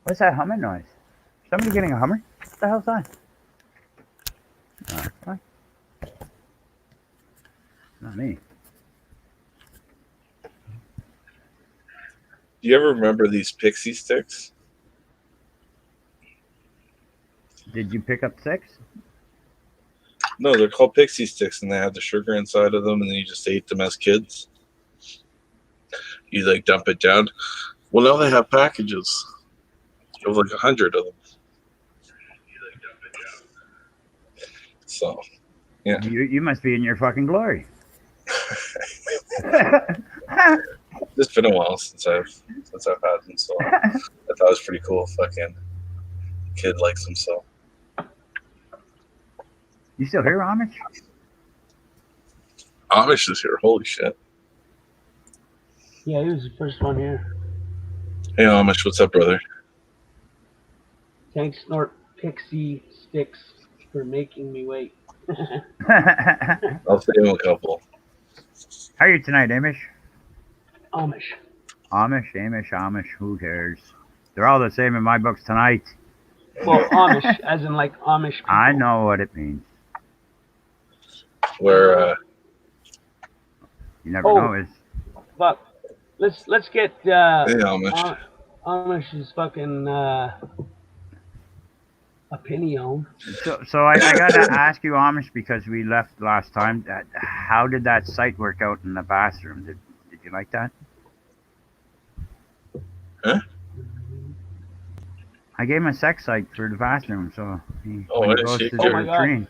What's that humming noise? Somebody getting a hummer? What the hell's that? What? Not me. Do you ever remember these pixie sticks? Did you pick up 6? No, they're called pixie sticks, and they have the sugar inside of them, and then you just ate them as kids. You like dump it down. Well, now they have packages of like 100 of them. So, yeah. You must be in your fucking glory. It's been a while since I've had them, so I thought it was pretty cool. Fucking kid likes them, so. You still here, Amish? Amish is here. Holy shit. Yeah, he was the first one here. Hey, Amish, what's up, brother? Thanks, Snort Pixie Sticks, for making me wait. I'll say him a couple. How are you tonight, Amish? Amish. Amish. Who cares? They're all the same in my books tonight. Well, Amish, as in like Amish people. I know what it means. Where, You never know. Is But let's get hey, Amish. Amish's fucking opinion. So I gotta ask you, Amish, because we left last time. How did that site work out in the bathroom? Did you like that? Huh? I gave him a sex site for the bathroom, so he I goes see. to Oh the my God. screen.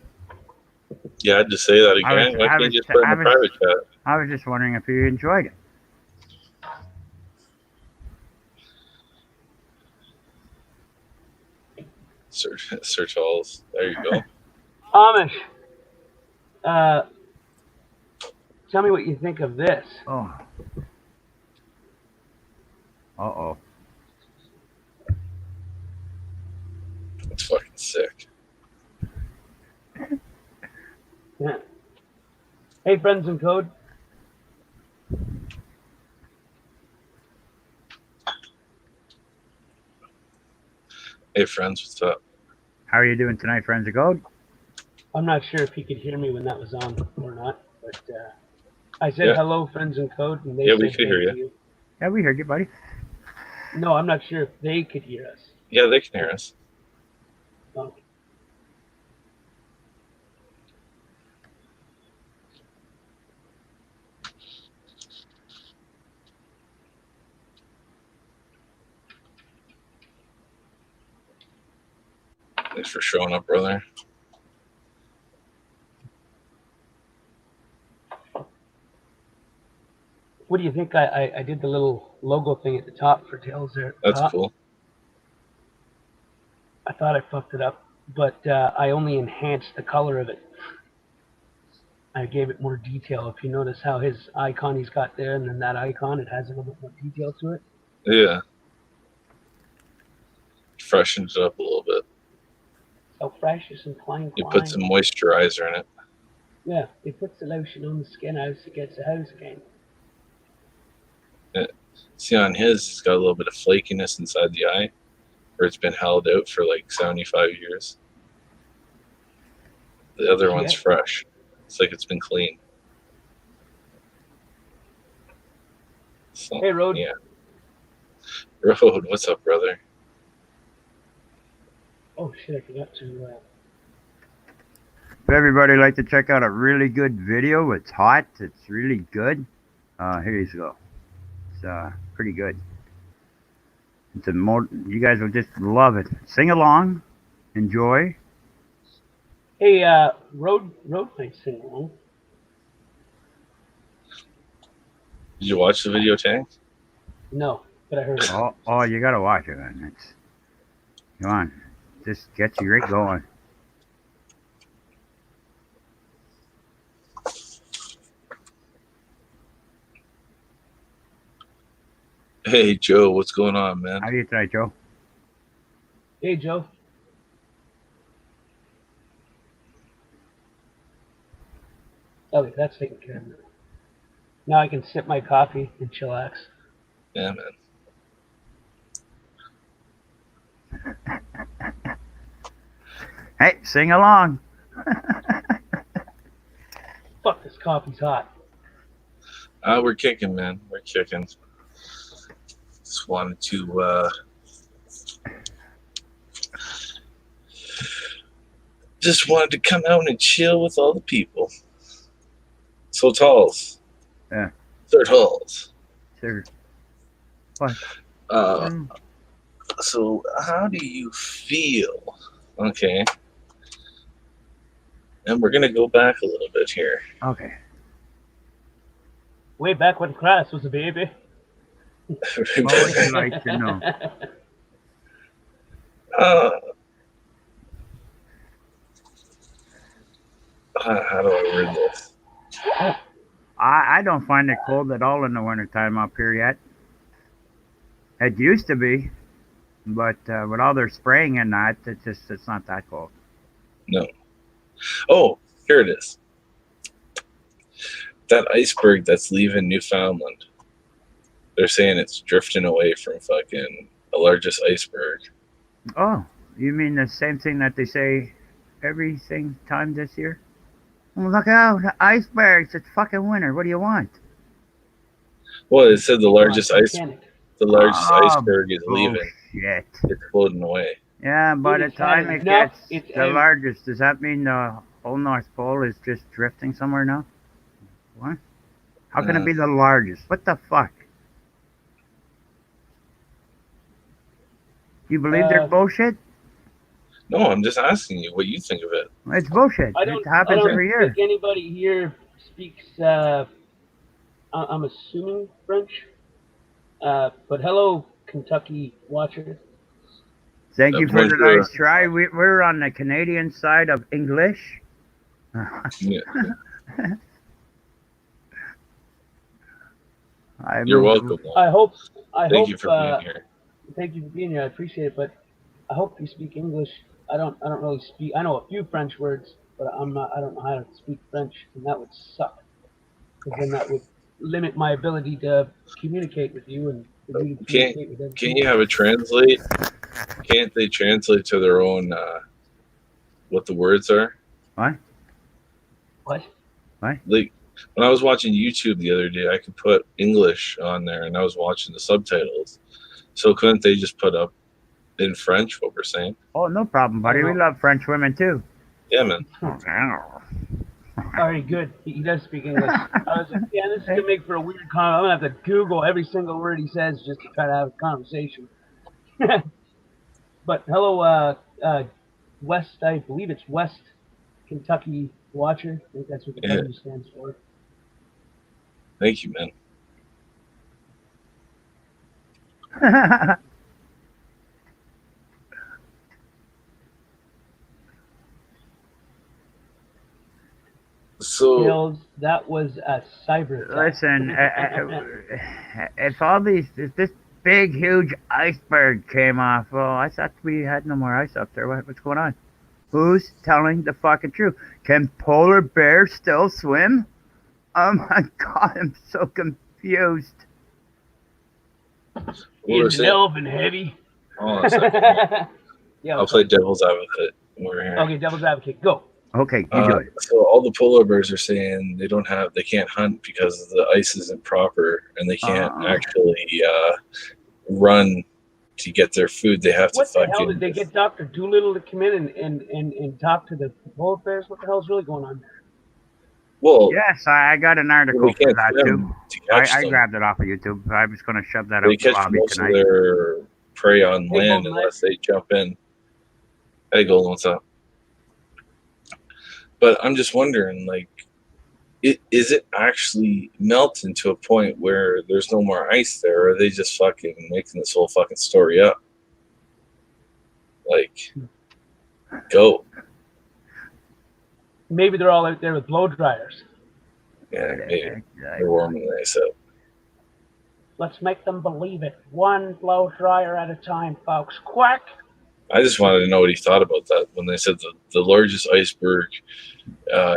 Yeah, I'd just say that again. Why can't you just put it in the private chat? I was just wondering if you enjoyed it. Sir Charles. There you go. Amish, tell me what you think of this. Oh. Uh-oh. It's fucking sick. Yeah. Hey, friends in code. Hey, friends, what's up? How are you doing tonight, friends of code? I'm not sure if he could hear me when that was on or not, but I said hello, friends in code, and they said we could hear you. Yeah, we heard you, buddy. No, I'm not sure if they could hear us. Yeah, they can hear us. Oh. Thanks for showing up, brother. What do you think? I did the little logo thing at the top for Tails there. That's cool. I thought I fucked it up, but I only enhanced the color of it. I gave it more detail. If you notice how his icon he's got there, and then that icon, it has a little bit more detail to it. Yeah. Freshens it up a little bit. So fresh and clean. You put some moisturizer in it. Yeah, he puts the lotion on the skin as it gets the house again. Yeah. See, on his, it's got a little bit of flakiness inside the eye, where it's been held out for like 75 years. The other one's fresh. It's like it's been clean. So, hey, Road. Yeah. Road, what's up, brother? Oh, shit, I forgot to... If everybody like to check out a really good video, it's hot, it's really good. Here you go. It's pretty good. It's you guys will just love it. Sing along, enjoy. Hey, Road might sing along. Did you watch the video, Tank? No, but I heard it. Oh, you gotta watch it, man. Come on, just get you right going. Hey, Joe, what's going on, man? How are you tonight, Joe? Hey, Joe. Okay, that's taken care of. Now I can sip my coffee and chillax. Yeah, man. Hey, sing along. Fuck, this coffee's hot. We're kicking, man. We're kicking. Just wanted to come out and chill with all the people. So Talls. Yeah. Third Halls. Sure. What? So how do you feel? Okay. And we're gonna go back a little bit here. Okay. Way back when Crass was a baby. What would you like to know? How do I word this? I don't find it cold at all in the wintertime up here yet. It used to be, but with all their spraying and that, it's not that cold. No. Oh, here it is. That iceberg that's leaving Newfoundland. They're saying it's drifting away from fucking the largest iceberg. Oh, you mean the same thing that they say everything time this year? Oh, look out, the icebergs! It's fucking winter. What do you want? Well, it said the largest Titanic. iceberg is leaving. Shit. It's floating away. Yeah, by the It time has it enough- gets it's the a- largest, does that mean the whole North Pole is just drifting somewhere now? What? How can it be the largest? What the fuck? You believe they're bullshit? No, I'm just asking you what you think of it. It's bullshit. I don't It happens every year. think anybody here speaks, I'm assuming French. But hello, Kentucky watcher. Thank you for the Bonjour. nice try. We're on the Canadian side of English. Yeah. You're welcome. I hope. Thank you for being here. Thank you for being here. I appreciate it, but I hope you speak English. I don't really speak. I know a few French words, but I don't know how to speak French, and that would suck. Because then that would limit my ability to communicate with you and for you to communicate with them. Can you have it translate? Can't they translate to their own what the words are? What? What? What? Like when I was watching YouTube the other day, I could put English on there, and I was watching the subtitles. So couldn't they just put up in French what we're saying? Oh, no problem, buddy. We love French women too. Yeah, man. All right, good. He does speak English. I was like, yeah, this is gonna make for a weird comment. I'm gonna have to Google every single word he says just to try to have a conversation. But hello, West. I believe it's West Kentucky watcher. I think that's what the W stands for. Thank you, man. So Hills, that was a cyber attack. Listen, if this big, huge iceberg came off, well, I thought we had no more ice up there. What's going on? Who's telling the fucking truth? Can polar bears still swim? Oh my god, I'm so confused. Is Melvin heavy? Hold on a second. Yeah, I'll play devil's advocate over here. okay, devil's advocate, go. Okay, you do it. So all the polar bears are saying they can't hunt because the ice isn't proper and they can't actually run to get their food. They have to What the fucking. hell did they get Dr. Doolittle to come in and talk to the polar bears? What the hell's really going on there? Well, Yes, I got an article they for can't that swim too. to catch I them. grabbed it off of YouTube. I was going to shove that They up the catch lobby most tonight. of their prey on Hey, land Golden, unless they jump in. Hey, Golden, what's up? But I'm just wondering, like, is it actually melting to a point where there's no more ice there, or are they just fucking making this whole fucking story up? Like, go. Maybe they're all out there with blow dryers. Yeah, maybe. They're warming the ice up. Let's make them believe it. One blow dryer at a time, folks. Quack! I just wanted to know what he thought about that when they said the largest iceberg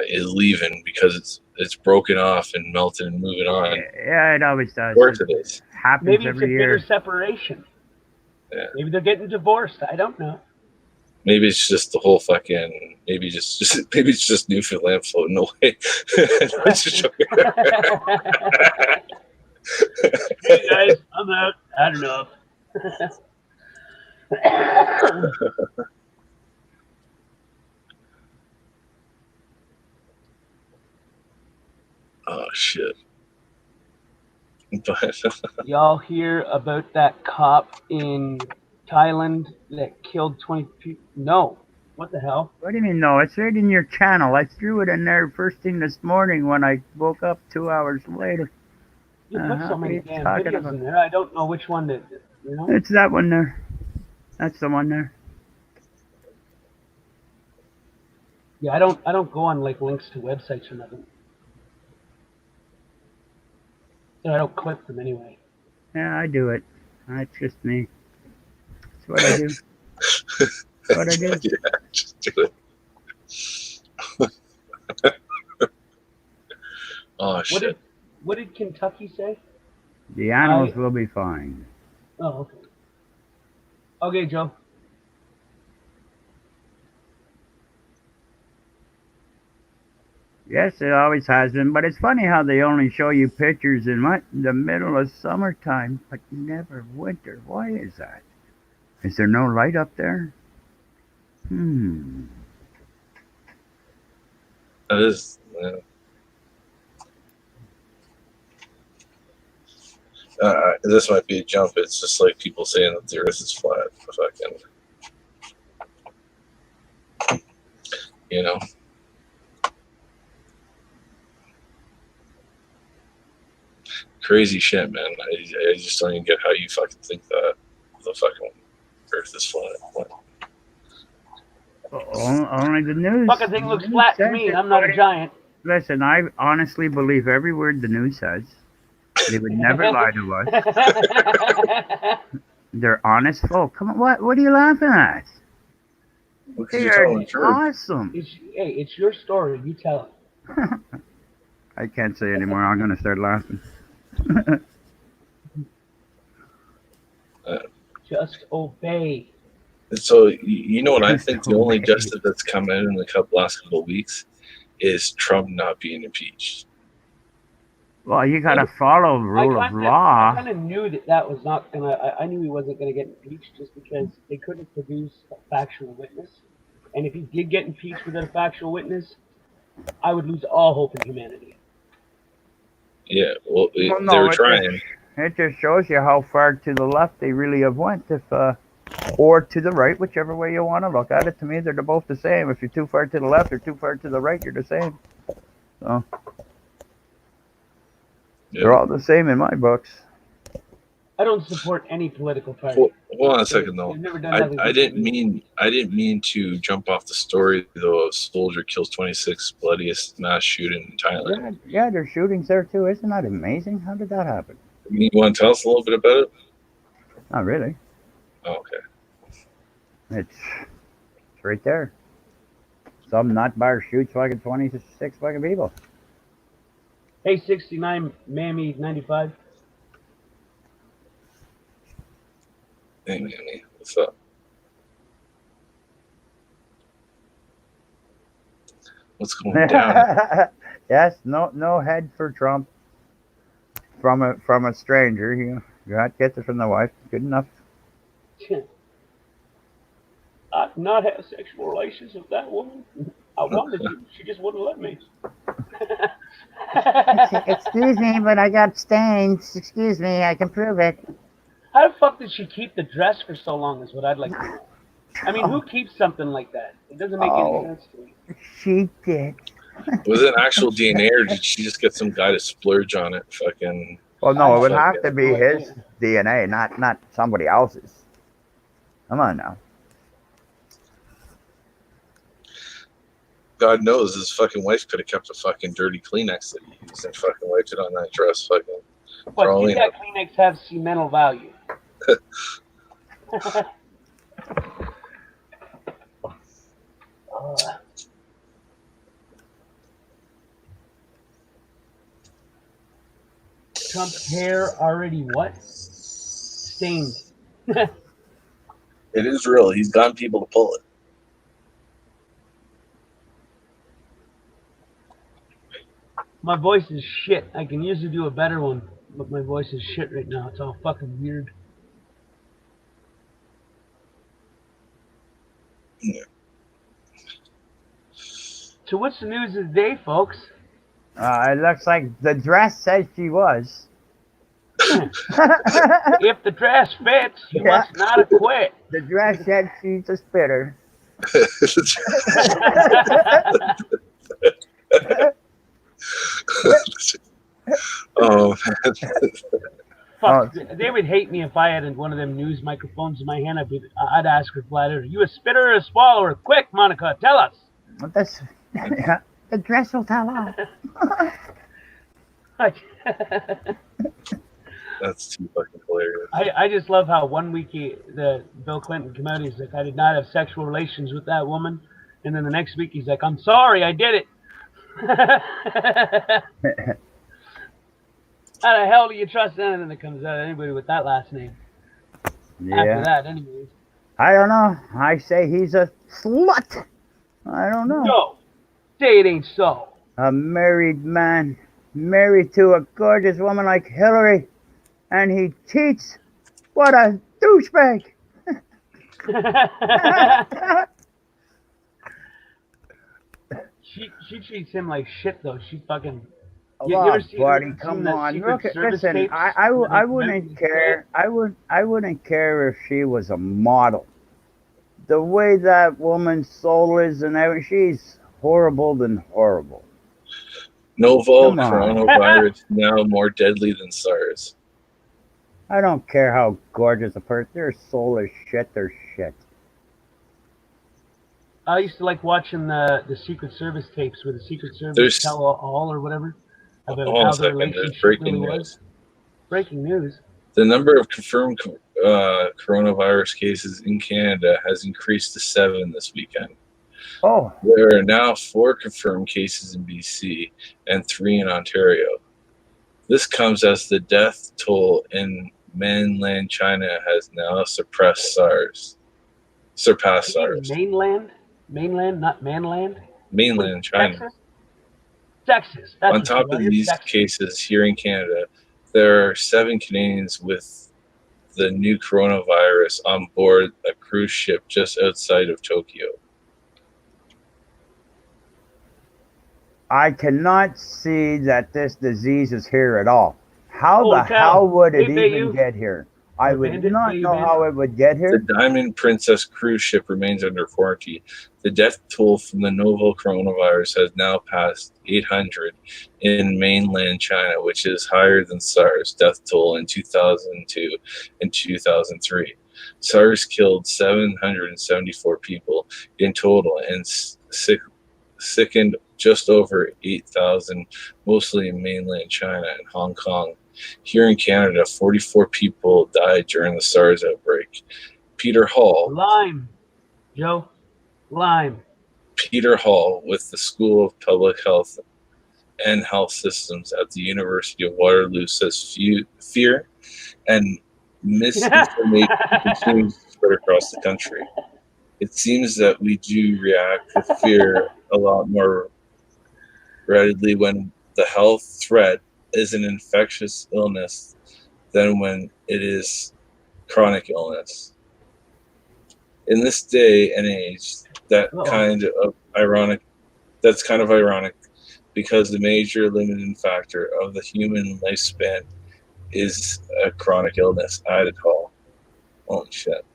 is leaving because it's broken off and melted and moving on. Yeah, it always does. Of course it is. Happens Maybe it's a every bigger year. separation. Yeah. Maybe they're getting divorced. I don't know. Maybe it's just the whole fucking. Maybe maybe it's just Newfoundland floating away. It's just joking. Hey guys, I'm out. Had enough. Oh shit! But Y'all hear about that cop in Thailand that killed 20 people? No. What the hell? What do you mean, no? It's right in your channel. I threw it in there first thing this morning when I woke up 2 hours later. You put so What are many you damn talking videos about? in there. I don't know which one to, you know? It's that one there. That's the one there. Yeah, I don't go on like links to websites or nothing. So I don't click them anyway. Yeah, I do it. That's just me. That's what I do. That's what I do. yeah, just do it. Oh What shit! did Kentucky say? The animals will be fine. Oh, okay. Okay, Joe. Yes, it always has been, but it's funny how they only show you pictures in what? The middle of summertime, but never winter. Why is that? Is there no light up there? Hmm. That is. This might be a jump. It's just like people saying that the Earth is flat. Fucking, you know. Crazy shit, man. I just don't even get how you fucking think that the fucking Earth is flat. What? Only the news. Fucking thing looks flat to says me. it, I'm not a buddy. giant. Listen, I honestly believe every word the news says. They would never lie to us. They're honest folk. Come on, what are you laughing at? Because They you're are telling the truth. awesome. Hey, it's your story. You tell it. I can't say anymore. I'm gonna start laughing. Just obey. So you know what I think? Just The only obey. justice that's come out in the last couple of weeks is Trump not being impeached. Well, you gotta follow rule of I law. kind of knew that was not gonna. I knew he wasn't gonna get impeached just because they couldn't produce a factual witness. And if he did get impeached without a factual witness, I would lose all hope in humanity. Yeah, well, Well, they were no, trying. it just shows you how far to the left they really have went. Or to the right, whichever way you want to look at it. To me, they're both the same. If you're too far to the left or too far to the right, you're the same. So they're all the same in my books. I don't support any political party. Hold on a second though. They've never done I nothing. didn't mean to jump off the story though of soldier kills 26 bloodiest mass shooting in Thailand. Yeah, there's shootings there too. Isn't that amazing? How did that happen? You want to tell us a little bit about it? Not really. Oh, okay. It's right there. Some nutbar shoots fucking 26 fucking people. Hey, 69, Mammy 95. Hey, Manny, what's up? What's going down? Yes, no head for Trump from a stranger. You got to get it from the wife. Good enough. I've not had sexual relations with that woman. I wanted to. She just wouldn't let me. Excuse me, but I got stains. Excuse me, I can prove it. How the fuck did she keep the dress for so long is what I'd like to know. I mean, who keeps something like that? It doesn't make any sense to me. She did. Was it actual DNA or did she just get some guy to splurge on it? Fucking. Well, no, it would have Fucking- to be his DNA, not somebody else's. Come on now. God knows his fucking wife could have kept a fucking dirty Kleenex that he used and fucking wiped it on that dress. Fucking. But did that Kleenex have sentimental value? Trump's hair already what? Stained. It is real. He's gotten people to pull it. My voice is shit. I can usually do a better one, but my voice is shit right now. It's all fucking weird. Yeah. So what's the news of the day, folks? It looks like the dress said she was. If the dress fits, you Yeah. must not have quit. The dress said she's a spitter. Oh, man. Fuck, they would hate me if I had one of them news microphones in my hand. I'd ask her flat out, "Are you a spitter or a swallower? Quick, Monica, tell us." This, yeah, the dress will tell all. That's too fucking hilarious. I just love how one week the Bill Clinton came out. He's like, "I did not have sexual relations with that woman," and then the next week he's like, "I'm sorry, I did it." How the hell do you trust anything that comes out of anybody with that last name? After Yeah, that, anyways. I don't know. I say he's a slut. I don't know. No, say it ain't so. A married man, married to a gorgeous woman like Hillary, and he cheats. What a douchebag! She treats him like shit though. She fucking. You Oh, ever seen buddy, seen come the on. Secret Look, Service listen. tapes I where they wouldn't come out care. I wouldn't care if she was a model. The way that woman's soul is and everything, she's horrible than horrible. Novel Come on. coronavirus now more deadly than SARS. I don't care how gorgeous a person. Their soul is shit. They're shit. I used to like watching the Secret Service tapes where the Secret Service There's- tell all or whatever about Hold on how a the second. There's relationship breaking really news. was. Breaking news. The number of confirmed coronavirus cases in Canada has increased to 7 this weekend. Oh, There are now 4 confirmed cases in BC and 3 in Ontario. This comes as the death toll in mainland China has now surpassed SARS. Mainland, not manland. Mainland China. Texas. That's On what top you of are. You're these Texas. cases here in Canada, there are 7 Canadians with the new coronavirus on board a cruise ship just outside of Tokyo. I cannot see that this disease is here at all. How Holy the cow. hell would it Hey, even Bayou. get here? I would Bandit, not Bayou know Bandit. how it would get The here. Diamond Princess cruise ship remains under quarantine. The death toll from the novel coronavirus has now passed 800 in mainland China, which is higher than SARS death toll in 2002 and 2003. SARS killed 774 people in total and sickened just over 8,000, mostly in mainland China and Hong Kong. Here in Canada, 44 people died during the SARS outbreak. Peter Hall with the School of Public Health and Health Systems at the University of Waterloo says fear and misinformation continues to spread across the country. It seems that we do react with fear a lot more readily when the health threat is an infectious illness than when it is chronic illness. In this day and age, that's kind of ironic because the major limiting factor of the human lifespan is a chronic illness, added Hall. Holy shit.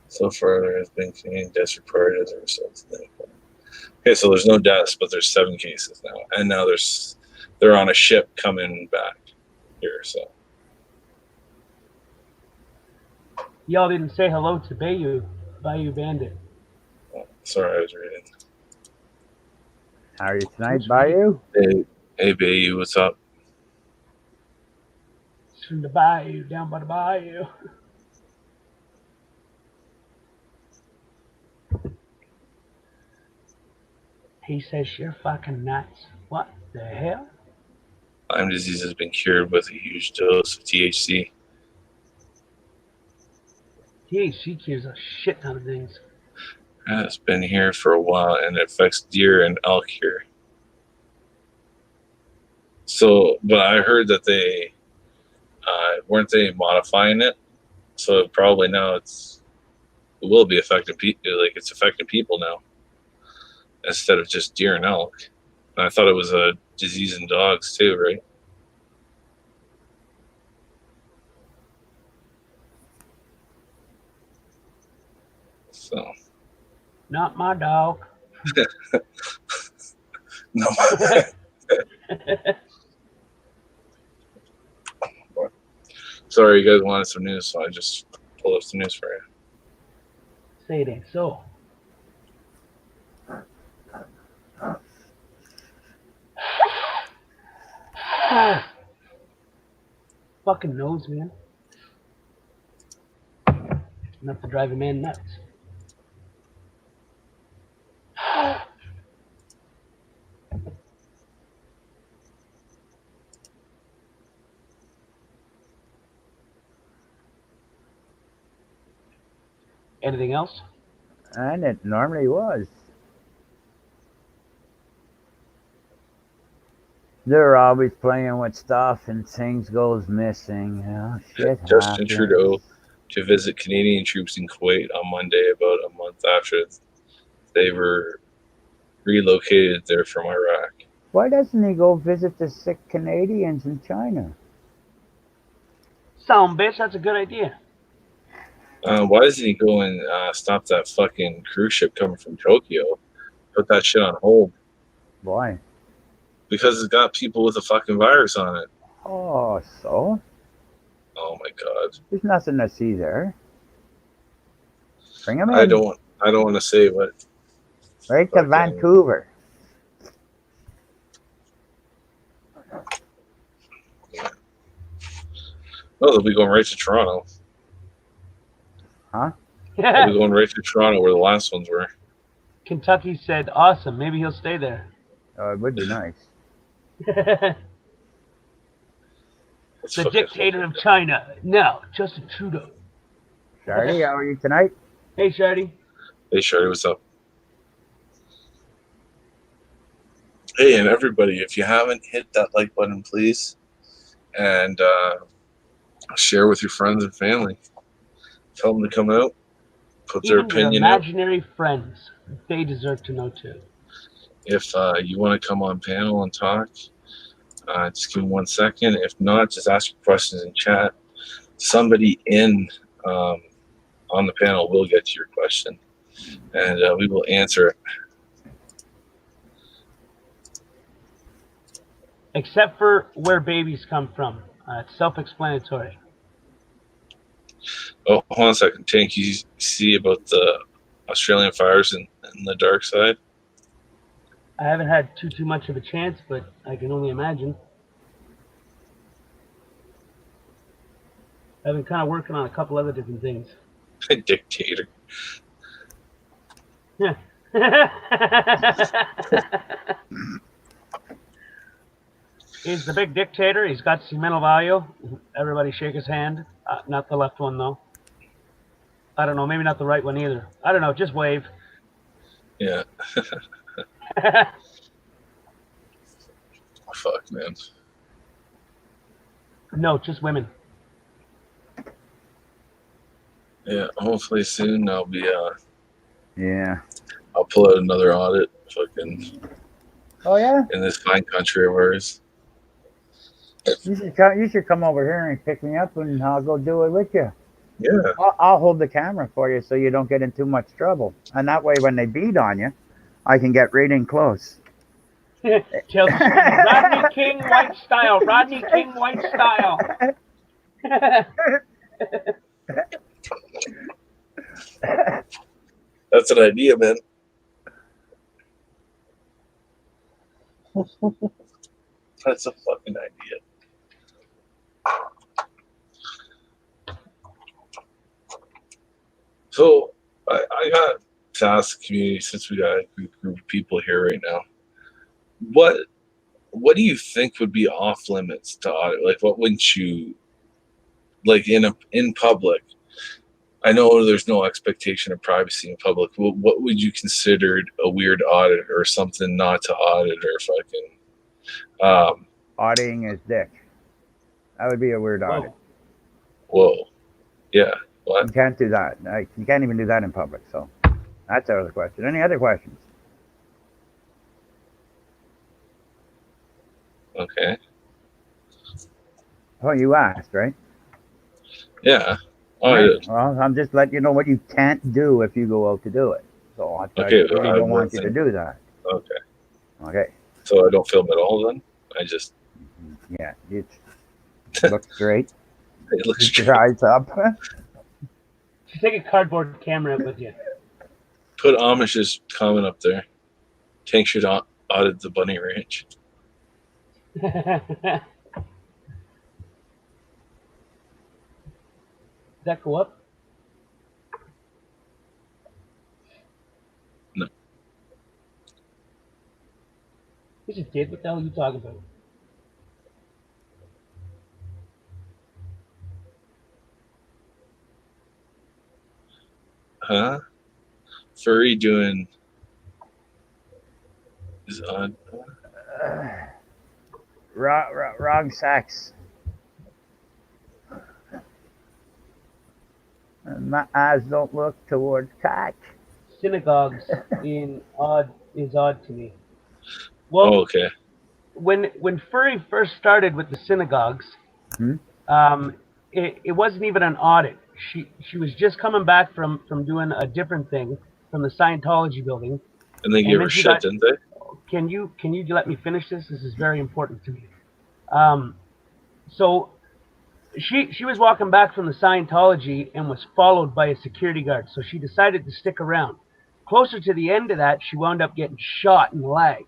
So far, there has been Canadian deaths reported as a result of that. Okay, so there's no deaths, but there's 7 cases now. And now they're on a ship coming back here, so. Y'all didn't say hello to Bayou Bandit. Oh, sorry, I was reading. How are you tonight, Bayou? Hey, Bayou, what's up? It's from the bayou, down by the bayou. He says you're fucking nuts. What the hell? Lyme disease has been cured with a huge dose of THC. THC cures a shit ton of things. It's been here for a while, and it affects deer and elk here. So, but I heard that they weren't they modifying it, so probably now it will be affecting people. Like it's affecting people now instead of just deer and elk. And I thought it was a disease in dogs too, right? So, Not my dog. no. Sorry, you guys wanted some news, so I just pulled up some news for you. Say it ain't so. Fucking nose, man. Enough to drive a man nuts. Anything else? And it normally was. They're always playing with stuff and things goes missing. Shit Justin happens. Trudeau to visit Canadian troops in Kuwait on Monday, about a month after they were relocated there from Iraq. Why doesn't he go visit the sick Canadians in China? Sound bitch, that's a good idea. Why doesn't he go and stop that fucking cruise ship coming from Tokyo? Put that shit on hold. Why? Because it's got people with a fucking virus on it. Oh, so? Oh my god. There's nothing to see there. Bring him in. I don't want to say what. Right to Vancouver. Oh, they'll be going right to Toronto. Huh? They'll be going right to Toronto where the last ones were. Kentucky said, awesome, maybe he'll stay there. Oh, it would be nice. The dictator of China. No, Justin Trudeau. Shardy, how are you tonight? Hey, Shardy. Hey, Shardy, what's up? Hey, and everybody, if you haven't, hit that like button, please. And share with your friends and family. Tell them to come out. Put their opinion out. Imaginary friends. They deserve to know too. If you want to come on panel and talk, just give me 1 second. If not, just ask your questions in chat. Somebody on the panel will get to your question, and we will answer it. Except for where babies come from. It's self-explanatory. Oh, hold on a second. Tank, you see about the Australian fires in the dark side? I haven't had too much of a chance, but I can only imagine. I've been kind of working on a couple other different things. Dictator. Yeah. He's the big dictator. He's got sentimental value. Everybody shake his hand. Not the left one, though. I don't know. Maybe not the right one either. I don't know. Just wave. Yeah. Fuck, man. No, just women. Yeah, hopefully soon I'll be Yeah. I'll pull out another audit fucking Oh, yeah? in this fine country of ours. You should come over here and pick me up and I'll go do it with you. Yeah. I'll hold the camera for you so you don't get in too much trouble. And that way when they beat on you, I can get right in close. Rodney King White style. Rodney King White style. That's an idea, man. That's a fucking idea. So I got to ask the community, since we got a group of people here right now, what do you think would be off limits to audit? Like, what wouldn't you like in public? I know there's no expectation of privacy in public. What would you consider a weird audit or something not to audit or fucking? Auditing his dick. That would be a weird audit. Whoa. Yeah. What? You can't do that. You can't even do that in public. So that's out of the question. Any other questions? Okay. Oh, you asked, right? Yeah. Oh, Right. I did. Well, I'm just letting you know what you can't do if you go out to do it. So I Okay, really don't want you to do that. Okay. Okay. So I don't film at all then? I just. Yeah. It looks great. It looks Keep your eyes up. Just take a cardboard camera with you. Put Amish's comment up there. Tank should audit the bunny ranch. Does that go up? No. This is did. What the hell are you talking about? Huh? Furry doing is on. Wrong sex. My eyes don't look towards cock. Synagogues is odd to me. Well, okay. When furry first started with the synagogues, it wasn't even an audit. She was just coming back from doing a different thing from the Scientology building. And they gave her shit, didn't they? Can you let me finish this? This is very important to me. So she was walking back from the Scientology and was followed by a security guard. So she decided to stick around. Closer to the end of that, she wound up getting shot in the leg.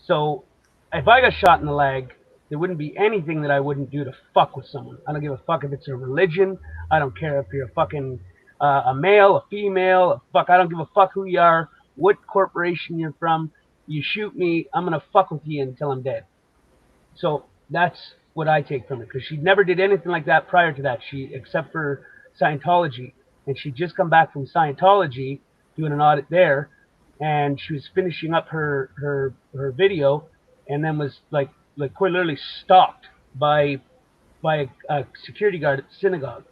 So if I got shot in the leg, there wouldn't be anything that I wouldn't do to fuck with someone. I don't give a fuck if it's a religion. I don't care if you're a fucking a male, a female. I don't give a fuck who you are, what corporation you're from. You shoot me, I'm gonna fuck with you until I'm dead. So that's what I take from it, because she never did anything like that prior to that. Except for Scientology, and she'd just come back from Scientology doing an audit there, and she was finishing up her video, and then was like quite literally stopped by a security guard at the synagogue.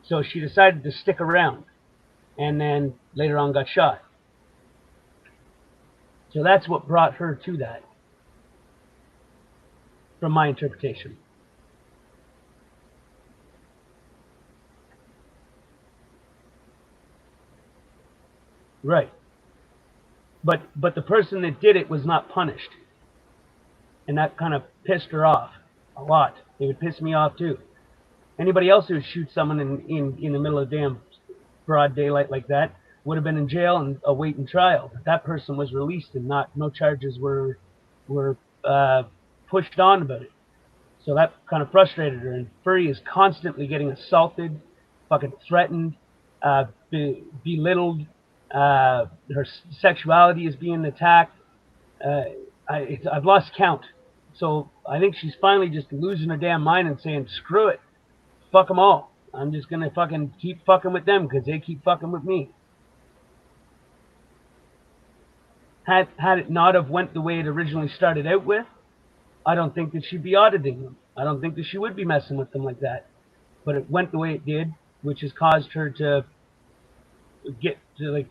So she decided to stick around, and then later on got shot. So that's what brought her to that, from my interpretation. Right. But the person that did it was not punished. And that kind of pissed her off a lot. It would piss me off too. Anybody else who would shoot someone in the middle of damn broad daylight like that would have been in jail and awaiting trial. But that person was released and no charges were pushed on about it. So that kind of frustrated her. And Furry is constantly getting assaulted, fucking threatened, belittled. Her sexuality is being attacked. I've lost count. So I think she's finally just losing her damn mind and saying, screw it. Fuck them all. I'm just going to fucking keep fucking with them because they keep fucking with me. Had it not have went the way it originally started out with, I don't think that she'd be auditing them. I don't think that she would be messing with them like that. But it went the way it did, which has caused her to get to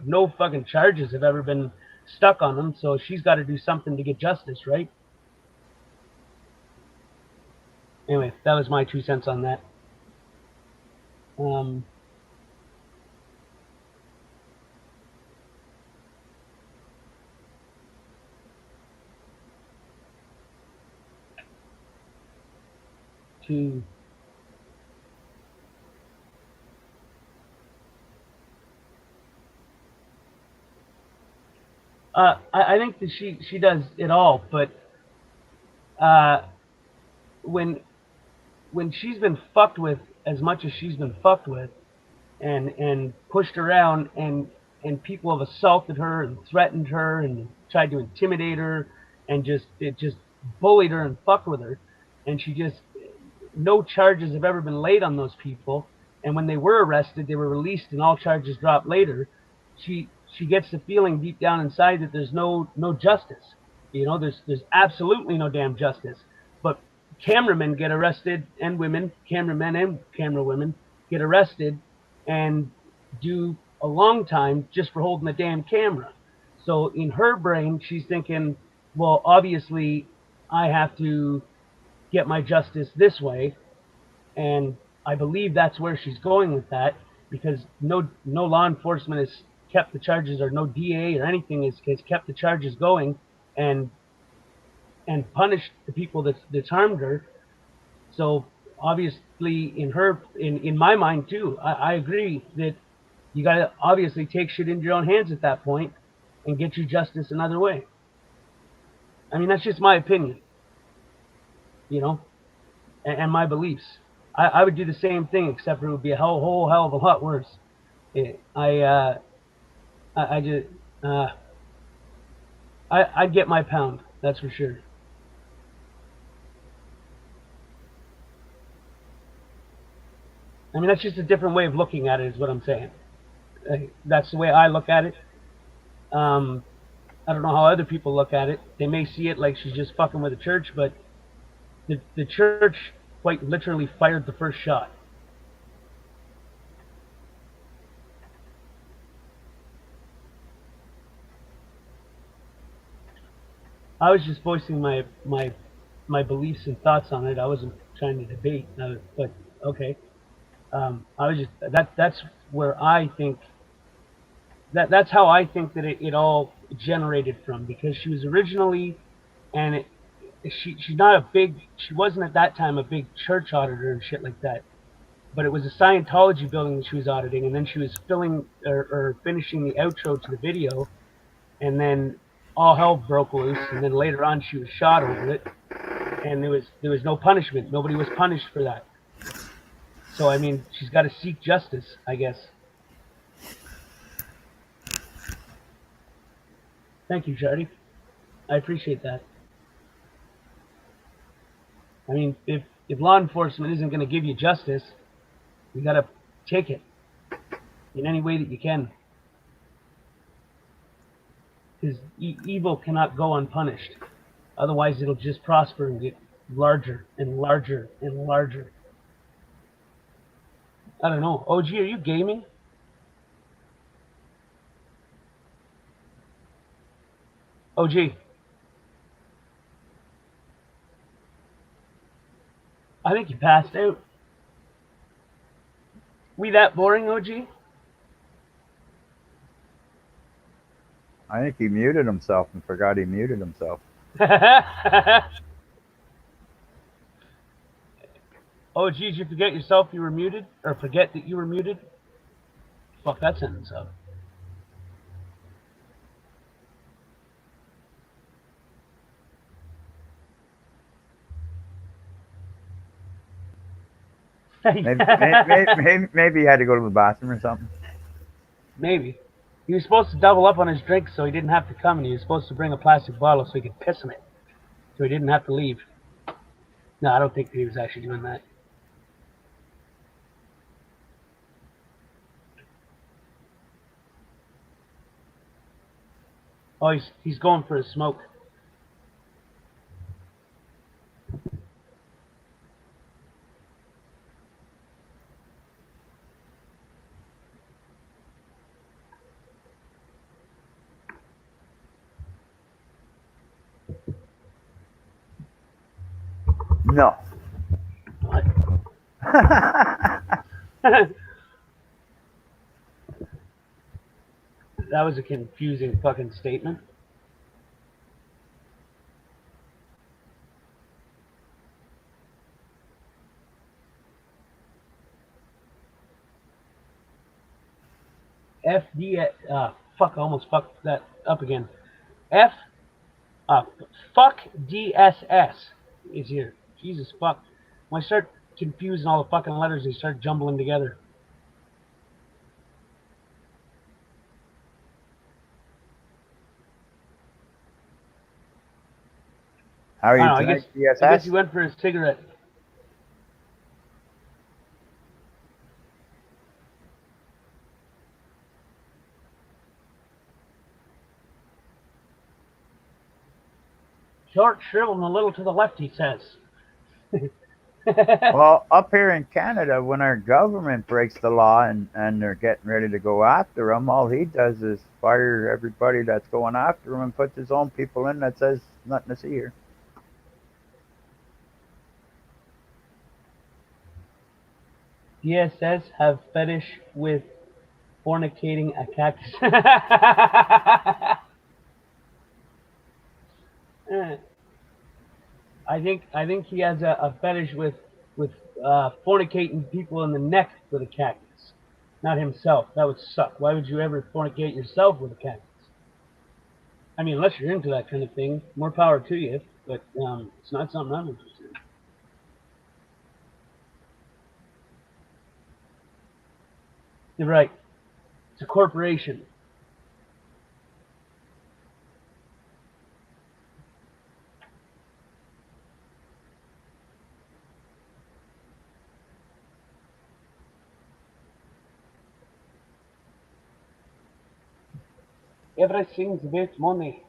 no fucking charges have ever been stuck on them. So she's got to do something to get justice, right? Anyway, that was my 2 cents on that. I think that she does it all, but when she's been fucked with as much as she's been fucked with, and pushed around, and people have assaulted her and threatened her and tried to intimidate her and just bullied her and fucked with her, and no charges have ever been laid on those people, and when they were arrested, they were released and all charges dropped later. She gets the feeling deep down inside that there's no justice. You know, there's absolutely no damn justice. But cameramen get arrested, and women, cameramen and camera women get arrested and do a long time just for holding the damn camera. So in her brain, she's thinking, well, obviously I have to get my justice this way, and I believe that's where she's going with that, because no law enforcement has kept the charges, or no DA or anything has kept the charges going and punished the people that's harmed her. So obviously, in my mind too, I agree that you gotta obviously take shit into your own hands at that point and get your justice another way. I mean, that's just my opinion, you know, and my beliefs. I would do the same thing, except it would be a whole hell of a lot worse. I just uh, I'd get my pound. That's for sure. I mean, that's just a different way of looking at it, is what I'm saying. That's the way I look at it. Um, I don't know how other people look at it. They may see it like she's just fucking with the church, but the church quite literally fired the first shot. I was just voicing my beliefs and thoughts on it. I wasn't trying to debate, but okay. I was just that's where I think that's how I think that it all generated from, because she was originally, and she's not a big, she wasn't at that time a big church auditor and shit like that, but it was a Scientology building that she was auditing, and then she was filling or finishing the outro to the video, and then all hell broke loose, and then later on she was shot over it, and there was no punishment. Nobody was punished for that. So I mean, she's got to seek justice, I guess. Thank you, Charlie. I appreciate that. I mean, if law enforcement isn't going to give you justice, you got to take it in any way that you can, because evil cannot go unpunished. Otherwise, it'll just prosper and get larger and larger and larger. I don't know. OG, are you gaming? OG, I think you passed out. We that boring, OG? I think he muted himself and forgot he muted himself. OG, did you forget yourself you were muted? Or forget that you were muted? Fuck that sentence up. Maybe he had to go to the bathroom or something. Maybe. He was supposed to double up on his drink so he didn't have to come, and he was supposed to bring a plastic bottle so he could piss in it, so he didn't have to leave. No, I don't think that he was actually doing that. Oh, he's going for a smoke. No. What? That was a confusing fucking statement. Fuck, I almost fucked that up again. F, fuck DSS is here. Jesus fuck. When I start confusing all the fucking letters, they start jumbling together. How are you I tonight, guess he DSS? went for a cigarette. Short, shriveled, and a little to the left, he says. Well, up here in Canada, when our government breaks the law and they're getting ready to go after him, all he does is fire everybody that's going after him and puts his own people in that says nothing to see here. DSS have fetish with fornicating a cactus. I think he has a fetish with fornicating people in the neck with a cactus, not himself. That would suck. Why would you ever fornicate yourself with a cactus? I mean, unless you're into that kind of thing, more power to you. But it's not something I'm interested in. You're right. It's a corporation. Everything's about money.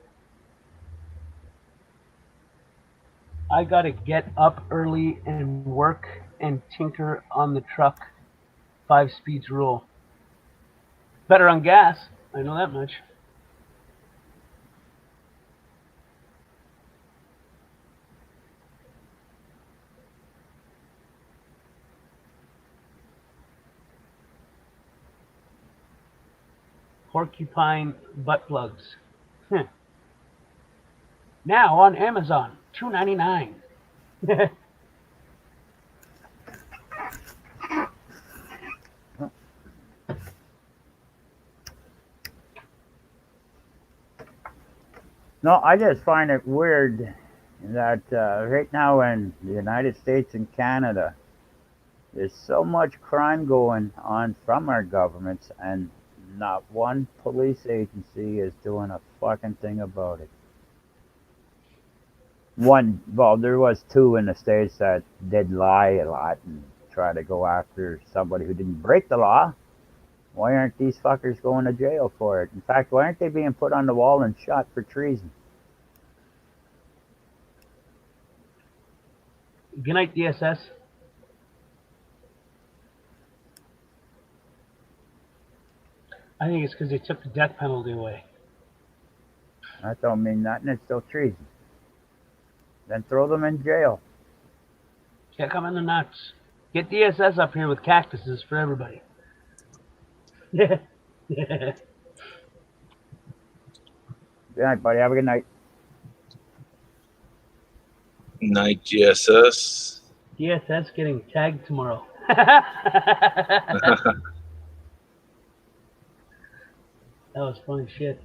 I gotta get up early and work and tinker on the truck. 5 speeds rule. Better on gas. I know that much. Porcupine butt plugs. Now on Amazon, $2.99. No, I just find it weird that right now in the United States and Canada, there's so much crime going on from our governments, and not one police agency is doing a fucking thing about it. Well, there was two in the States that did lie a lot and try to go after somebody who didn't break the law. Why aren't these fuckers going to jail for it? In fact, why aren't they being put on the wall and shot for treason? Good night, DSS. I think it's because they took the death penalty away. That don't mean nothing. It's still treason. Then throw them in jail. Kick them in the nuts. Get DSS up here with cactuses for everybody. Good night, buddy. Have a good night. Night GSS. DSS getting tagged tomorrow. That was funny shit.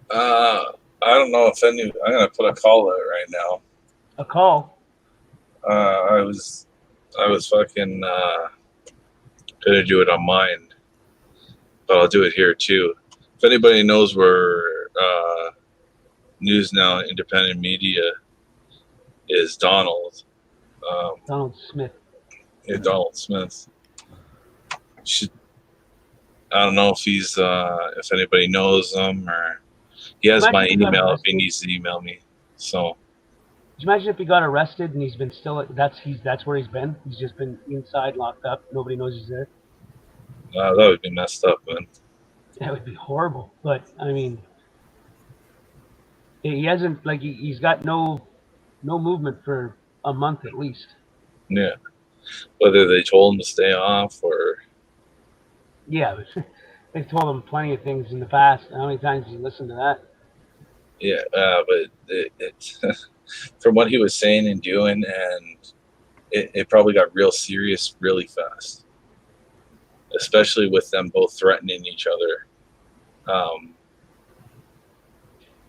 I don't know if I'm gonna put a call out right now. A call? I was fucking gonna do it on mine, but I'll do it here too. If anybody knows where News Now Independent Media is, Donald Smith. Yeah, Donald Smith. I don't know if he's if anybody knows him, or he has my email if he needs to email me. So. Could you imagine if he got arrested and he's been still? That's where he's been. He's just been inside, locked up. Nobody knows he's there. That would be messed up, man. That would be horrible. But I mean, he hasn't he's got no movement for a month at least. Yeah. Whether they told him to stay off or. Yeah, they've told him plenty of things in the past. How many times did you listen to that? Yeah, but it from what he was saying and doing, and it probably got real serious really fast, especially with them both threatening each other.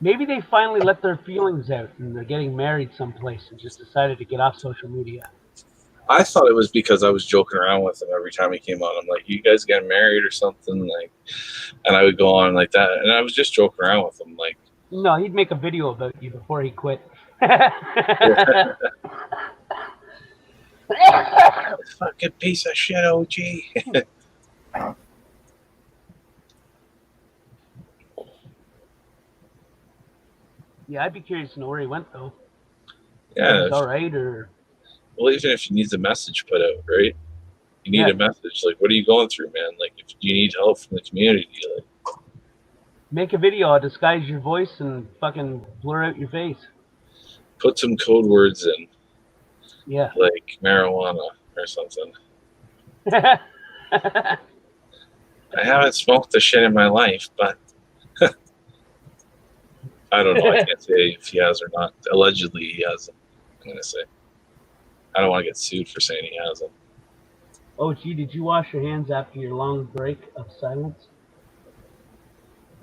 Maybe they finally let their feelings out and they're getting married someplace and just decided to get off social media. I thought it was because I was joking around with him every time he came on. I'm like, "You guys getting married or something?" And I would go on like that, and I was just joking around with him, like. No, he'd make a video about you before he quit. Fucking piece of shit, OG. Yeah, I'd be curious to know where he went though. Yeah. He's all right, or Well, even if he needs a message put out, right? You need Yeah. a message. Like, what are you going through, man? Like, if you need help from the community, like, make a video, disguise your voice, and fucking blur out your face. put some code words in, Yeah. like marijuana or something. I haven't smoked the shit in my life, but I don't know. I can't say if he has or not. Allegedly, he hasn't. I'm gonna say. I don't want to get sued for saying he hasn't. Oh, gee, did you wash your hands after your long break of silence?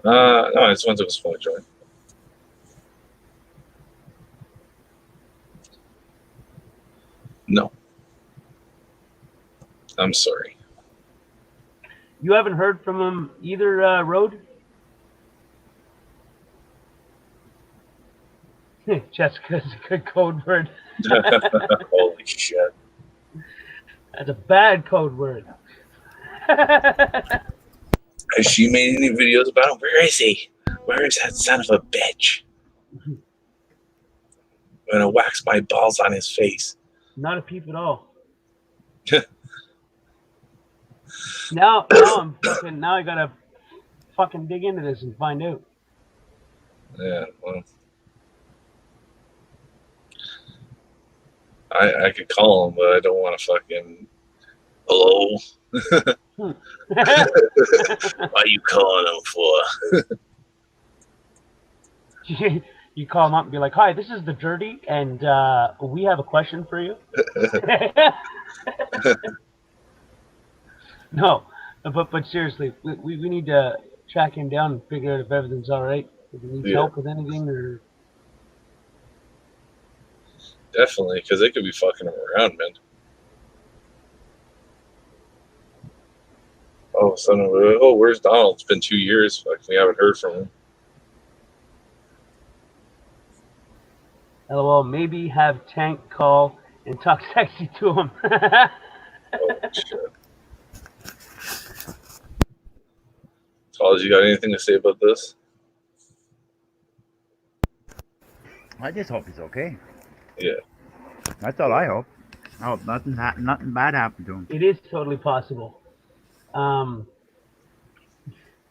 No, I just went to a smoke joint. No. I'm sorry. You haven't heard from him either, Road? Jessica's a good code word. Holy shit. That's a bad code word. Has she made any videos about him? Where is he? Where is that son of a bitch? I'm gonna wax my balls on his face. Not a peep at all. Now I gotta fucking dig into this and find out. Yeah, well, I could call him, but I don't want to fucking. Hello? What are you calling him for? You call him up and be like, "Hi, this is the Dirty, and we have a question for you." No, but seriously, we need to track him down and figure out if everything's all right. If he needs help with anything, or Definitely, because they could be fucking him around, man. Oh, son of a, oh, where's Donald? It's been 2 years. Like, we haven't heard from him. LOL. Maybe have Tank call and talk sexy to him. Oh, shit. Todd, you got anything to say about this? I just hope he's okay. Yeah. That's all I hope. I hope nothing bad happened to him. It is totally possible.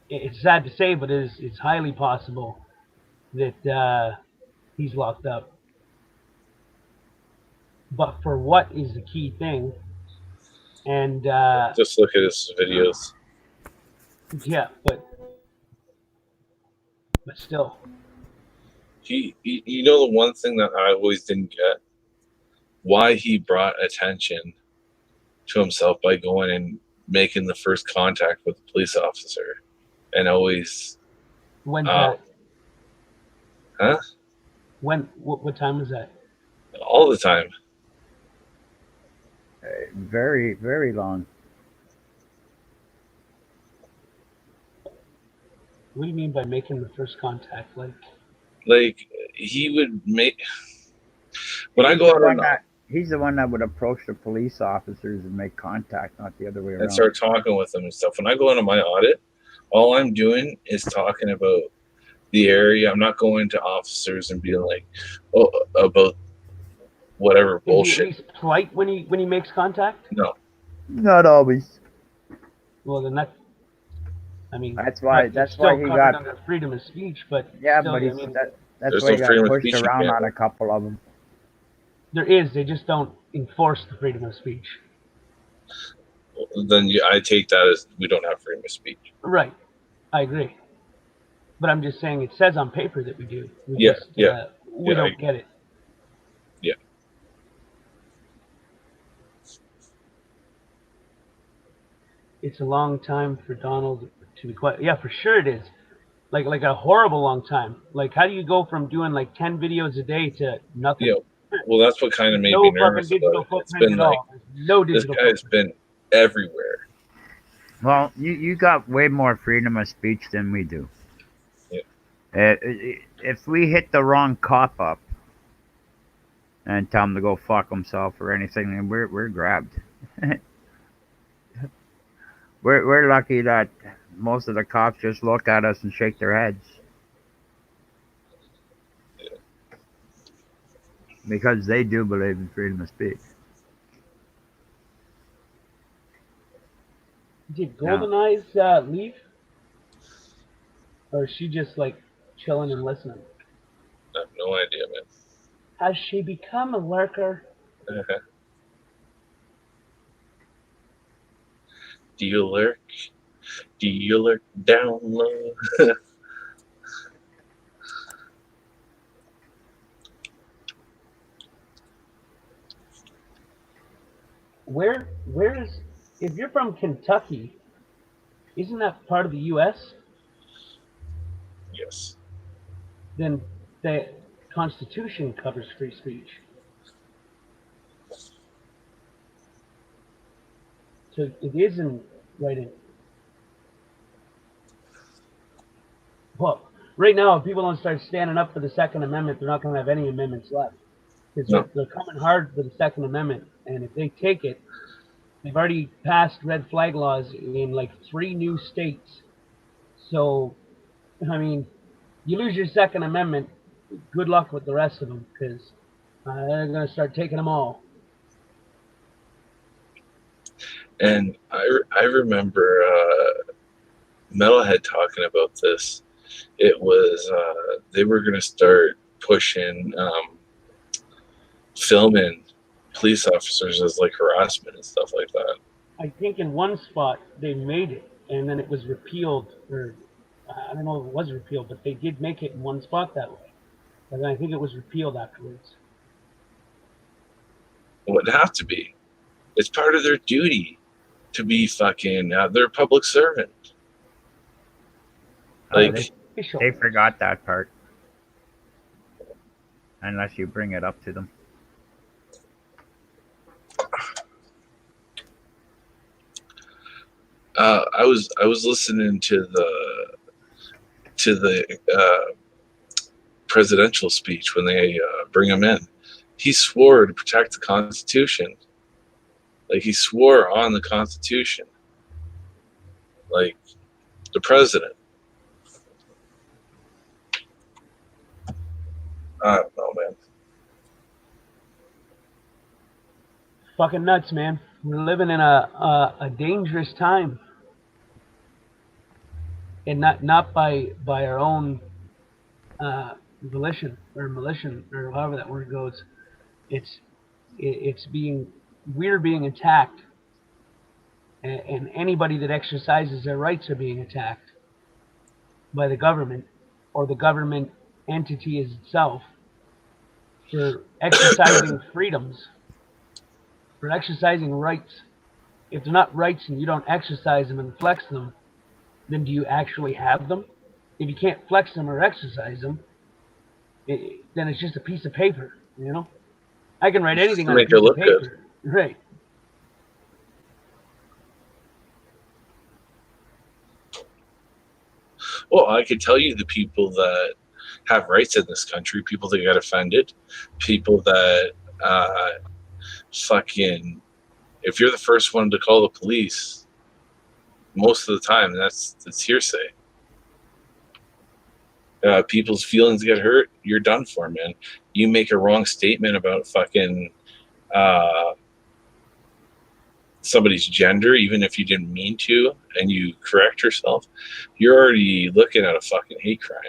It's sad to say, but it's highly possible that he's locked up. But for what is the key thing? And just look at his videos. Yeah, but still. You know the one thing that I always didn't get? Why he brought attention to himself by going and making the first contact with the police officer. And always... When's that? Huh? When? What time was that? All the time. Very, very long. What do you mean by making the first contact? Like he would make... When I go out on... He's the one that would approach the police officers and make contact, not the other way around. And start talking with them and stuff. When I go into my audit, all I'm doing is talking about the area. I'm not going to officers and being like, oh, about whatever bullshit. Is he polite when he makes contact? No. Not always. Well, then that... I mean, that's why he got under freedom of speech, but yeah, still, but I mean, that's why he got pushed around on a couple of them. There is. They just don't enforce the freedom of speech. Then I take that as we don't have freedom of speech. Right. I agree. But I'm just saying it says on paper that we do. We don't get it. Yeah. It's a long time for Donald to be quiet. Yeah, for sure it is. Like a horrible long time. Like, how do you go from doing like 10 videos a day to nothing? Yeah. Well, that's what kind of made me nervous about it. It's been like, no digital this guy's been everywhere. Well, you got way more freedom of speech than we do. Yeah. If we hit the wrong cop up, and tell them to go fuck themselves or anything, and we're grabbed. We're lucky that most of the cops just look at us and shake their heads because they do believe in freedom of speech. Did Yeah. Golden Eyes leave? Or is she just like chilling and listening? I have no idea, Has she become a lurker? man. Do you lurk? Do you lurk down low? Where is, if you're from Kentucky, isn't that part of the U.S.? Yes. Then the Constitution covers free speech. So it is in writing. Well, right now, if people don't start standing up for the Second Amendment, they're not going to have any amendments left. Because No. they're coming hard for the Second Amendment. And if they take it, they've already passed red flag laws in like 3 new states. So, I mean, you lose your Second Amendment, good luck with the rest of them, because they're going to start taking them all. And I remember Metalhead talking about this. It was they were going to start pushing filming police officers as like harassment and stuff like that. I think in one spot they made it, and then it was repealed, or I don't know if it was repealed, but they did make it in one spot that way. But then I think it was repealed afterwards. It wouldn't have to be. It's part of their duty to be fucking. They're a public servant. Like They forgot that part. Unless you bring it up to them. I was listening to the presidential speech when they bring him in. He swore to protect the Constitution. Like he swore on the Constitution. Like the president. I don't know, man. Fucking nuts, man. We're living in a dangerous time, and not by our own volition or militia or however that word goes. It's being, we're being attacked, and anybody that exercises their rights are being attacked by the government or the government entity is itself for exercising freedoms, for exercising rights. If they're not rights and you don't exercise them and flex them, then do you actually have them? If you can't flex them or exercise them, then it's just a piece of paper, you know? I can write anything on a Make piece it look of paper. good. Right. Well, I could tell you the people that have rights in this country, people that got offended, people that fucking, if you're the first one to call the police, most of the time that's hearsay. People's feelings get hurt, you're done for, man. You make a wrong statement about fucking somebody's gender, even if you didn't mean to, and you correct yourself, you're already looking at a fucking hate crime.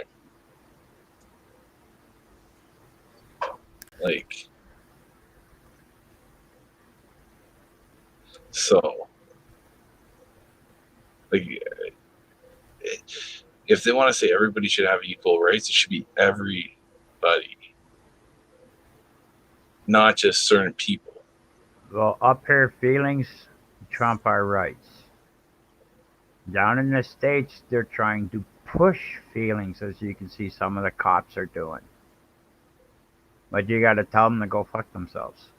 Like, so, like, if they want to say everybody should have equal rights, it should be everybody, not just certain people. Well, up here, feelings trump our rights. Down in the States, they're trying to push feelings, as you can see some of the cops are doing. But you gotta tell them to go fuck themselves.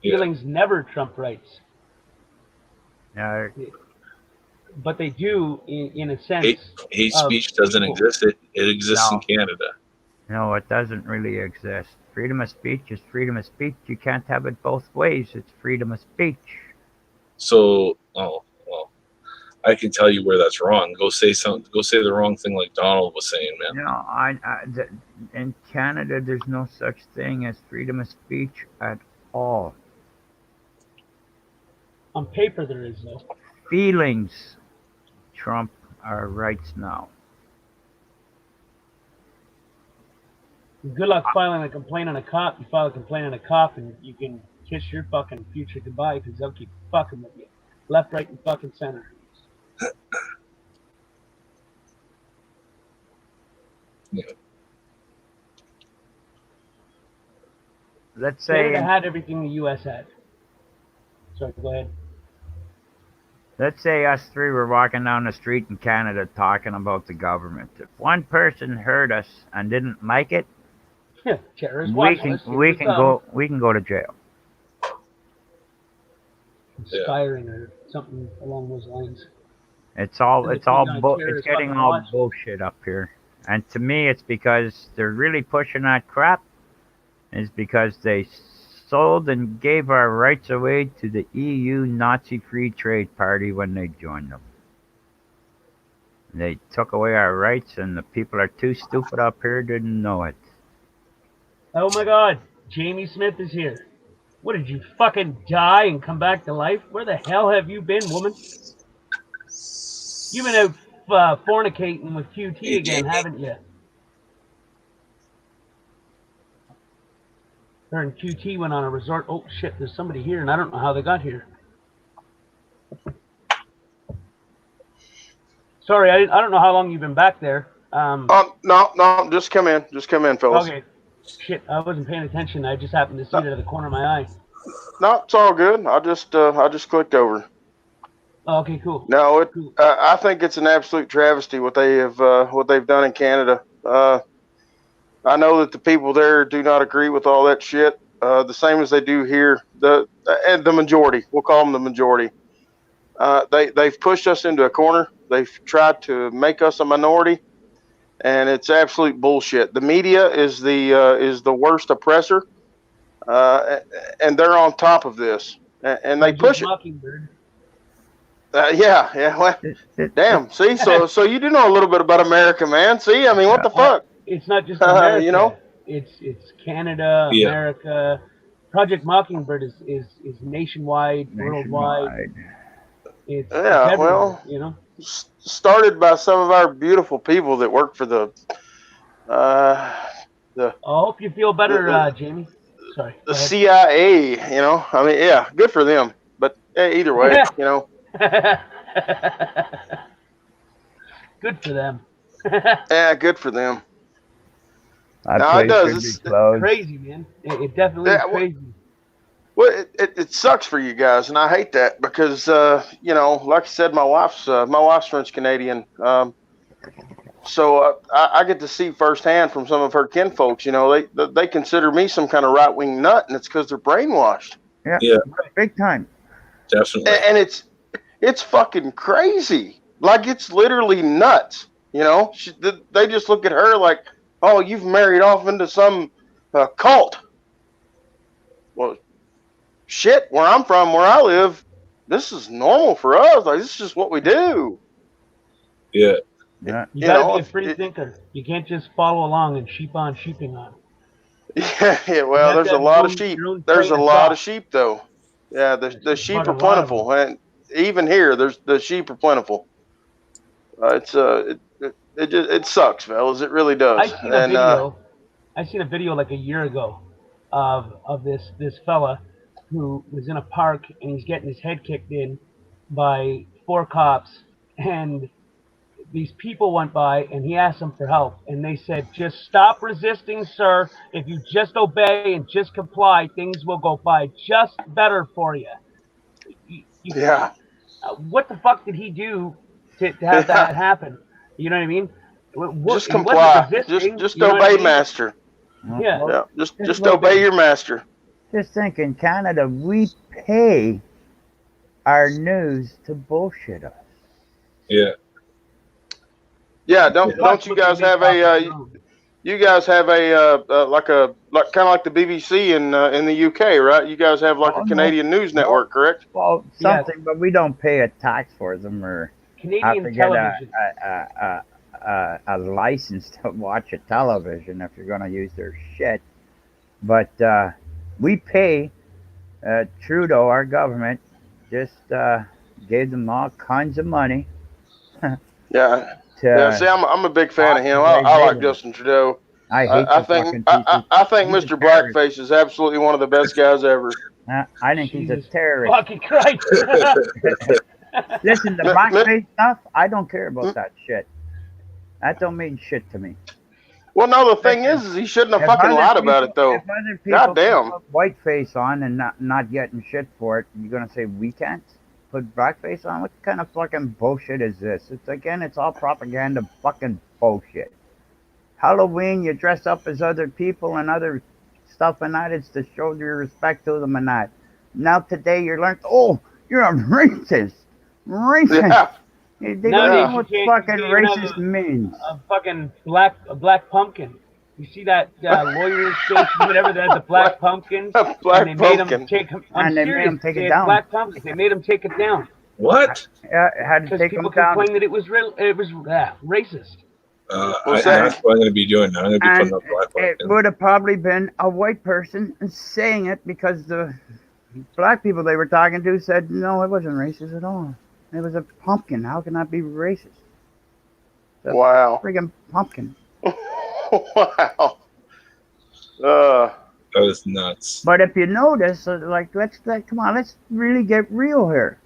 Yeah. Feelings never trump rights. Yeah, But they do in a sense. Hate speech doesn't exist. It exists in Canada. No, it doesn't really exist. Freedom of speech is freedom of speech. You can't have it both ways. It's freedom of speech. So, oh well, I can tell you where that's wrong. Go say something. Go say the wrong thing, like Donald was saying, man. You know, in Canada, there's no such thing as freedom of speech at all. On paper, there is though. Feelings trump our rights now. Good luck filing a complaint on a cop. You file a complaint on a cop, and you can kiss your fucking future goodbye because they'll keep fucking with you, left, right, and fucking center. Yeah. Let's say Canada had everything the U.S. had. Sorry, go ahead. Let's say us three were walking down the street in Canada talking about the government. If one person heard us and didn't like it, Terrorist we watch can list, here we can come. go to jail. Conspiring or something along those lines. It's Terrorist getting fucking all watch. bullshit up here. And to me, it's because they're really pushing that crap. Is because they sold and gave our rights away to the EU Nazi Free Trade Party when they joined them. They took away our rights, and the people are too stupid up here to know it. Oh my God, Jamie Smith is here. What, did you fucking die and come back to life? Where the hell have you been, woman? You've been out fornicating with QT again, haven't you? Her and QT went on a resort. Oh shit, there's somebody here, and I don't know how they got here. Sorry, I don't know how long you've been back there. No, just come in, fellas. Okay. Shit, I wasn't paying attention. I just happened to see it out of the corner of my eye. No, it's all good. I just clicked over. Oh, okay, cool. No, Cool. I think it's an absolute travesty what they've done in Canada. I know that the people there do not agree with all that shit. The same as they do here. The majority, we'll call them the majority. They've pushed us into a corner. They've tried to make us a minority, and it's absolute bullshit. The media is the worst oppressor, and they're on top of this, and they push it. Mockingbird. Yeah. Well, damn. See, so you do know a little bit about America, man. See, I mean, what the fuck? It's not just America. You know? It's Canada, Yeah. America. Project Mockingbird is nationwide, worldwide. It's everywhere, well, you know. Started by some of our beautiful people that work for the. I hope you feel better, Jamie. Sorry. The CIA, you know. I mean, yeah, good for them. But either way, you know. Good for them. Yeah, good for them. That No, it place does. should be It's closed. Crazy, man. It definitely is crazy. Well, it sucks for you guys, and I hate that because you know, like I said, my wife's French Canadian, so I get to see firsthand from some of her kinfolks. You know, they consider me some kind of right wing nut, and it's because they're brainwashed. Yeah. Big time. Definitely. And it's fucking crazy. Like, it's literally nuts. You know, they just look at her like, oh, you've married off into some cult. Well, shit, where I'm from, where I live, this is normal for us. Like, this is just what we do. Yeah. Yeah. You gotta be a free thinker. You can't just follow along and sheep on, sheeping on. Yeah, well, there's a lot of sheep. There's a lot of sheep, though. Yeah, the sheep are plentiful, and even here, the sheep are plentiful. It sucks, fellas. It really does. I seen a video like a year ago of this fella who was in a park and he's getting his head kicked in by 4 cops, and these people went by and he asked them for help, and they said, just stop resisting, sir. If you just obey and just comply, things will go by just better for you. Yeah. What the fuck did he do to have that happen? You know what I mean? Just comply. Just obey, master. Yeah. Just obey your master. Just think, in Canada, we pay our news to bullshit us. Yeah. Yeah, don't you guys have you guys have like kind of like the BBC in the UK, right? You guys have like Oh a no, Canadian news no. network, correct? Well, Yeah. something, but we don't pay a tax for them or have to Canadian get television. a license to watch a television if you're going to use their shit. But we pay Trudeau, our government, just gave them all kinds of money Yeah. Yeah. to See, I'm a big fan watch of him. the I, way I they like live. Justin Trudeau. I hate I the think fucking PC. I think He's a Mr. terrorist. Blackface is absolutely one of the best guys ever. I think he's a Jesus terrorist. fucking Christ. Listen, the M- m- blackface stuff, I don't care about that shit. That don't mean shit to me. Well, no, the thing Listen, is he shouldn't have if fucking other lied people, about it, though. if other God people can damn. put whiteface on and not getting shit for it, you're gonna say we can't put blackface on? What kind of fucking bullshit is this? It's all propaganda fucking bullshit. Halloween, you dress up as other people and other stuff and that. It's to show your respect to them and that. Now today you learned, oh, you're a racist. Racist. Yeah. They Nowadays, don't know what you fucking can't even racist have means. a fucking black pumpkin. You see that lawyer station, whatever, that had the black pumpkins, Black and they made pumpkin. them take. I'm And they made serious. them take They it had down. black pumpkins. They made them take it down What? Had to because take people them down. complained that it was racist. What's that? That's what I'm going to be doing now. I'm going to be And putting up black it pumpkins. would have probably been a white person saying it because the black people they were talking to said, no, it wasn't racist at all. It was a pumpkin. How can that be racist? It's a Wow. friggin' pumpkin. Wow. That was nuts. But if you notice, come on, let's really get real here.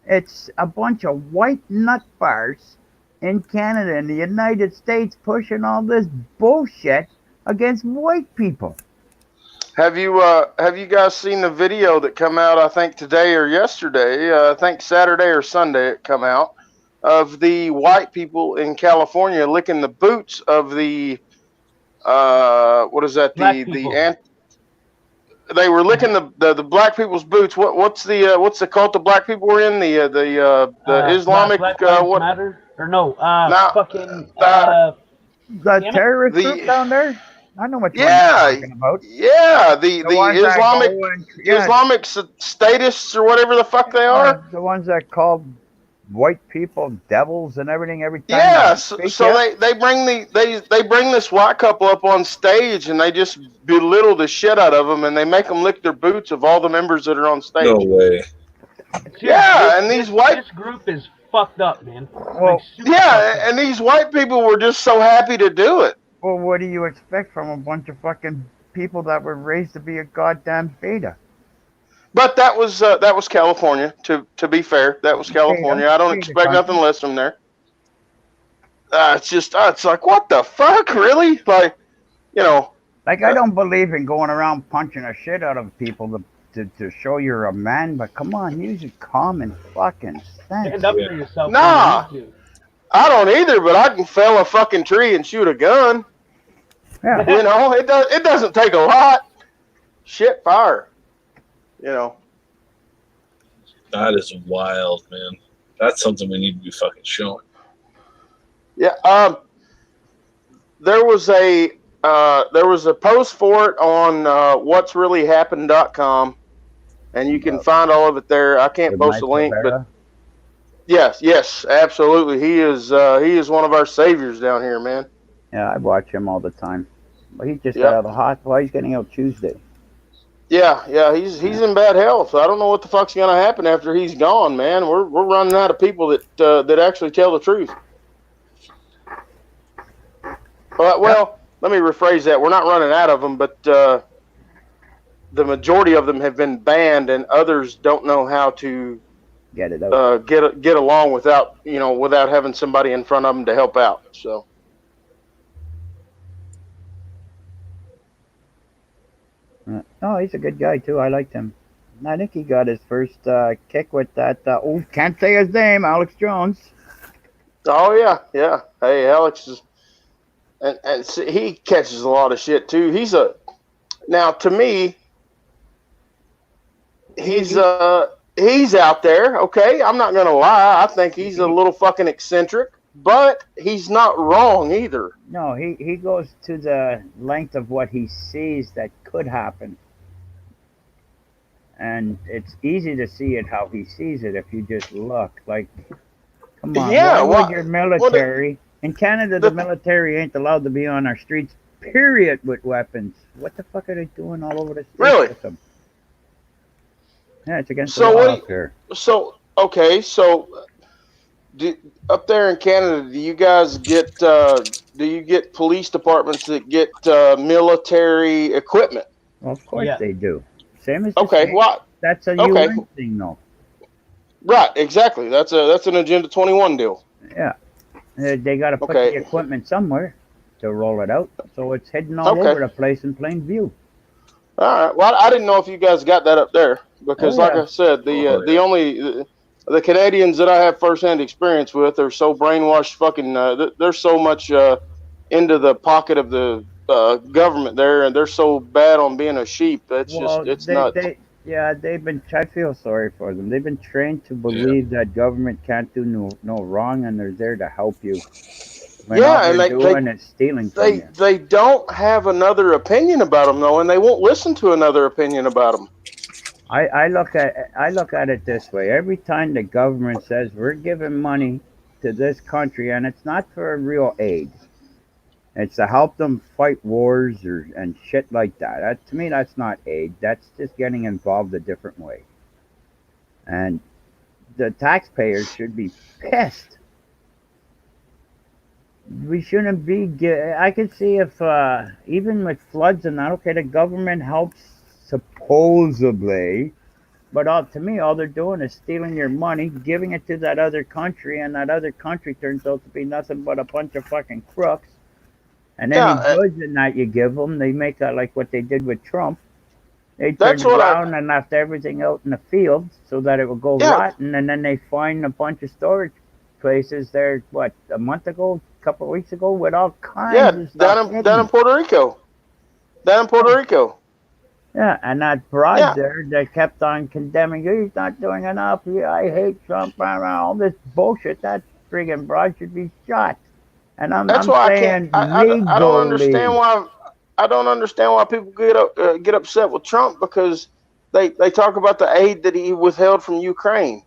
It's a bunch of white nut bars in Canada and the United States pushing all this bullshit against white people. Have you guys seen the video that come out? I think today or yesterday. I think Saturday or Sunday it come out of the white people in California licking the boots of the what is that? Black people. They were licking the black people's boots. What's the cult the black people were in? The Islamic Black Lives what? Matter? Or no? No, Fucking. The Damn it. terrorist The- group down there? I know what Yeah, you're talking about. yeah, the ones that Islamic go and- yeah, Islamic statists or whatever the fuck they are. the ones that call white people devils and everything every time. Yeah, they so speak it. they bring they bring this white couple up on stage and they just belittle the shit out of them and they make them lick their boots of all the members that are on stage. No way. Yeah, and these white This group is fucked up, man. Well, super fucked up. and these white people were just so happy to do it. Well, what do you expect from a bunch of fucking people that were raised to be a goddamn beta? But that was California. To be fair, that was California. I don't expect nothing less from there. It's like, what the fuck, really? Like, you know. Like, I don't believe in going around punching a shit out of people to show you're a man, but come on, use your common fucking sense. Stand up for yourself. Nah. when you need to. I don't either, but I can fell a fucking tree and shoot a gun. Yeah. You know, it doesn't take a lot. Shit, fire. You know. That is wild, man. That's something we need to be fucking showing. Yeah. There was a post for it on what'sreallyhappened.com, and you can find all of it there. I can't post a link, but yes, absolutely. He is one of our saviors down here, man. Yeah, I watch him all the time. But he just got out of the hospital. He's getting out Tuesday. Yeah, he's in bad health. I don't know what the fuck's gonna happen after he's gone, man. We're running out of people that actually tell the truth. Well, let me rephrase that. We're not running out of them, but the majority of them have been banned, and others don't know how to Get it out. get along without having somebody in front of them to help out. So. No, he's a good guy too. I liked him. I think he got his first kick with that. Can't say his name, Alex Jones. Oh yeah. Hey, Alex is, and see, he catches a lot of shit too. Now to me, he's out there. Okay, I'm not gonna lie. I think he's a little fucking eccentric. but he's not wrong either. No, he goes to the length of what he sees that could happen. And it's easy to see it how he sees it if you just look. Like, come on, Yeah, why would your what military in Canada? The the, military ain't allowed to be on our streets, period, with weapons. What the fuck are they doing all over the states really? with them? Yeah, it's against the So law what? up here. So okay, so do, up there in Canada, do you get police departments that get military equipment? Well, of course Yeah. they do. Same as the Okay, states. what? That's a Okay, UN thing, though. right, exactly. That's an Agenda 21 deal. Yeah, they got to put the Okay, equipment somewhere to roll it out, so it's hidden all okay. over the place in plain view. All right. Well, I didn't know if you guys got that up there Oh because, like yeah. I said, the Canadians that I have firsthand experience with are so brainwashed. Fucking, they're so much into the pocket of the government there, and they're so bad on being a sheep. Well, It's nuts. yeah, they've been. I feel sorry for them. They've been trained to Yeah. believe that government can't do no wrong, and they're there to help you when all Yeah, and they're doing is stealing from you. they don't have another opinion about them though, and they won't listen to another opinion about them. I look at it this way. Every time the government says we're giving money to this country, and it's not for real aid, it's to help them fight wars and shit like that. To me, that's not aid. That's just getting involved a different way. And the taxpayers should be pissed. We shouldn't be. I can see if even with floods and that, okay, the government helps supposedly, but to me, all they're doing is stealing your money, giving it to that other country, and that other country turns out to be nothing but a bunch of fucking crooks. And Yeah, any goods in that you give them, they make that like what they did with Trump. They that's turned what I. around and left everything out in the fields so that it would go Yeah, rotten, and then they find a bunch of storage places there. What, a month ago, a couple of weeks ago, with all kinds yeah, of stuff down in hidden. Puerto Rico, down in Puerto Rico. Yeah, and that broad Yeah, there that kept on condemning, he's not doing enough. Yeah, I hate Trump. All this bullshit. That friggin' broad should be shot. And that's I'm why I can't. saying I don't understand legally. why. I don't understand why people get upset with Trump because they talk about the aid that he withheld from Ukraine.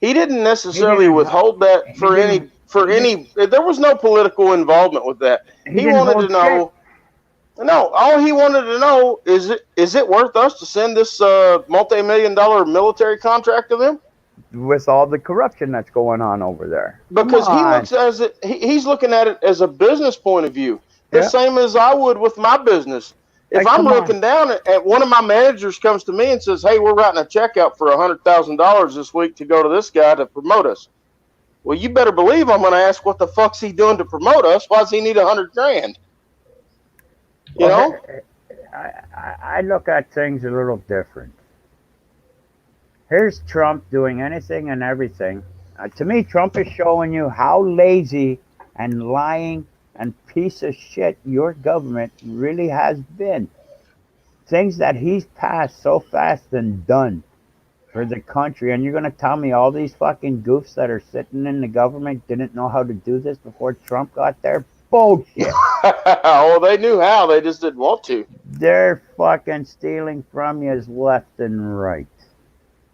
He didn't He necessarily didn't. withhold that He didn't. for He didn't. any. There was no political involvement with that. He He didn't wanted to hold shit. know. No, all he wanted to know is it worth us to send this multi-million-dollar military contract to them? With all the corruption that's going on over there. Come Because on. he's looking at it as a business point of view, the Yeah. same as I would with my business. If Like, I'm come on. looking down at one of my managers comes to me and says, "Hey, we're writing a check out for $100,000 this week to go to this guy to promote us." Well, you better believe I'm going to ask, "What the fuck's he doing to promote us? Why does he need $100,000?" You Well, know? I look at things a little different. Here's Trump doing anything and everything. To me, Trump is showing you how lazy and lying and piece of shit your government really has been. Things that he's passed so fast and done for the country, and you're gonna tell me all these fucking goofs that are sitting in the government didn't know how to do this before Trump got there? Bullshit. Oh, they knew how. They just didn't want to. They're fucking stealing from you left and right.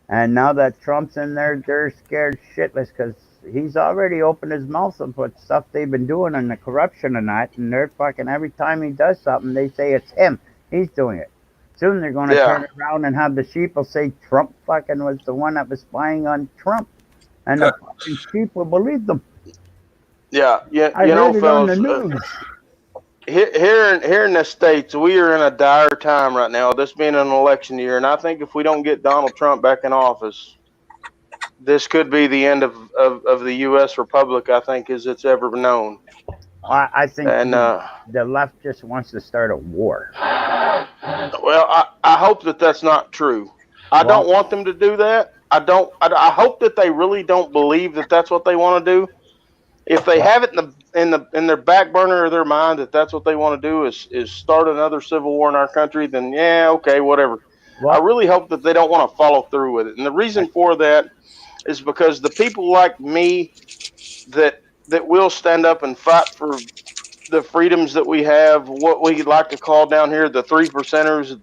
And now that Trump's in there, they're scared shitless because he's already opened his mouth and put stuff they've been doing and the corruption and that. And they're fucking, every time he does something, they say it's him. He's doing it. Soon they're going to Yeah. turn around and have the sheep will say Trump fucking was the one that was spying on Trump. And the fucking sheep will believe them. Yeah. I You know, heard it on the fellas, news. here in the States, we are in a dire time right now, this being an election year. And I think if we don't get Donald Trump back in office, this could be the end of the U.S. Republic, I think, as it's ever known. I think And, the left just wants to start a war. well, I hope that that's not true. I Well, don't want them to do that. I hope that they really don't believe that that's what they want to do. If they have it in their back burner of their mind that that's what they want to do is start another civil war in our country, then yeah, okay, whatever. I well, really hope that they don't want to follow through with it. And the reason for that is because the people like me that that will stand up and fight for the freedoms that we have, what we like to call down here the 3%ers,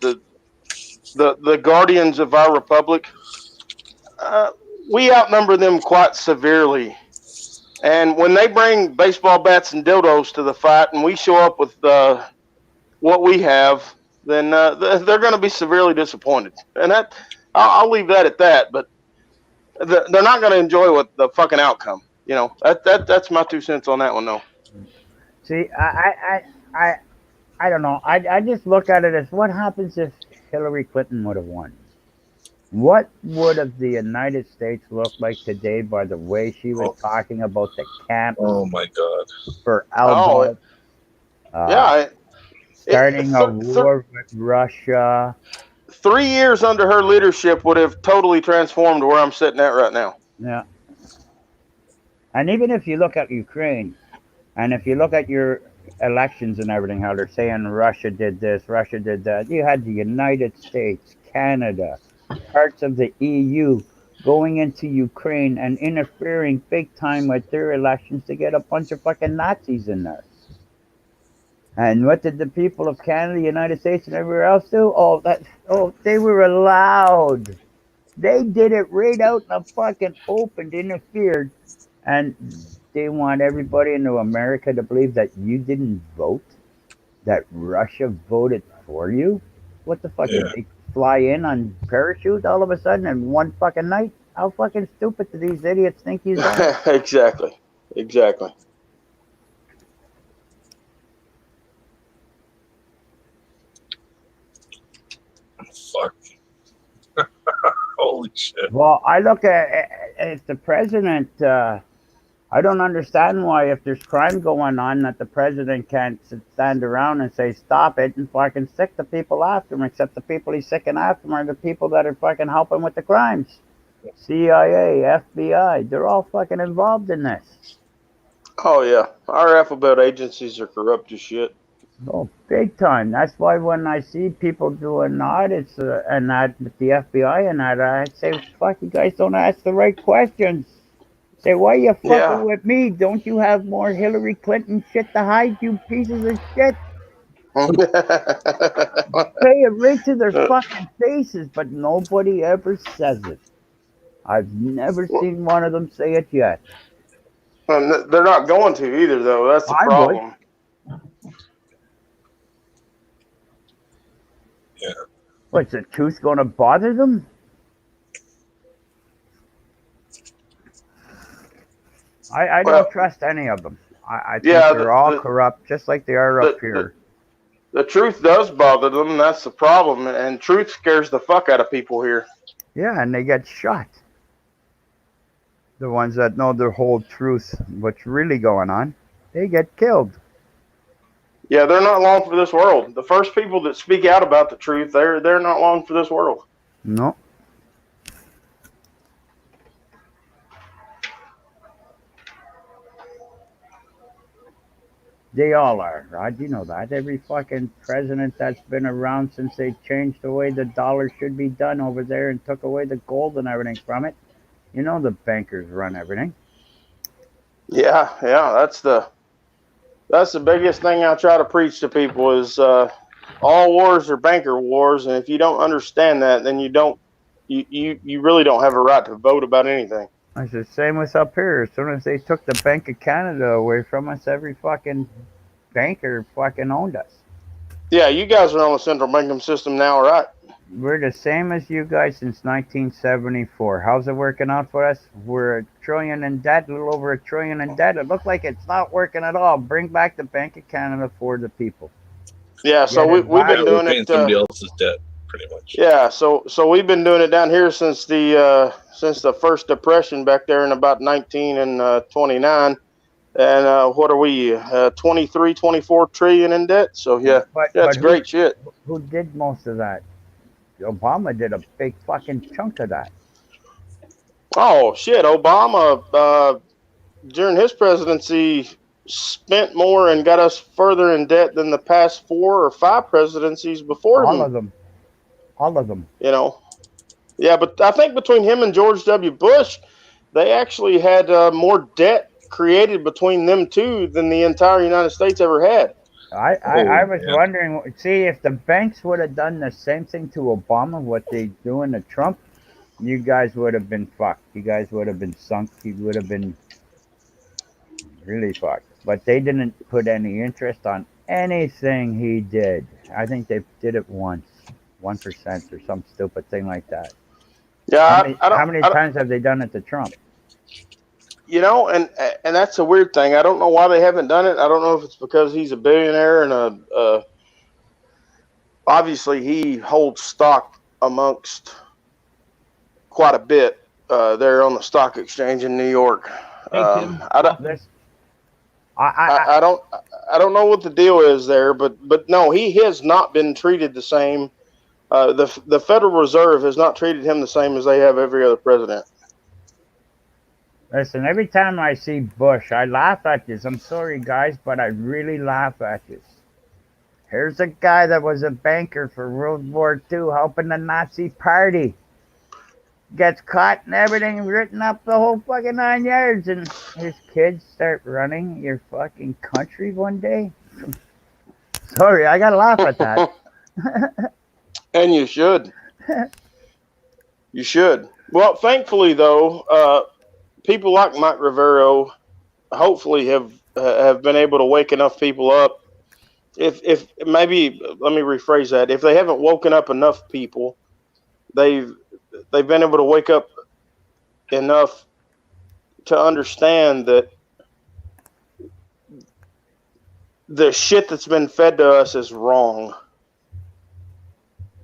the guardians of our republic. We outnumber them quite severely. And when they bring baseball bats and dildos to the fight, and we show up with what we have, then they're going to be severely disappointed. And I'll leave that at that. But they're not going to enjoy what the fucking outcome. You know, that's my 2 cents on that one, though. See, I don't know. I just look at it as what happens if Hillary Clinton would have won? What would have the United States looked like today by the way she was talking about the camps Oh my God. for Oh, Alba, yeah. starting a war with Russia? 3 years under her leadership would have totally transformed where I'm sitting at right now. Yeah. And even if you look at Ukraine, and if you look at your elections and everything, how they're saying Russia did this, Russia did that, you had the United States, Canada, parts of the EU going into Ukraine and interfering big time with their elections to get a bunch of fucking Nazis in there. And what did the people of Canada, the United States, and everywhere else do? They were allowed. They did it right out in the fucking open, interfered, and they want everybody in America to believe that you didn't vote, that Russia voted for you. What the fuck? Yeah. Did they fly in on parachute all of a sudden in one fucking night? How fucking stupid do these idiots think you are? Exactly. Fuck. Holy shit. Well, I look at if the president. I don't understand why, if there's crime going on, that the president can't stand around and say stop it and fucking sick the people after him. Except the people he's sicking after him are the people that are fucking helping with the crimes. CIA, FBI, they're all fucking involved in this. Oh yeah, our alphabet agencies are corrupt as shit. Oh, big time. That's why when I see people doing audits and that with the FBI and that, I say, fuck, you guys don't ask the right questions. Say, why you fucking with me? Don't you have more Hillary Clinton shit to hide, you pieces of shit? Say it right to their fucking faces, but nobody ever says it. I've never seen one of them say it yet. They're not going to either, though. That's the problem. Yeah. What's the truth going to bother them? I don't trust any of them. I think they're all corrupt, just like they are up here. The truth does bother them, and that's the problem. And truth scares the fuck out of people here. Yeah, and they get shot. The ones that know the whole truth, what's really going on, they get killed. Yeah, they're not long for this world. The first people that speak out about the truth, they're not long for this world. No. They all are, Rod. You know that. Every fucking president that's been around since they changed the way the dollar should be done over there and took away the gold and everything from it. You know the bankers run everything. Yeah, that's the biggest thing I try to preach to people is all wars are banker wars, and if you don't understand that, then you really don't have a right to vote about anything. It's the same with up here. As soon as they took the Bank of Canada away from us, every fucking banker fucking owned us. Yeah, you guys are on the central banking system now, right? We're the same as you guys since 1974. How's it working out for us? We're $1 trillion in debt, a little over $1 trillion in debt. It looks like it's not working at all. Bring back the Bank of Canada for the people. Yeah, so we've been doing paying it. Somebody else's debt, pretty much. Yeah, so we've been doing it down here since the first depression back there in about 1929. And what are we, 23, 24 trillion in debt? So yeah, that's great shit. Who did most of that? Obama did a big fucking chunk of that. Oh shit, Obama during his presidency spent more and got us further in debt than the past 4 or 5 presidencies before him. All of them. You know. Yeah, but I think between him and George W. Bush, they actually had more debt created between them two than the entire United States ever had. I was man. wondering, see, if the banks would have done the same thing to Obama, what they doing to Trump, you guys would have been fucked. You guys would have been sunk. You would have been really fucked. But they didn't put any interest on anything he did. I think they did it once, 1% or some stupid thing like that. Yeah, How many times have they done it to Trump? you know, and that's a weird thing. I don't know why they haven't done it. I don't know if it's because he's a billionaire and obviously he holds stock amongst quite a bit there on the stock exchange in New York. Hey, Tim. I don't. This, I don't know what the deal is there, but no, he has not been treated the same. The Federal Reserve has not treated him the same as they have every other president. Listen, every time I see Bush, I laugh at this. I'm sorry, guys, but I really laugh at this. Here's a guy that was a banker for World War II helping the Nazi party. Gets caught and everything written up the whole fucking 9 yards, and his kids start running your fucking country one day. Sorry, I gotta laugh at that. And you should. You should. Well, thankfully, though, people like Mike Rivero hopefully have been able to wake enough people up. If maybe, let me rephrase that. If they haven't woken up enough people, they've been able to wake up enough to understand that the shit that's been fed to us is wrong.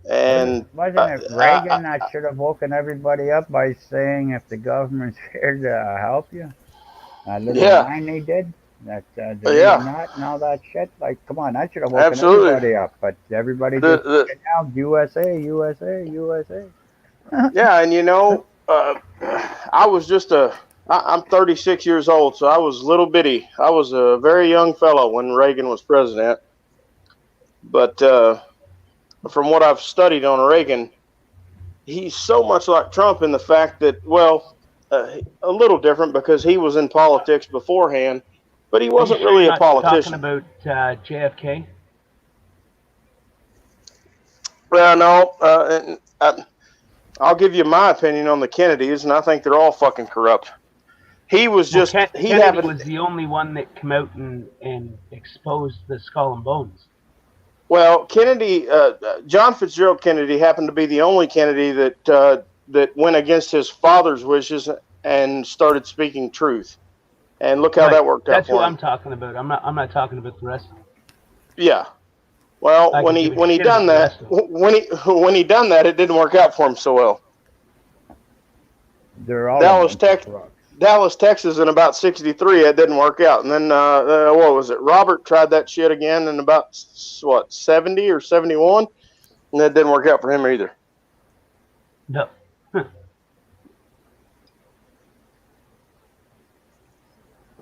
And wasn't it Reagan that should have woken everybody up by saying, if the government's here to help you? That little line he did, that not and all that shit. Like, come on, that should have woken everybody up. But everybody just now, USA, USA, USA. Yeah, and you know, I was just I'm 36 years old, so I was little bitty. I was a very young fellow when Reagan was president. But from what I've studied on Reagan, he's so much like Trump in the fact that, well, a little different because he was in politics beforehand, but he wasn't really a politician. Talking about JFK? Well, no. I'll give you my opinion on the Kennedys, and I think they're all fucking corrupt. He was just Kennedy was the only one that came out and exposed the skull and bones. Well, Kennedy, John Fitzgerald Kennedy happened to be the only Kennedy that went against his father's wishes and started speaking truth. And look how that worked out for him. That's what I'm talking about. I'm not talking about the rest of them. Yeah. Well, when he done that, it didn't work out for him so well. They're all Dallas, Texas in about 63, it didn't work out. And then, what was it? Robert tried that shit again in about, 70 or 71? And that didn't work out for him either. No.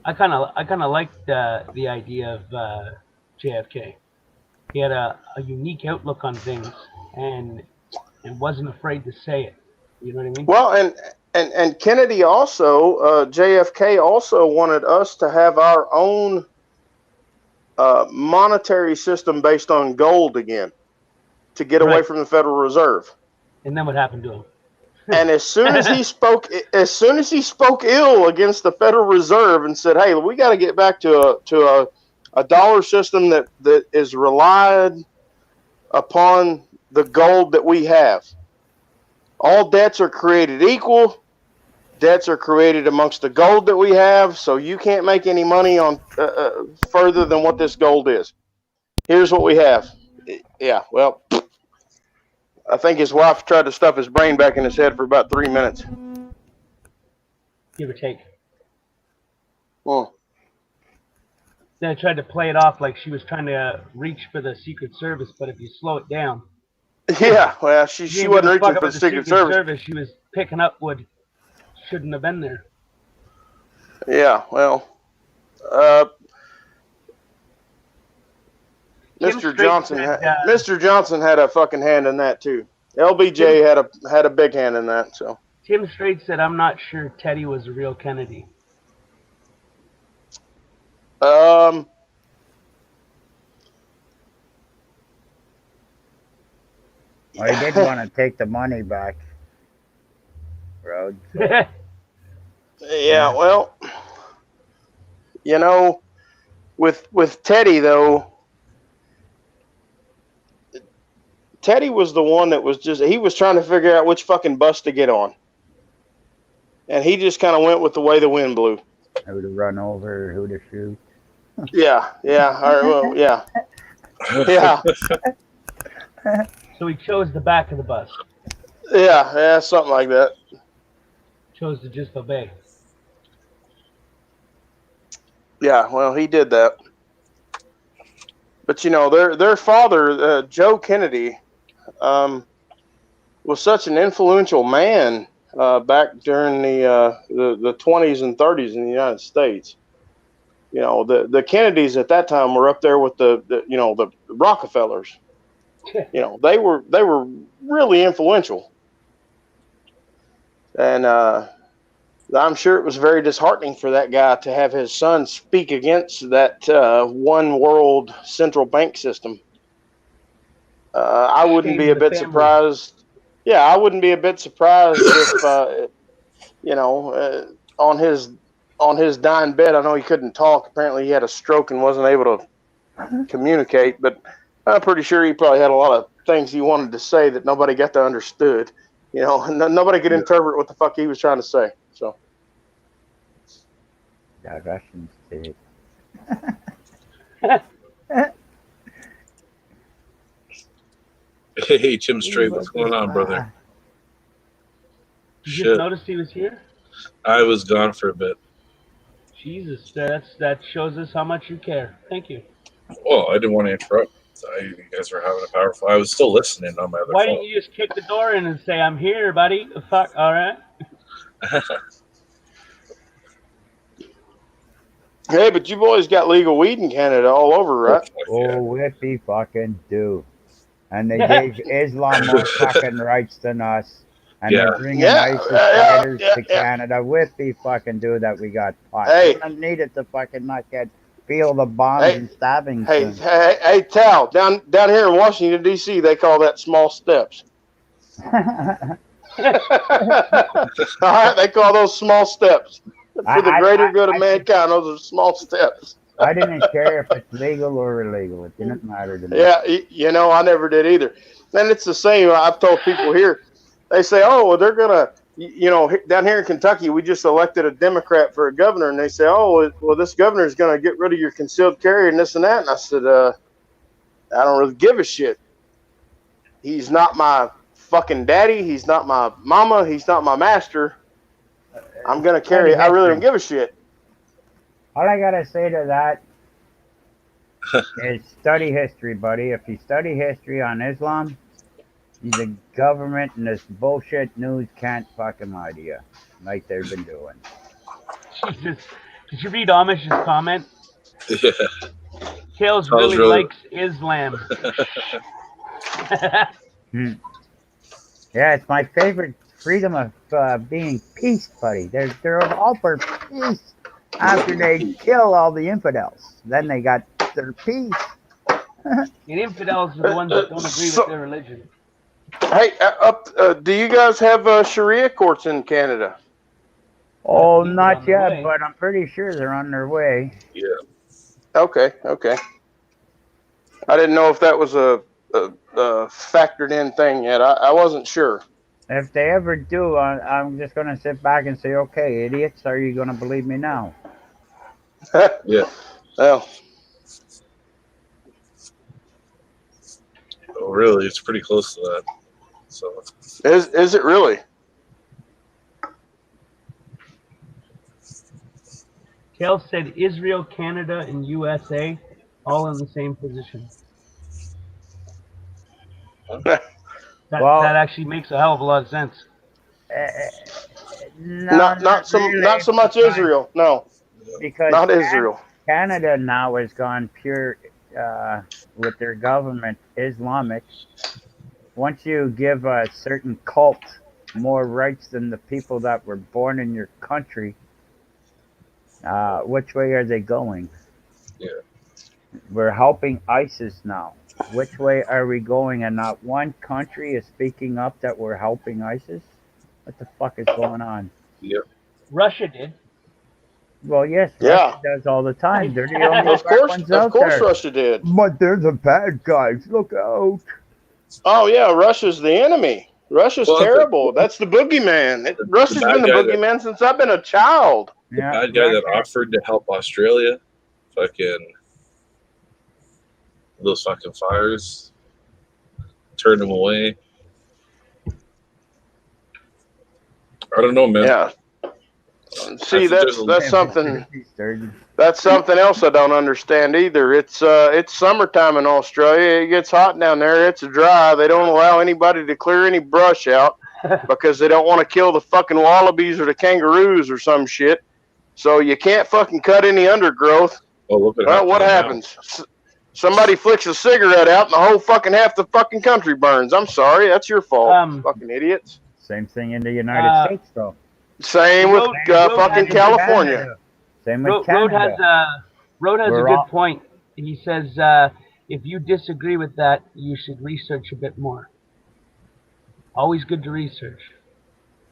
I kind of liked the idea of JFK. He had a unique outlook on things and wasn't afraid to say it. You know what I mean? Well, and Kennedy also, JFK also wanted us to have our own monetary system based on gold again to get away from the Federal Reserve. And then what happened to him? And as soon as he spoke ill against the Federal Reserve and said, "Hey, we got to get back to a dollar system that is relied upon the gold that we have. All debts are created equal. Debts are created amongst the gold that we have, so you can't make any money on further than what this gold is. Here's what we have." Yeah, well, I think his wife tried to stuff his brain back in his head for about 3 minutes. Give or take. Well, Then I tried to play it off like she was trying to reach for the Secret Service, but if you slow it down. Yeah, well, she wasn't reaching for the Secret Service. She was picking up what shouldn't have been there. Yeah, well, Mr. Johnson had a fucking hand in that too. LBJ had a big hand in that. So Tim Strait said, "I'm not sure Teddy was a real Kennedy." Um, Well, he did want to take the money back, Rhodes. So. yeah, well, you know, with Teddy though, Teddy was the one that was just he was trying to figure out which fucking bus to get on, and he just kind of went with the way the wind blew. Who to run over, who to shoot. Yeah, yeah, all right, well, yeah, yeah, So he chose the back of the bus. yeah, something like that. Chose to just obey. Yeah, well, he did that. But you know, their father, Joe Kennedy, was such an influential man back during the 20s and 30s in the United States. You know, the Kennedys at that time were up there with the Rockefellers. You know, they were really influential, and I'm sure it was very disheartening for that guy to have his son speak against that one world central bank system. I wouldn't Shame be a the bit family. surprised. Yeah, I wouldn't be a bit surprised if on his dying bed. I know he couldn't talk. Apparently, he had a stroke and wasn't able to communicate. But I'm pretty sure he probably had a lot of things he wanted to say that nobody got to understood. You know, nobody could interpret what the fuck he was trying to say. So. The Russians did. Hey, Jim Strait, what's going on, brother? You Shit, just noticed he was here? I was gone for a bit. Jesus, that shows us how much you care. Thank you. Well, I didn't want to interrupt. You guys were having a powerful. I was still listening on my other Why phone. didn't you just kick the door in and say, "I'm here, buddy"? The fuck, all right. Hey, but you boys got legal weed in Canada all over, right? Oh, whippy fucking do. And they gave Islam more fucking rights than us. And Yeah. they're bringing Yeah, ISIS fighters to yeah. Canada. Whippy fucking do that we got pot. Hey. We don't need it to fucking not feel the bombs and stabbings. Hey, Tal, down here in Washington D.C., they call that small steps. All right, they call those small steps. For the greater good of mankind, those are small steps. I didn't care if it's legal or illegal. It didn't matter to me. Yeah, you know, I never did either. And it's the same. I've told people here, they say, oh, well, they're going to, you know, down here in Kentucky, we just elected a Democrat for a governor. And they say, oh, well, this governor is going to get rid of your concealed carry and this and that. And I said, I don't really give a shit. He's not my fucking daddy. He's not my mama. He's not my master. I'm going to carry it. I really don't give a shit. All I got to say to that is study history, buddy. If you study history on Islam, the government and this bullshit news can't fucking lie to you like they've been doing. Jesus. Did you read Amish's comment? Yeah. Tails really likes Islam. Yeah, it's my favorite freedom of being peace, buddy. They're all for peace after they kill all the infidels. Then they got their peace. And infidels are the ones that don't agree with their religion. Hey, do you guys have Sharia courts in Canada? Oh, not yet, but I'm pretty sure they're on their way. Yeah. Okay. I didn't know if that was a factored in thing yet. I wasn't sure. If they ever do, I'm just going to sit back and say, okay, idiots, are you going to believe me now? Yeah. Well. Oh, really? It's pretty close to that. So. Is it really? Tails said Israel, Canada, and USA all in the same position. That actually makes a hell of a lot of sense. Not so much Israel. No, because not Israel. Canada now has gone pure with their government Islamic. Once you give a certain cult more rights than the people that were born in your country, which way are they going? We're helping ISIS now. Which way are we going? And not one country is speaking up that we're helping ISIS? What the fuck is going on? Yep. Russia did. Well, yes, Russia Yeah, does all the time. They're the only smart ones of out course, there. Russia did. But they're the bad guys. Look out. Oh yeah, Russia's the enemy. Russia's Well, terrible. That's the boogeyman. Russia's bad been the guy that boogeyman since I've been a child. the Yeah, bad guy that Russia. offered to help Australia, fucking those fucking fires, turned him away. I don't know, man. Yeah. See, that's something. Sturgeon. That's something else I don't understand either. It's summertime in Australia. It gets hot down there. It's dry. They don't allow anybody to clear any brush out because they don't want to kill the fucking wallabies or the kangaroos or some shit. So you can't fucking cut any undergrowth. Oh, look at Well, what happens? Somebody flicks a cigarette out and the whole fucking half the fucking country burns. I'm sorry. That's your fault, fucking idiots. Same thing in the United States, though. Same with fucking California. Same with Road Canada. has a We're good all- point. He says if you disagree with that, you should research a bit more. Always good to research.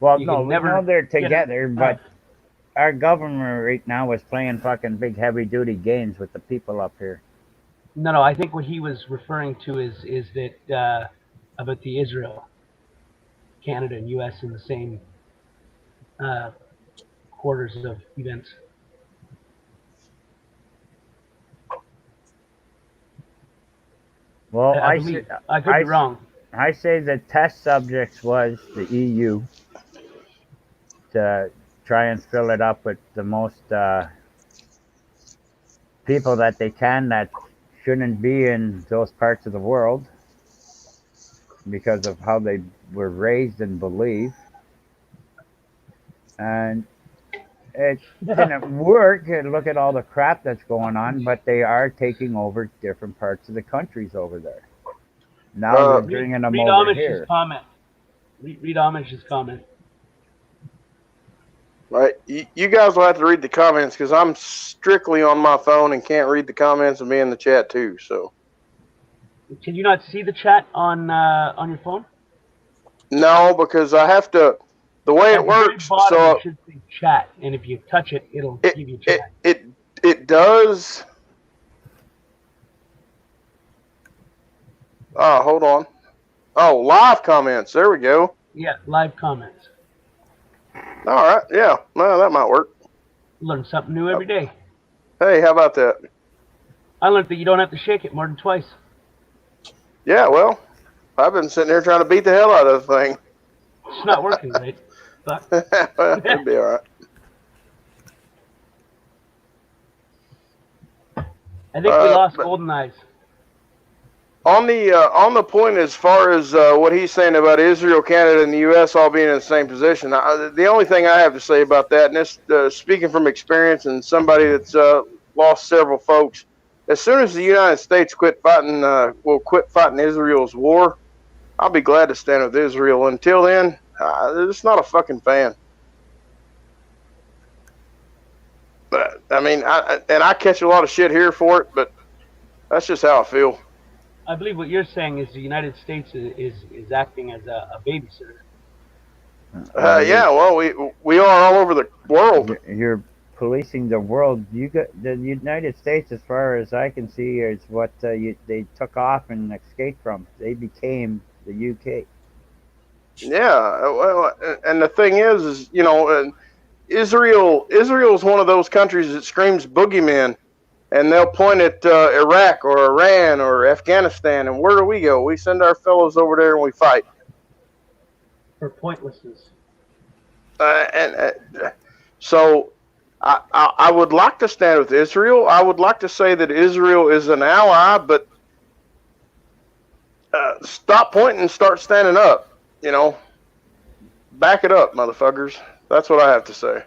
Well, You no, can we never know they're get it. together, but our government right now is playing fucking big heavy-duty games with the people up here. No, I think what he was referring to is that about the Israel, Canada, and U.S. in the same quarters of events. Well, I believe. I could be wrong. I say the test subjects was the EU to try and fill it up with the most people that they can that shouldn't be in those parts of the world because of how they were raised and believe. And it didn't work. And look at all the crap that's going on, but they are taking over different parts of the countries over there. Now they're bringing them read over Amish's here. comment. Read Amish's comment. Right, you guys will have to read the comments because I'm strictly on my phone and can't read the comments and be in the chat too. So, Can you not see the chat on your phone? no, because I have to. The way At it the very works, bottom, so it should say chat, and if you touch it, it'll give you chat. it does. Oh, hold on. Oh, live comments. There we go. Yeah, live comments. All right. Yeah. No, that might work. Learn something new every day. Hey, how about that? I learned that you don't have to shake it more than twice. Yeah. Well, I've been sitting there trying to beat the hell out of the thing. It's not working, right? But It'll be all right. I think we lost Golden Eyes. On the point as far as what he's saying about Israel, Canada, and the U.S. all being in the same position, the only thing I have to say about that, and this speaking from experience and somebody that's lost several folks, as soon as the United States quit fighting Israel's war, I'll be glad to stand with Israel. Until then, it's not a fucking fan. But I mean, I catch a lot of shit here for it, but that's just how I feel. I believe what you're saying is the United States is acting as a babysitter. Yeah, well, we are all over the world. You're policing the world. You got the United States, as far as I can see, is what they took off and escaped from. They became the UK. Yeah, well, and the thing is you know, Israel is one of those countries that screams boogeyman, and they'll point at Iraq or Iran or Afghanistan, and where do we go? We send our fellows over there and we fight. For pointlessness. So I would like to stand with Israel. I would like to say that Israel is an ally, but stop pointing and start standing up. You know, back it up, motherfuckers. That's what I have to say.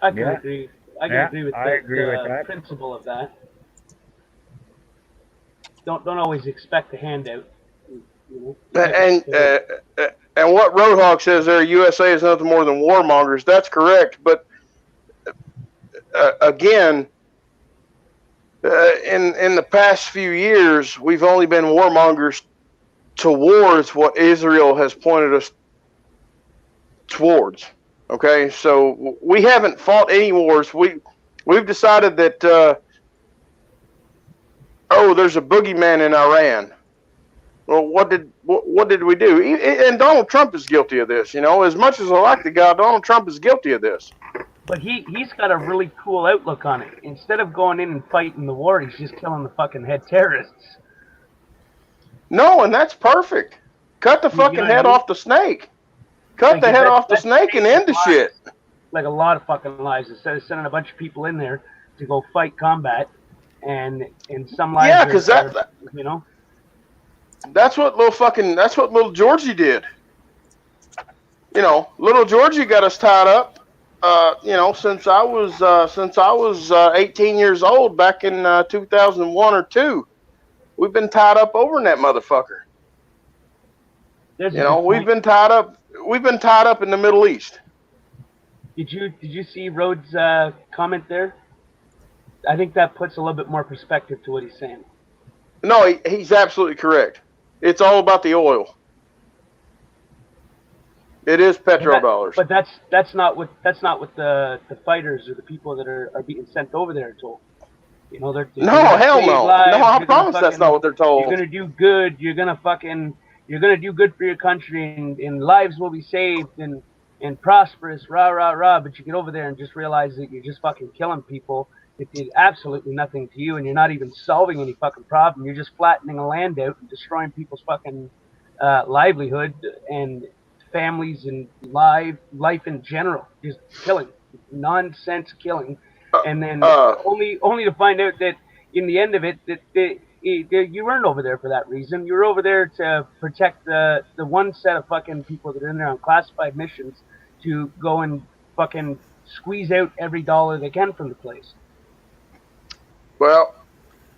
I can agree. I agree with that. Principle of that. Don't always expect a handout. You know? And what Roadhog says there, USA is nothing more than warmongers. That's correct, but again, in the past few years, we've only been warmongers towards what Israel has pointed us towards. Okay, so we haven't fought any wars. We've decided that there's a boogeyman in Iran. Well, what did we do? And Donald Trump is guilty of this. You know, as much as I like the guy, Donald Trump is guilty of this. But he's got a really cool outlook on it. Instead of going in and fighting the war, he's just killing the fucking head terrorists. No, and that's perfect. Cut the fucking head off the snake. Cut the head off the snake and end the shit. Like a lot of fucking lives. Instead of sending a bunch of people in there to go fight combat, and in some lives, yeah, because you know, that's what little Georgie did. You know, little Georgie got us tied up. You know, since I was 18 years old back in 2001 or 2, we've been tied up over in that motherfucker. You know, we've been tied up in the Middle East. Did you see Rhodes' comment there? I think that puts a little bit more perspective to what he's saying. No, he's absolutely correct. It's all about the oil. It is petrodollars. But that's not what the fighters or the people that are being sent over there are told. You know, they're no, hell no. Lives. No, I promise that's not what they're told. You're gonna do good. You're gonna do good for your country, and lives will be saved and prosperous. Rah rah rah. But you get over there and just realize that you're just fucking killing people. It did absolutely nothing to you, and you're not even solving any fucking problem. You're just flattening a land out and destroying people's fucking livelihood and families and life in general. Just killing, nonsense killing, and then only to find out that in the end of it that you weren't over there for that reason. You were over there to protect the one set of fucking people that are in there on classified missions to go and fucking squeeze out every dollar they can from the place. Well,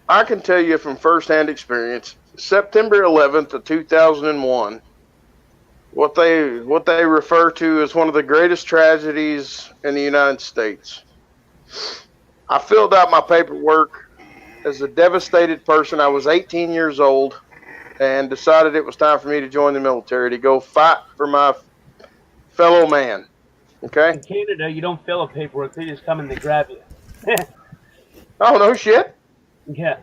I can tell you from firsthand experience, September 11th of 2001, what they refer to as one of the greatest tragedies in the United States. I filled out my paperwork as a devastated person. I was 18 years old and decided it was time for me to join the military, to go fight for my fellow man. Okay? In Canada, you don't fill out paperwork. They just come and they grab you. Oh, no shit? Yeah.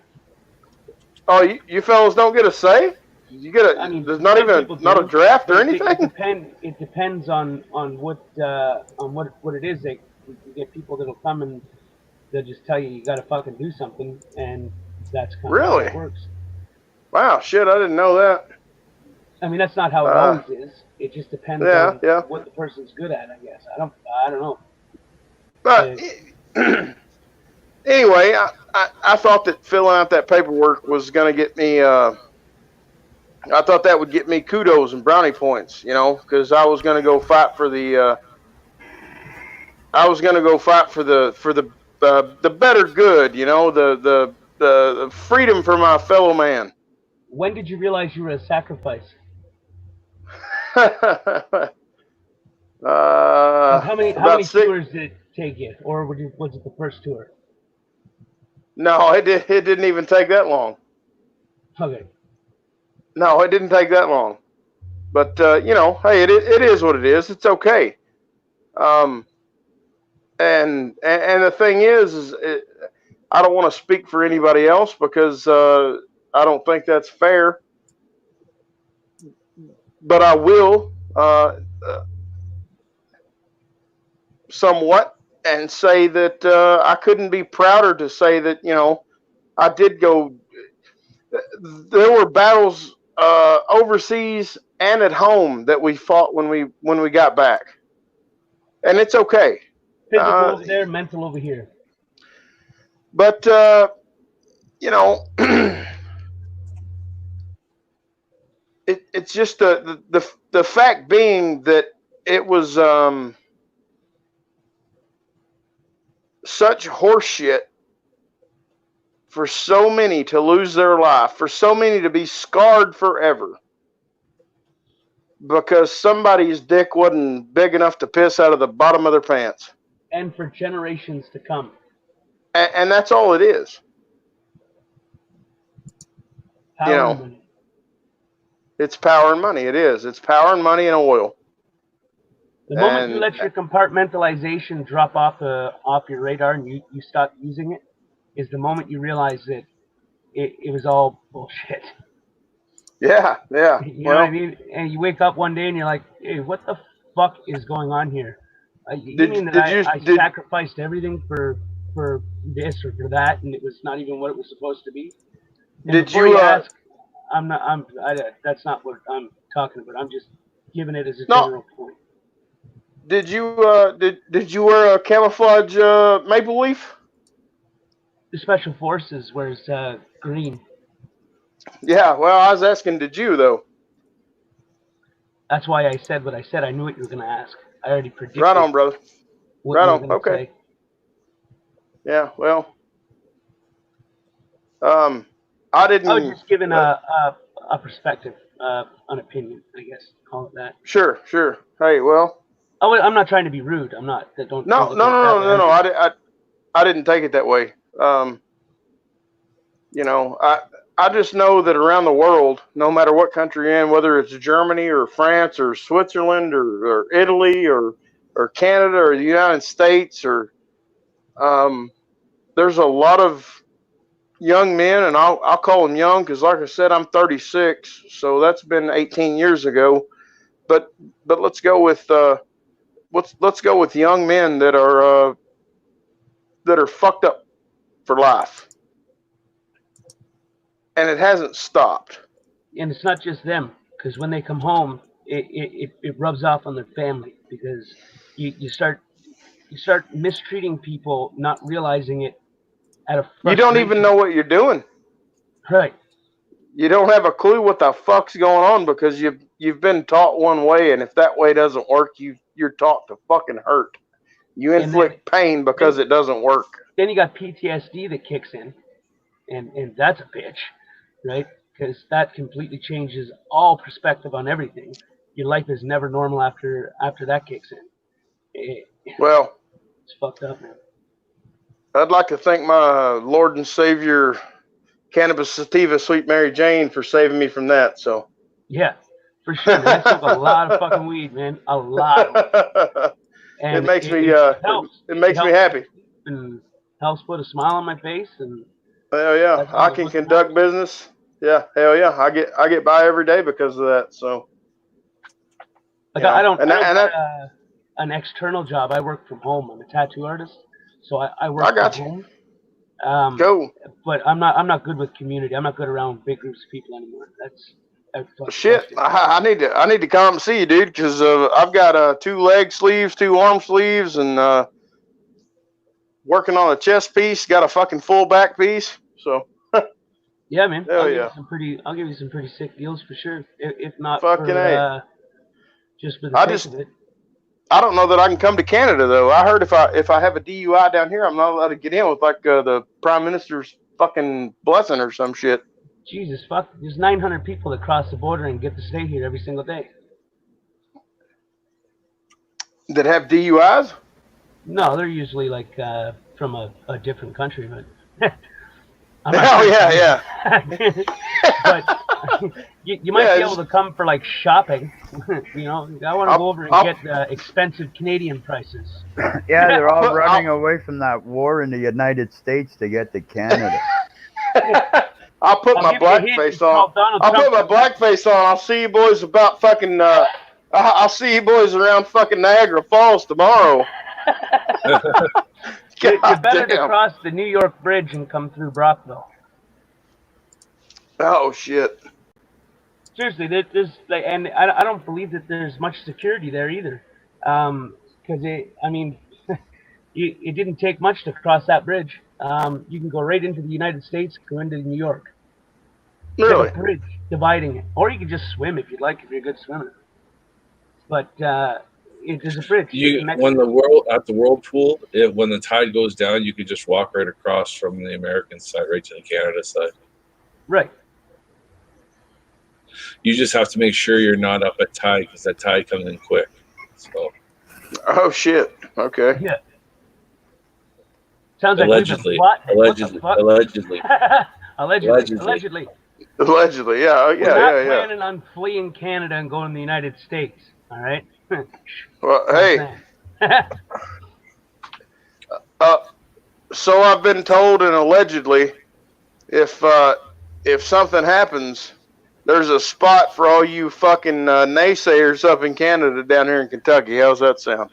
Oh, you fellas don't get a say? You get a. I mean, there's not a draft or anything. It depends on what it is. You get people that'll come and they'll just tell you got to fucking do something, and that's kind of how it works. Wow, shit! I didn't know that. I mean, that's not how it always is. It just depends on what the person's good at, I guess. I don't know. But anyway, I thought that filling out that paperwork was going to get me. I thought that would get me kudos and brownie points, you know, because I was going to go fight for the. I was going to go fight for the better good, you know, the freedom for my fellow man. When did you realize you were a sacrifice? How many tours did it take you, or was it the first tour? No, it didn't even take that long. Okay. No, it didn't take that long. But you know, hey, it is what it is. It's okay. And the thing is I don't want to speak for anybody else because I don't think that's fair. But I will somewhat and say that I couldn't be prouder to say that, you know, I did go. There were battles overseas and at home that we fought when we got back, and it's okay. Physical over there, mental over here. But you know, it's just the fact being that it was such horseshit for so many to lose their life, for so many to be scarred forever because somebody's dick wasn't big enough to piss out of the bottom of their pants. And for generations to come. And that's all it is. Power and money. It's power and money. It is. It's power and money and oil. The moment you let your compartmentalization drop off your radar and you stop using it, is the moment you realize that it was all bullshit. Yeah. You know what I mean? And you wake up one day and you're like, hey, what the fuck is going on here? You mean that I sacrificed everything for this or for that, and it was not even what it was supposed to be? And before you ask, that's not what I'm talking about. I'm just giving it as a general point. Did you wear a camouflage maple leaf? The Special Forces wears green. Yeah, well, I was asking, did you though? That's why I said what I said. I knew what you were going to ask. I already predicted. Right on, brother. What you were going to say. Yeah, well, I didn't. I was just giving a perspective, an opinion, I guess. Call it that. Sure. Hey, well. I'm not trying to be rude. I'm not. Don't. No. I didn't take it that way. I just know that around the world, no matter what country you're in, whether it's Germany or France or Switzerland or Italy or Canada or the United States or there's a lot of young men, and I'll call them young because, like I said, I'm 36, so that's been 18 years ago. But let's go with let's go with young men that are fucked up for life. And it hasn't stopped. And it's not just them, because when they come home, it rubs off on their family, because you start mistreating people, not realizing it. You don't even know what you're doing. Right. You don't have a clue what the fuck's going on because you've been taught one way, and if that way doesn't work, you're taught to fucking hurt. You inflict pain because it doesn't work. Then you got PTSD that kicks in, and that's a bitch, right? Because that completely changes all perspective on everything. Your life is never normal after that kicks in. Well, it's fucked up, man. I'd like to thank my Lord and Savior, Cannabis Sativa Sweet Mary Jane, for saving me from that. So yeah, for sure, man. I smoke a lot of fucking weed, man. A lot of weed. And it makes me happy. And helps put a smile on my face, and hell yeah, I can conduct business. Yeah, hell yeah, I get by every day because of that. So I don't have an external job. I work from home. I'm a tattoo artist, so I work from home. Go. But I'm not good with community. I'm not good around big groups of people anymore. That's shit. I need to come and see you, dude, because I've got 2 leg sleeves, 2 arm sleeves, and working on a chest piece. Got a fucking full back piece. So. Yeah, man. Hell I'll give you some pretty sick deals for sure. If not fucking just for the sake of it. I don't know that I can come to Canada though. I heard if I have a DUI down here, I'm not allowed to get in with like the Prime Minister's fucking blessing or some shit. Jesus fuck! There's 900 people that cross the border and get to stay here every single day. That have DUIs? No, they're usually like from a different country, but. Yeah. But you might be able to come for like shopping. You know, I want to go over and get expensive Canadian prices. Yeah, they're all running away from that war in the United States to get to Canada. I'll put my blackface on. I'll see you boys about fucking. I'll see you boys around fucking Niagara Falls tomorrow. You're better to cross the New York Bridge and come through Brockville. Oh shit! Seriously, and I don't believe that there's much security there either, because it didn't take much to cross that bridge. You can go right into the United States, go into New York. Really? There's a bridge dividing it, or you can just swim if you'd like, if you're a good swimmer. But there's a bridge. When at the whirlpool, when the tide goes down, you can just walk right across from the American side right to the Canada side. Right. You just have to make sure you're not up at tide because that tide comes in quick. So. Oh shit! Okay. Yeah. Sounds like Allegedly. what? Allegedly. What the Allegedly. fuck? Allegedly. Allegedly. Allegedly, yeah, We're not yeah. planning on fleeing Canada and going to the United States. All right. Well, That's all I'm hey, saying. so I've been told, and allegedly, if something happens, there's a spot for all you fucking naysayers up in Canada down here in Kentucky. How's that sound?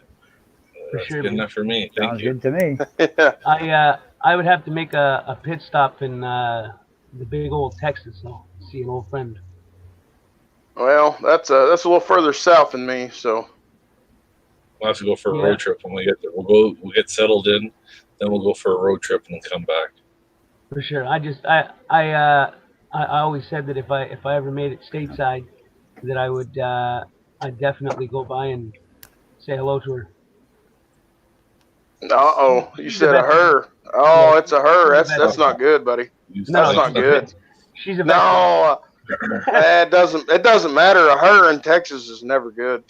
For That's sure, good man. enough for me. Thank Sounds you. good to me. Yeah. I would have to make a pit stop in the big old Texas, though. See an old friend. Well, that's a little further south than me, so. We'll have to go for a Yeah. road trip when we get there. We'll get settled in, then we'll go for a road trip and then come back. For sure. I always said that if I ever made it stateside, that I would I'd definitely go by and say hello to her. Uh-oh, you She's a said a veteran. her. Oh, Yeah, it's a her. she's a That's veteran. not good, buddy. No, That's not good. She's a veteran. No, it doesn't matter. A her in Texas is never good.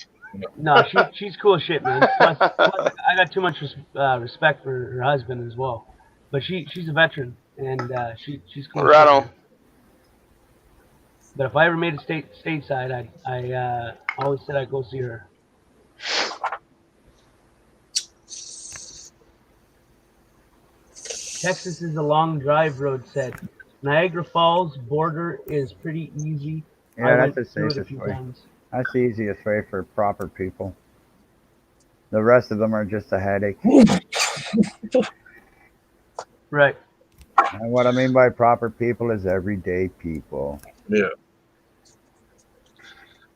No, she's cool as shit, man. Plus, I got too much respect for her husband as well. But she's a veteran, and she's cool as Right shit, on. man. But if I ever made it stateside, I always said I'd go see her. Texas is a long drive, Road said. Niagara Falls border is pretty easy. I Yeah, went that's the through it a safest few way. times. That's the easiest way for proper people. The rest of them are just a headache. Right. And what I mean by proper people is everyday people. Yeah.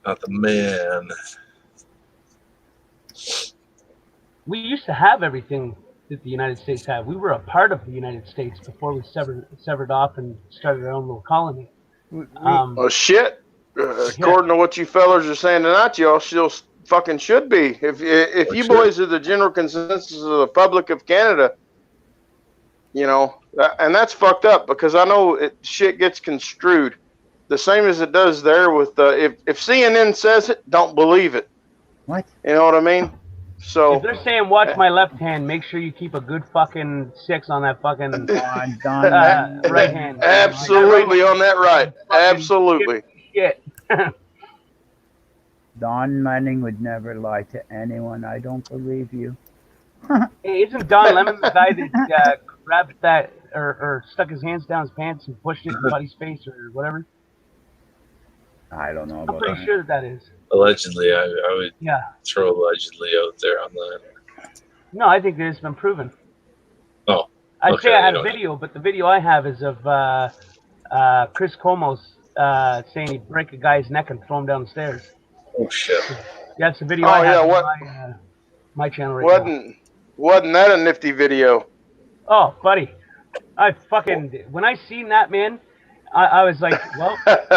Not the man. We used to have everything that the United States had. We were a part of the United States before we severed off and started our own little colony. Oh shit! According to what you fellers are saying tonight, y'all still fucking should be. If you boys are the general consensus of the public of Canada, you know, and that's fucked up because I know shit gets construed the same as it does there with if CNN says it, don't believe it. What? You know what I mean? So if they're saying watch my left hand, make sure you keep a good fucking 6 on that fucking right hand. Absolutely on that right. Absolutely. Shit. Don Manning would never lie to anyone. I don't believe you. Hey, isn't Don Lemon the guy that grabbed that or stuck his hands down his pants and pushed it in Buddy's face or whatever? I don't know I'm about pretty that. sure that is. Allegedly, I would Yeah. throw allegedly out there on the. No, I think it's been proven. Oh. I'd Okay, say I had you a know. video, but the video I have is of Chris Comos saying he'd break a guy's neck and throw him down the stairs. Oh shit! That's the video Oh, I have yeah, on my channel right now. Wasn't that a nifty video? Oh, buddy, when I seen that, man, I was like, well,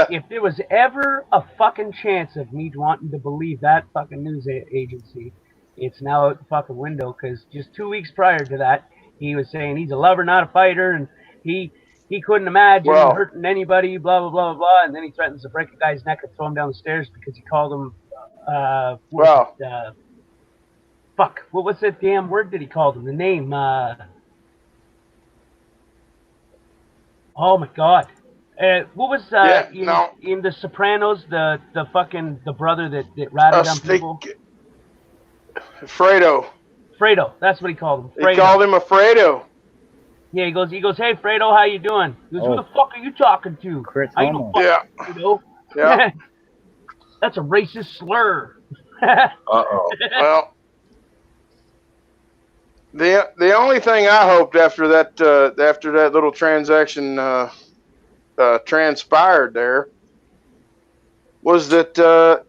if there was ever a fucking chance of me wanting to believe that fucking news agency, it's now out the fucking window. Because just 2 weeks prior to that, he was saying he's a lover, not a fighter, and he couldn't imagine hurting anybody, blah blah blah blah. And then he threatens to break a guy's neck and throw him down the stairs because he called him. Fuck. What was that damn word that he called him? The name. Oh my god. What was in The Sopranos? The brother that ratted on people. Fredo. That's what he called him. Fredo. He called him a Fredo. Yeah, he goes, hey Fredo, how you doing? He goes, who the fuck are you talking to? Chris I ain't no fucking Fredo. Yeah. That's a racist slur. Uh-oh. Well, the only thing I hoped after that little transaction transpired there was that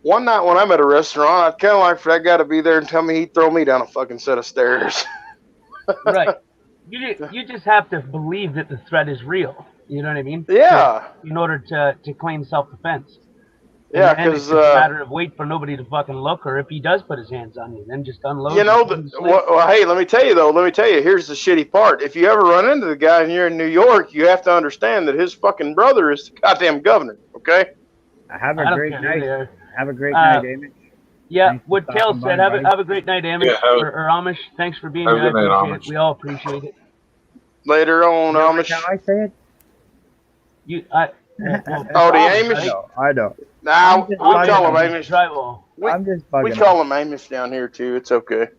one night when I'm at a restaurant, I'd kind of like for that guy to be there and tell me he'd throw me down a fucking set of stairs. Right. You just have to believe that the threat is real. You know what I mean? Yeah. In order to claim self-defense. Yeah, because it's a matter of wait for nobody to fucking look, or if he does put his hands on you, then just unload. Hey, let me tell you, here's the shitty part. If you ever run into the guy and you're in New York, you have to understand that his fucking brother is the goddamn governor. Okay. Have a great night. Have a great night, Amy. Yeah, Thanks for what Tail stopping said. by, Have buddy. a great night, Amish, Yeah, or Amish. Thanks for being have a here. I good night, appreciate it. Amish. We all appreciate it. Later on, You know like Amish. how I say it? Well, Oh, the Amish, I Amish. right? know, I know. Nah, I'm just we bugging call him him. Amish Amish. drywall. I'm just We bugging call him. him Amish down here too. It's okay.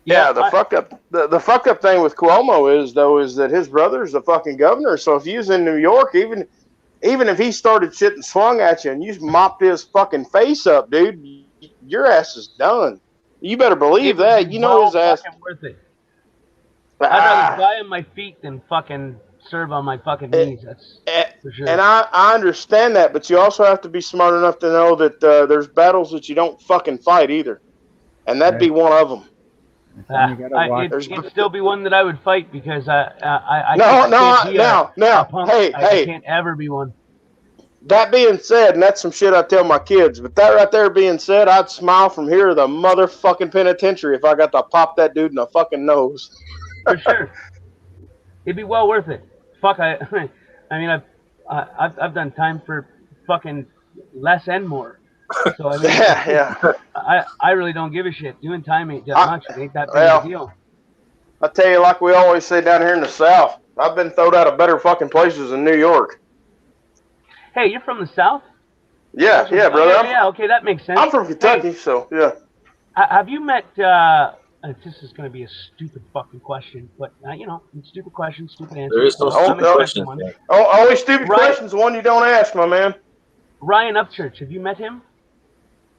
Yeah, the fuck up thing with Cuomo is that his brother's the fucking governor. So if he was in New York, even if he started shit and swung at you and you mopped his fucking face up, dude, your ass is done. You better believe It would that. be You know well his ass. fucking worth it. I'd rather Ah, die on my feet than fucking serve on my fucking eh, knees. That's eh, for sure. and I understand that, but you also have to be smart enough to know that there's battles that you don't fucking fight either, and that'd be Right. one of them. And you gotta watch. It'd still be one that I would fight because I No, can't be a now, punk. hey, I can't ever be one. That being said, and that's some shit I tell my kids, but that right there being said, I'd smile from here to the motherfucking penitentiary if I got to pop that dude in the fucking nose. For sure. It'd be well worth it. Fuck, I mean, I've done time for fucking less and more. So I mean, Yeah. I really don't give a shit. Doing time ain't that much. It ain't that big Well, of a deal. I tell you, like we always say down here in the South, I've been thrown out of better fucking places than New York. Hey, you're from the South? Yeah, brother. Yeah, okay, that makes sense. I'm from Kentucky, so yeah. Have you met? This is going to be a stupid fucking question, but stupid question, stupid answer. There is no So I'm stupid expecting questions. one. Man. Always stupid Right. questions, the one you don't ask, my man. Ryan Upchurch, have you met him?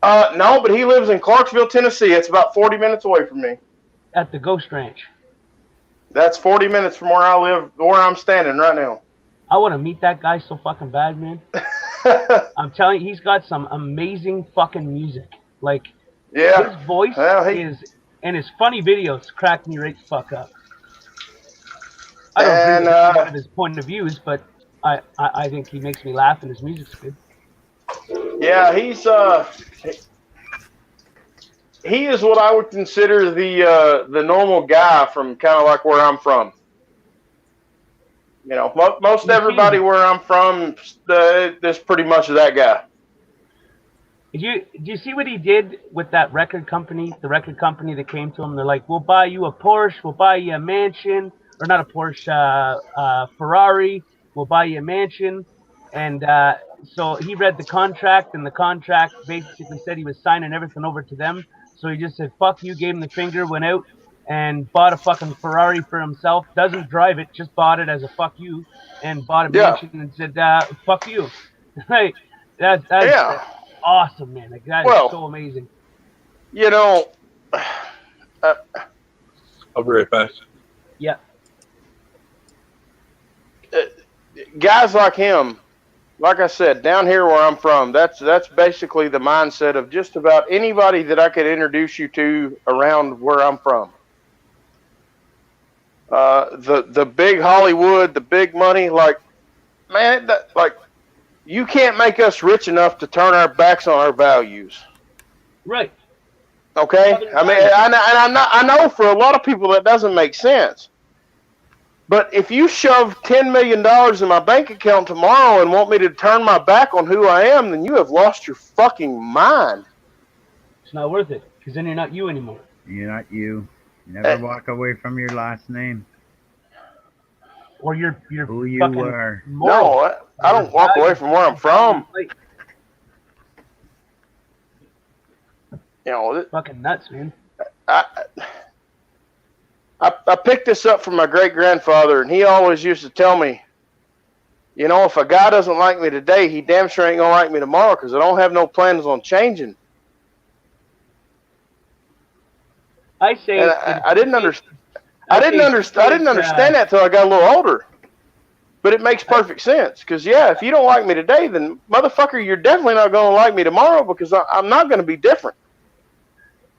No, but he lives in Clarksville, Tennessee. It's about 40 minutes away from me. At the Ghost Ranch. That's 40 minutes from where I live, where I'm standing right now. I want to meet that guy so fucking bad, man. I'm telling you, he's got some amazing fucking music. Like, Yeah. his voice is, and his funny videos crack me right the fuck up. I don't agree with one of his point of views, but I think he makes me laugh and his music's good. Yeah, he is what I would consider the normal guy from kind of like where I'm from. You know, most everybody where I'm from is pretty much that guy. Did you see what he did with that record company? The record company that came to him, they're like, "We'll buy you a Porsche, we'll buy you a mansion, or not a Porsche, Ferrari. We'll buy you a mansion." And so he read the contract, and the contract basically said he was signing everything over to them. So he just said, "Fuck you," gave him the finger, went out and bought a fucking Ferrari for himself. Doesn't drive it, just bought it as a fuck you, and bought a mansion and said, "Fuck you." Right? That's awesome, man. Like, that is so amazing. You know, I'll be right back. Yeah. Guys like him, like I said, down here where I'm from, that's basically the mindset of just about anybody that I could introduce you to around where I'm from. The big Hollywood, the big money, like, man, you can't make us rich enough to turn our backs on our values. Right. Okay? I mean, I know for a lot of people that doesn't make sense. But if you shove $10 million in my bank account tomorrow and want me to turn my back on who I am, then you have lost your fucking mind. It's not worth it, because then you're not you anymore. You're not you. Never walk away from your last name. Or you're who you fucking were. moral. No, I don't walk away from where I'm from. You know, it's fucking nuts, man. I picked this up from my great-grandfather, and he always used to tell me, you know, if a guy doesn't like me today, he damn sure ain't going to like me tomorrow because I don't have no plans on changing. I say... And I didn't understand that till I got a little older. But it makes perfect sense because, yeah, if you don't like me today, then, motherfucker, you're definitely not going to like me tomorrow because I'm not going to be different.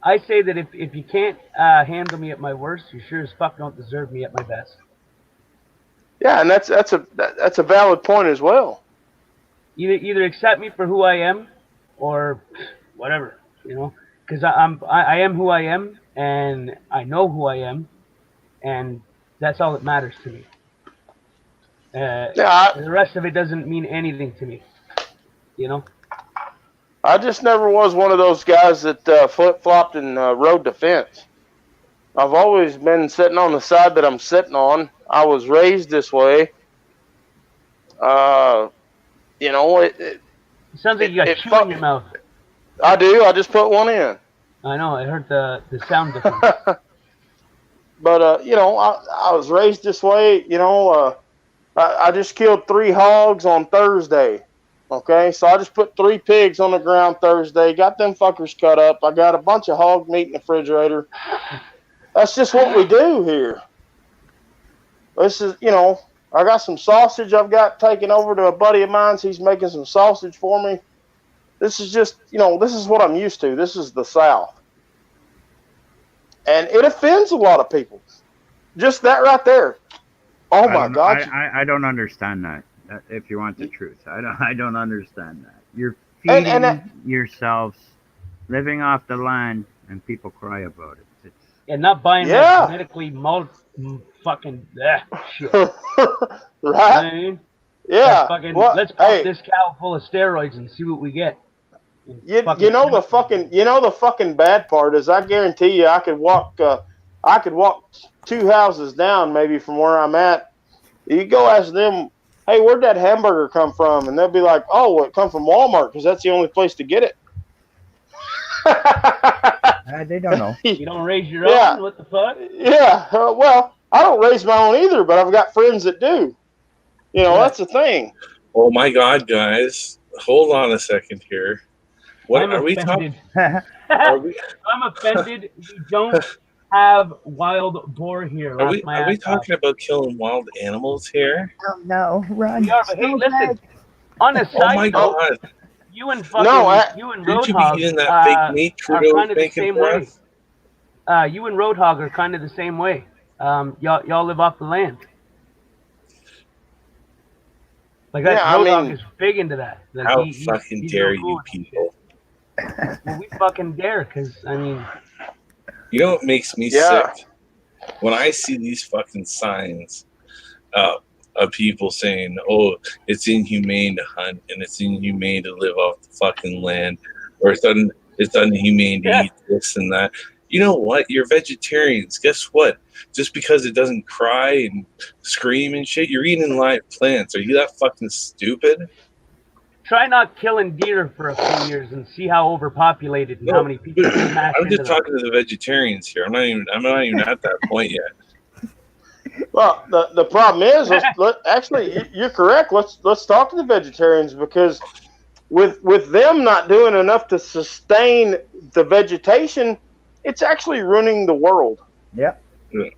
I say that if you can't handle me at my worst, you sure as fuck don't deserve me at my best. Yeah, and that's a valid point as well. Either accept me for who I am, or whatever, you know, because I am who I am, and I know who I am, and that's all that matters to me. Yeah, The rest of it doesn't mean anything to me. You know. I just never was one of those guys that flip flopped and rode the fence. I've always been sitting on the side that I'm sitting on. I was raised this way. You know, It sounds like you got chew in your mouth. I do. I just put one in. I know. I heard the sound difference. But you know, I was raised this way. You know, I just killed 3 hogs on Thursday. Okay, so I just put 3 pigs on the ground Thursday. Got them fuckers cut up. I got a bunch of hog meat in the refrigerator. That's just what we do here. This is, you know, I got some sausage I've got taken over to a buddy of mine's. He's making some sausage for me. This is just, you know, this is what I'm used to. This is the South. And it offends a lot of people. Just that right there. Oh my God. I don't understand that. If you want the truth, I don't understand that. You're feeding yourselves, living off the land, and people cry about it. And not buying that genetically fucking shit. Right? I mean, yeah. Let's pump this cow full of steroids and see what we get. You know the fucking bad part is I guarantee you I could walk 2 houses down maybe from where I'm at. You go ask them, hey, where'd that hamburger come from? And they'll be like, oh, well, it come from Walmart because that's the only place to get it. They don't know. You don't raise your own? What the fuck? Yeah. Well, I don't raise my own either, but I've got friends that do. You know, that's the thing. Oh my God, guys. Hold on a second here. What I'm are we offended. talking? I'm offended. We don't have wild boar here. Are we talking about killing wild animals here? Oh, no, run. We are, but hey, listen. On a side Oh my note, God. you and Roadhog eating that fake meat Trudeau are kind of the making same for way. us? You and Roadhog are kind of the same way. Y'all live off the land. Like that Roadhog is big into that. Like, how fucking dare you people? Well, we fucking dare, because, I mean... You know what makes me sick? When I see these fucking signs of people saying, oh, it's inhumane to hunt, and it's inhumane to live off the fucking land, or it's inhumane to eat this and that. You know what? You're vegetarians. Guess what? Just because it doesn't cry and scream and shit, you're eating live plants. Are you that fucking stupid? Try not killing deer for a few years and see how overpopulated and how many people smash I'm just into talking to the vegetarians here. I'm not even at that point yet. Well, the problem is, actually, you're correct. Let's talk to the vegetarians, because with them not doing enough to sustain the vegetation, it's actually ruining the world. Yep. Yeah.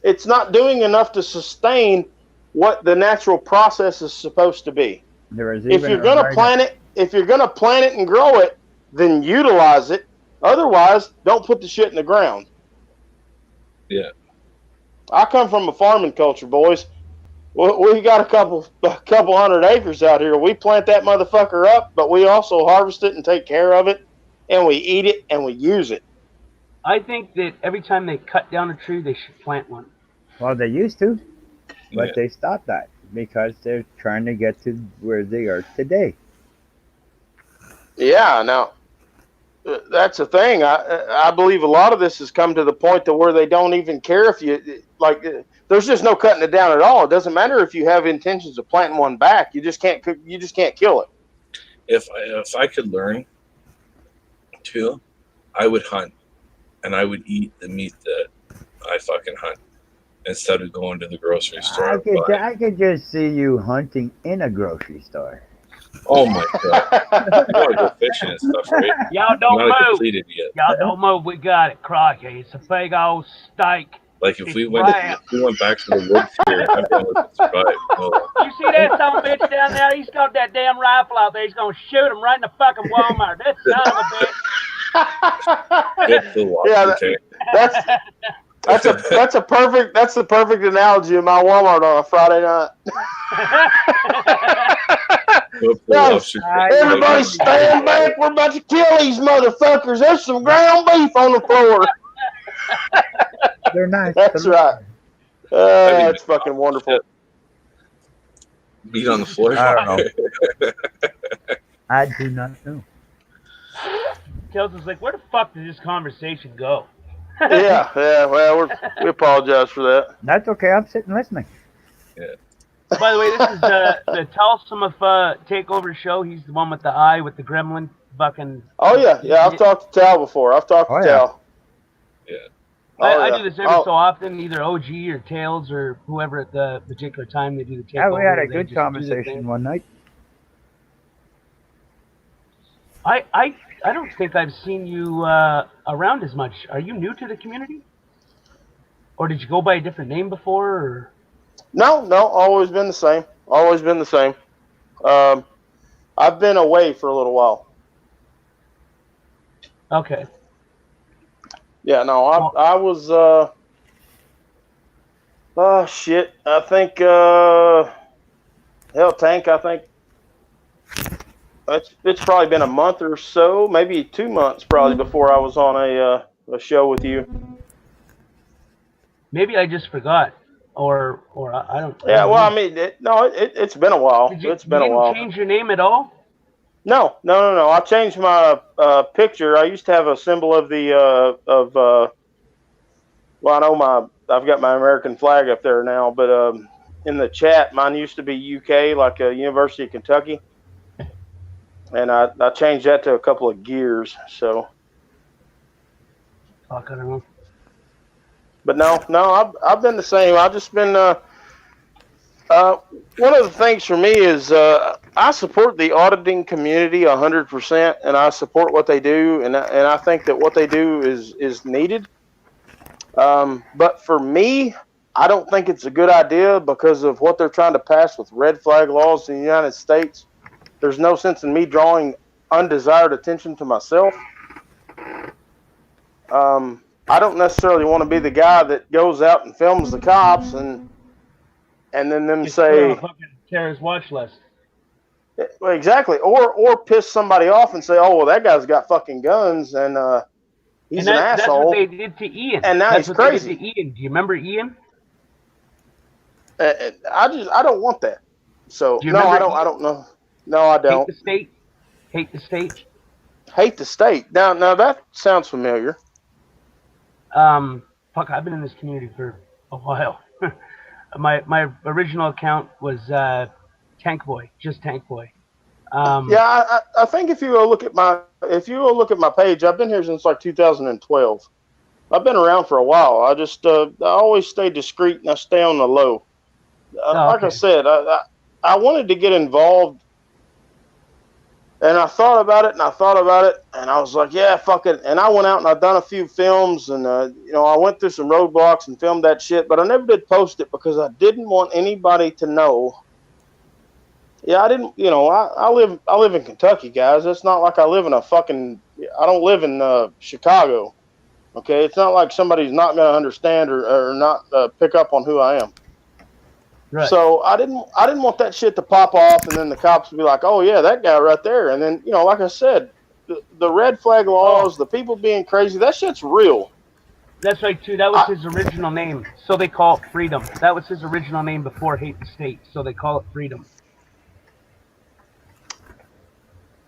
It's not doing enough to sustain what the natural process is supposed to be. If you're gonna plant it and grow it, then utilize it. Otherwise, don't put the shit in the ground. Yeah. I come from a farming culture, boys. We got a couple hundred acres out here. We plant that motherfucker up, but we also harvest it and take care of it, and we eat it and we use it. I think that every time they cut down a tree, they should plant one. Well, they used to, but they stopped that because they're trying to get to where they are today. Yeah, now that's the thing. I believe a lot of this has come to the point to where they don't even care if you like. There's just no cutting it down at all. It doesn't matter if you have intentions of planting one back. You just can't kill it. If I could learn to, I would hunt, and I would eat the meat that I fucking hunt instead of going to the grocery store. I could just see you hunting in a grocery store. Oh my God! You want to go fishing and stuff, right? Y'all don't Not move. completed yet. Y'all don't move. We got it, Crocky. It's a big old steak. Like if we went back to the woods here, everyone would survive. You see that son of a bitch down there? He's got that damn rifle out there. He's gonna shoot him right in the fucking Walmart. That son of a bitch. That's the perfect analogy of my Walmart on a Friday night. Everybody stand back. We're about to kill these motherfuckers. There's some ground beef on the floor. They're nice. That's right. That's fucking wonderful. Meat on the floor. I don't know. I do not know. Tails was like, where the fuck did this conversation go? Yeah. Well, we apologize for that. That's okay. I'm sitting listening. By the way, this is the Talsomfa takeover show. He's the one with the eye with the gremlin fucking. Oh yeah. I've talked to Tal before. I've talked Oh, to yeah. Tal. Yeah. I do this every so often, either OG or Tails or whoever at the particular time they do the Yeah, takeover. we had a they good just do the conversation thing. one night. I don't think I've seen you around as much. Are you new to the community? Or did you go by a different name before? Or? No, always been the same. Always been the same. I've been away for a little while. Okay. Yeah, no, I was shit. I think hell, Tank, I think it's probably been a month or so, maybe 2 months probably before I was on a show with you. Maybe I just forgot. Or I don't. Yeah, don't well, know. I mean, it's been a while. It's been a while. You didn't change your name at all? No. I changed my picture. I used to have a symbol of the well, I know I've got my American flag up there now, but in the chat, mine used to be UK, like University of Kentucky, and I changed that to a couple of gears. So, Fuck, I don't know. but no, I've been the same. I've just been one of the things for me is I support the auditing community 100%, and I support what they do, and I think that what they do is needed. But for me, I don't think it's a good idea because of what they're trying to pass with red flag laws in the United States. There's no sense in me drawing undesired attention to myself. I don't necessarily want to be the guy that goes out and films the cops and then them Just say fucking terrorist watch list. well, exactly, or piss somebody off and say, oh well, that guy's got fucking guns and he's an asshole. That's what they did to Ian. And now that's he's what crazy. They did to Ian. Do you remember Ian? I don't want that. So no, I don't know. No, I don't. Hate the state. Hate the state. Hate the state. Now that sounds familiar. Fuck, I've been in this community for a while. my original account was Tank Boy, just Tank Boy. Yeah, I think if you go look at my page, I've been here since like 2012. I've been around for a while. I just I always stay discreet and I stay on the low. Like I said, I wanted to get involved, and I thought about it, and I was like, yeah, fuck it. And I went out and I've done a few films, and I went through some roadblocks and filmed that shit, but I never did post it because I didn't want anybody to know. Yeah, I didn't. I live in Kentucky, guys. It's not like I live in I don't live in Chicago. Okay, it's not like somebody's not going to understand or not pick up on who I am. Right. So I didn't want that shit to pop off, and then the cops would be like, "Oh yeah, that guy right there." And then like I said, the red flag laws, the people being crazy, that shit's real. That's right too. That was his original name, so they call it Freedom. That was his original name before Hate the State, so they call it Freedom.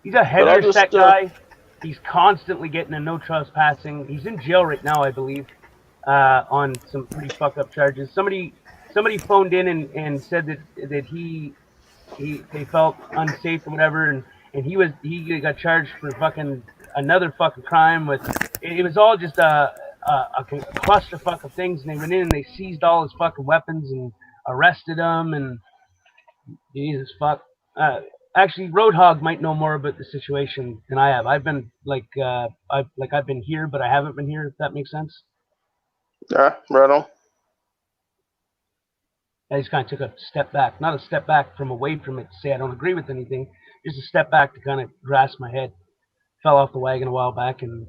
He's a header set guy. He's constantly getting a no trespassing. He's in jail right now, I believe, on some pretty fucked up charges. Somebody phoned in and said that they felt unsafe or whatever, and he got charged for fucking another fucking crime with. It was all just a clusterfuck of things, and they went in and they seized all his fucking weapons and arrested him, and Jesus fuck. Actually, Roadhog might know more about the situation than I have. I've been I've been here, but I haven't been here. If that makes sense. Yeah, right on. I just kind of took a step back, not a step back from away from it to say I don't agree with anything, just a step back to kind of grasp my head. Fell off the wagon a while back and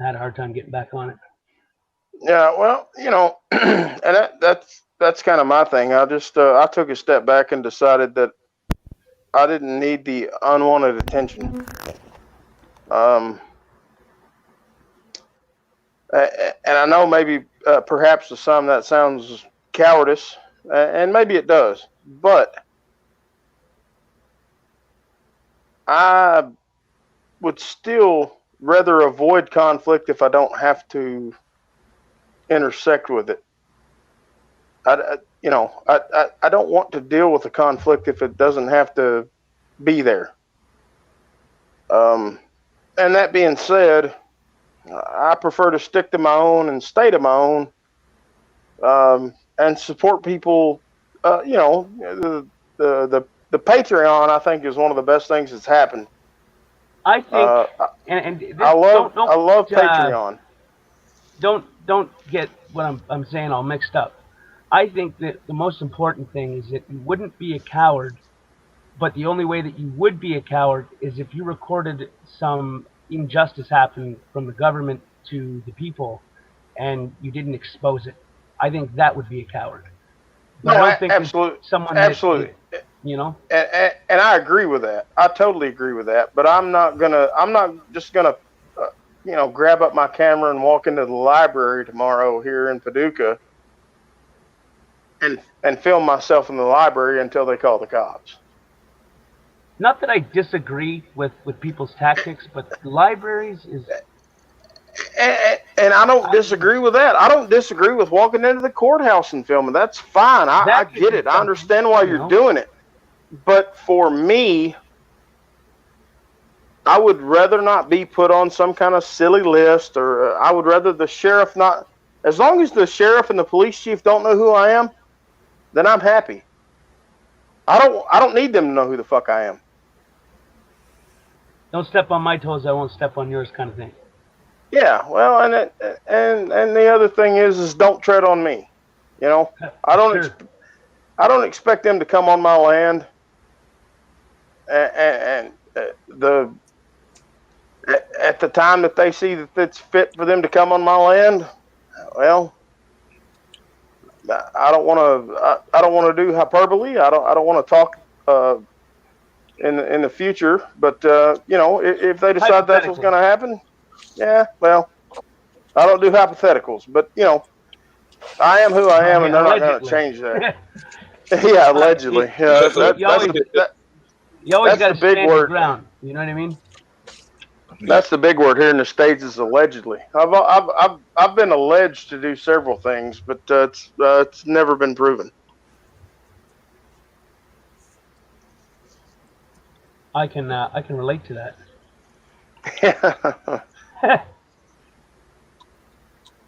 had a hard time getting back on it. Yeah, well, and that's kind of my thing. I just I took a step back and decided that I didn't need the unwanted attention. And I know maybe perhaps to some that sounds cowardice, and maybe it does, but I would still rather avoid conflict if I don't have to intersect with it. I don't want to deal with a conflict if it doesn't have to be there. And that being said, I prefer to stick to my own and stay to my own, and support people. The Patreon I think is one of the best things that's happened. I think, Uh, and this, I love don't I love Patreon. don't get what I'm saying all mixed up. I think that the most important thing is that you wouldn't be a coward, but the only way that you would be a coward is if you recorded some injustice happen from the government to the people and you didn't expose it. I think that would be a coward. But I No, don't think that absolutely, someone that absolutely, you know. and I agree with that. I totally agree with that. But I'm not just gonna, grab up my camera and walk into the library tomorrow here in Paducah and film myself in the library until they call the cops. Not that I disagree with people's tactics, but libraries is. And I don't disagree with that. I don't disagree with walking into the courthouse and filming. That's fine. I That could get be it. I something, understand why you you're know. doing it. But for me, I would rather not be put on some kind of silly list, or I would rather the sheriff not. As long as the sheriff and the police chief don't know who I am, then I'm happy. I don't need them to know who the fuck I am. Don't step on my toes, I won't step on yours, kind of thing. Yeah, well, and the other thing is don't tread on me. You know, I don't Sure. I don't expect them to come on my land, and the at the time that they see that it's fit for them to come on my land. Well, I don't want to. I don't want to do hyperbole. I don't want to talk in the future. But if they decide that's what's going to happen, yeah. Well, I don't do hypotheticals, but I am who I am, and they're not going to change that. Yeah, allegedly. Yeah, You always that's got the to big stand your word. ground. You know what I mean? That's the big word here in the States is allegedly. I've been alleged to do several things, but it's never been proven. I can relate to that.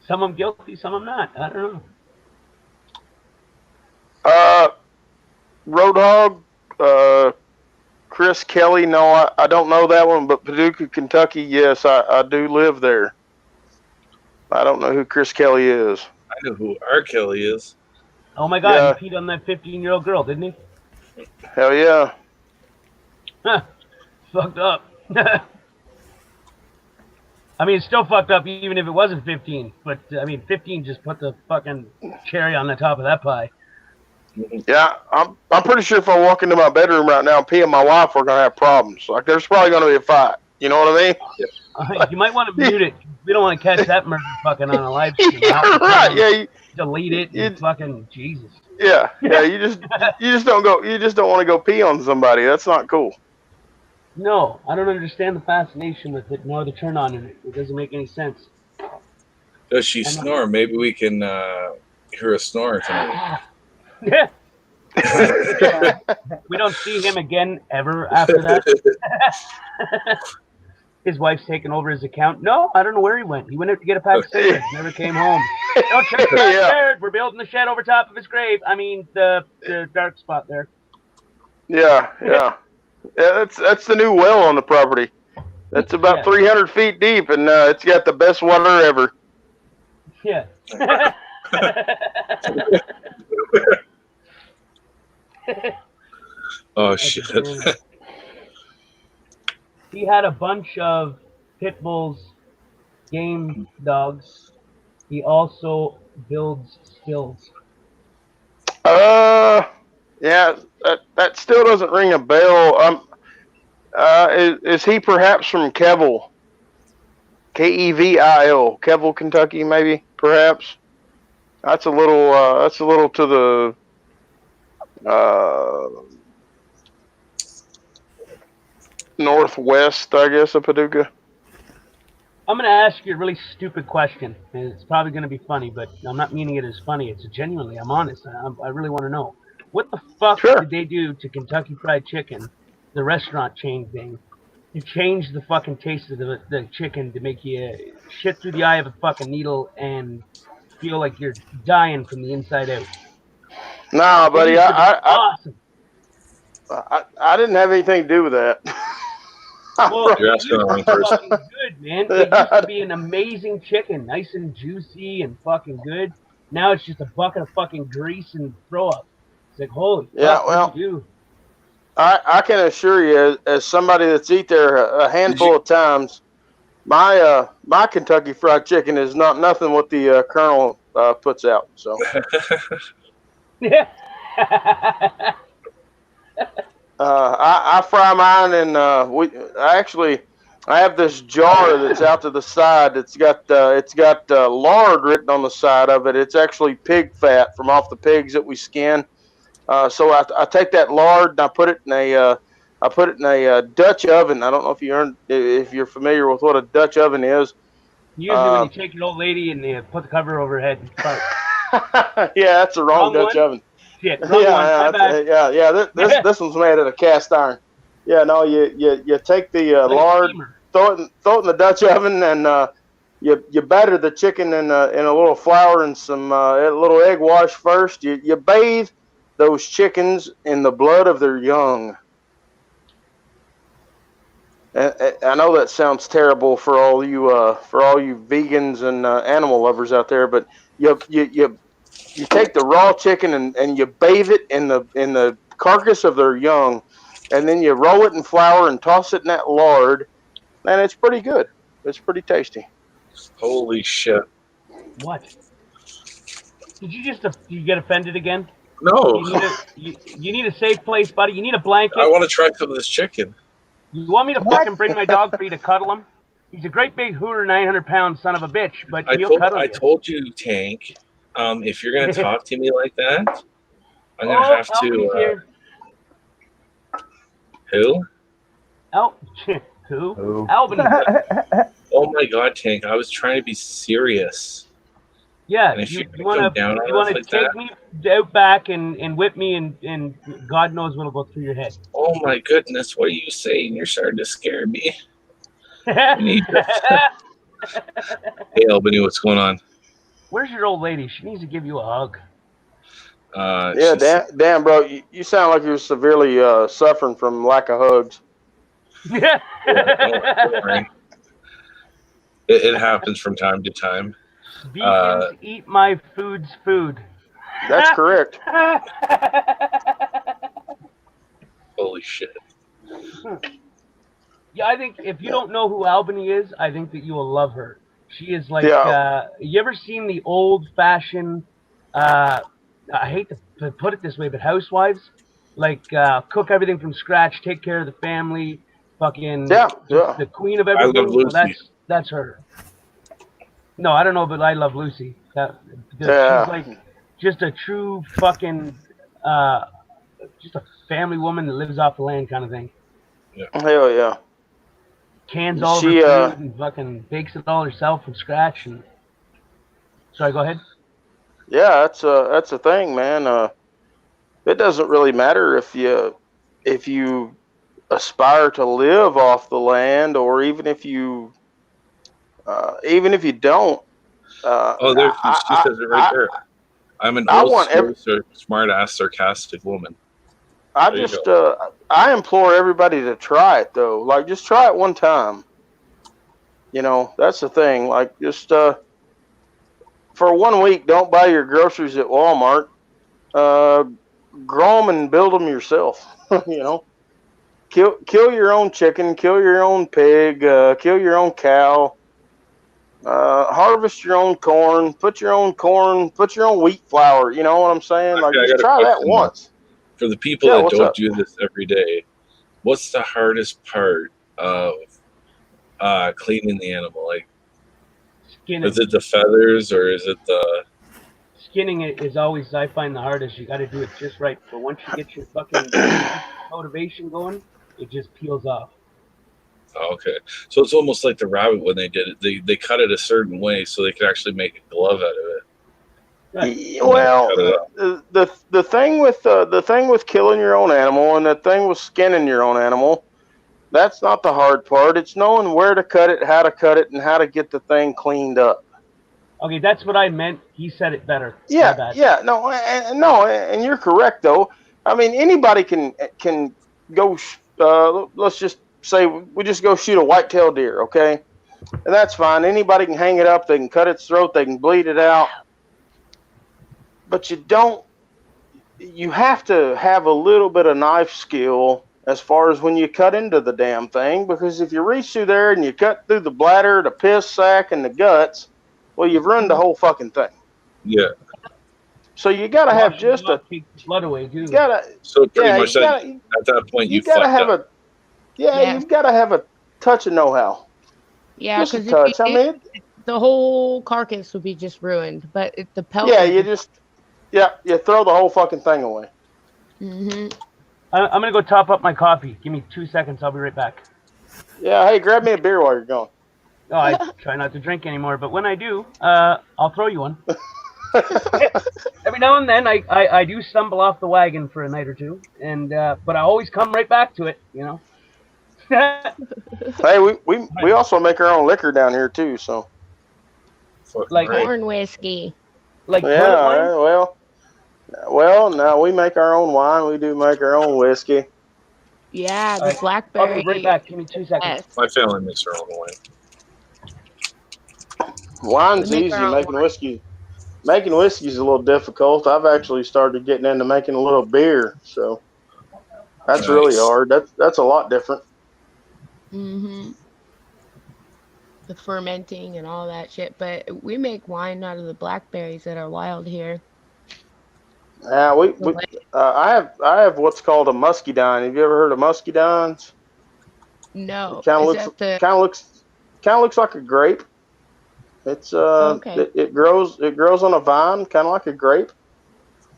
Some I'm guilty, some I'm not. I don't know. Roadhog, Chris Kelly. No, I don't know that one, but Paducah, Kentucky. Yes, I do live there. I don't know who Chris Kelly is. I know who R. Kelly is. Oh my God, Yeah. he peed on that 15-year-old girl, didn't he? Hell yeah. Huh. Fucked up. I mean, it's still fucked up even if it wasn't 15. But, I mean, 15 just put the fucking cherry on the top of that pie. Yeah, I'm pretty sure if I walk into my bedroom right now and pee on my wife, we're going to have problems. Like, there's probably going to be a fight. You know what I mean? You might want to mute it. We don't want to catch that murder fucking on a live stream. Yeah, right. Yeah, delete it and fucking Jesus. Yeah, you just don't want to go pee on somebody. That's not cool. No, I don't understand the fascination with it, nor the turn on in it. It doesn't make any sense. Does she snore? Maybe we can hear a snore tonight. Yeah. We don't see him again ever after that. His wife's taken over his account. No, I don't know where he went. He went out to get a pack of cigarettes. Never came home. Don't check the backyard. We're building the shed over top of his grave. I mean, the dark spot there. Yeah. That's the new well on the property. That's about 300 feet deep, and it's got the best water ever. Yeah. Oh shit. He had a bunch of pit bulls, game dogs. He also builds stills. Yeah, that still doesn't ring a bell. Is he perhaps from Kevil? Kevil, Kevil, Kentucky, maybe, perhaps. That's a little to the northwest, I guess, of Paducah. I'm going to ask you a really stupid question, and it's probably going to be funny, but I'm not meaning it as funny. It's genuinely, I'm honest. I really want to know. What the fuck Sure. did they do to Kentucky Fried Chicken, the restaurant chain thing, to change the fucking taste of the chicken to make you shit through the eye of a fucking needle and feel like you're dying from the inside out? Nah, It buddy, used to be awesome. I didn't have anything to do with that. Well, You're it asking the used to wrong be person. fucking good, man. It used to be an amazing chicken, nice and juicy and fucking good. Now it's just a bucket of fucking grease and throw up. It's like, holy Yeah, fuck, what'd well, you do? I can assure you, as somebody that's eat there a handful of times, my Kentucky Fried Chicken is not nothing what the Colonel puts out. So Yeah. I fry mine, and I have this jar that's out to the side. It's got lard written on the side of it. It's actually pig fat from off the pigs that we skin. So I take that lard and I put it in a Dutch oven. I don't know if you're familiar with what a Dutch oven is. Usually when you take your old lady and you put the cover over her head and fart. Yeah, that's the wrong Dutch one? oven. Shit, wrong one. My bad. Yeah. This one's made out of cast iron. Yeah, no, you take the Like a lard, steamer. throw it in the Dutch oven, and you batter the chicken in a little flour and some a little egg wash first. You bathe those chickens in the blood of their young. And I know that sounds terrible for all you vegans and animal lovers out there, but you take the raw chicken and you bathe it in the carcass of their young, and then you roll it in flour and toss it in that lard, and it's pretty good. It's pretty tasty. Holy shit! What? Did you get offended again? No, You need a safe place, buddy. You need a blanket. I want to try some of this chicken. You want me to fucking bring my dog for you to cuddle him? He's a great big hooter, 900-pound son of a bitch, but he'll cuddle you. I told you, Tank. If you're gonna talk to me like that, I'm gonna have Albany's to. Here. Who? Who? Albany. Oh my God, Tank! I was trying to be serious. Yeah, and if you come down want on us to like take that, me out back and whip me and God knows what'll go through your head. oh my goodness, what are you saying? You're starting to scare me. Hey, Albany, what's going on? Where's your old lady? She needs to give you a hug. Yeah, damn, bro, you sound like you're severely suffering from lack of hugs. Yeah, don't worry. It happens from time to time. Vegans eat my food's food. That's correct. Holy shit. Yeah, I think if you don't know who Albany is, I think that you will love her. She is like, you ever seen the old-fashioned, I hate to put it this way, but housewives? Like, cook everything from scratch, take care of the family, fucking the queen of everything. I love Lucy. Well, that's her. No, I don't know, but I love Lucy. She's like just a true fucking, just a family woman that lives off the land kind of thing. Yeah. Hell yeah. Cans all of her food and fucking bakes it all herself from scratch. And sorry, go ahead. Yeah, that's a thing, man. It doesn't really matter if you aspire to live off the land, or even if you don't. She says it right there. I'm an smart-ass, sarcastic woman. I implore everybody to try it, though. Like, just try it one time. You know, that's the thing. Like, just for 1 week, don't buy your groceries at Walmart. Grow them and build them yourself. You know, kill your own chicken, kill your own pig, kill your own cow. Harvest your own corn, put your own wheat flour. You know what I'm saying? Like, just try that once. For the people that don't do this every day, what's the hardest part of cleaning the animal? Like, skinning. Is it the feathers or is it the... Skinning it is always, I find, the hardest. You got to do it just right. But once you get your fucking motivation going, it just peels off. Oh, okay. So it's almost like the rabbit when they did it. They cut it a certain way so they could actually make a glove out of it. Well, the thing with killing your own animal and the thing with skinning your own animal, that's not the hard part. It's knowing where to cut it, and how to get the thing cleaned up. Okay, that's what I meant. He said it better. My Yeah, bad. yeah, no, and you're correct though. I mean, anybody can go. Let's just say we just go shoot a white-tailed deer, okay? And that's fine. Anybody can hang it up. They can cut its throat. They can bleed it out. But you have to have a little bit of knife skill as far as when you cut into the damn thing, because if you reach through there and you cut through the bladder, the piss sac, and the guts, well, you've ruined the whole fucking thing. Yeah. So you gotta have just a take the blood away, too. So pretty yeah, much at that point you gotta fucked have up. you've gotta have a touch of know-how. Yeah, Just a because touch. I mean, the whole carcass would be just ruined. But the pelt. yeah, you throw the whole fucking thing away. Mm-hmm. I'm gonna go top up my coffee. Give me 2 seconds. I'll be right back. Yeah, hey, grab me a beer while you're gone. Oh, I try not to drink anymore, but when I do, I'll throw you one. Every now and then, I do stumble off the wagon for a night or two, and but I always come right back to it, you know. Hey, we also make our own liquor down here too, so. Like corn whiskey. Like yeah, well, now we make our own wine. We do make our own whiskey. Yeah, the blackberry. I'll be right back. Give me 2 seconds. My family makes their own wine. Wine's easy. Making whiskey's a little difficult. I've actually started getting into making a little beer, so that's really hard. That's a lot different. Mm-hmm. The fermenting and all that shit, but we make wine out of the blackberries that are wild here. Yeah, I have what's called a muscadine. Have you ever heard of muscadines? No. Kind of looks like a grape. It's okay. it grows on a vine, kind of like a grape.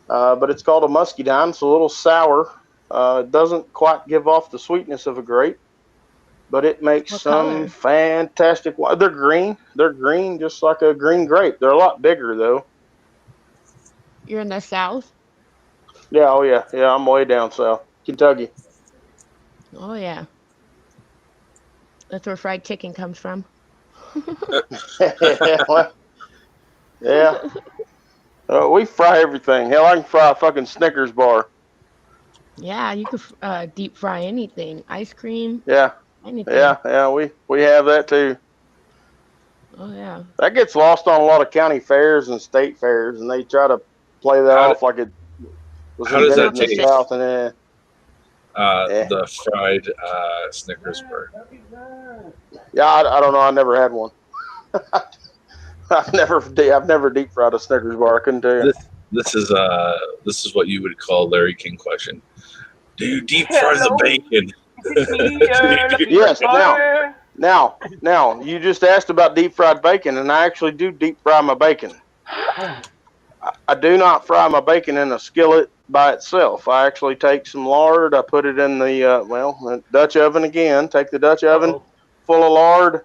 But it's called a muscadine. It's a little sour. It doesn't quite give off the sweetness of a grape, but it makes some fantastic wine. They're green. They're green, just like a green grape. They're a lot bigger though. You're in the South? Yeah, oh yeah. Yeah, I'm way down south. Kentucky. Oh yeah. That's where fried chicken comes from. Yeah. We fry everything. Hell, I can fry a fucking Snickers bar. Yeah, you could deep fry anything. Ice cream. Yeah. Anything. Yeah, we have that too. Oh yeah. That gets lost on a lot of county fairs and state fairs, and they try to play that off like it was invented in the South. And the fried Snickers bar. Yeah, I don't know. I never had one. I've never deep fried a Snickers bar. I couldn't tell you. This is what you would call Larry King question. Do you deep fry the bacon? Yes. Now, you just asked about deep fried bacon, and I actually do deep fry my bacon. I do not fry my bacon in a skillet by itself. I actually take some lard. I put it in the Dutch oven again. Take the Dutch oven full of lard.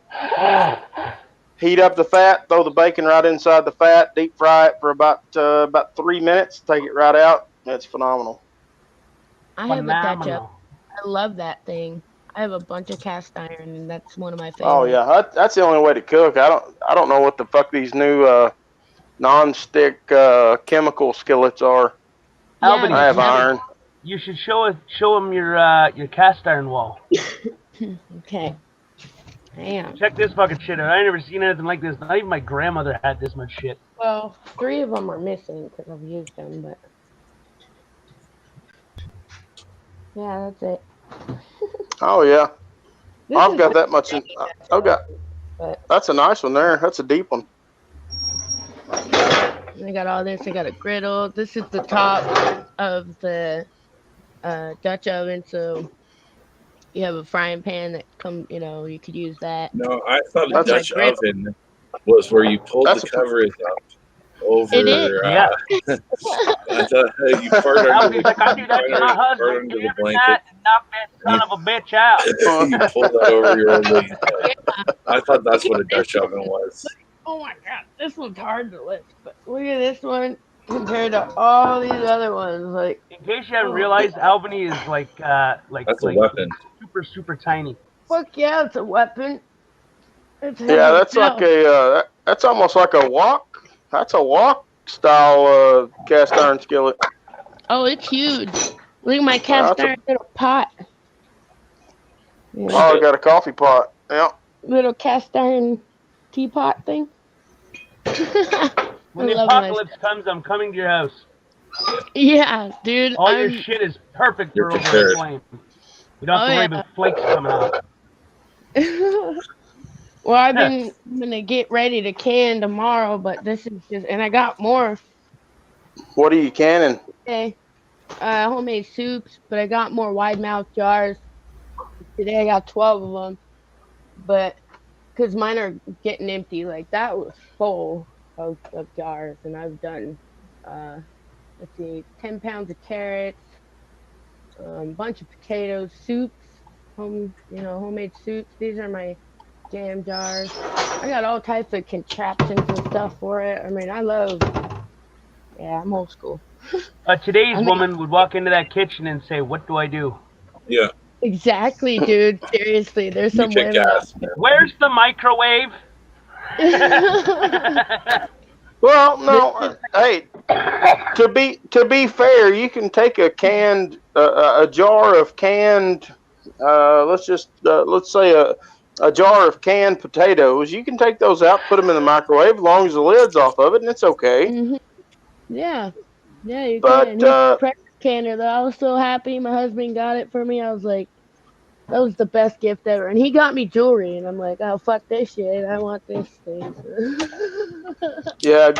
Heat up the fat. Throw the bacon right inside the fat. Deep fry it for about 3 minutes. Take it right out. It's phenomenal. I have a Dutch oven. I love that thing. I have a bunch of cast iron, and that's one of my favorites. Oh yeah, that's the only way to cook. I don't know what the fuck these new non-stick chemical skillets are. Yeah, Albany, I have iron. You should show them your cast iron wall. Okay. Damn. Check this fucking shit out. I ain't never seen anything like this. Not even my grandmother had this much shit. Well, 3 of them are missing because I've used them, but yeah, that's it. Oh yeah, I've got that much. That's a nice one there. That's a deep one. I got all this. I got a griddle. This is the top of the Dutch oven, so you have a frying pan that you could use that. No, I thought a Dutch oven was where you pulled the covers up over. It is. Yeah. I thought you fart under Albany's like, I do that to my fart husband under the every blanket. night and knock that son of a bitch out. You pulled that over your old lady's head. Yeah. I thought that's what a Dutch oven was. Oh my god, this one's hard to lift. But look at this one compared to all these other ones. Like, In case you haven't realized, Albany is like That's a weapon. super tiny. fuck yeah, it's a weapon. It's heavy Yeah, as that's like hell. that's almost like a wok. That's a wok style cast iron skillet. Oh, it's huge. Look at my cast iron little pot. Yeah. Oh, I got a coffee pot. Yeah. Little cast iron teapot thing. When the love my apocalypse comes, I'm coming to your house. Yeah, dude. All your shit is perfect You're for over prepared. a flame. You don't have to worry about flakes coming out. Well, I'm gonna get ready to can tomorrow, but this is just, and I got more. What are you canning? Okay. Homemade soups, but I got more wide mouth jars. Today I got 12 of them, but because mine are getting empty, like that was full of jars, and I've done, let's see, 10 pounds of carrots, bunch of potatoes, soups, homemade soups. These are my jam jars. I got all types of contraptions and stuff for it. I mean, I'm old school. Today's woman would walk into that kitchen and say, "What do I do?" Yeah. Exactly, dude. Seriously, there's You some kick women ass, out man. Where's the microwave? Well, no. Hey, to be fair, you can take a canned a jar of canned. Let's say a jar of canned potatoes. You can take those out, put them in the microwave, as long as the lid's off of it, and it's okay. hmm Yeah, you But can. He's pressure canner though. I was so happy. My husband got it for me. I was like, that was the best gift ever. And he got me jewelry, and I'm like, oh fuck this shit. I want this thing. yeah,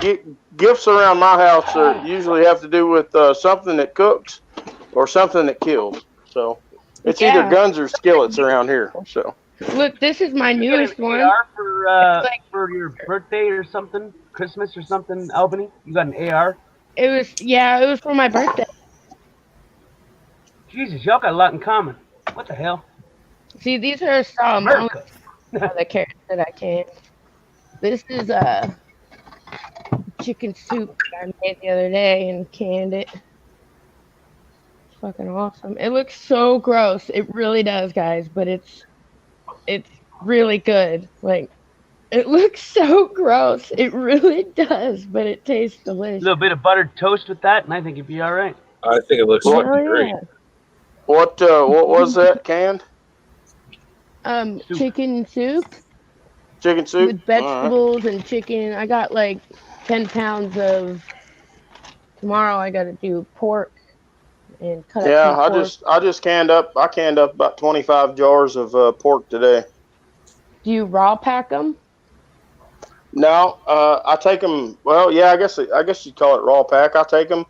gifts around my house usually have to do with something that cooks or something that kills. So it's either guns or skillets around here. So look, this is my You got newest an one. AR for your birthday or something, Christmas or something, Albany? You got an AR? It was for my birthday. Jesus, y'all got a lot in common. What the hell? See, these are some America. the carrots that I canned. This is chicken soup that I made the other day and canned it. It's fucking awesome. It looks so gross. It really does, guys, but it's really good. Like, it looks so gross. It really does, but it tastes A delicious. little bit of buttered toast with that, and I think it'd be all right. I think it looks Hell fucking great. yeah. what was that canned? Soup. Chicken soup Chicken soup with vegetables and chicken. I got like 10 pounds of. Tomorrow I got to do pork and cut up Yeah, some pork. I just canned up about 25 jars of pork today. Do you raw pack them? No, I take them. Well, yeah, I guess you'd call it raw pack. I take them,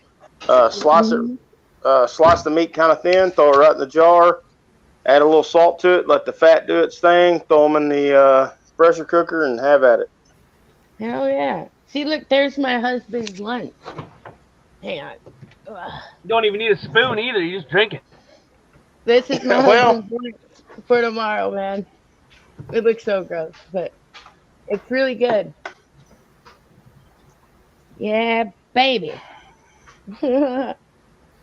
slice the meat kind of thin, throw it right in the jar, add a little salt to it, let the fat do its thing, throw them in the pressure cooker, and have at it. Hell yeah. See, look, there's my husband's lunch. Hang on. Ugh. You don't even need a spoon either. You just drink it. This is my Well- husband's lunch for tomorrow, man. It looks so gross, but it's really good. Yeah, baby. All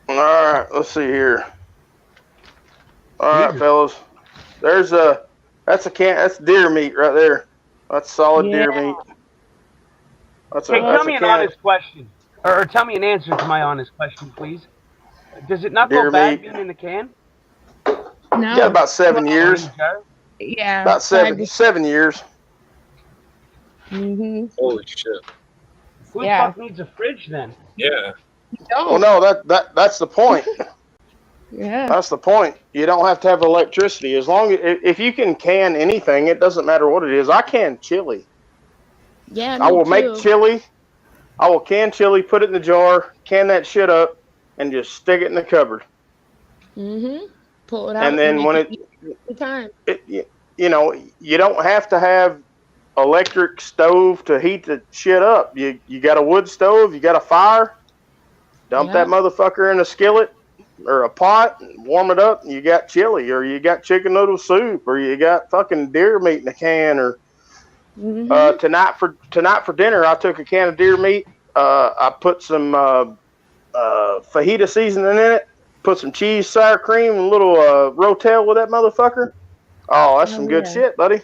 right, let's see here. All right, Jesus. fellas. That's deer meat right there. That's solid deer Yeah. meat. Hey, tell me an honest question, or tell me an answer to my honest question, please. Does it not go Deer bad meat. being in the can? No. Yeah, about 7 years. Yeah. About 7 years. Mm-hmm. Holy shit. Who the Yeah. fuck needs a fridge then? Yeah. Well, no, that's the point. Yeah. That's the point. You don't have to have electricity. As long as if you can can anything, it doesn't matter what it is. I can chili. Yeah. I will me make too. chili. I will can chili, put it in the jar, can that shit up, and just stick it in the cupboard. Mm-hmm. Pull it out. And then when the time. you know, you don't have to have electric stove to heat the shit up. You got a wood stove, you got a fire, dump that Yeah. motherfucker in a skillet or a pot and warm it up, and you got chili, or you got chicken noodle soup, or you got fucking deer meat in a can, or Mhm. tonight for dinner I took a can of deer meat. I put some fajita seasoning in it, put some cheese, sour cream, and a little rotel with that motherfucker. Oh, that's Oh some good yeah. shit, buddy.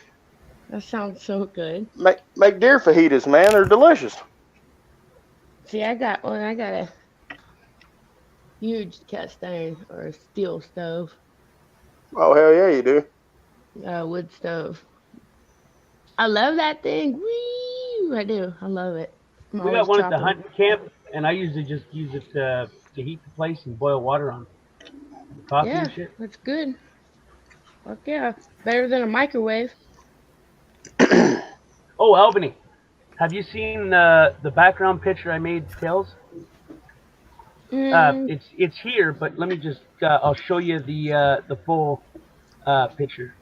That sounds so good. Make deer fajitas, man. They're delicious. See, I got one. I got a huge cast iron or steel stove, Oh hell yeah, you do. wood stove. I love that thing. Whee! I do. I love it. I'm We got always one at the chopping. hunting camp, and I usually just use it to heat the place and boil water on the coffee and Yeah, shit. that's good. Fuck yeah. Better than a microwave. Oh, Albany, have you seen the background picture I made, Tails? Mm. It's here, but let me just I'll show you the full picture.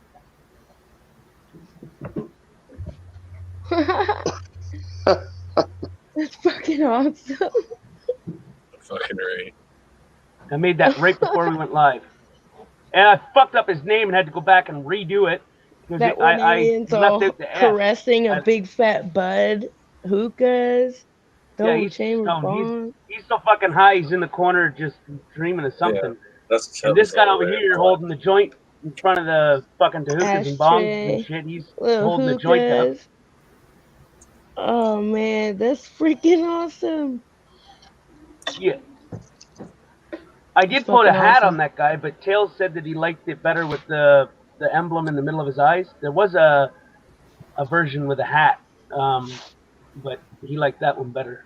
That's fucking awesome. Fucking right. I made that right before we went live, and I fucked up his name and had to go back and redo it because That one I alien's left all out the F. caressing a I, big fat bud, hookahs, yeah, throwing he's chamber stoned. bombs. He's so fucking high. He's in the corner just dreaming of Yeah, something. that's And this Kevin's guy all over red here flag. holding the joint in front of the fucking hookahs and bongs and Ashtray, shit. He's little holding the joint down. hookahs. Oh man, that's freaking awesome. Yeah, I That's did put a fucking hat on awesome. that guy, but Tails said that he liked it better with the emblem in the middle of his eyes. There was a version with a hat, but he liked that one better.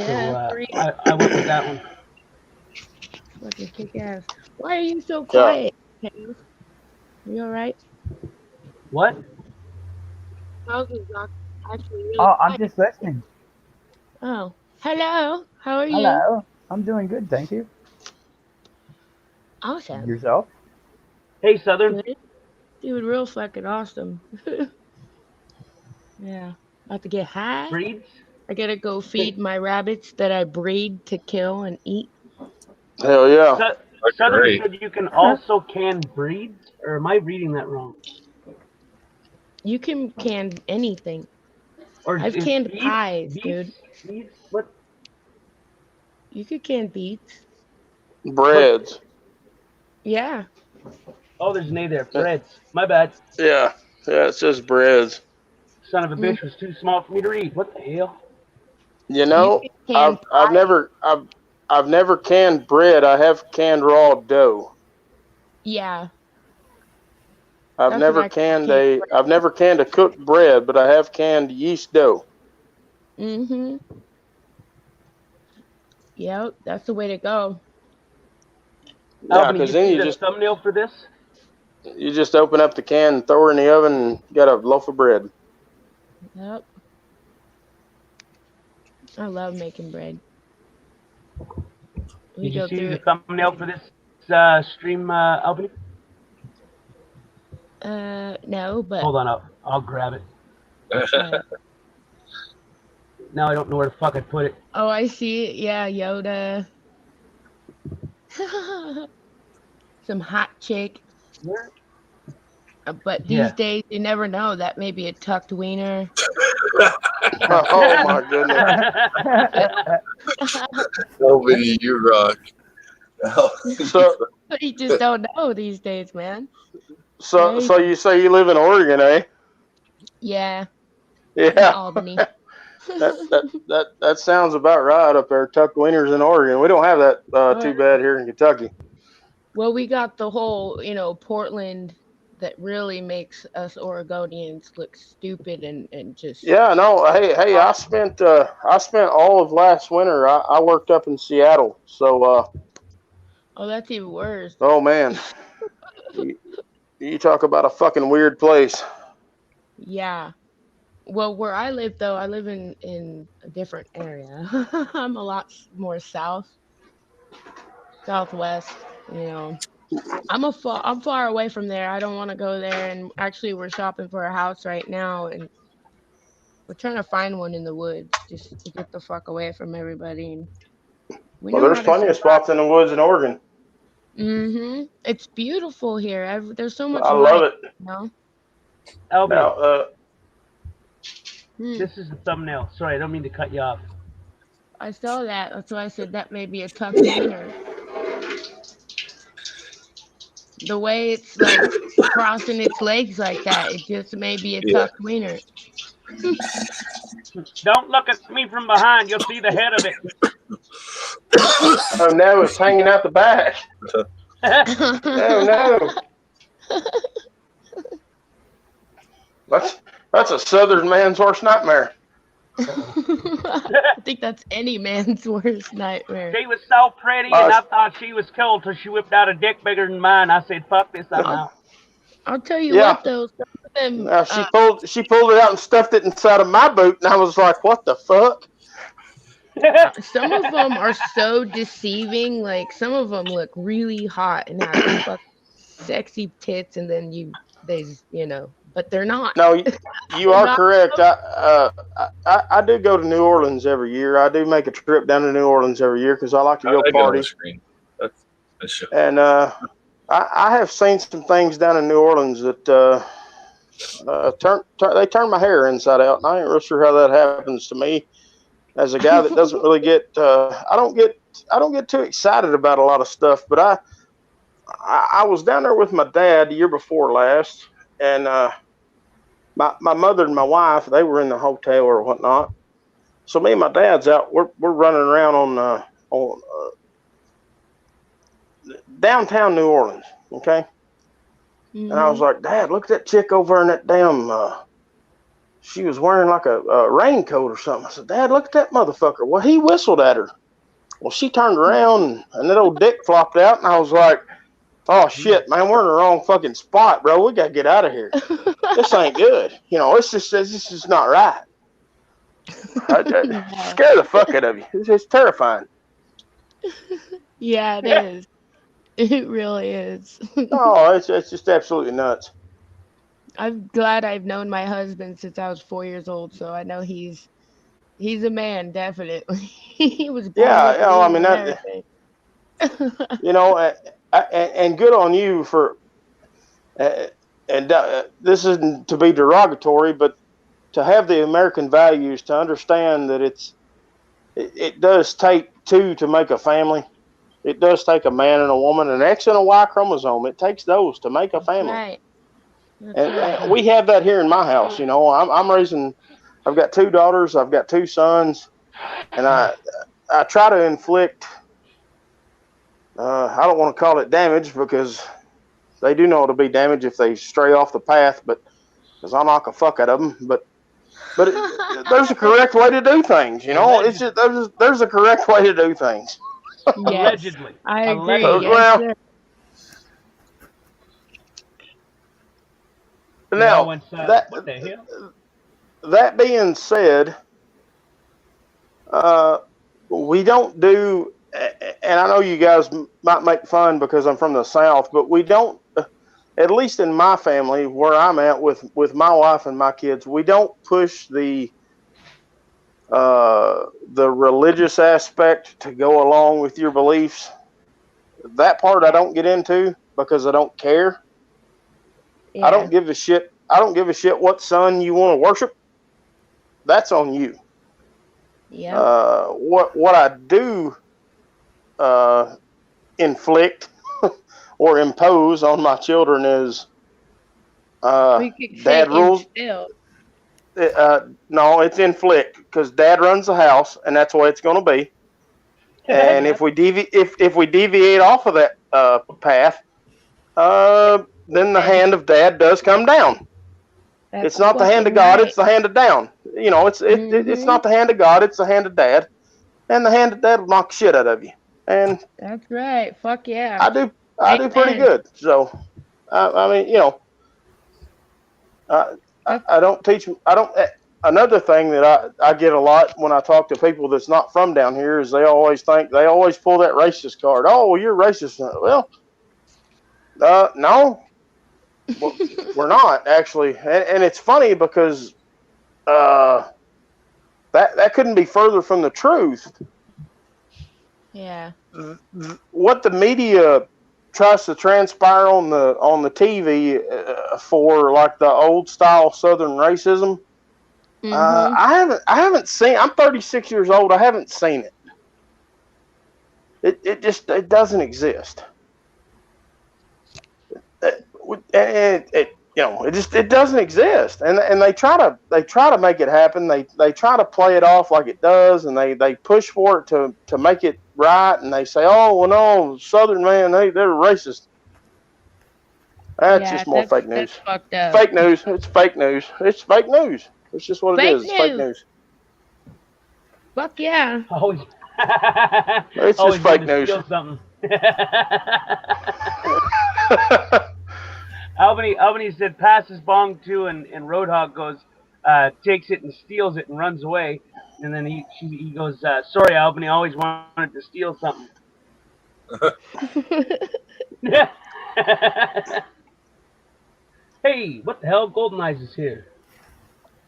So Yeah, three I went with that one. fucking kick ass. Why are you so Yeah. quiet, Tails? You alright? What? Tails is not actually really Oh, I'm quiet. just listening. Oh, hello. How are you? Hello. I'm doing good, thank you. Awesome. Yourself? Hey, Southern. Good. Dude, real fucking awesome. Yeah. About to get high. Breeds? I gotta go feed my rabbits that I breed to kill and eat. Hell yeah. Fucking Southern right. said you can also can breeds, or am I reading that wrong? You can can anything. Or I've is canned pies, dude. beets? What? You could can beets. But Breads. Yeah. oh, there's an A there. Breads. My bad. Yeah. Yeah, it says breads. Son of a Mm. bitch was too small for me to read. What the hell? You You know, can can I've never canned bread. I have canned raw dough. yeah. That's what I can. I've never canned a cooked bread, but I have canned yeast dough. Mm-hmm. Yep, that's the way to go. Yeah, Albany, because you then see the thumbnail for this? you just open up the can and throw her in the oven and got a loaf of bread. Yep. I love making bread. We Did you go see through the it. thumbnail for this stream, Albany? No, but Hold on, I'll grab it. uh, Now I don't know where the fuck I put it. oh, I see it. Yeah, Yoda. Some hot chick. Where? But these Yeah. days, you never know. That may be a tucked wiener. Oh my goodness. Nobody, you rock. So But you just don't know these days, man. so you say you live in Oregon, eh? Yeah, Yeah. Albany. That sounds about right up there. Tuck wieners in Oregon. We don't have that too bad here in Kentucky. Well, we got the whole, Portland that really makes us Oregonians look stupid and just. Yeah, no. Hey, I spent all of last winter. I worked up in Seattle. So Oh, that's even worse. oh man, you talk about a fucking weird place. Yeah. Well, where I live though, I live in a different area. I'm a lot more southwest. You know. I'm far away from there. I don't want to go there. And actually, we're shopping for a house right now, and we're trying to find one in the woods just to get the fuck away from everybody. And we Well, know there's how to plenty of survive. spots in the woods in Oregon. It's beautiful here. There's so much I love light. it. You know. LB, Now, this is the thumbnail. Sorry, I don't mean to cut you off. I saw that. That's why I said that may be a tucked wiener. The way it's like crossing its legs like that, it just may be a tucked wiener. Don't look at me from behind. You'll see the head of it. oh no, it's hanging out the back. Oh no. That's a Southern man's worst nightmare. I think that's any man's worst nightmare. She was so pretty, and I thought she was cool till she whipped out a dick bigger than mine. I said, "Fuck this, I'm out." I'll tell you what, though. Some of them, she pulled it out and stuffed it inside of my boot, and I was like, "What the fuck?" Some of them are so deceiving. Like some of them look really hot and have fucking sexy tits, and then but they're not. No, you are correct. I do go to New Orleans every year. I do make a trip down to New Orleans every year because I like to go party. And I have seen some things down in New Orleans that they turn my hair inside out, and I ain't real sure how that happens to me. As a guy that doesn't really get, I don't get too excited about a lot of stuff. But I was down there with my dad the year before last, and my mother and my wife, they were in the hotel or whatnot. So me and my dad's out. We're running around on downtown New Orleans, okay? Mm-hmm. And I was like, Dad, look at that chick over in that damn. She was wearing like a raincoat or something. I said, Dad, look at that motherfucker. Well, he whistled at her. Well, she turned around and that old dick flopped out, and I was like, oh shit, man, we're in the wrong fucking spot, bro. We gotta get out of here. This ain't good. It's just not right. Scare the fuck out of you. It's terrifying. Yeah, it is. It really is. Oh, it's just absolutely nuts. I'm glad I've known my husband since I was 4 years old, so I know he's a man, definitely. He was born I mean that. And good on you for. This isn't to be derogatory, but to have the American values, to understand that it does take two to make a family. It does take a man and a woman, an X and a Y chromosome. It takes those to make a family. Right. And we have that here in my house. I'm raising. I've got 2 daughters. I've got 2 sons, and I try to inflict. I don't want to call it damage because they do know it'll be damage if they stray off the path. But because I'll knock a fuck out of them. But there's a correct way to do things. It's just there's a correct way to do things. Yes, Allegedly, I agree. Allegedly. Now, what the hell? That being said, we don't do, and I know you guys might make fun because I'm from the South, but we don't, at least in my family, where I'm at with my wife and my kids, we don't push the religious aspect to go along with your beliefs. That part I don't get into because I don't care. Yeah. I don't give a shit. I don't give a shit what sun you want to worship. That's on you. Yeah. What I do inflict or impose on my children is dad rules. No, it's inflict because dad runs the house, and that's the way it's going to be. And if we deviate off of that path, then the hand of dad does come down. It's not the hand of God; it's the hand of down. It's not the hand of God; it's the hand of dad, and the hand of dad will knock the shit out of you. And that's right. Fuck yeah. I do pretty good. So, I mean, I don't teach. I don't. Another thing that I get a lot when I talk to people that's not from down here is they always pull that racist card. Oh, well, you're racist. Well, No, we're not actually, and it's funny because that couldn't be further from the truth. Yeah. What the media tries to transpire on the TV for like the old style Southern racism. Mhm. I haven't seen. I'm 36 years old. I haven't seen it. It just it doesn't exist. It it doesn't exist, and they try to make it happen. They try to play it off like it does, and they push for it to make it right, and they say, oh well, no, Southern man, they're racist. That's Yeah, just more fake that's news. fucked up. Fake news. It's fake news. It's fake news. It's just what it Fake is. It's fake news. news. Fuck yeah. Always, It's just always fake wanted to news. steal something. Albany said passes bong too, and Roadhog goes, takes it and steals it and runs away. And then he goes, sorry, Albany, always wanted to steal something. Hey, what the hell? Golden Eyes is here.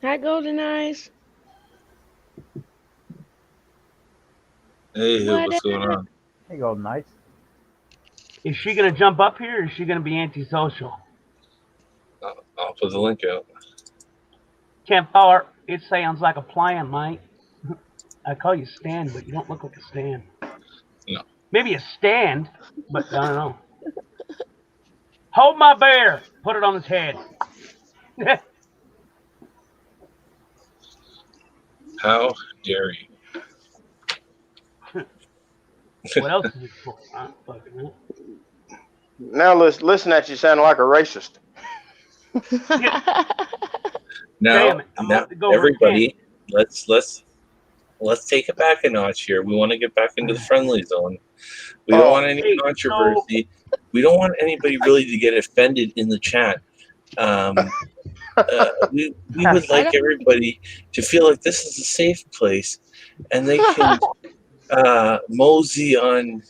Hi, Golden Eyes. Hey, What what's going on? Hey, Golden Knights. Is she gonna jump up here, or is she gonna be antisocial? I'll put the link out. Can't follow her. It sounds like a plan, mate. I call you Stan, but you don't look like a Stan. No. Maybe a stand, but I don't know. Hold my bear. Put it on his head. How dare you? What else is it for? I don't fucking know. Now listen at you sound like a racist. Now, Damn it, I'm about to go everybody, let's take it back a notch here. We want to get back into the friendly zone. We don't want any controversy. We don't want anybody really to get offended in the chat. We would like everybody to feel like this is a safe place, and they can mosey on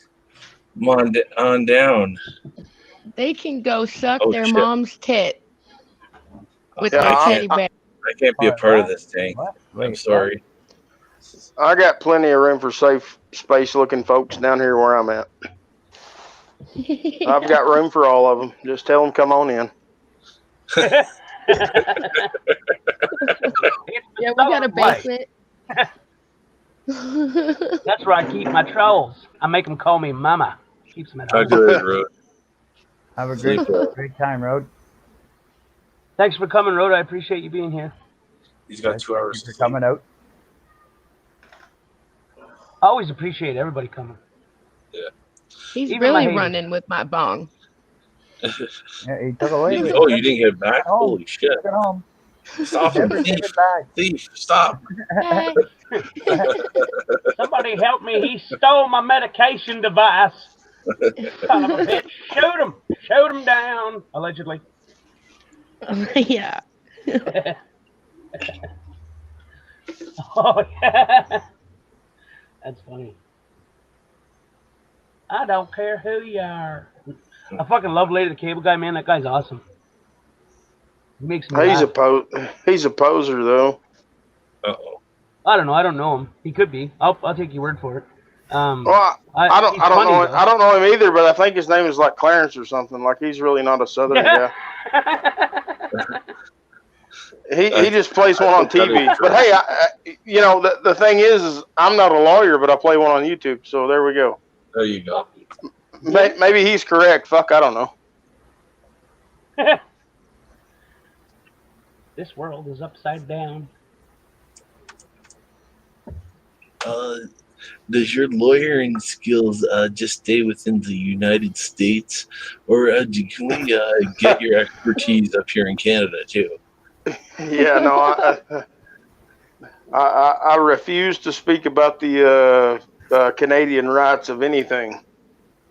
down. They can go suck their shit. mom's tit with Yeah, their teddy bear. I can't be a part of this thing. Wait, I'm sorry. I got plenty of room for safe space looking folks down here where I'm at. I've got room for all of them. Just tell them come on in. Yeah, we got a basement. That's where I keep my trolls. I make them call me Mama. Keeps them at Talk home. to you, Road. Have a great time, Road. Thanks for coming, Rhoda. I appreciate you being here. He's got 2 hours Thanks for coming out. I always appreciate everybody coming. Yeah. He's Even my really haters. running with my bong. Yeah, he took away. Oh, you didn't get it back? Oh. Holy shit. Took it home. Stop him, Never give thief. it back. Thief, stop. Hey. Somebody help me. He stole my medication device. Son of a bitch. Shoot him. Shoot him down. Allegedly. Yeah. Oh, yeah. That's funny. I don't care who you are. I fucking love Lady the Cable Guy, man. That guy's awesome. He makes me He's laugh. he's a poser though. Uh-oh. I don't know. I don't know him. He could be. I'll take your word for it. Well, I don't he's know funny, I don't know him either, but I think his name is like Clarence or something. Like he's really not a Southern guy. He just plays one on TV. But hey, you know the thing is I'm not a lawyer, but I play one on YouTube. So there we go. There you go. Maybe he's correct. Fuck, I don't know. This world is upside down. Does your lawyering skills just stay within the United States, or can we get your expertise up here in Canada too? Yeah, no, I refuse to speak about the Canadian rights of anything.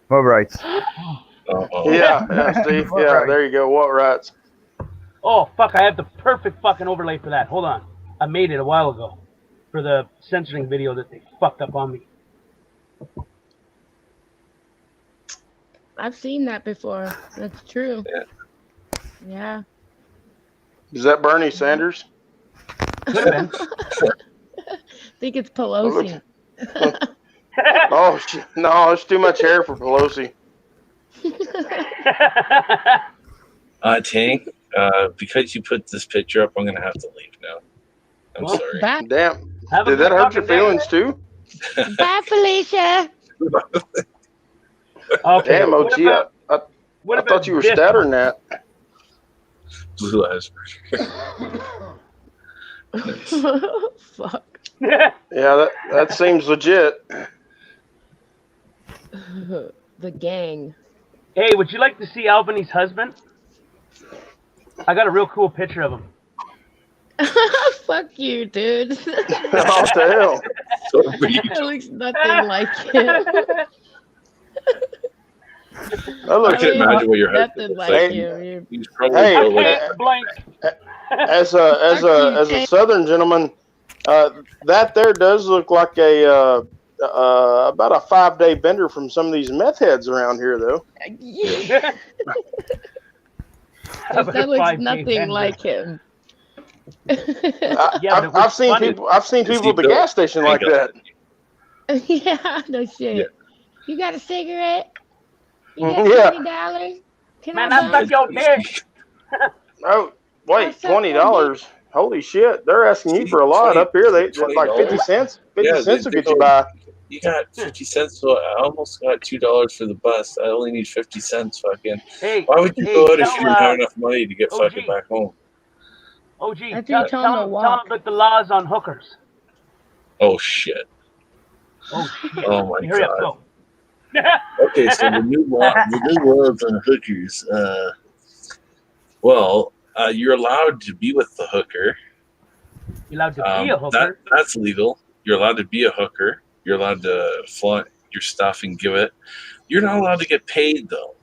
What rights? Uh-oh. Yeah, Steve. What Yeah, rights? there you go. What rights? Oh, fuck. I have the perfect fucking overlay for that. Hold on. I made it a while ago for the censoring video that they fucked up on me. I've seen that before. That's true. Yeah. Yeah. Is that Bernie Sanders? Could have been. I think it's Look, Pelosi. oh no, it's too much hair for Pelosi. Tank, because you put this picture up, I'm gonna have to leave now. I'm Well, sorry. Bye, Damn, Have a did good that hurt your fucking day. feelings too? bye, Felicia. Okay. Damn, OG, What I about thought you were this stuttering one? that. Blue eyes. Fuck. Yeah, that seems legit. The gang. Hey, would you like to see Albany's husband? I got a real cool picture of him. Fuck you, dude. What the hell? So weak. It looks nothing like him. That I looks, can imagine what your husband Nothing looks like like. him. You're- He's probably Hey, so like, Okay, blank. as a Southern gentleman, that there does look like a about a 5-day bender from some of these meth heads around here, though. Yeah. That looks nothing like him. Yeah, but I've seen funny. people. I've seen Is people he at the built- gas station like that. Yeah, no shit. Yeah. You got a cigarette? You Yeah. got $20? Can Man, I that's buy not your dick. Oh, wait, I'll suck your $20? Holy shit! They're asking you for a lot 20 up here. They like $20. 50 cents. 50 Yeah, cents will they get you go- by. You got 50 cents, so I almost got $2 for the bus. I only need 50 cents. Fucking. Hey, Why would you hey, go out if tell, you didn't have enough money to get OG. fucking back home? OG, That's tell, what you tell 'em to tell walk. him about the laws on hookers. Oh shit! Oh shit. Oh my Hurry up, god! go. Okay, so the new laws on hookers. You're allowed to be with the hooker. You're allowed to be a hooker. That's legal. You're allowed to be a hooker. You're allowed to flaunt your stuff and give it. You're not allowed to get paid though.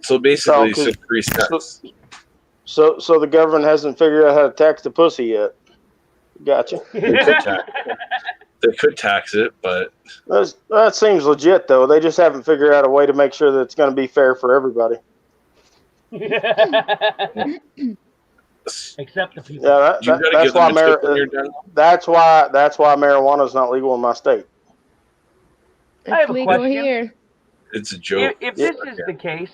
So basically, Oh, 'cause- free sex. So the government hasn't figured out how to tax the pussy yet. Gotcha. They could tax it, but That seems legit though. They just haven't figured out a way to make sure that it's going to be fair for everybody. Except the people. Yeah, you gotta that's give why them a tip when you're done. that's why marijuana is not legal in my state. I have It's a legal question. here. It's a joke. If this is the case,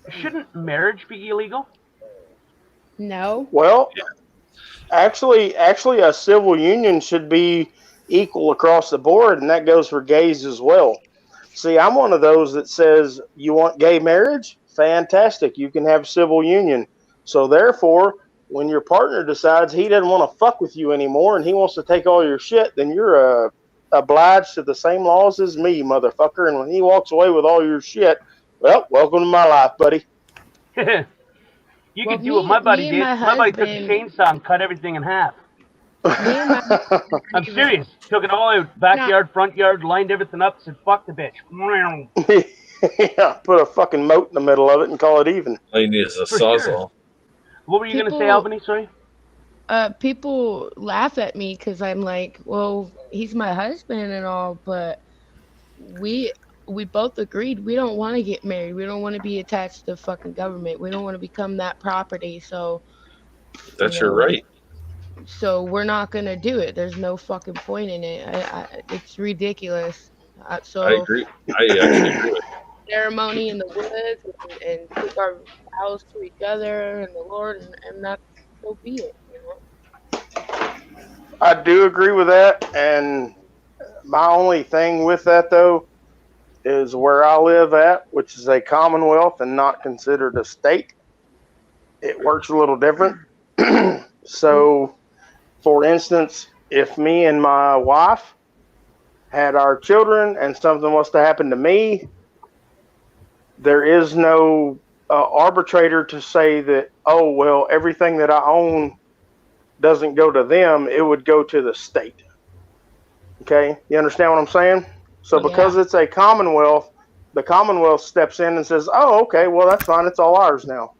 shouldn't marriage be illegal? No. Well, actually, a civil union should be equal across the board, and that goes for gays as well. See, I'm one of those that says you want gay marriage? Fantastic. You can have civil union. So therefore, when your partner decides he doesn't want to fuck with you anymore and he wants to take all your shit, then you're obliged to the same laws as me, motherfucker. And when he walks away with all your shit, well, welcome to my life, buddy. You Well, could do what my buddy me did. and My buddy took a husband- chainsaw and cut everything in half. Me and my I'm serious. Took it all out, backyard, front yard, lined everything up, said, fuck the bitch. Yeah, put a fucking moat in the middle of it and call it even. All you need is a For sawzall. sure. What were you going to say, People- Albany? Sorry? people laugh at me because I'm like, well, he's my husband and all, but we both agreed we don't want to get married. We don't want to be attached to the fucking government. We don't want to become that property. So That's you your know, right. So we're not gonna do it. There's no fucking point in it. It's ridiculous. So I agree. I actually agree with ceremony in the woods and take our vows to each other and the Lord, and that's so be it. You know? I do agree with that, and my only thing with that though is where I live at, which is a commonwealth and not considered a state. It works a little different. So, for instance, if me and my wife had our children and something was to happen to me, there is no arbitrator to say that, oh, well, everything that I own doesn't go to them, it would go to the state. Okay? You understand what I'm saying? So because it's a commonwealth, the commonwealth steps in and says, oh, okay, well, that's fine. It's all ours now.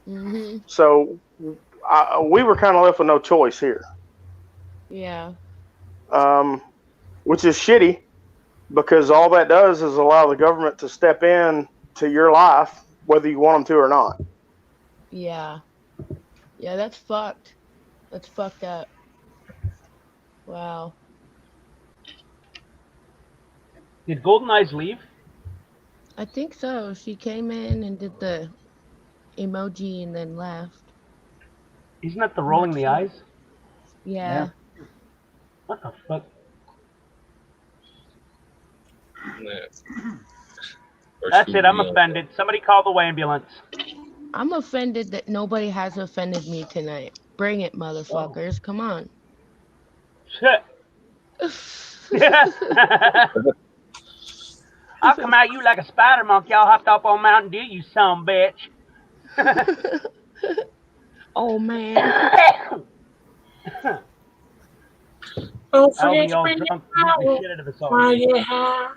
Mm-hmm. So we were kind of left with no choice here, Yeah. which is shitty because all that does is allow the government to step in to your life, whether you want them to or not. Yeah. Yeah, that's fucked. That's fucked up. Wow. Did Golden Eyes leave? I think so. She came in and did the emoji and then left. Isn't that the I'm rolling not the sure. eyes? Yeah. What the fuck? Yeah. Or That's she it. I'm real- offended. Somebody call the ambulance. I'm offended that nobody has offended me tonight. Bring it, motherfuckers. Come on. Shit. I'll come at you like a spider monkey. I'll hopped up on Mountain Dew, you son of a bitch. Oh, man. Don't I'll forget be to all bring drunk, your beating the towel shit out of us all. while you're high.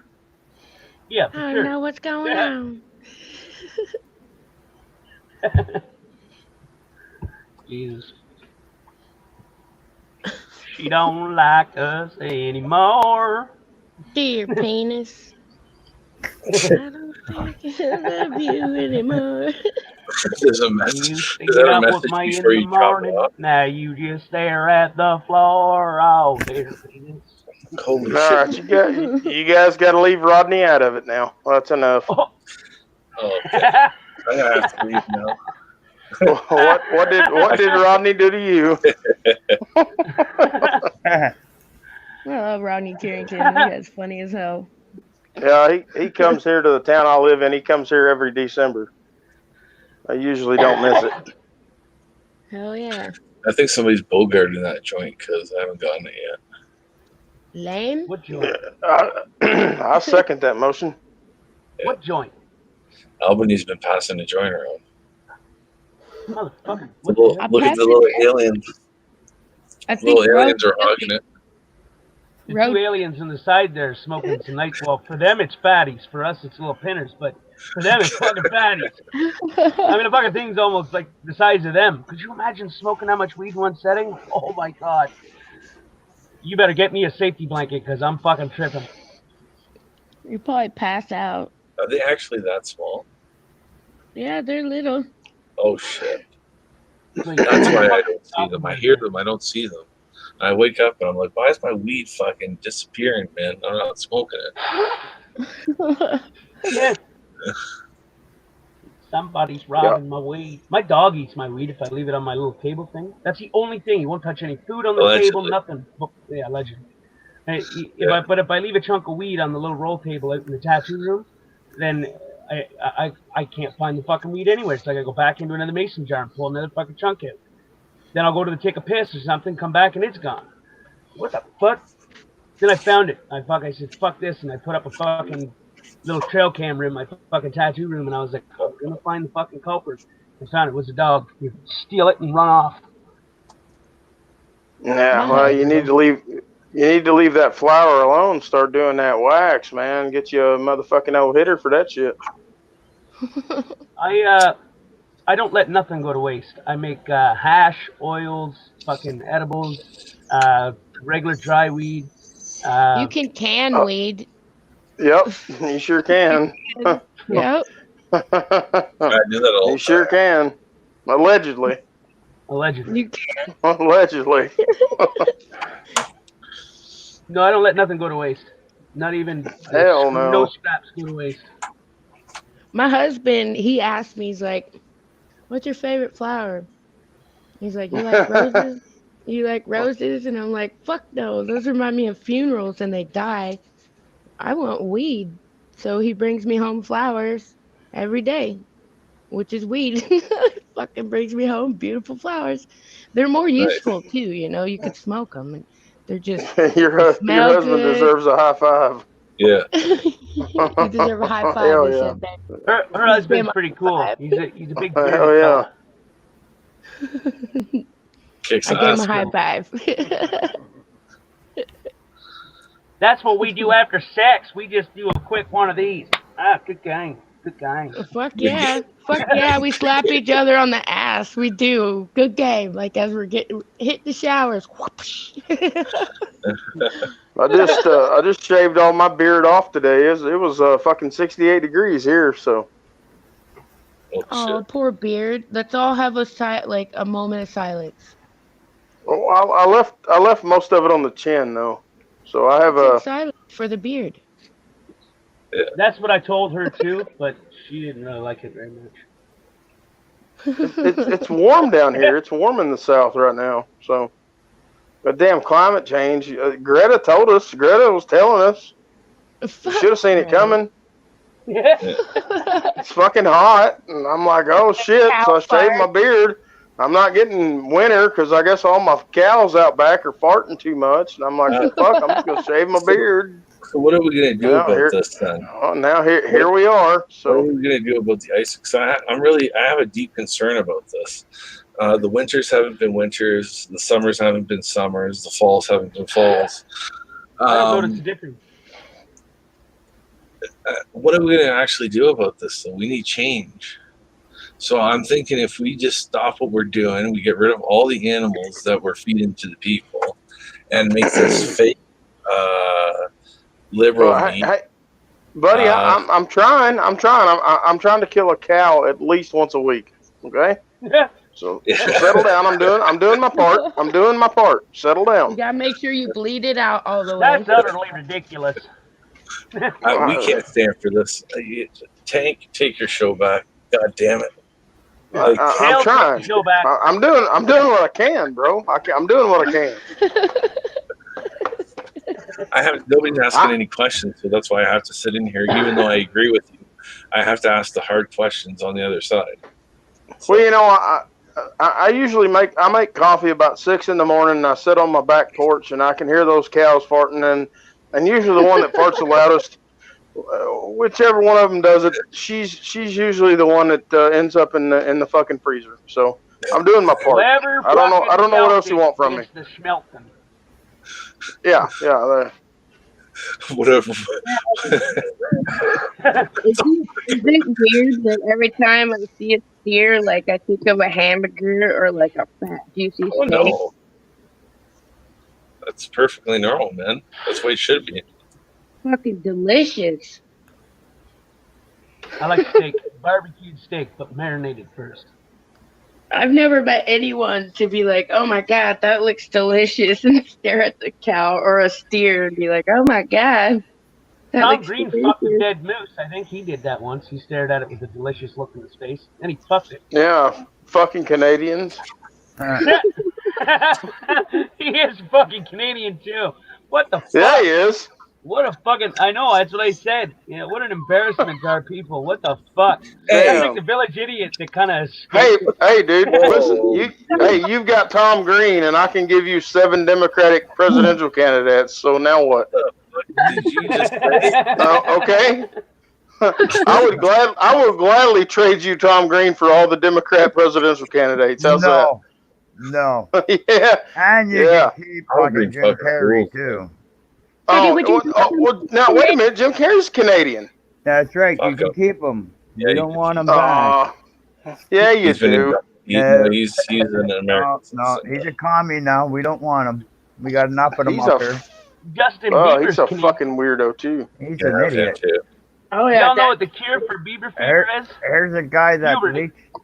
Yeah, I for don't sure. know what's going on. Jesus. She don't like us anymore. Dear penis. I don't think I love you anymore. There's a You message. used to Is get that a up with message me before in the you drop it morning. off? Now you just stare at the floor. Oh, dear penis. Holy All right, shit. you guys got to leave Rodney out of it now. That's enough. Oh. Oh, okay. I'm gonna have to leave now. What did Rodney do to you? I love Rodney Carrington. That's funny as hell. Yeah, he comes here to the town I live in. He comes here every December. I usually don't miss it. Hell yeah. I think somebody's bogarting that joint because I haven't gotten it yet. Lame? What joint? I second that motion. What joint? Albany's been passing the joint around. Motherfucker. The What little, the heck? look at the little aliens. I think Little aliens are hogging it. The Road- two aliens on the side there smoking some nice. Well, for them it's fatties. For us it's little pinners. But for them it's fucking fatties. I mean, the fucking thing's almost like the size of them. Could you imagine smoking that much weed in one setting? Oh my god. You better get me a safety blanket because I'm fucking tripping. You probably pass out. Are they actually that small? Yeah, they're little. Oh shit. Like, That's why I don't see them. I hear them, I don't see them. I wake up and I'm like, why is my weed fucking disappearing, man? I'm not smoking it. Yeah. Somebody's robbing my weed. My dog eats my weed if I leave it on my little table thing. That's the only thing. He won't touch any food on the table, Allegedly. nothing. Well, yeah, allegedly. But if I leave a chunk of weed on the little roll table out in the tattoo room, then I can't find the fucking weed anywhere. So I gotta go back into another mason jar and pull another fucking chunk out. Then I'll go to take a piss or something, come back and it's gone. What the fuck? Then I found it. I said, fuck this, and I put up a fucking little trail camera in my fucking tattoo room, and I was like, oh, I'm gonna find the fucking culprit. I found it was a dog. You steal it and run off. Yeah, well, you need to leave. You need to leave that flower alone. Start doing that wax, man. Get you a motherfucking old hitter for that shit. I don't let nothing go to waste. I make hash, oils, fucking edibles, regular dry weed. You can weed. Yep, you sure can. Yep. I knew that all You sure can. Allegedly. Allegedly. You can. Allegedly. No, I don't let nothing go to waste. Not even Hell no. No scraps go to waste. My husband, he asked me, he's like, what's your favorite flower? He's like, you like roses? You like roses? And I'm like, fuck no. Those remind me of funerals and they die. I want weed. So he brings me home flowers every day, which is weed. Fucking brings me home beautiful flowers. They're more useful too, you know. You could smoke them, and they're just your husband good. deserves a high five. Yeah. You deserve a high five. Hell He yeah. said that. Her husband's pretty cool. He's a big bearded Hell yeah. fella. Kicks I gave him ass. a high five. That's what we do after sex. We just do a quick one of these. Ah, good gang. Good gang. Fuck yeah. Fuck yeah. We slap each other on the ass. We do. Good game. Like as we're getting hit the showers. Whoosh. I just shaved all my beard off today. It was fucking 68 degrees here, so. Oh, shit. poor beard. Let's all have a moment of silence. Well, I left most of it on the chin though, so I have Sit a. silent for the beard. That's what I told her too, but she didn't really like it very much. It's warm down here. It's warm in the south right now, so. But damn climate change. Greta told us. Greta was telling us. You should have seen it coming. Yeah. It's fucking hot, and I'm like, oh shit. So I shaved my beard. I'm not getting winter because I guess all my cows out back are farting too much, and I'm like, fuck, I'm just gonna shave my beard. So what are we gonna do about this then? Oh, now here we are. So what are we gonna do about the ice? Because I have a deep concern about this. The winters haven't been winters. The summers haven't been summers. The falls haven't been falls. I don't notice the difference. What are we going to actually do about this? So we need change. So I'm thinking if we just stop what we're doing, we get rid of all the animals that we're feeding to the people, and make this fake liberal meat. Hey, buddy, I'm trying. I'm trying to kill a cow at least once a week. Okay. So settle down. I'm doing my part. I'm doing my part. Settle down. You gotta make sure you bleed it out all the way. That's utterly ridiculous. We can't stand for this. Tank, take your show back. God damn it. I'm trying. I'm doing what I can, bro. I'm doing what I can. Nobody's asking any questions, so that's why I have to sit in here. Even though I agree with you, I have to ask the hard questions on the other side. So. Well, you know, I usually make coffee about 6 in the morning, and I sit on my back porch, and I can hear those cows farting, and usually the one that farts the loudest, whichever one of them does it, she's usually the one that ends up in the fucking freezer. So I'm doing my part. I don't know what else you want from me. Yeah. Whatever. Is it weird that every time I see a steer, like I think of a hamburger or like a fat juicy steak? Oh no. That's perfectly normal, man. That's the way it should be. Fucking delicious. I like steak, barbecued steak, but marinated first. I've never met anyone to be like, oh my god, that looks delicious, and stare at the cow or a steer and be like, oh my god. Tom Green fucked a dead moose. I think he did that once. He stared at it with a delicious look in his face, and he fucked it. Yeah, fucking Canadians. He is fucking Canadian too. What the fuck? Yeah, he is. What a fucking... I know, that's what I said. You know, what an embarrassment to our people. What the fuck? Hey, That's like the village idiot that kind of... Hey, dude, listen. You've got Tom Green, and I can give you 7 Democratic presidential candidates. So now what? Did you just say? Okay. I would gladly trade you Tom Green for all the Democrat presidential candidates. How's that? No. Yeah. And you can keep fucking Jim Carrey too. Well, now wait a minute. Jim Carrey's Canadian. That's right. You can keep him. You don't want him back. Yeah, you do. He's an American. No, he's a commie now. We don't want him. We got enough of him up here. Justin Bieber's he's a fucking weirdo too. He's an idiot. Oh yeah. Y'all know what the cure for Bieber fever is? Here's a guy that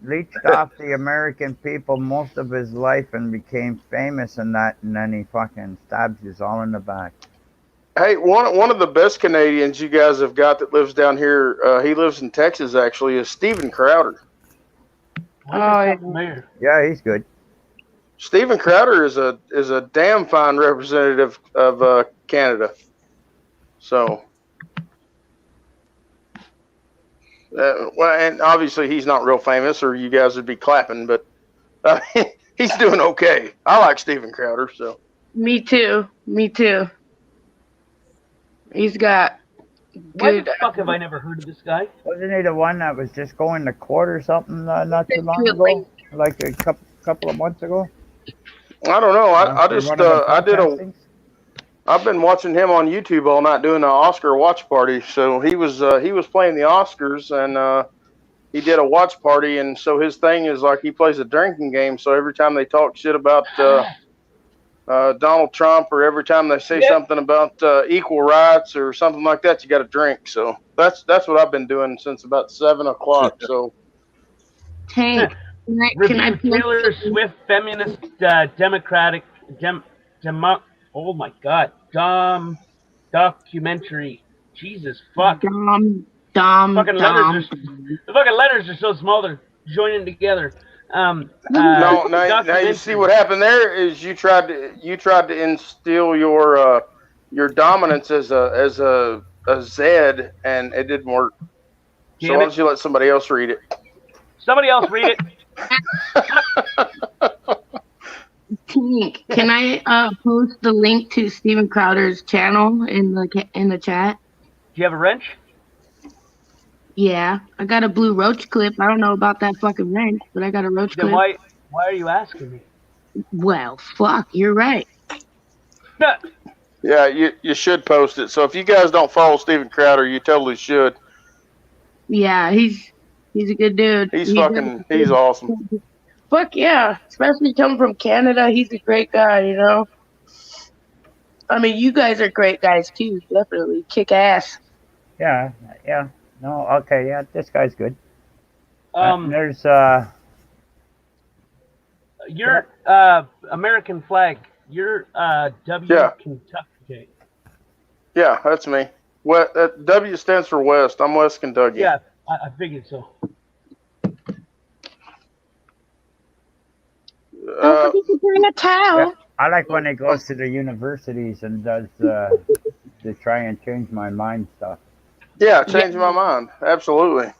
leached off the American people most of his life and became famous and that, and then he fucking stabs you all in the back. Hey, one of the best Canadians you guys have got that lives down here, he lives in Texas actually, is Steven Crowder. Yeah, he's good. Steven Crowder is a damn fine representative of Canada. So, well, and obviously he's not real famous, or you guys would be clapping. But he's doing okay. I like Steven Crowder. So. Me too. He's got good. Why the fuck have I never heard of this guy? Wasn't he the one that was just going to court or something not too long ago? Like a couple of months ago? I don't know. I've been watching him on YouTube all night doing an Oscar watch party. So he was playing the Oscars, and he did a watch party, and so his thing is like he plays a drinking game. So every time they talk shit about Donald Trump, or every time they say something about equal rights or something like that, you got to drink. So that's what I've been doing since about 7 o'clock. So Tank, can I Review Taylor Swift feminist democratic oh my god, documentary. Jesus fuck. Dom, Fucking letters are the fucking letters are so small they're joining together. no, now you see Documentary. what happened there is you tried to instill your dominance as a Z, and it didn't work. So why don't you let somebody else read it? Somebody else read it. Tank, can I post the link to Steven Crowder's channel in the chat? Do you have a wrench? Yeah, I got a blue roach clip. I don't know about that fucking wrench, but I got a roach Then clip. why are you asking me? Well, fuck, you're right. Yeah, you should post it. So if you guys don't follow Steven Crowder, you totally should. Yeah, he's a good dude. He's awesome. Fuck yeah, especially coming from Canada, he's a great guy, you know? I mean, you guys are great guys too, definitely. Kick ass. Yeah. No, okay, yeah, this guy's good. There's your American flag. You're Kentucky. Yeah, that's me. W stands for West. I'm West Kentucky. Yeah, I figured so. Don't forget to bring a towel. Yeah, I like when it goes to the universities and does to try and change my mind stuff. Yeah, change my mind. Absolutely.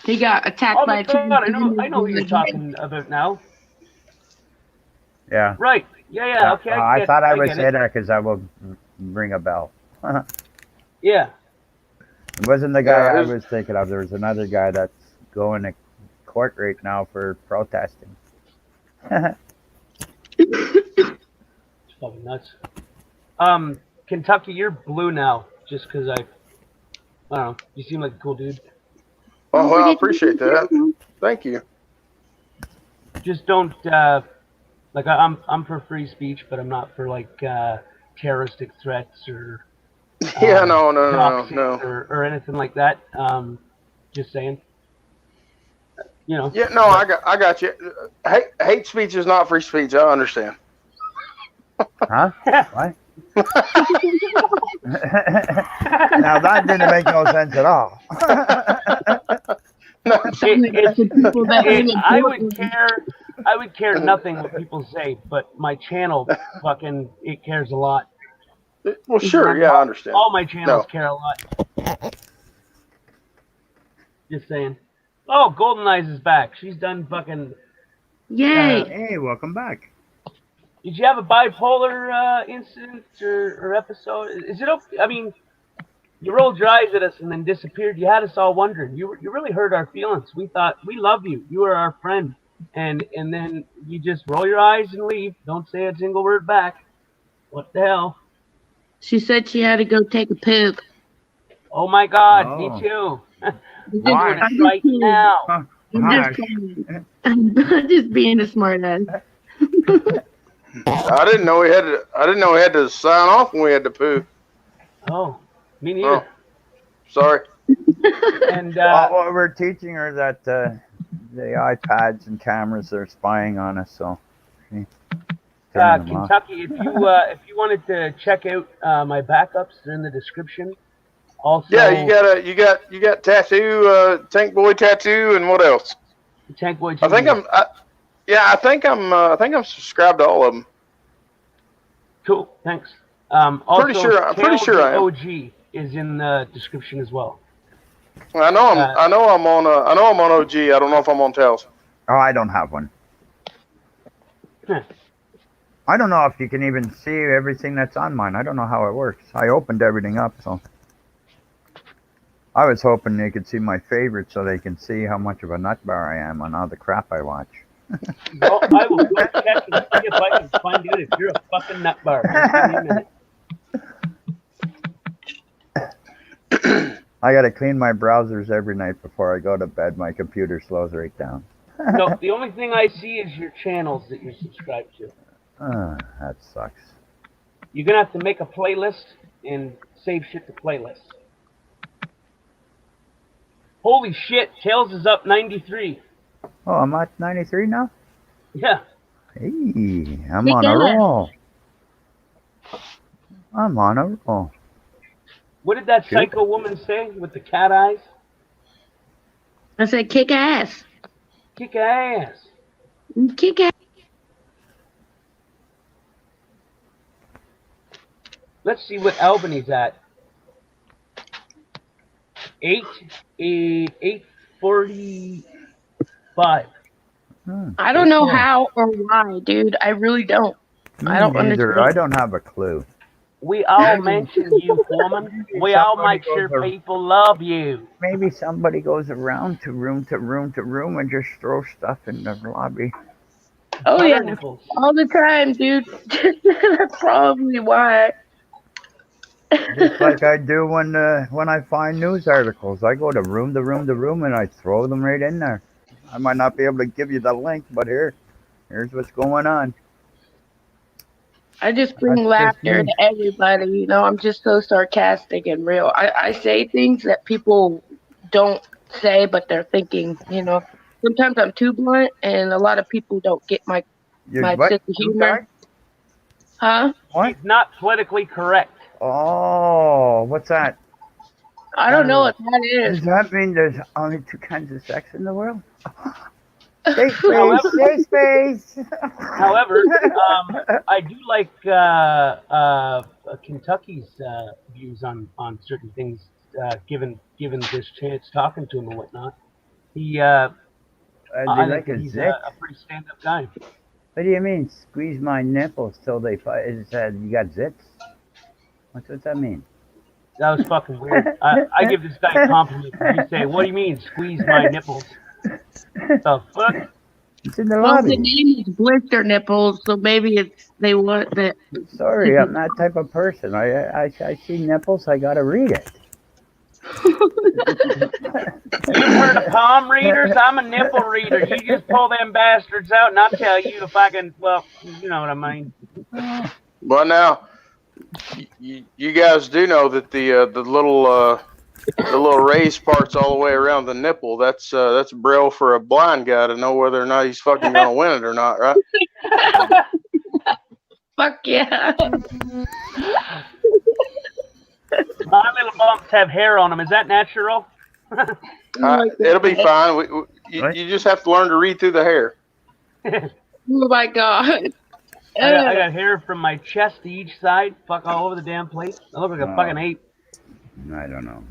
He got attacked by a God, I know who you're talking about now. Yeah. Right. Yeah. Okay. I thought I would say that because I will ring a bell. Yeah. It wasn't the guy I was thinking of. There was another guy that's going to court right now for protesting. It's fucking nuts. Kentucky, you're blue now, just because I don't know. You seem like a cool dude. Oh, well, I appreciate that. Thank you. Just don't like I'm for free speech, but I'm not for like terroristic threats or yeah, no, or anything like that. Just saying. You know. Yeah, no, I got you. Hate speech is not free speech. I understand. Huh? What? Now that didn't make no sense at all. I would care nothing what people say, but my channel fucking it cares a lot. Well, sure, yeah, I understand. All my channels care a lot. Just saying. Oh, Golden Eyes is back. She's done fucking. Yay! Hey, welcome back. Did you have a bipolar incident or episode? Is it okay? I mean, you rolled your eyes at us and then disappeared. You had us all wondering. You really hurt our feelings. We thought we love you. You were our friend, and then you just roll your eyes and leave. Don't say a single word back. What the hell? She said she had to go take a poop. Oh my God, me too. Right now. I'm just being a smart ass. I didn't know we had to sign off when we had to poo. Oh, me neither. Oh, sorry. And well, we're teaching her that the iPads and cameras are spying on us. So, Kentucky, if you wanted to check out my backups, they're in the description. Also, yeah, you got tattoo, Tank Boy tattoo, and what else? Tank Boy. I think I'm subscribed to all of them. Cool, thanks. Also, pretty sure I am. OG is in the description as well. I know I'm on OG. I don't know if I'm on Tails. Oh, I don't have one. Huh. I don't know if you can even see everything that's on mine. I don't know how it works. I opened everything up, so I was hoping they could see my favorites so they can see how much of a nutbar I am on all the crap I watch. Well, I will go check and see if I can find out if you're a fucking nutbar. Just give me a minute. I gotta clean my browsers every night before I go to bed. My computer slows right down. No, the only thing I see is your channels that you're subscribed to. That sucks. You're gonna have to make a playlist and save shit to playlists. Holy shit, Tails is up 93. Oh, I'm at 93 now? Yeah. Hey, I'm on a roll. I'm on a roll. What did that psycho woman say with the cat eyes? I said kick ass. Kick ass. Kick ass. Let's see what Albany's at. 8:45. I don't know how or why, dude. I really don't. I don't Neither. understand. I don't have a clue. We all mention you, woman. We all make sure people love you. Maybe somebody goes around to room to room to room and just throws stuff in the lobby. Oh Butter yeah, nipples. all the time, dude. That's probably why. Just like I do when I find news articles. I go to room to room to room and I throw them right in there. I might not be able to give you the link, but here's what's going on. I just bring That's laughter just to everybody. You know, I'm just so sarcastic and real. I say things that people don't say, but they're thinking. You know, sometimes I'm too blunt, and a lot of people don't get my What? sense of humor. Huh? What? She's not politically correct. Oh, what's that? I don't know what that is. Does that mean there's only two kinds of sex in the world? Safe space, safe space. However, I do like Kentucky's views on certain things. Given this chance talking to him and whatnot, he I think that he's a pretty stand-up guy. What do you mean? Squeeze my nipples till they fight? It said you got zits. What's that mean? That was fucking weird. I give this guy a compliment. He say, "What do you mean, squeeze my nipples?" The fuck? It's in the Well, lobby. the name is blister nipples, so maybe they want that. Sorry, I'm that type of person. I see nipples, I gotta read it. You've heard of palm readers? I'm a nipple reader. You just pull them bastards out, and I'll tell you if I can. Well, you know what I mean. Well, now you guys do know that the little raised parts all the way around the nipple. That's braille for a blind guy to know whether or not he's fucking gonna win it or not, right? Fuck yeah. My little bumps have hair on them. Is that natural? It'll be fine. You just have to learn to read through the hair. Oh my god. I got hair from my chest to each side, fuck all over the damn place. I look like a fucking ape. I don't know.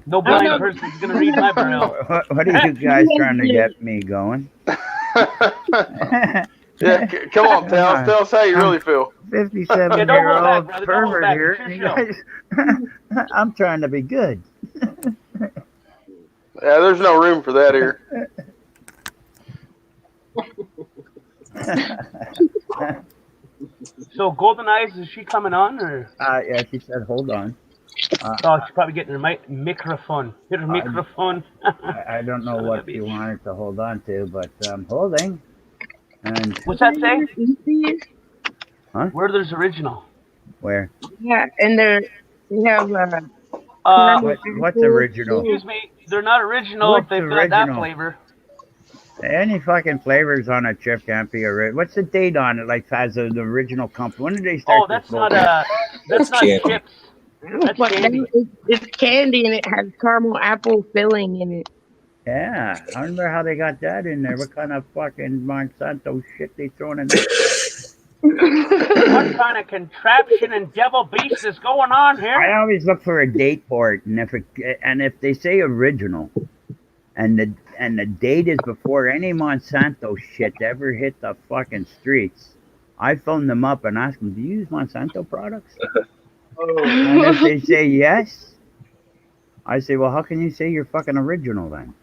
No blind person's gonna read my braille. What are you guys trying to get me going? Yeah, come on, tell us how you really feel. 57-year-old pervert here. You guys, I'm trying to be good. Yeah, there's no room for that here. So Golden Eyes, is she coming on or? Yeah, she said, hold on. Oh, she's probably getting her microphone. Hit her microphone. I don't know what you wanted to hold on to, but I'm holding. And what's that say? Huh? Werther's original. Where? Yeah, and they have what's original? Excuse me, they're not original if they've got that flavor. Any fucking flavors on a chip can't be original. What's the date on it? Like as an original company? When did they start? Oh, that's not chips. That's candy. It's candy and it has caramel apple filling in it. Yeah, I wonder how they got that in there. What kind of fucking Monsanto shit they throwing in there? What kind of contraption and devil beast is going on here? I always look for a date for it, and if they say original, and the date is before any Monsanto shit ever hit the fucking streets, I phone them up and ask them, "Do you use Monsanto products?" And if they say yes, I say, "Well, how can you say you're fucking original then?"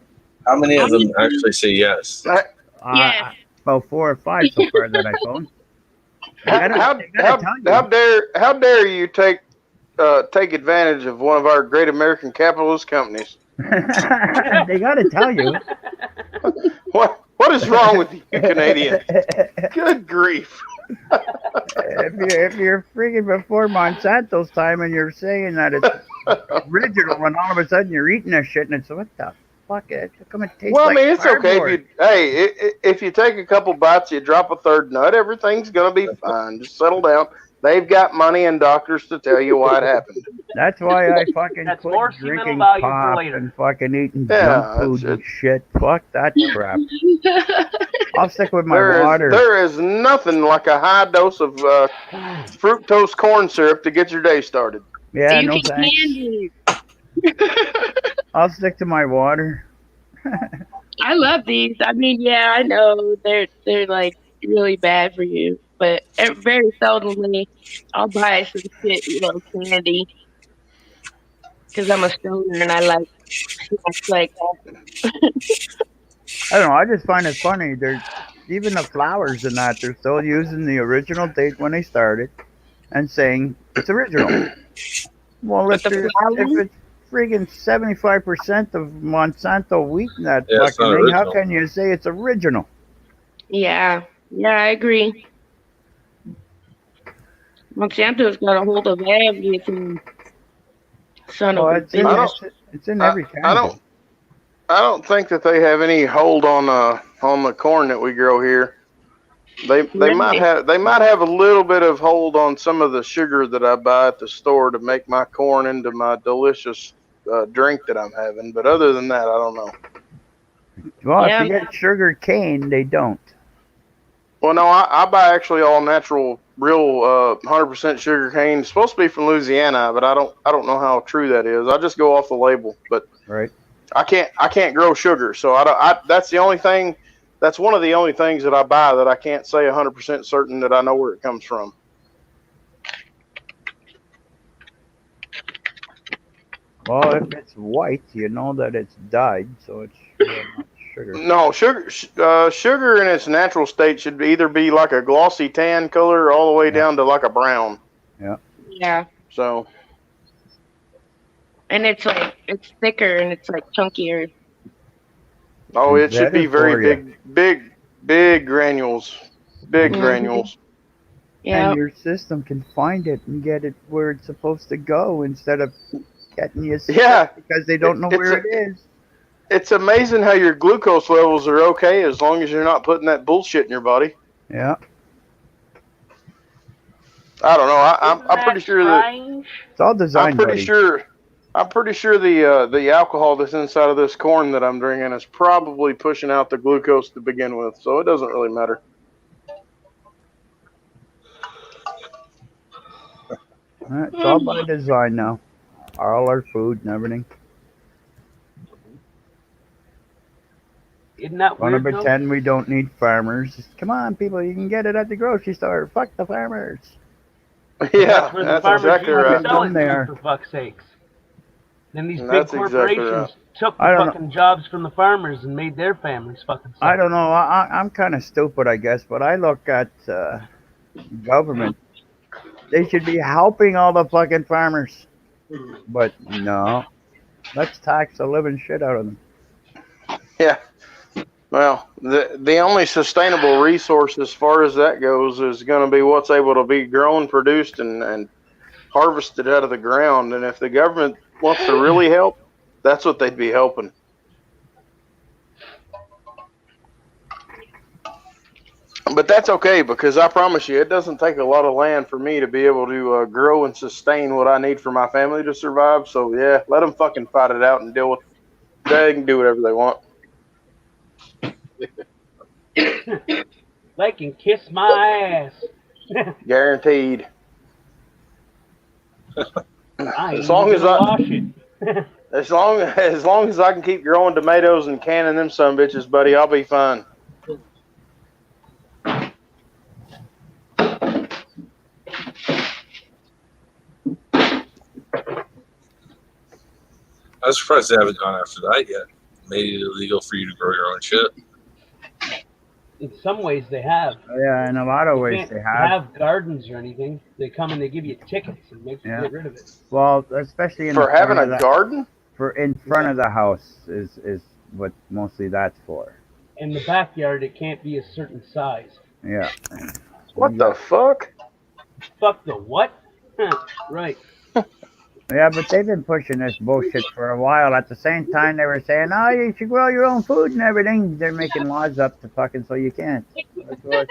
How many of them actually say yes? Yeah. About 4 or 5 so far that I phoned. How dare you take advantage of one of our great American capitalist companies? They got to tell you. What is wrong with you, Canadian? Good grief. if you're freaking before Monsanto's time and you're saying that it's original, and all of a sudden you're eating that shit and it's what the fuck? How come it tastes Well, I like mean, it's okay if cardboard? you. Hey, if you take a couple bites, you drop a third nut, everything's gonna be fine. Just settle down. They've got money and doctors to tell you why it happened. That's why I fucking That's quit more sentimental drinking value for pop later. and fucking eating junk Yeah, food that's and it. shit. Fuck that crap. I'll stick with my water. There is nothing like a high dose of fructose corn syrup to get your day started. Yeah, you no can thanks. candy. I'll stick to my water. I love these. I mean, yeah, I know they're like really bad for you, but very seldomly I'll buy some shit, candy, because I'm a stoner and I like snacks like I don't know. I just find it funny. They're even the flowers and that they're still using the original date when they started and saying it's original. Well, with the if flowers. it's friggin' 75% of Monsanto wheat in that Yeah, it's fucking not thing, how original. can you say it's original? Yeah, I agree. Monsanto's got a hold of everything. Son of Well, a bitch. it's in I, every I cannabis. don't think that they have any hold on the corn that we grow here. They might Really? have a little bit of hold on some of the sugar that I buy at the store to make my corn into my delicious drink that I'm having. But other than that, I don't know. Well, if Yeah, you get sugar cane, they don't. Well, no, I buy actually all natural, real 100% sugar cane. It's supposed to be from Louisiana, but I don't know how true that is. I just go off the label, but Right. I can't grow sugar, so that's the only thing. That's one of the only things that I buy that I can't say 100% certain that I know where it comes from. Well, if it's white, you know that it's dyed, so it's not sugar. No, sugar in its natural state should either be like a glossy tan color all the way Yeah. down to like a brown. yeah. So, And it's thicker and it's like chunkier. oh, It's it should be better for very you. big granules, big Mhm. granules. Yeah. And your system can find it and get it where it's supposed to go instead of getting you sick Yeah, because they don't know it's where it is. it's amazing how your glucose levels are okay as long as you're not putting that bullshit in your body. Yeah. I don't know. Isn't I'm that pretty sure that strange? It's all I'm design, pretty buddy. sure I'm pretty sure the alcohol that's inside of this corn that I'm drinking is probably pushing out the glucose to begin with, so it doesn't really matter. It's all by design now. All our food and everything. Isn't that Want to weird though? pretend we don't need farmers? Come on, people, you can get it at the grocery store. Fuck the farmers. Yeah, That's where the that's farmers exactly used to right. sell it They to, are. for fuck's sakes. Then these big That's exactly corporations right. took the I don't know. fucking jobs from the farmers and made their families fucking suffer. I don't know. I'm kind of stupid, I guess, but I look at government. They should be helping all the fucking farmers. But no, let's tax the living shit out of them. Yeah. Well, the only sustainable resource as far as that goes is going to be what's able to be grown, produced, and harvested out of the ground. And if the government wants to really help, that's what they'd be helping. But that's okay because I promise you, it doesn't take a lot of land for me to be able to grow and sustain what I need for my family to survive. So yeah, let them fucking fight it out and deal with. They can do whatever they want. They can kiss my ass. Guaranteed. I ain't As long even as gonna I, wash it. as long as I can keep growing tomatoes and canning them some bitches, buddy, I'll be fine. I'm surprised they haven't gone after that yet. Made it illegal for you to grow your own shit. In some ways, they have. Yeah, in a lot of You ways can't they have. have gardens or anything. They come and they give you tickets and make you Yeah. get rid of it. Well, especially in For the front having of a the, garden? for in front of the house is what mostly that's for. In the backyard, it can't be a certain size. Yeah. What the fuck? Fuck the what? Right. Yeah, but they've been pushing this bullshit for a while. At the same time, they were saying, "Oh, you should grow your own food and everything." They're making laws up to fucking so you can't. Like, what?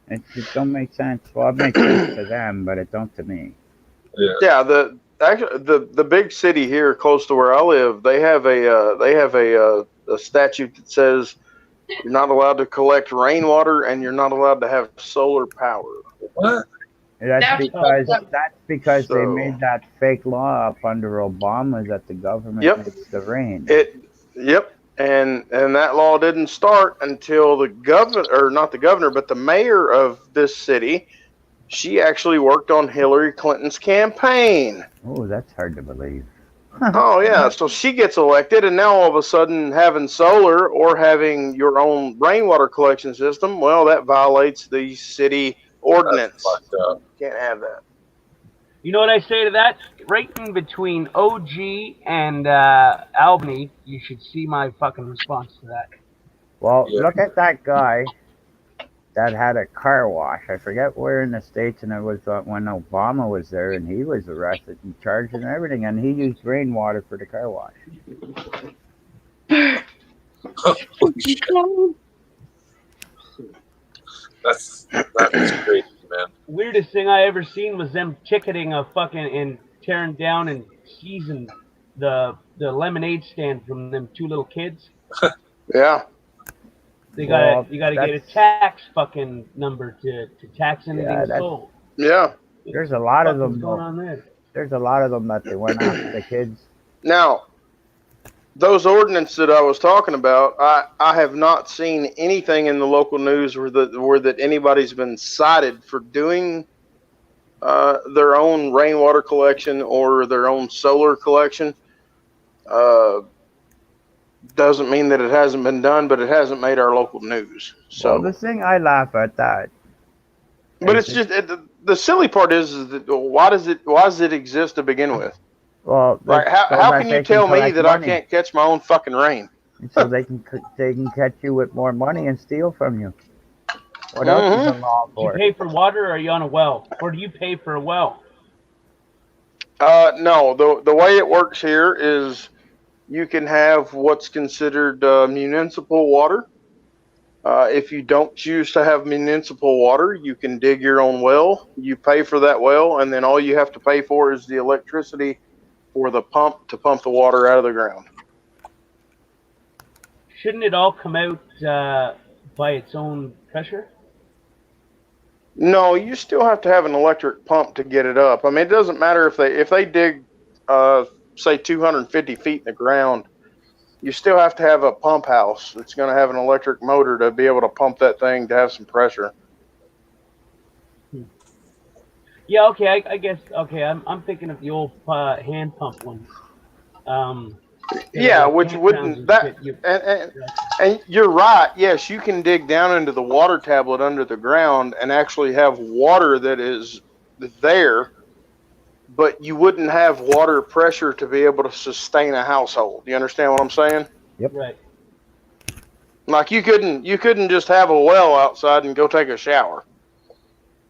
It just don't make sense. Well, it makes sense to them, but it don't to me. Yeah. Yeah, the big city here close to where I live, they have a statute that says you're not allowed to collect rainwater and you're not allowed to have solar power. What? That's That's because they So, made that fake law up under Obama that the government yep, makes the rain. yep, and that law didn't start until the governor, or not the governor, but the mayor of this city. She actually worked on Hillary Clinton's campaign. Oh, that's hard to believe. Oh yeah, so she gets elected, and now all of a sudden, having solar or having your own rainwater collection system, well, that violates the city ordinance. That's fucked up. Can't have that. You know what I say to that? Right in between OG and Albany, you should see my fucking response to that. Well, Yeah. look at that guy that had a car wash. I forget where in the States, and it was when Obama was there, and he was arrested and charged and everything, and he used rainwater for the car wash. Holy shit. That's crazy, man. Weirdest thing I ever seen was them ticketing a fucking and tearing down and seizing the lemonade stand from them two little kids. Yeah. You Well, gotta get a tax fucking number to tax anything that's- sold. Yeah. There's a lot of What's them. going Though. on there? There's a lot of them that they went after the kids. Now, those ordinances that I was talking about, I have not seen anything in the local news where that anybody's been cited for doing their own rainwater collection or their own solar collection. Doesn't mean that it hasn't been done, but it hasn't made our local news. So, Well, the thing I laugh at that. but it's just the silly part is that why does it exist to begin with? Well, Like how can you tell me that I can't catch my own fucking rain? So they can catch you with more money and steal from you. What else is the law Do you for? pay for water, or are you on a well, or do you pay for a well? No, the way it works here is you can have what's considered municipal water. If you don't choose to have municipal water, you can dig your own well. You pay for that well, and then all you have to pay for is the electricity for the pump to pump the water out of the ground. Shouldn't it all come out by its own pressure? No, you still have to have an electric pump to get it up. I mean, it doesn't matter if they dig, say 250 feet in the ground. You still have to have a pump house that's going to have an electric motor to be able to pump that thing to have some pressure. Yeah, okay, I guess. Okay, I'm thinking of the old hand pump ones. Yeah, like which wouldn't that and you're right. Yes, you can dig down into the water tablet under the ground and actually have water that is there, but you wouldn't have water pressure to be able to sustain a household. You understand what I'm saying? Yep. Right. Like you couldn't just have a well outside and go take a shower.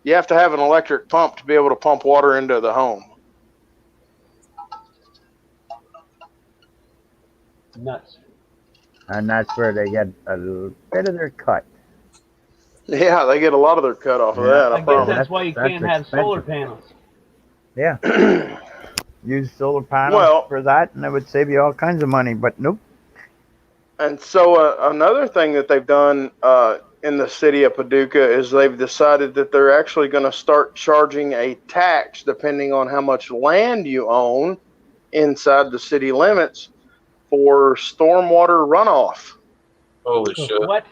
You have to have an electric pump to be able to pump water into the home. Nuts. And that's where they get a bit of their cut. Yeah, they get a lot of their cut off of that. I I guess promise. that's why you That's can't have solar expensive. panels. Yeah. Use solar panels Well- for that, and it would save you all kinds of money. But nope. And so another thing that they've done in the city of Paducah is they've decided that they're actually going to start charging a tax depending on how much land you own inside the city limits for stormwater runoff. Holy shit. What?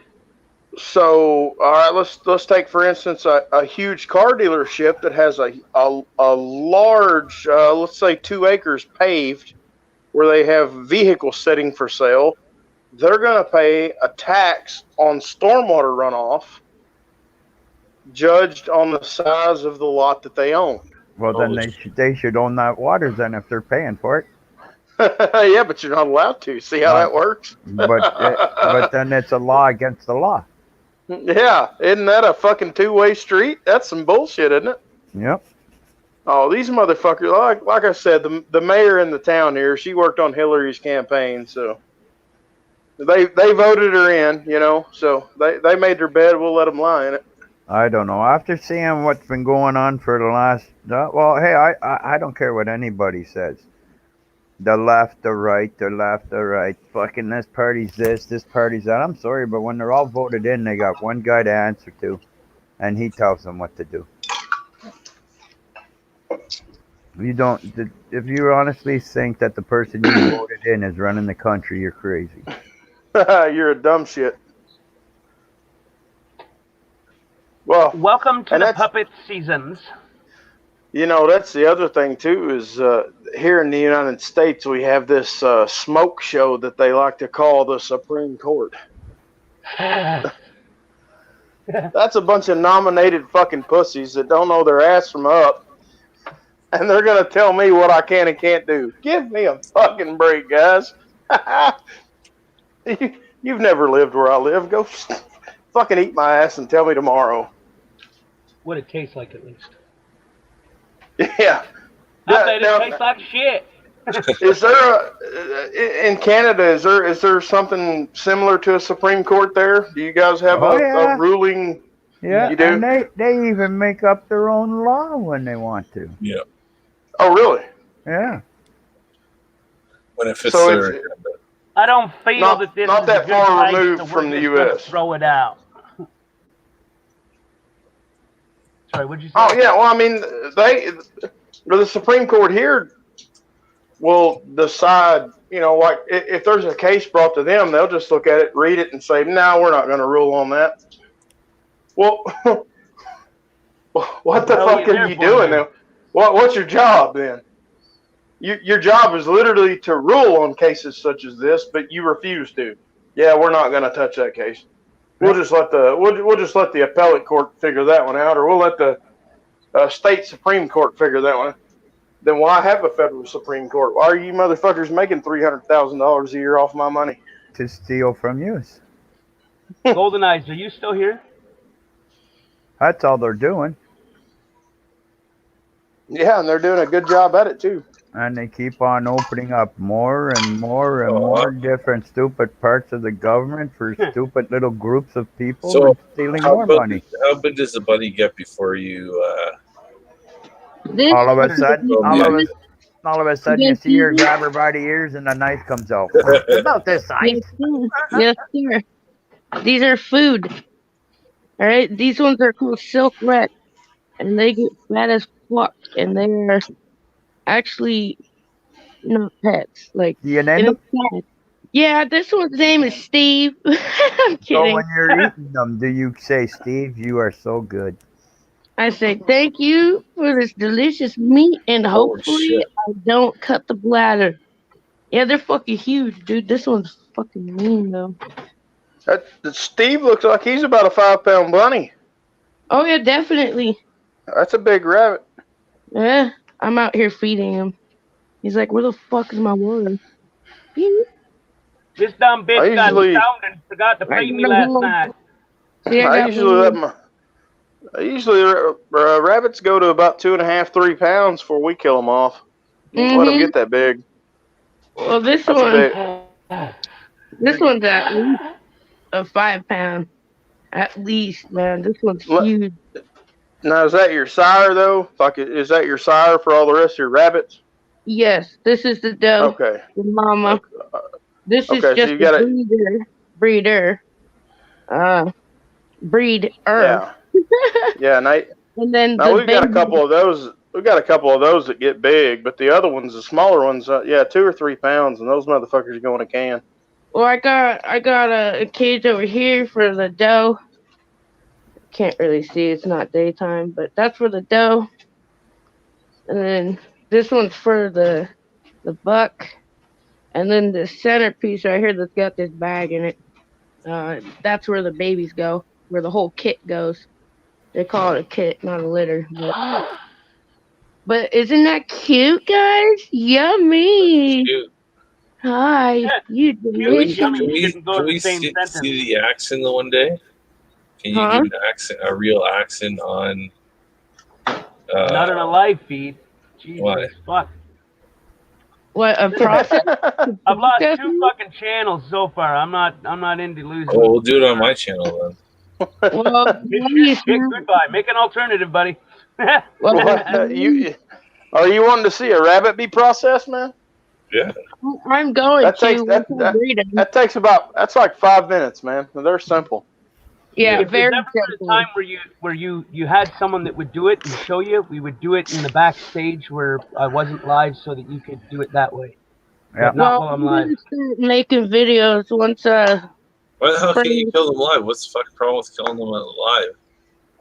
So, all right, let's take for instance a huge car dealership that has a large, let's say 2 acres paved, where they have vehicles sitting for sale. They're going to pay a tax on stormwater runoff, judged on the size of the lot that they own. Well, then they should own that water then if they're paying for it. Yeah, but you're not allowed to. See how that works? But then it's a law against the law. Yeah, isn't that a fucking two-way street? That's some bullshit, isn't it? Yep. Oh, these motherfuckers! Like I said, the mayor in the town here, she worked on Hillary's campaign, so they voted her in, you know. So they made their bed. We'll let them lie in it. I don't know. After seeing what's been going on for the last, well, hey, I don't care what anybody says. The left, the right, the left, the right. Fucking this party's this party's that. I'm sorry, but when they're all voted in, they got one guy to answer to, and he tells them what to do. You don't. If you honestly think that the person you voted in is running the country, you're crazy. You're a dumb shit. Well, Welcome to and the that's, puppet seasons. you know, that's the other thing too is here in the United States we have this smoke show that they like to call the Supreme Court. That's a bunch of nominated fucking pussies that don't know their ass from up, and they're gonna tell me what I can and can't do. Give me a fucking break, guys. You've never lived where I live. Go fucking eat my ass and tell me tomorrow. What it tastes like, at least. Yeah. I said it tastes like shit. Is there in Canada? Is there something similar to a Supreme Court there? Do you guys have a ruling? Yeah, you do? And they even make up their own law when they want to. Yeah. Oh, really? Yeah. When it fits So their I don't feel that this not is that a good far place, removed so from we're the just gonna U.S. Throw it out. Sorry, what'd you say? Oh yeah. Well, I mean, the Supreme Court here will decide. You know, like if there's a case brought to them, they'll just look at it, read it, and say, "No, we're not going to rule on that." Well, what the fuck are you doing now? What's your job then? Your job is literally to rule on cases such as this, but you refuse to. Yeah, we're not going to touch that case. We'll just let the appellate court figure that one out, or we'll let the state Supreme Court figure that one. Then why have a federal Supreme Court? Why are you motherfuckers making $300,000 a year off my money? To steal from you. Golden Eyes, are you still here? That's all they're doing. Yeah, and they're doing a good job at it too. And they keep on opening up more and more and more different stupid parts of the government for stupid little groups of people So and stealing more money. How big does the buddy get before you? All of a sudden, you see her grab her by the ears and the knife comes out. About this size. Yes, sir. These are food. All right, these ones are called Silk Red, and they get fat as fuck, and they are actually not pets. Like, Do you name them? Yeah, this one's name is Steve. I'm kidding. So when you're eating them, do you say, "Steve, you are so good"? I say thank you for this delicious meat, and hopefully I don't cut the bladder. Yeah, they're fucking huge, dude. This one's fucking mean though. Steve looks like he's about a 5-pound bunny. Oh yeah, definitely. That's a big rabbit. Yeah, I'm out here feeding him. He's like, "Where the fuck is my water?" This dumb bitch got stoned and forgot to feed me last night. I usually rabbits go to about 2.5, 3 pounds before we kill them off. Let them get that big. Well, this one's at least a 5 pound. At least, man. This one's huge. Now, is that your sire, though? Like, is that your sire for all the rest of your rabbits? Yes, this is the doe. Okay. The mama. This is so just the breeder. Breeder. Yeah. Yeah, Nate. And then we've got a couple of those. We've got a couple of those that get big, but the other ones, the smaller ones, 2 or 3 pounds, and those motherfuckers go in a can. Well, I got a cage over here for the doe. Can't really see, it's not daytime, but that's for the doe. And then this one's for the buck. And then the centerpiece right here that's got this bag in it. That's where the babies go, where the whole kit goes. They call it a kit, not a litter. But isn't that cute, guys? Yummy. Cute. Hi. You delicious. Can we see the axe in the one day? Can you do a real accent on? Not on a live feed. Jesus Why? fuck. What a process? I've lost 2 fucking channels so far. I'm not into losing. Oh, we'll do it on my channel then. Well, Goodbye. Make an alternative, buddy. Are you wanting to see a rabbit be processed, man? Yeah. I'm going That takes that's like 5 minutes, man. They're simple. Yeah, if very there's ever simple. been a time where you had someone that would do it and show you, we would do it in the backstage where I wasn't live, so that you could do it that way. Yeah. But not while I'm live. I'm gonna start making videos once. Why the hell can't you kill them live? What's the fucking problem with killing them live?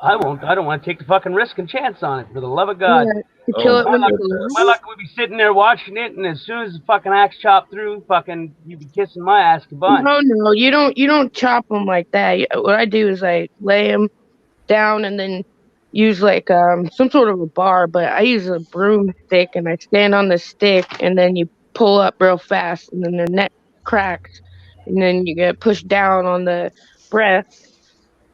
I won't. I don't want to take the fucking risk and chance on it. For the love of God. Yeah, to kill it My with luck the would be sitting there watching it, and as soon as the fucking axe chopped through, fucking you'd be kissing my ass goodbye. No, you don't chop them like that. What I do is I lay them down and then use like some sort of a bar, but I use a broomstick and I stand on the stick and then you pull up real fast and then their neck cracks and then you get pushed down on the breast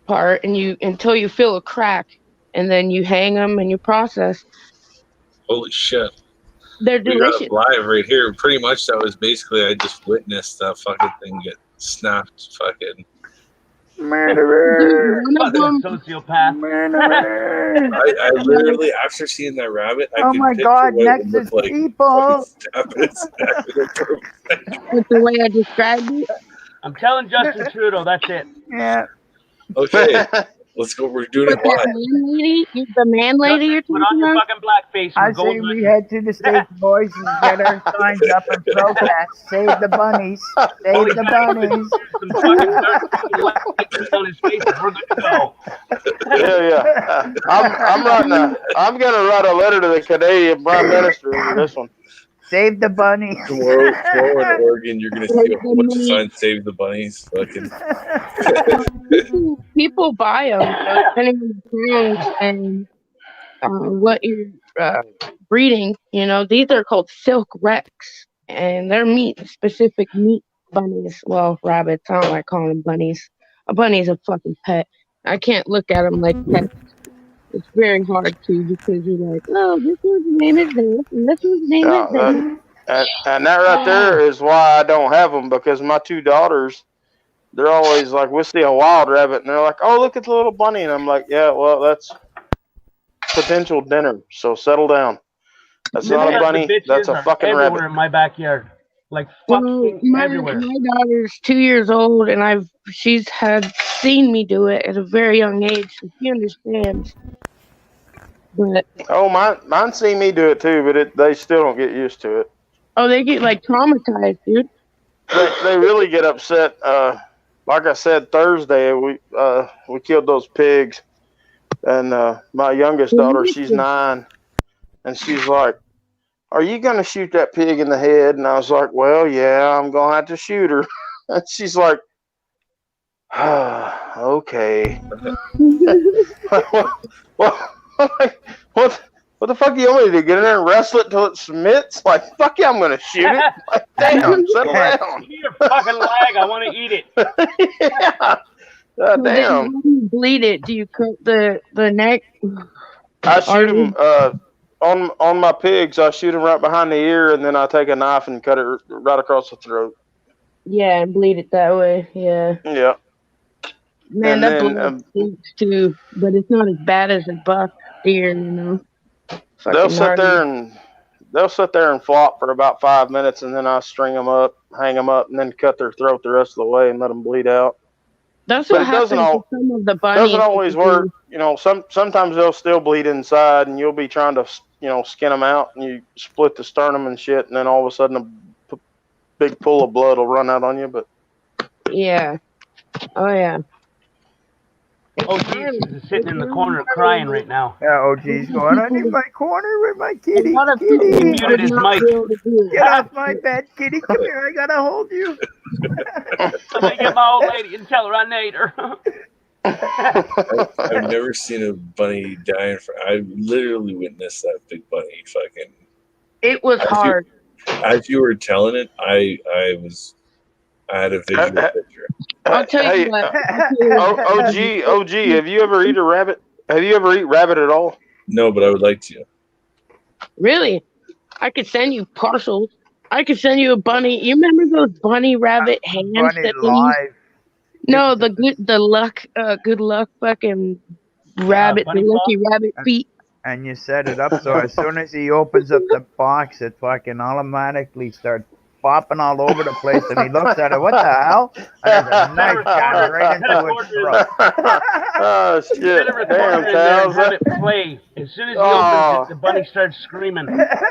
part and you until you feel a crack and then you hang them and you process. Holy shit. They're We delicious. got live right here. Pretty much that was basically I just witnessed that fucking thing get snapped fucking. Murderer. Sociopath. Murderer. I literally, after seeing that rabbit, I Oh could my picture God, what it would Nexus look like. people. That's the way I described it. I'm telling Justin Trudeau, that's it. Yeah. Okay, let's go. We're doing it live. The man lady you're Put on talking your about? fucking blackface. I say we head to the state, boys, and get our signs up and protest. Save the bunnies. Save the bunnies. On his face, we're good to go. Yeah. I'm gonna write a letter to the Canadian Prime Minister over this one. Save the bunnies. Tomorrow in Oregon, you're gonna see a whole bunch of signs save the bunnies. Fucking. People buy them depending on the pounds and what you're breeding. You know, these are called silk recs, and they're specific meat bunnies. Well, rabbits. I don't like calling them bunnies. A bunny's a fucking pet. I can't look at them like pets. It's very hard to because you're like, oh, this one's name is this, and this one's name is this. And that right there is why I don't have them, because my 2 daughters, they're always like, we'll see a wild rabbit, and they're like, oh, look at the little bunny. And I'm like, yeah, well, that's potential dinner, so settle down. That's not a bunny, that's a fucking rabbit. In my backyard. Like fucking everywhere. My daughter's 2 years old, and she's had seen me do it at a very young age, so she understands. But mine see me do it too, but they still don't get used to it. Oh, they get like traumatized, dude. They really get upset. Like I said, Thursday we killed those pigs, and my youngest daughter, she's 9, and she's like, are you going to shoot that pig in the head? And I was like, well, yeah, I'm going to have to shoot her. And she's like, okay. What the fuck do you want me to do? Get in there and wrestle it till it submits? Like, fuck yeah, I'm going to shoot it. Like, damn, settle down. Eat a fucking leg. I want to eat it. Yeah. Damn. When you bleed it, do you cut the neck? I shoot them on my pigs. I shoot them right behind the ear, and then I take a knife and cut it right across the throat. Yeah, and bleed it that way. Yeah. Yeah. Man, that blood stinks too, but it's not as bad as a buck deer, you know. They'll sit there and flop for about 5 minutes, and then I string them up, hang them up, and then cut their throat the rest of the way and let them bleed out. That's what happens to some of the bunnies. Doesn't always work. You know, sometimes they'll still bleed inside, and you'll be trying to, skin them out, and you split the sternum and shit, and then all of a sudden a big pool of blood will run out on you. But yeah, oh yeah. Oh, geez, he's sitting in the corner crying right now. Yeah, OG's going, I'm in my corner with my kitty. He muted his mic. Get off my bed, kitty. Come here, I gotta hold you. I'm gonna get my old lady and tell her I need her. I've never seen a bunny die in front. I literally witnessed that big bunny fucking. It was hard. As you were telling it, I was I had a visual picture. I'll tell Hey, you what. OG, have you ever eat a rabbit? Have you ever eat rabbit at all? No, but I would like to. Really? I could send you parcels. I could send you a bunny. You remember those bunny rabbit hands Bunny that they use? live. No, good luck fucking rabbit, the bunny lucky rabbit feet. And you set it up so as soon as he opens up the box, it fucking automatically starts popping all over the place. And he looks at it, what the hell? And there's a knife jammed right into its throat. Oh Set shit! a Damn, recorder in there and Towns. have it play. As soon as he Oh. opens it, the bunny starts screaming.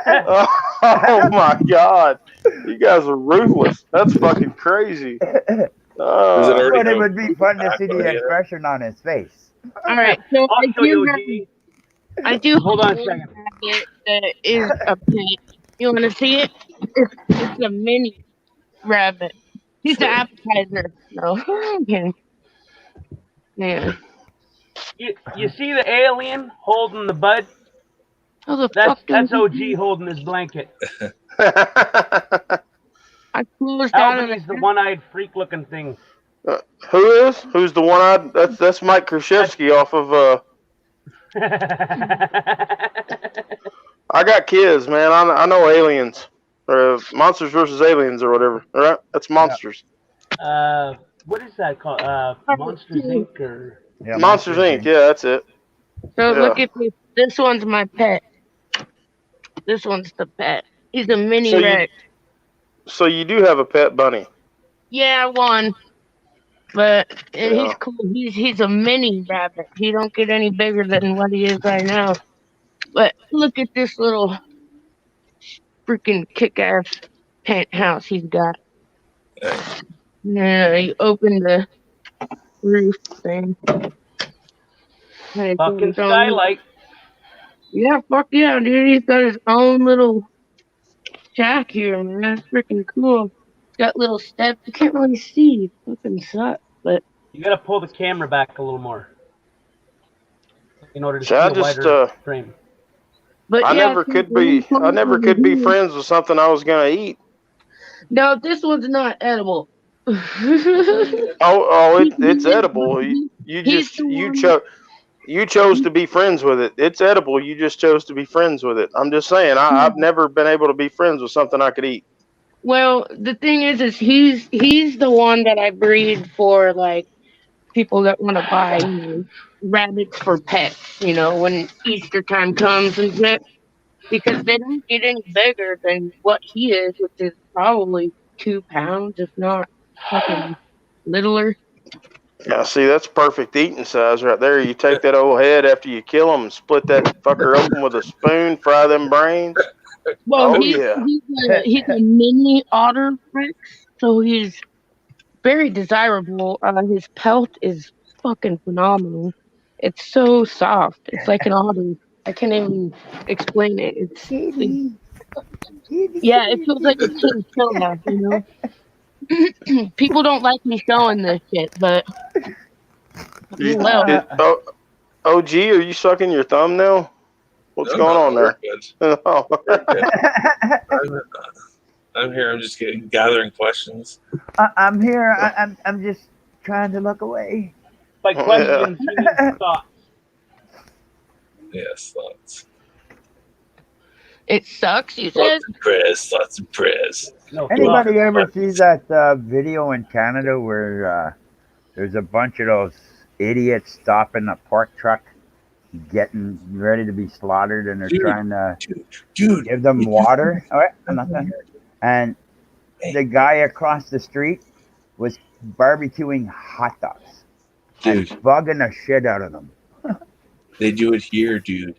Oh my god! You guys are ruthless. That's fucking crazy. Does it Oh. already But it have would be fun to see the Yeah. expression on his face. All right, so I'll show you, OG. I do. Hold on a have second. rabbit that is a pet. You want to see it? It's a mini rabbit. He's an appetizer. No, okay. Yeah. You see the alien holding the bud? How the fuck That's do OG holding his blanket. I closed out of Albany's the one-eyed freak-looking thing. Who is? Who's the one-eyed? That's Mike Krzyzewski off of. I got kids, man. I know aliens, or Monsters versus Aliens, or whatever. All right, that's Monsters. What is that called? Monsters Inc. or Yeah, Monsters Inc. Yeah, that's it. So Yeah. look at this. This one's my pet. This one's the pet. He's a mini So you- Rex. So you do have a pet bunny. Yeah, one. But and Yeah. he's cool. He's a mini rabbit. He don't get any bigger than what he is right now. But look at this little freaking kick-ass penthouse he's got. Yeah, he opened the roof thing. fucking skylight. Yeah, fuck yeah, dude. He's got his own little shack here, man. That's freaking cool. Got little steps. You can't really see. It fucking sucks. But You gotta pull the camera back a little more in order to See, see I a just, wider frame. but I yeah, never it's could really be. I never could be friends with something I was gonna eat. No, this one's not edible. It's edible. You chose to be friends with it. It's edible. You just chose to be friends with it. I'm just saying. I've never been able to be friends with something I could eat. Well, the thing is he's the one that I breed for like people that want to buy rabbits for pets. You know, when Easter time comes and shit, because they don't get any bigger than what he is, which is probably 2 pounds, if not fucking littler. Yeah, see, that's perfect eating size right there. You take that old head after you kill them and split that fucker open with a spoon, fry them brains. Well, Oh, he's a mini otter Rex, so he's very desirable. His pelt is fucking phenomenal. It's so soft. It's like an otter. I can't even explain it. Yeah, it feels like a chinchilla, you know? People don't like me showing this shit, but OG, are you sucking your thumbnail? What's going on there? Oh. I'm here. I'm just gathering questions. I'm here. I'm just trying to look away. By questions, he means thoughts. Yes, thoughts. it sucks, you said? Thoughts and prayers. No, Anybody thoughts. ever see that video in Canada where there's a bunch of those idiots stopping a pork truck, getting ready to be slaughtered, and they're trying to give them water? All right, I'm not done. And the guy across the street was barbecuing hot dogs and bugging the shit out of them. They do it here, dude.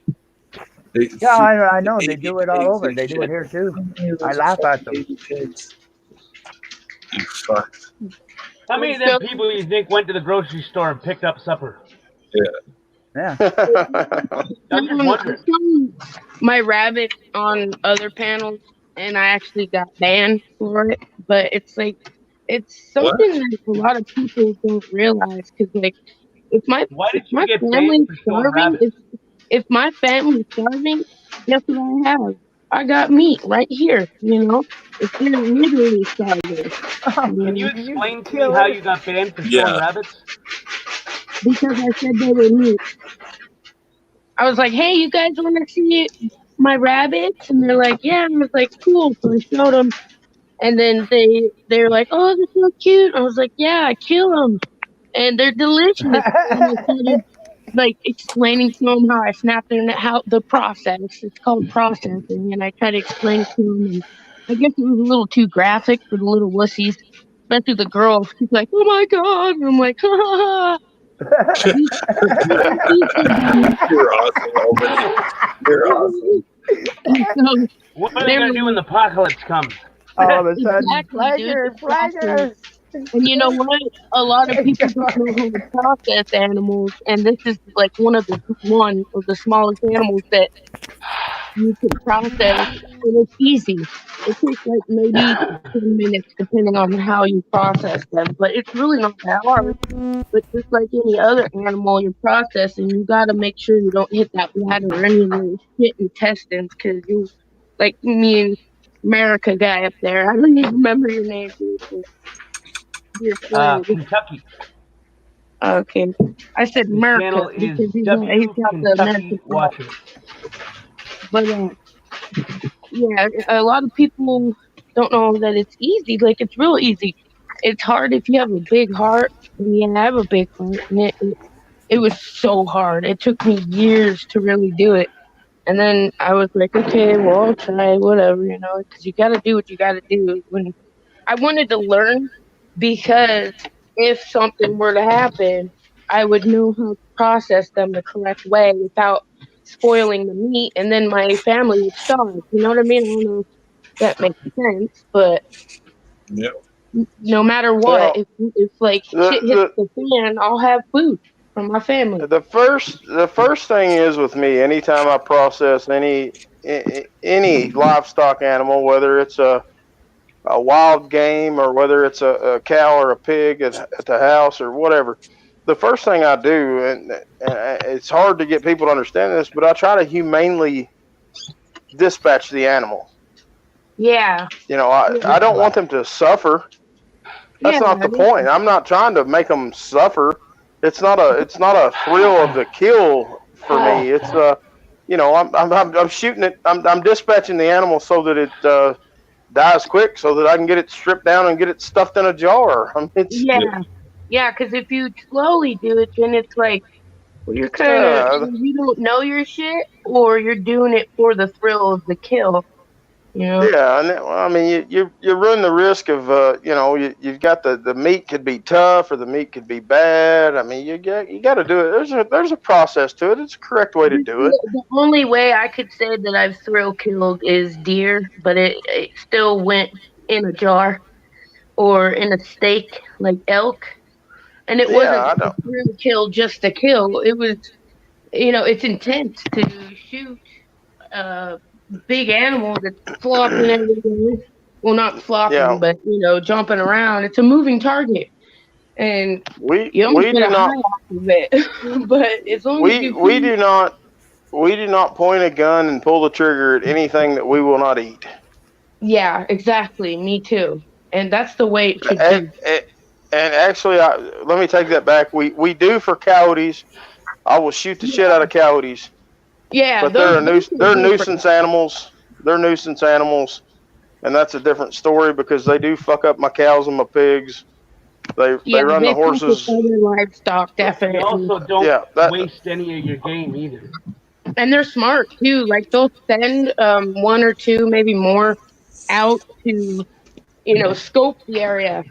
Yeah, I know. They do it all over. They do it here too. I laugh at them. You fuck. How many of them people you think went to the grocery store and picked up supper? Yeah. I'm just wondering. I showed my rabbit on other panels, and I actually got banned for it. But it's like, it's something that a lot of people don't realize. Because, like, Why did you my get family's banned for showing starving, rabbits? if my family's starving, guess what I have? I got meat right here. If they're literally starving, Can you you know, explain to me how Killer. you got banned for showing Yeah. rabbits? because I said they were meat. I was like, hey, you guys want to see my rabbits? And they're like, yeah. And I was like, cool. So I showed them. And then they're like, oh, they're so cute. I was like, yeah, kill them. And they're delicious. And I started like explaining to them how I snapped their neck, how the process. It's called processing. And I tried to explain it to them. And I guess it was a little too graphic for the little wussies, especially the girl. She's like, oh my God. And I'm like, ha ha ha. You're awesome, Albany. You're awesome. So What are they they're gonna do when the apocalypse comes? All of a sudden, exactly, dude. flanger, Exactly. flanger. And you know what? A lot of people don't know how to process animals, and this is like one of the smallest animals that you can process, and it's easy. It takes like maybe 10 minutes, depending on how you process them, but it's really not that hard. But just like any other animal you're processing, you got to make sure you don't hit that bladder or any of those shit intestines, because you, like me and America guy up there, I don't even remember your name, dude. But your friend. Kentucky. Okay. I said His America channel is because he's W got the American Kentucky flag. Watcher. But yeah, a lot of people don't know that it's easy. Like it's real easy. It's hard if you have a big heart. And yeah, I have a big heart, and it was so hard. It took me years to really do it. And then I was like, okay, well, I'll try, whatever, because you got to do what you got to do. When I wanted to learn, because if something were to happen, I would know how to process them the correct way without spoiling the meat, and then my family would starve. You know what I mean? I don't know if that makes sense, but Yeah. no matter what, Well, if like shit hits the the fan, I'll have food from my family. the first thing is with me. Anytime I process any livestock animal, whether it's a wild game or whether it's a cow or a pig at the house or whatever, the first thing I do, and it's hard to get people to understand this, but I try to humanely dispatch the animal. Yeah, I don't want them to suffer. yeah, That's not the point. I'm not trying to make them suffer. It's not a thrill of the kill for me. It's I'm shooting it. I'm dispatching the animal so that it dies quick, so that I can get it stripped down and get it stuffed in a jar. I mean, it's yeah, Yeah. yeah. Because if you slowly do it, then it's like, well, you're kind of uh, you don't know your shit, or you're doing it for the thrill of the kill. You know? yeah, and I mean, you run the risk of you've got the meat could be tough or the meat could be bad. I mean, you got to do it. There's a process to it. It's a correct way to do it. The only way I could say that I've thrill killed is deer, but it still went in a jar or in a steak like elk, and it Yeah, wasn't I a know. thrill kill just to kill. It was, it's intense to shoot a big animal that's flopping everywhere. Well, not flopping, Yeah, but jumping around. It's a moving target, and we you almost we get do a high not off of it. But as long as we you we can, do not we do not point a gun and pull the trigger at anything that we will not eat. yeah, exactly. Me too. And that's the way it should And, be. and actually, let me take that back. We do for coyotes. I will shoot the shit out of coyotes, Yeah, but those are they're different. nuisance animals. They're nuisance animals, and that's a different story because they do fuck up my cows and my pigs. They Yeah, run the they fuck with horses. other livestock, But they definitely. also don't Yeah, that waste any of your game either. And they're smart too. Like they'll send one or two, maybe more, out to scope the area,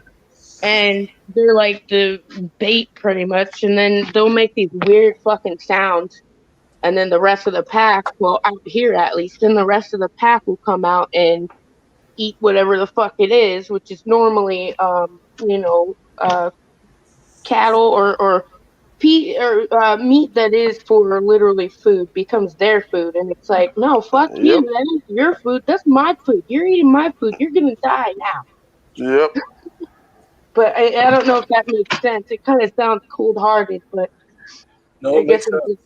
and they're like the bait pretty much. And then they'll make these weird fucking sounds. And then the rest of the pack, well, out here at least, then the rest of the pack will come out and eat whatever the fuck it is, which is normally, cattle or meat that is for literally food becomes their food, and it's like, no, fuck you, yep, that ain't your food, that's my food, you're eating my food, you're gonna die now. yep. But I don't know if that makes sense. It kind of sounds cold-hearted, but No, I it guess makes sense.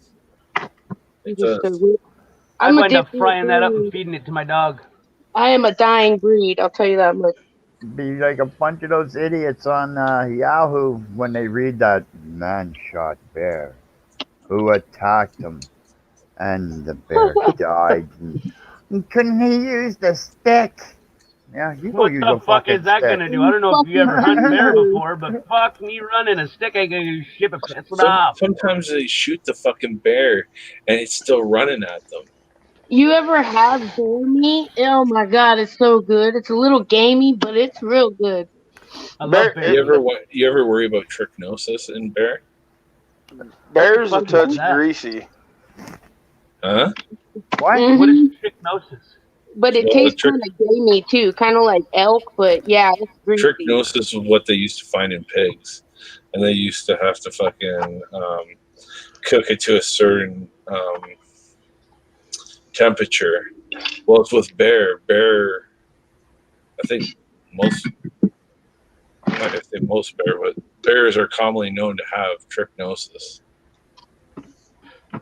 I'm It just a does. weird. I'd I'm a wind up different frying that up and breed. feeding it to my dog. I am a dying breed. I'll tell you that much. Be like a bunch of those idiots on Yahoo when they read that man shot bear who attacked him and the bear died. And couldn't he use the stick? Yeah, you go What use the a fuck is fucking that stick. gonna do? I You don't know if you fucking ever hunt bear idiot. before, but fuck me running a stick ain't gonna do shit but piss it off. Sometimes they shoot the fucking bear and it's still running at them. You ever have bear meat? Oh my god, it's so good. It's a little gamey, but it's real good. I love bear meat. You ever worry about trichinosis in bear? Bear's a What the fuck is touch that? greasy. Huh? What? What is Mhm. trichinosis? But it Well, tastes kind of gamey too, kind of like elk. But yeah, it's greasy. trichinosis was what they used to find in pigs, and they used to have to fucking cook it to a certain temperature. Well, it's with bear. Bear, I think most, I'm not gonna say most bear, but bears are commonly known to have trichinosis. I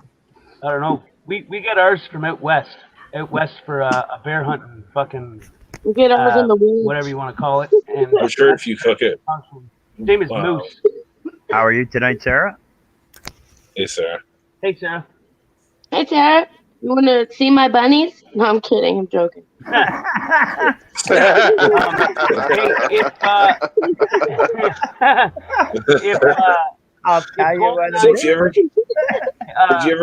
don't know. We get ours from out west. Out west for a bear hunting fucking We get ours in the whatever woods. you want to call it. And I'm sure if you cook it, same as moose. How are you tonight, Sarah? Hey Sarah. Hey Sarah. Hey Sarah, you want to see my bunnies? No, I'm kidding. I'm joking. Hey, if I'll tell you what So it did you ever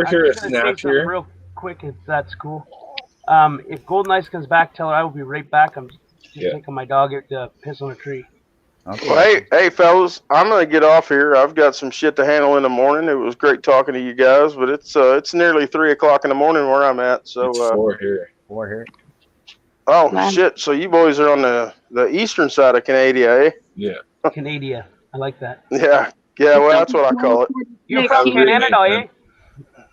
I'm hear a just gonna say snap something here? real quick, if that's cool. If Golden Ice comes back, tell her I will be right back. I'm just taking my dog out to piss on a tree. Okay. Well, hey, fellas, I'm gonna get off here. I've got some shit to handle in the morning. It was great talking to you guys, but it's nearly 3 o'clock in the morning where I'm at. So, It's 4 here. For here. oh Wow. shit! So you boys are on the eastern side of Canada, eh? Yeah. Canada. I like that. Yeah, yeah. Well, that's what I call You're Next from year. Canada, eh? man.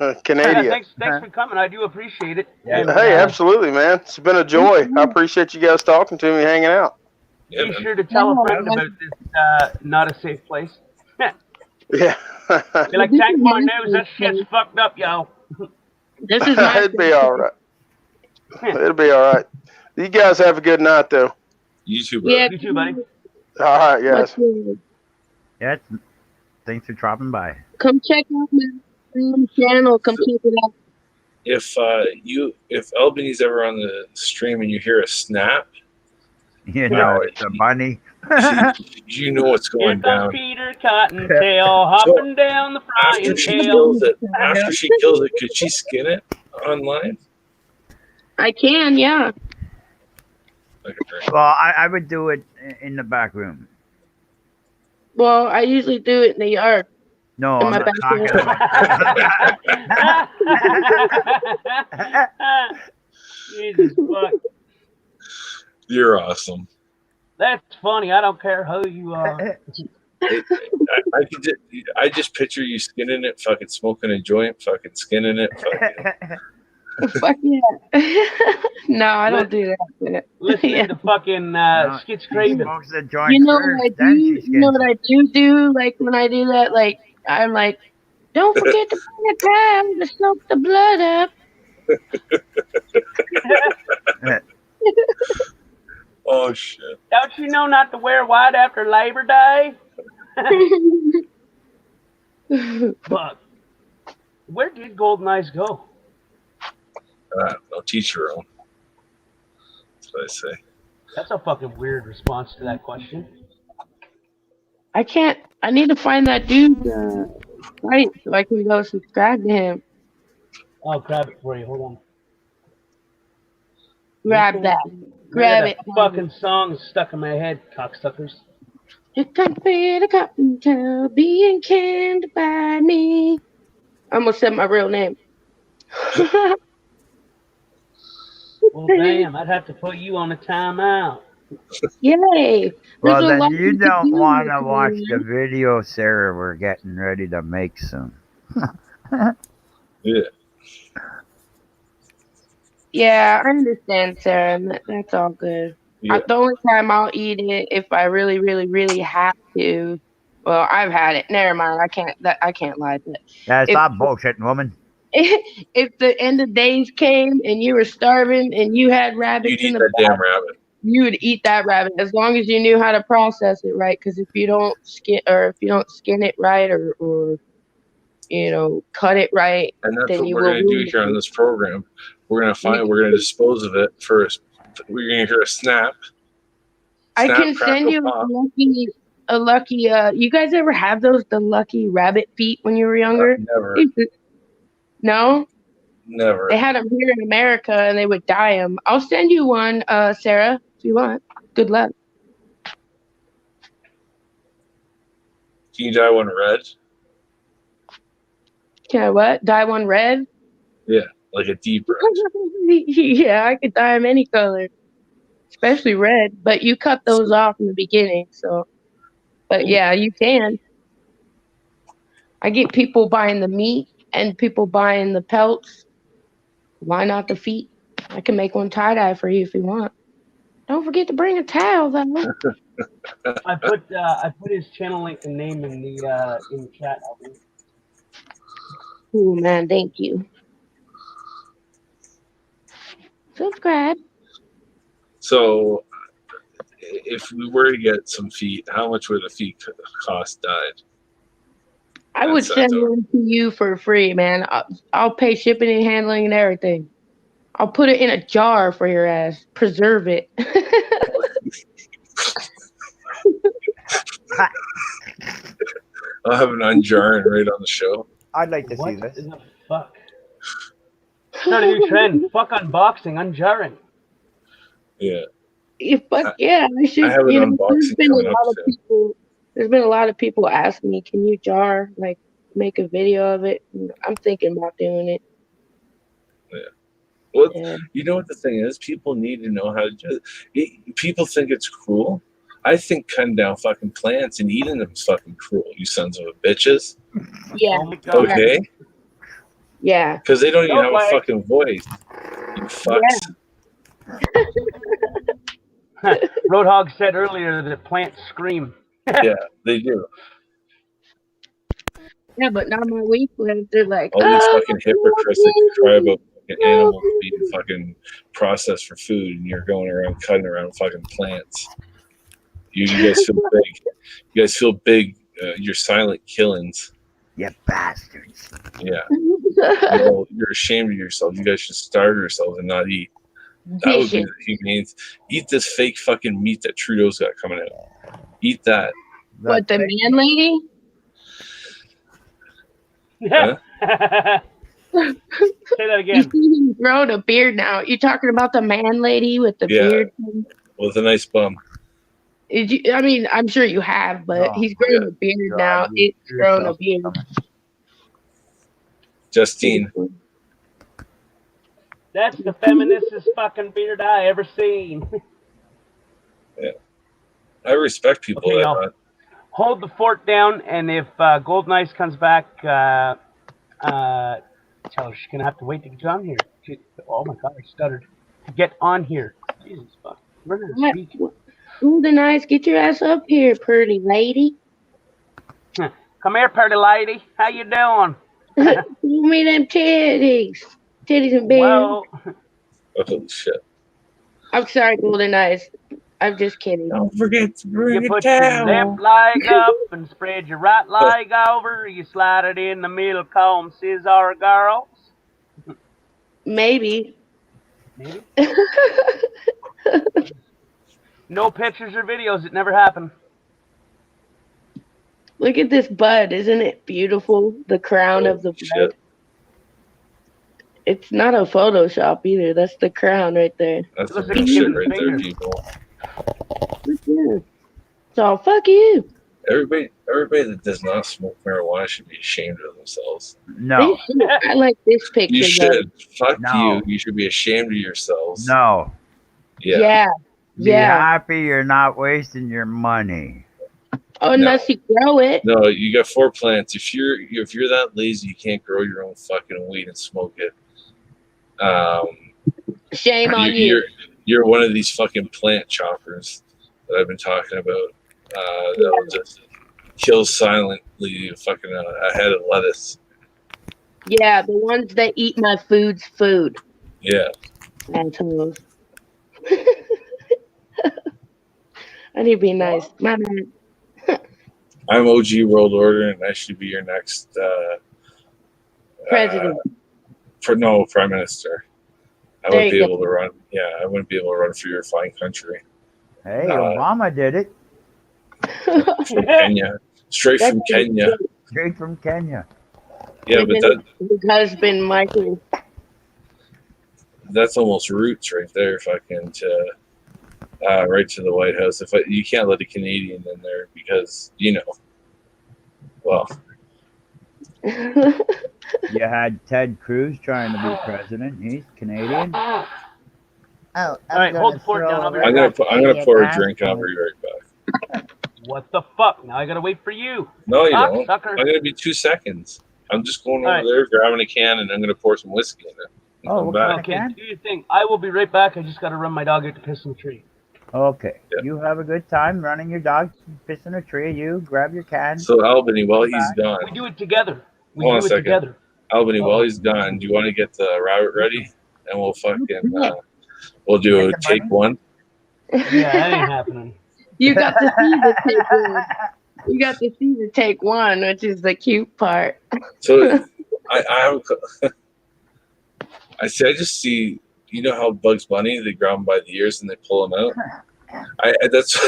it, Canada. Thanks for coming. I do appreciate it. Yeah. And, Hey, absolutely, man. It's been a joy. I appreciate you guys talking to me, hanging out. Yeah, Be man. sure to tell a friend about this not a safe place. Yeah. Be like, This tank is my my news. That place. shit's fucked up, yo. This is my It'd be all right. It'll be all right. You guys have a good night, though. You too, brother. Yeah. You too, buddy. All right, guys. Yeah. Thanks for dropping by. Come check out my channel. Come check it out. If Albany's ever on the stream and you hear a snap, You know, it's a bunny. you know what's Here going comes down. Peter Cottontail hopping down the frying After she tail. kills it, could she skin it online? I can, yeah. Okay. Well, I would do it in the back room. Well, I usually do it in the yard. No, In I'm my not talking about. Jesus fuck. You're awesome. That's funny. I don't care who you are. I just picture you skinning it, fucking smoking a joint, fucking skinning it. Fucking. Fuck yeah. No, I don't do that. Listening Yeah. to fucking Skits She Craven. smokes the joint You know first, what I do? then she You know skins what it. I do? Like when I do that, like I'm like, don't forget to bring a towel to soak the blood up. Oh shit! Don't you know not to wear white after Labor Day? Fuck. Where did Golden Eyes go? I'll teach your own. That's what I say. That's a fucking weird response to that question. I can't. I need to find that dude right so I can go subscribe to him. I'll grab it for you. Hold on. Grab that. Grab it. That fucking song is stuck in my head, cocksuckers. You can't feel the cotton tail being canned by me. I almost said my real name. Well, damn, I'd have to put you on a timeout. Yay. Well, There's a then lot you to don't do want to with watch me. the video, Sarah, we're getting ready to make soon. Yeah. Yeah, I understand, Sarah. And that's all good. Yeah. The only time I'll eat it if I really, really, really have to. Well, I've had it. Never mind. I can't lie. But Yeah, if stop bullshitting, woman. if the end of days came and you were starving and you had You'd rabbits in eat the that back, damn rabbit. you would eat that rabbit as long as you knew how to process it right. Because if you don't skin it right or cut it right, And that's then what you we're will going to do ruin here on it. this program. We're going to we're going to dispose of it first. We're going to hear a snap. I Snap, can send crackle, you pop. a lucky. You guys ever have the lucky rabbit feet when you were younger? Never. No, Never. they had them here in America and they would dye them. I'll send you one, Sarah, if you want. Good luck. Can you dye one red? Can I what? Dye one red? Yeah, like a deep red. Yeah, I could dye them any color, especially red. But you cut those off in the beginning, so. But yeah, you can. I get people buying the meat and people buying the pelts. Why not the feet? I can make one tie dye for you if you want. Don't forget to bring a towel, though. I put his channel link and name in the chat. Oh man, thank you. Subscribe. So, if we were to get some feet, how much would the feet cost dyed? I would send one to you for free, man. I'll pay shipping and handling and everything. I'll put it in a jar for your ass. Preserve it. I'll have an unjarring right on the show. I'd like to see What this. in the fuck? Start a new trend. Fuck unboxing, unjarring. Yeah. Fuck yeah, I should. I have an unboxing coming up soon. There's been a lot of people asking me, "Can you jar? Like, make a video of it?" I'm thinking about doing it. Yeah. Well, yeah. You know what the thing is? People need to know how to do it. People think it's cruel. I think cutting down fucking plants and eating them is fucking cruel, you sons of a bitches. Yeah. Oh my God. Okay? Yeah. Because they don't even have like. a fucking voice. You fucks. Yeah. Roadhog said earlier that plants scream. Yeah, they do. Yeah, but now my week lives, they're like, All these fucking hypocrites that cry about fucking animals being fucking processed for food, and you're going around cutting around fucking plants. You guys feel big. You guys feel big. You're silent killings. You bastards. Yeah. You're ashamed of yourselves. You guys should starve yourselves and not eat. That would be the humane. Eat this fake fucking meat that Trudeau's got coming out. Eat that. What, the man lady? Yeah. Say that again. You see him growing a beard now. You talking about the man lady with the beard? With a nice bum. I mean, I'm sure you have, but he's growing a beard now. It's grown a beard. Justine. That's the feministest fucking beard I ever seen. Yeah. I respect people okay, that much. Hold the fort down, and if Golden Ice comes back, tell her she's gonna have to wait to get on here. Oh my God, I stuttered. To get on here. Jesus fuck. Golden Ice, get your ass up here, pretty lady. Come here, pretty lady. How you doing? Give me them titties. Titties and beard. Oh shit. I'm sorry, Golden Eyes. I'm just kidding. Don't forget to bring you put your left leg up and spread your right leg over. You slide it in the middle, call them scissor girls. Maybe. Maybe. No pictures or videos. It never happened. Look at this bud. Isn't it beautiful? The crown of the bud. It's not a Photoshop either. That's the crown right there. That's the real shit right there, people. So fuck you. Everybody that does not smoke marijuana should be ashamed of themselves. No. I like this picture. You should. Fuck No. you. You should be ashamed of yourselves. No. Yeah. Be happy you're not wasting your money. Oh, unless you grow it. No, you got 4 plants. If you're that lazy, you can't grow your own fucking weed and smoke it. Shame on you. You're one of these fucking plant choppers that I've been talking about. That will just kill silently fucking a head of lettuce. Yeah, the ones that eat my food's food. Yeah. Assholes. I need to be nice. My bad. I'm OG World Order, and I should be your next President. Prime Minister. I There wouldn't be you able to run. Yeah, I wouldn't be able to run for your fine country. Hey, Obama did it. go. From Kenya, straight That from guy's Kenya. great. Straight from Kenya. Yeah, Him but and his husband Michael. that's almost roots right there. Fucking to right to the White House. You can't let a Canadian in there because well, You had Ted Cruz trying to be president. He's Canadian. Oh, All right, hold the fork down. I'll be I'm right back. gonna pour a drink and I'll be right back. What the fuck? Now I gotta wait for you. No, you don't. Sucker. I'm gonna be 2 seconds. I'm just going over All right. there, grabbing a can, and I'm gonna pour some whiskey in it. And come back. Okay, do your thing. I will be right back. I just gotta run my dog out to piss in the tree. Okay. Yeah. You have a good time running your dog, pissing a tree. You grab your can. So Albany, while he's gone, We do it together. We Hold on do a it second. together. Albany, while he's gone, do you want to get the rabbit ready? And we'll fucking we'll do take one. Yeah, that ain't happening. You got to see the take one. You got to see the take one, which is the cute part. So I just see, you know how Bugs Bunny, they grab him by the ears and they pull him out. That's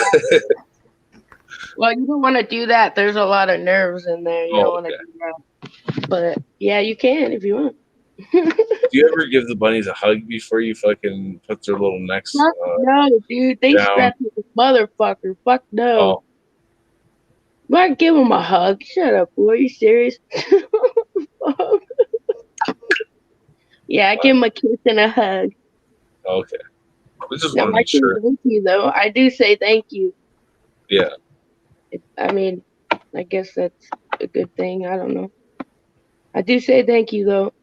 Well, you don't want to do that. There's a lot of nerves in there. You don't want to okay. do that. But yeah, you can if you want. Do you ever give the bunnies a hug before you fucking put their little necks? No, dude, they down. scratch the motherfucker. Fuck no. Oh, Why give him a hug? Shut up, boy. Are you serious? Yeah, I give him a kiss and a hug. okay. We just No, want to I make say sure. thank you, though. I do say thank you. Yeah. I mean, I guess that's a good thing. I don't know. I do say thank you, though,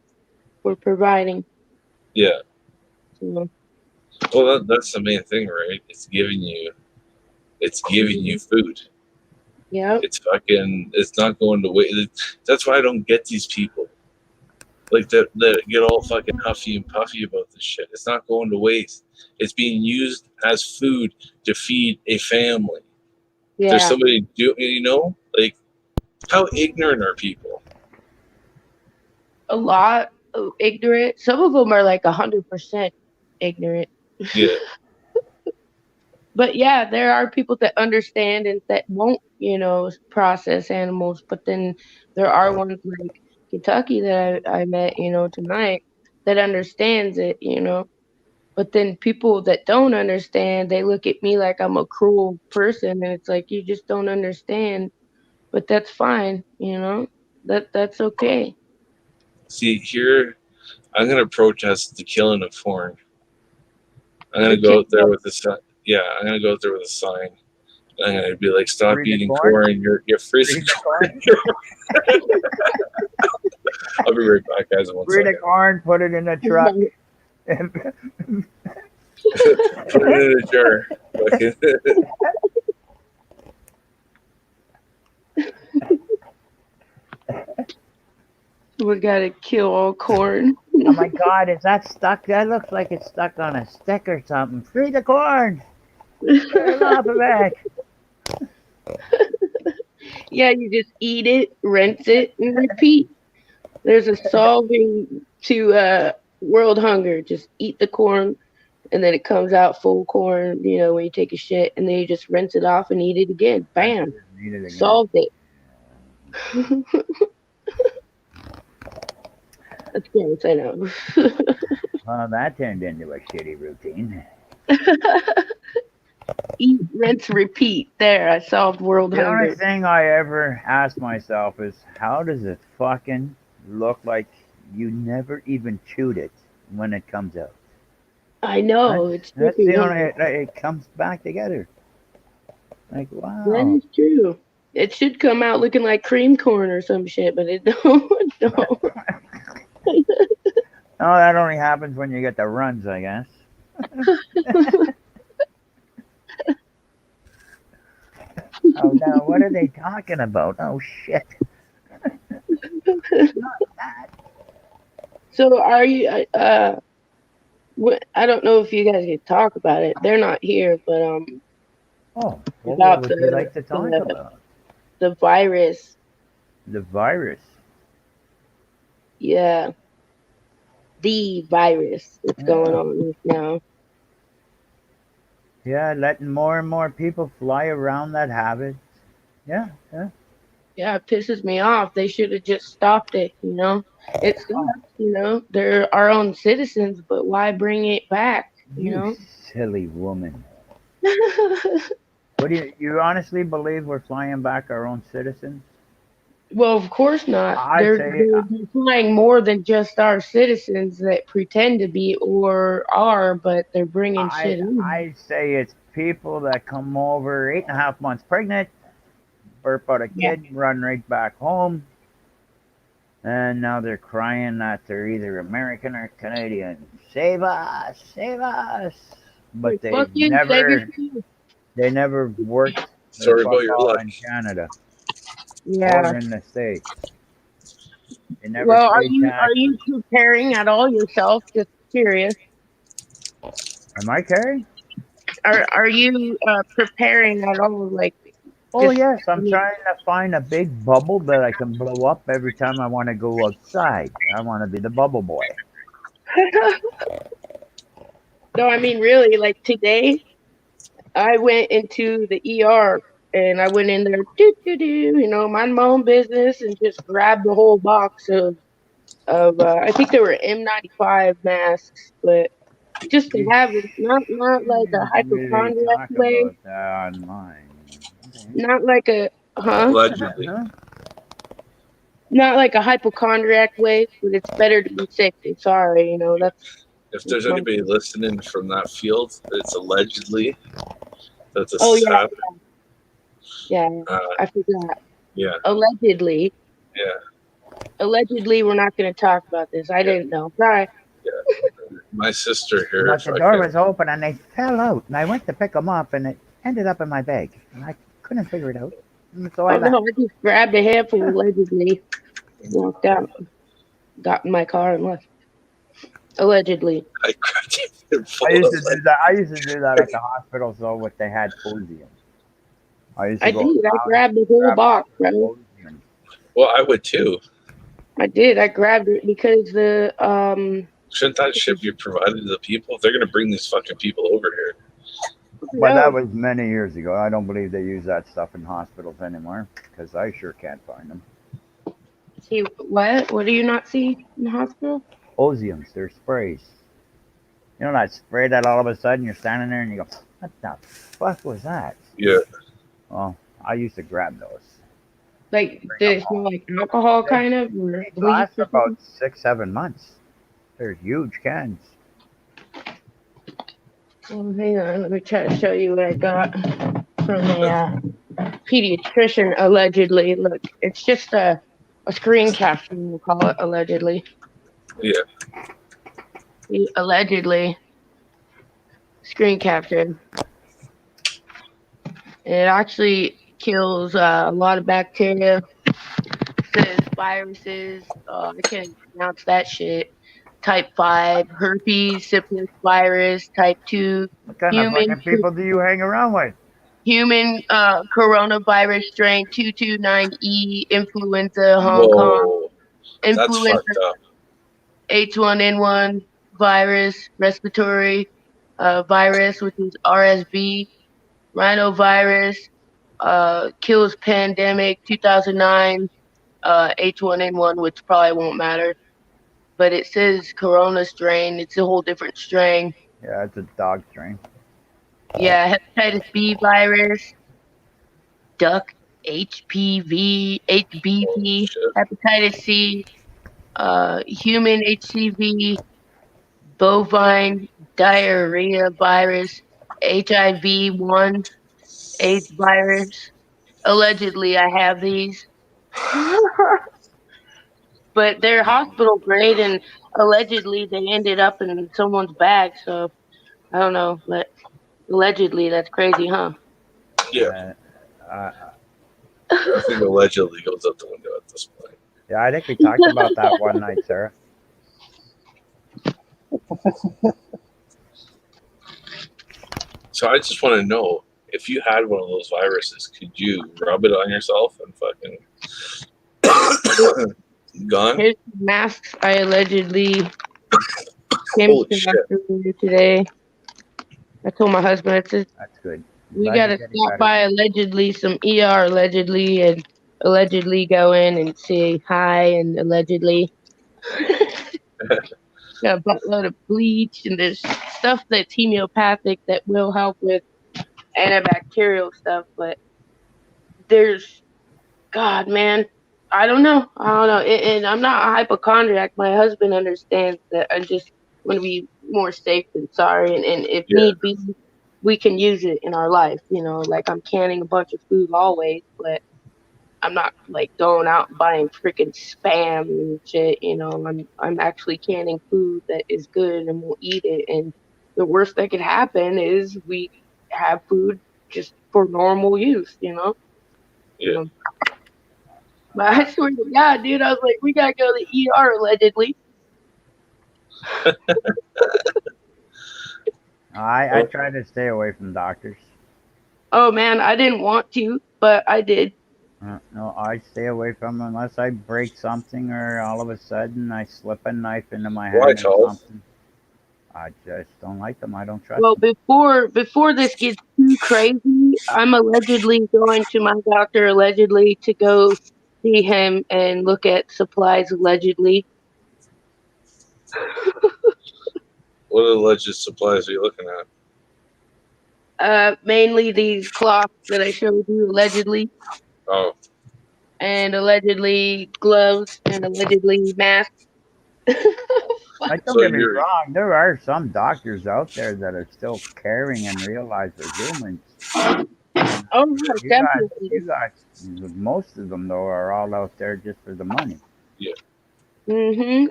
for providing. Yeah. So, Well, that's the main thing, right? It's giving you food. yeah. It's not going to waste. That's why I don't get these people. Like that get all fucking huffy and puffy about this shit. It's not going to waste. It's being used as food to feed a family. Yeah. There's somebody like how ignorant are people? A lot of ignorant. Some of them are like 100% ignorant. Yeah. But yeah, there are people that understand and that won't, process animals. But then there are ones like Kentucky that I met, tonight that understands it, But then people that don't understand, they look at me like I'm a cruel person, and it's like you just don't understand. But that's fine, That's okay. See, here I'm gonna protest the killing of corn. I'm gonna go out there with a sign. Yeah, I'm gonna go out there with a sign. I'm gonna be like, "Stop eating corn. You're freezing corn." I'll be right back, guys. In 1 second. Free the corn, put it in a truck. Put it in a jar. We gotta kill all corn. Oh my God, is that stuck? That looks like it's stuck on a stick or something. Free the corn. Get it off of it. Yeah, you just eat it, rinse it, and repeat. There's a solving to world hunger. Just eat the corn, and then it comes out full corn, when you take a shit, and then you just rinse it off and eat it again. Bam. Eat it again. Solved it. That's gross, I know. Well, that turned into a shitty routine. Eat, rinse, repeat. There, I solved world The hunger. only thing I ever ask myself is, how does it fucking look like you never even chewed it when it comes out? I know. That's the only. It comes back together. Like, wow. That is true. It should come out looking like cream corn or some shit, but it don't. Oh, that only happens when you get the runs, I guess. Oh no, what are they talking about? Oh shit. Not that. So are you? I don't know if you guys can talk about it. They're not here, but Oh, well, what about would you like to talk about? the virus. The virus. Yeah, the virus that's going Yeah. on right now. Yeah, letting more and more people fly around that have it. Yeah, yeah. Yeah, it pisses me off. They should have just stopped it. It sucks. They're our own citizens, but why bring it back? You silly woman. Know. What do you honestly believe we're flying back our own citizens? Well, of course not. I They're, say, they're flying more than just our citizens that pretend to be or are, but they're bringing shit in. I say it's people that come over 8.5 months pregnant, burp out a Yeah, kid, run right back home, and now they're crying that they're either American or Canadian. Save us, save us! But like, fuck you, save yourself. they never worked their Sorry butt about your off luck. in Canada or Yeah. in the States. They never Well, are paid you taxes. preparing at all yourself? Just curious. Am I Carrie? Are you preparing at all? Like, Oh just yes, I I'm mean, trying to find a big bubble that I can blow up every time I want to go outside. I want to be the bubble boy. no, I mean really. Like today, I went into the ER and I went in there, mind my own business, and just grabbed the whole box of I think they were M95 masks, but just to You have it, not like a shouldn't really hypochondriac talk way, about that online. Okay. not like a huh, Allegedly. Huh? not like a hypochondriac way, but it's better to be safe than sorry. If That's there's my. anybody listening from that field, it's allegedly that this Oh has yeah, happened. yeah, Uh, I forgot. yeah, Allegedly, yeah, allegedly, we're not going to talk about this. I yeah, didn't know. Sorry. yeah. My sister here, But if the I door can, was open and they fell out, and I went to pick them up, and it ended up in my bag, and I couldn't figure it out, and so I Oh no, left. I just grabbed a handful allegedly, walked out, got in my car and left. Allegedly. I grabbed it full of like, I used to do that at the hospital, so what they had Posium. I used to I go did. I around grabbed the whole grab box, bro. Posium. well, I would too. I did. I grabbed it because Shouldn't that shit be provided to the people? If they're gonna bring these fucking people over here, But that no. was many years ago. I don't believe they use that stuff in hospitals anymore because I sure can't find them. See what? What do you not see in the hospital? Osiums, they're sprays. You know that spray that all of a sudden you're standing there and you go, what the fuck was that? yeah, Well, I used to grab those. Like, did it smell like alcohol, They, kind of, or they bleach last or about something? 6, 7 months. They're huge cans. Well, hang on. Let me try to show you what I got from a pediatrician. Allegedly, look, it's just a screen capture. We'll call it allegedly. yeah. He allegedly screen captured. It actually kills a lot of bacteria. Says viruses. I can't pronounce that shit. Type 5 herpes, syphilis virus. Type 2 What kind of human fucking people do you hang around with? human coronavirus strain 229E influenza Hong Kong Whoa, that's influenza fucked up. H1N1 virus respiratory virus, which is RSV, rhinovirus, kills pandemic 2009, H1N1, which probably won't matter. But it says corona strain. It's a whole different strain. Yeah, it's a dog strain. Yeah, hepatitis B virus, duck Holy HBV, shit. hepatitis C, human HCV, bovine diarrhea virus, HIV-1, AIDS virus. Allegedly, I have these. But they're hospital grade, and allegedly they ended up in someone's bag. So I don't know, but allegedly that's crazy, huh? Yeah, Uh, uh, everything allegedly goes out the window at this point. yeah, I think we talked about that one night, Sarah. So I just want to know, if you had one of those viruses, could you rub it on yourself and fucking gone? Here's the masks I allegedly came Holy to shit! earlier today. I told my husband, I said, That's good. we Glad got you're to getting stop better. by allegedly some ER allegedly and allegedly go in and say hi and allegedly got a buttload of bleach and there's stuff that's homeopathic that will help with antibacterial stuff, but there's God, man, I don't know, and I'm not a hypochondriac. My husband understands that I just want to be more safe than sorry, and if Yeah, need be, we can use it in our life. Like I'm canning a bunch of food always, but I'm not like going out and buying freaking spam and shit. I'm actually canning food that is good and we'll eat it. And the worst that could happen is we have food just for normal use. yeah. Um, but I swear to God, dude, I was like, we gotta go to the ER allegedly. I try to stay away from doctors. Oh man, I didn't want to, but I did. No, I stay away from them unless I break something or all of a sudden I slip a knife into my Why, hand or Charles? something. I just don't like them. I don't trust Well, them. before this gets too crazy, I'm allegedly going to my doctor allegedly to go see him and look at supplies allegedly. What alleged supplies are you looking at? Mainly these cloths that I showed you allegedly, Oh, and allegedly gloves, and allegedly masks. Like, don't so get me you're wrong, there are some doctors out there that are still caring and realize they're humans. And Oh yeah, you got, definitely. you got, most of them though are all out there just for the money. yeah,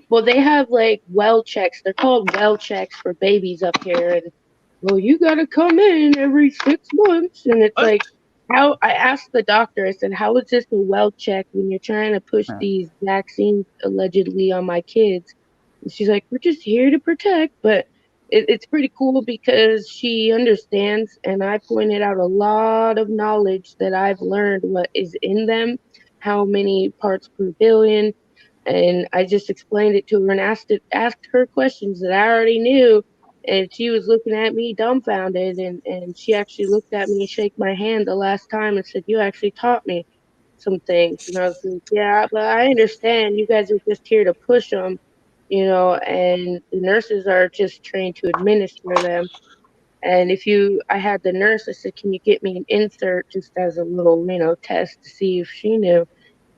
Well, they have like well checks. They're called well checks for babies up here, and well, you gotta come in every 6 months, and it's what? like, how? I asked the doctor. I said, how is this a well check when you're trying to push these vaccines allegedly on my kids? And she's like, we're just here to protect, but it's pretty cool because she understands, and I pointed out a lot of knowledge that I've learned what is in them, how many parts per billion, and I just explained it to her and asked her questions that I already knew, and she was looking at me dumbfounded, and she actually looked at me and shook my hand the last time and said, you actually taught me some things. And I was like, yeah, but I understand you guys are just here to push them, and the nurses are just trained to administer them. And I had the nurse, I said, can you get me an insert just as a little, test to see if she knew?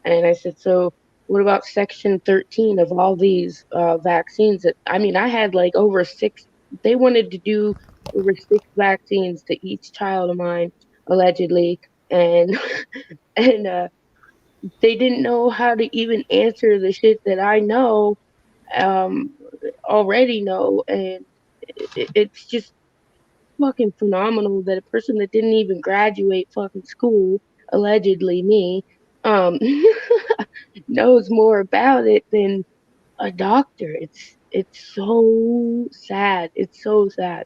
And I said, so what about section 13 of all these vaccines? I mean, I had like over six, they wanted to do over six vaccines to each child of mine, allegedly. And, and they didn't know how to even answer the shit that I know, um, already know. And it's just fucking phenomenal that a person that didn't even graduate fucking school, allegedly me, um, knows more about it than a doctor. It's so sad. It's so sad.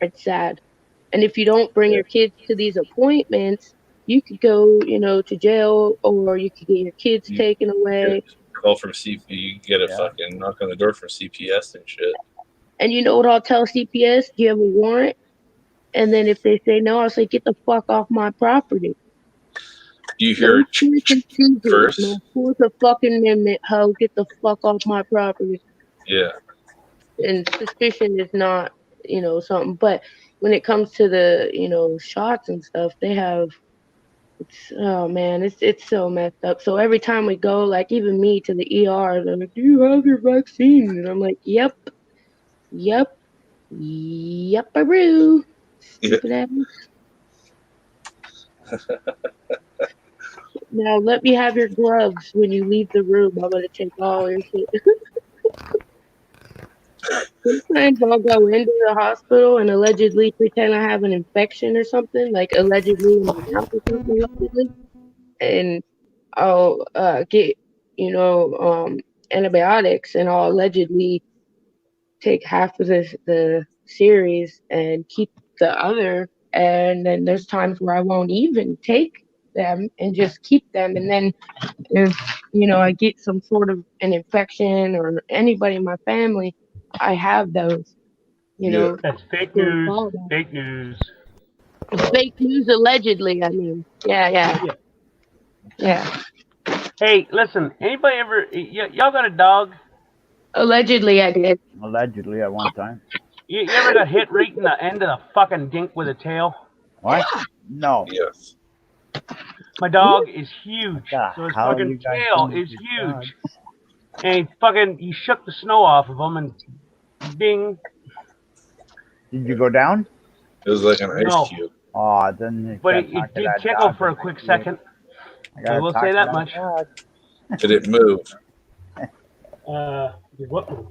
It's sad. And if you don't bring Yeah, your kids to these appointments, you could go, to jail, or you could get your kids you taken get away. a call from CP. You get a Yeah. fucking knock on the door from CPS and shit. And you know what I'll tell CPS? Do you have a warrant? And then if they say no, I'll say, get the fuck off my property. You hear No it freaking seizure. No first. Fourth of fucking Amendment, ho. Get the fuck off my property. Yeah, And suspicion is not, something. But when it comes to the, shots and stuff, they have, oh man, it's so messed up. So every time we go, like even me to the ER, they're like, do you have your vaccine? And I'm like, yep, yep, yep, I do. yeah. Stupid ass. Now let me have your gloves when you leave the room. I'm gonna take all your shit. Sometimes I'll go into the hospital and allegedly pretend I have an infection or something, like allegedly in my mouth or something, allegedly, and I'll get, you know, um, antibiotics, and I'll allegedly take half of the series and keep the other, and then there's times where I won't even take them and just keep them, and then if I get some sort of an infection or anybody in my family, I have those. Yeah. That's fake For news. fallback. Fake news. Fake news, allegedly. I mean, yeah. Hey, listen. Anybody ever? Y'all got a dog? Allegedly, I did. Allegedly, at one time. You ever got hit right in the end of the fucking dink with a tail? What? No. Yes. My dog is huge, What the so his hell fucking you guys tail doing is with huge. dogs? And he shook the snow off of him, and ding. Did you go down? It was like an ice No. cube. Oh, then you But gotta it talk to did that tickle dog for a and quick make second. I I gotta will talk say to that that much. dog. Did it move? Did what move?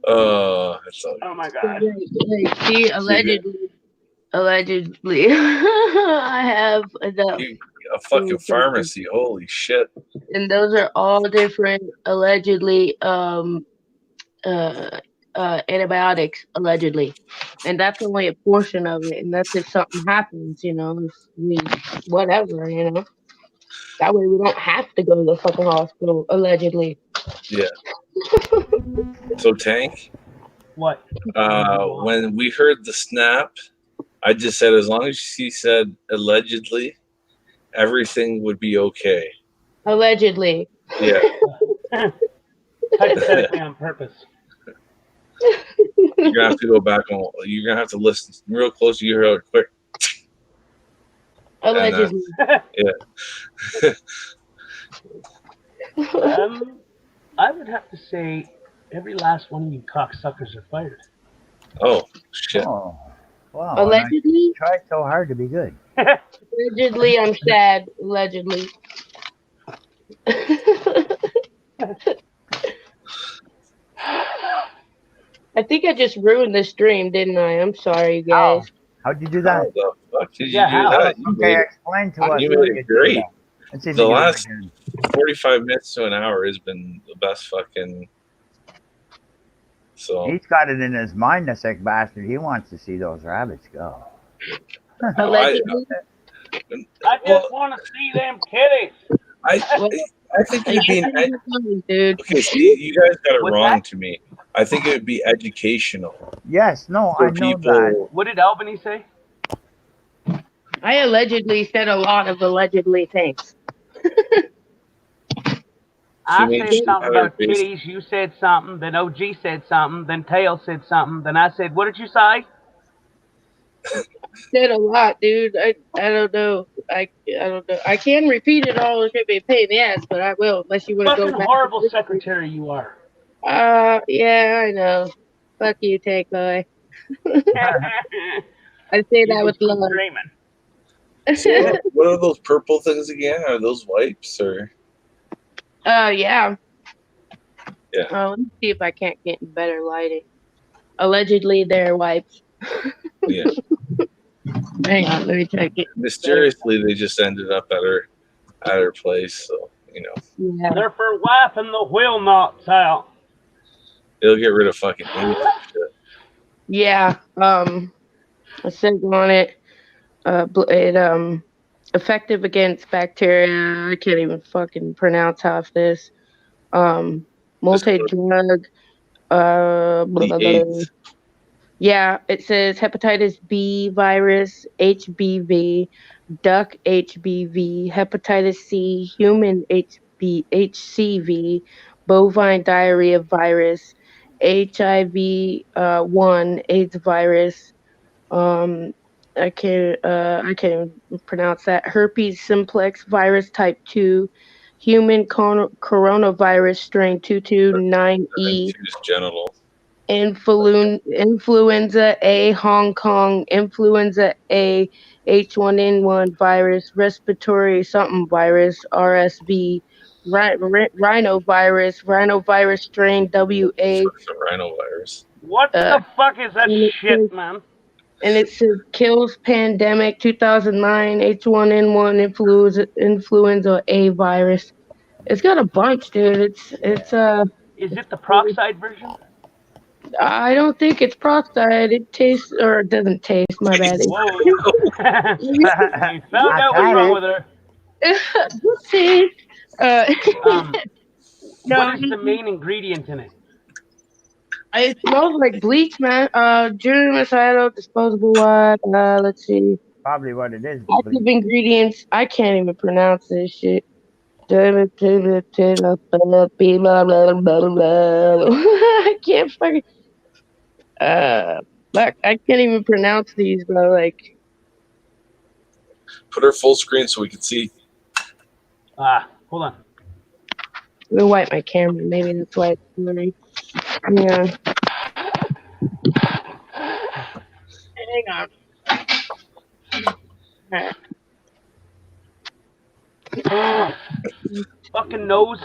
Oh, that's all. Oh my god. Right. See, allegedly, I have enough. A fucking pharmacy. Holy shit. And those are all different, allegedly, antibiotics, allegedly. And that's only a portion of it. And that's if something happens, if we, whatever, That way we don't have to go to the fucking hospital, allegedly. Yeah. So, Tank, What? when we heard the snap, I just said as long as she said allegedly, everything would be okay. Allegedly. Yeah. Hypothetically on purpose. You're gonna have to go back and you're gonna have to listen real close. You hear it quick. Allegedly. Yeah. I would have to say every last one of you cocksuckers are fired. Oh shit. Oh, wow. Allegedly. I tried so hard to be good. Allegedly, I'm sad. Allegedly. I think I just ruined the stream, didn't I? I'm sorry, guys. How'd you do that? How the fuck did Yeah, you do how? that? You Okay, made it, explain to us. you how made it do great. that. Let's see if The we can do it last again. 45 minutes to an hour has been the best fucking. So He's got it in his mind, the sick bastard. He wants to see those rabbits go. Allegedly. I just want to see them kitties. I think it'd be Dude. okay. See, you guys got it What's wrong that? to me. I think it would be educational Yes, no, for I know people. that. What did Albany say? I allegedly said a lot of allegedly things. I made said you something better, about kitties. You said something. Then OG said something. Then Tail said something. Then I said, "What did you say?" Said a lot, dude. I don't know. I don't know. I can repeat it all. It should be a pain in the ass, but I will unless you want to go Fucking back. horrible secretary you are. Yeah, I know. Fuck you, Tank Boy. I say that with love. Dreaming. So what are those purple things again? Are those wipes or? Yeah. Yeah. Let me see if I can't get better lighting. Allegedly, they're wipes. Yeah. Hang on, let me check it. Mysteriously, they just ended up at her place. So Yeah. They're for wiping the wheel nuts out. It'll get rid of fucking ink and shit. Yeah. I said on it. Effective against bacteria. I can't even fucking pronounce half this. Multi-drug. Blah, blah, blah. Yeah, it says hepatitis B virus, HBV, duck HBV, hepatitis C, human HCV, bovine diarrhea virus, HIV 1, AIDS virus. I can't pronounce that. Herpes simplex virus type 2, human coronavirus strain 229E. Genital. Influenza A, Hong Kong, influenza A, H1N1 virus, respiratory something virus, RSV, rhinovirus strain WA. Rhinovirus. What the fuck is that shit, man? And it says kills pandemic 2009 H1N1 influenza A virus. It's got a bunch, dude. It's Is it the peroxide version? I don't think it's peroxide. It tastes or it doesn't taste. My bad. Whoa. We found I out what's tried wrong it. with her. Whoopsie. Uh, Um, no, what is the main ingredient in it? it smells like bleach, man. Germicidal, disposable wipe. Let's see. Probably what it is. Active ingredients. I can't even pronounce this shit. I can't fucking. Fuck. I can't even pronounce these, bro. Like, Put her full screen so we can see. Hold on. I'm gonna wipe my camera. Maybe that's why it's blurry. Yeah. Hang on. Fucking nose.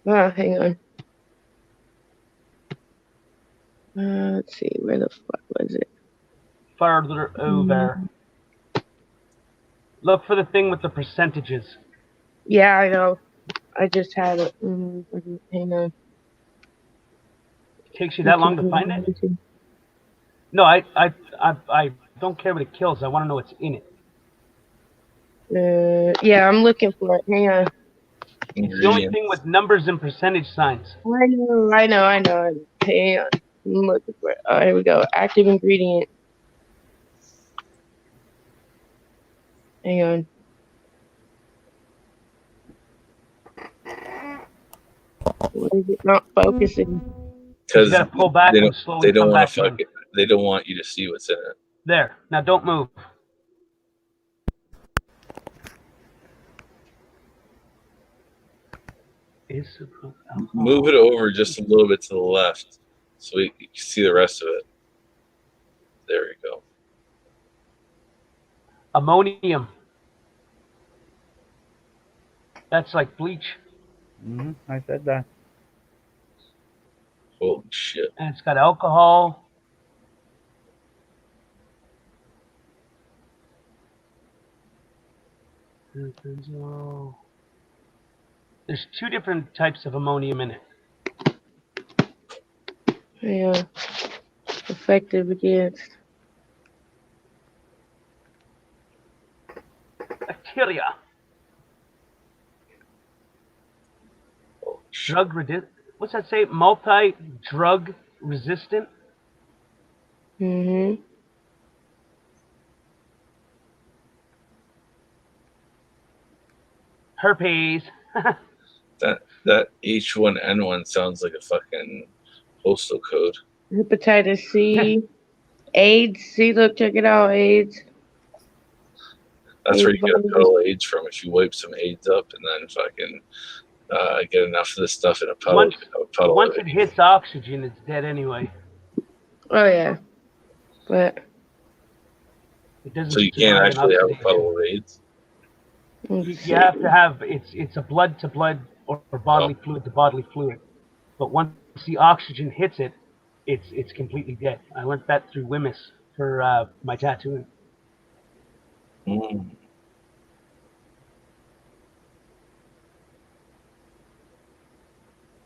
Hang on. Let's see. Where the fuck was it? Farther over. Look for the thing with the percentages. Yeah, I know. I just had it. Hang on. Takes you that long to find it? No, I don't care what it kills. I want to know what's in it. Yeah, I'm looking for it. Hang on. It's the only thing with numbers and percentage signs. I know. Hang on. I'm looking for it. Oh, here we go. Active ingredient. Hang on. Why is it not focusing? Because You gotta pull back and slowly they don't come want back to fuck in. it. They don't want you to see what's in it. There. Now don't move. Move it over just a little bit to the left so you can see the rest of it. There we go. Ammonium. That's like bleach. I said that. Holy shit. And it's got alcohol. There's two different types of ammonium in it. Yeah. Effective against bacteria. Drug resistant. What's that say? Multi-drug resistant. Herpes. That H1N1 sounds like a fucking postal code. Hepatitis C, AIDS. See, look, check it out, AIDS. That's AIDS where you get a virus. pill of AIDS from if you wipe some AIDS up and then fucking get enough of this stuff in a puddle. Once it hits oxygen, it's dead anyway. Oh yeah, but it doesn't. So you can't actually have a puddle of AIDS. You have to have it's a blood to blood or bodily fluid to bodily fluid. But once the oxygen hits it, it's completely dead. I learned that through Wimmis for my tattooing.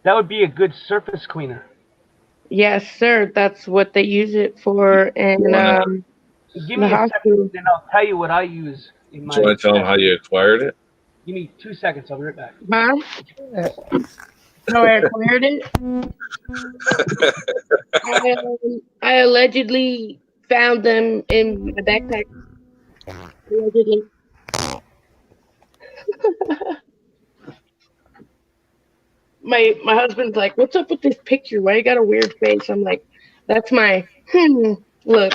That would be a good surface cleaner. Yes, sir. That's what they use it for. And give me a second, and I'll tell you what I use in my. Do you want to tell them how you acquired it? Give me 2 seconds. I'll be right back. Huh? How I acquired it? I allegedly found them in my backpack. Allegedly. My husband's like, "What's up with this picture? Why you got a weird face?" I'm like, "That's my look."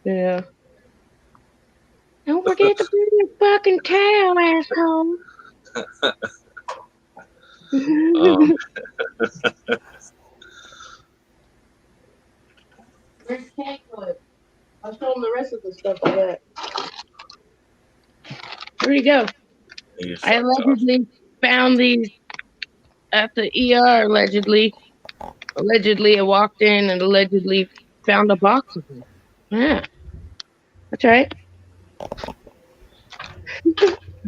Yeah. Don't forget to bring your fucking towel, asshole. Where's Cakewood? I'll show him the rest of the stuff I got. Where'd he go? I allegedly found these at the ER, allegedly. Allegedly, I walked in and allegedly found a box of them. Yeah, that's right.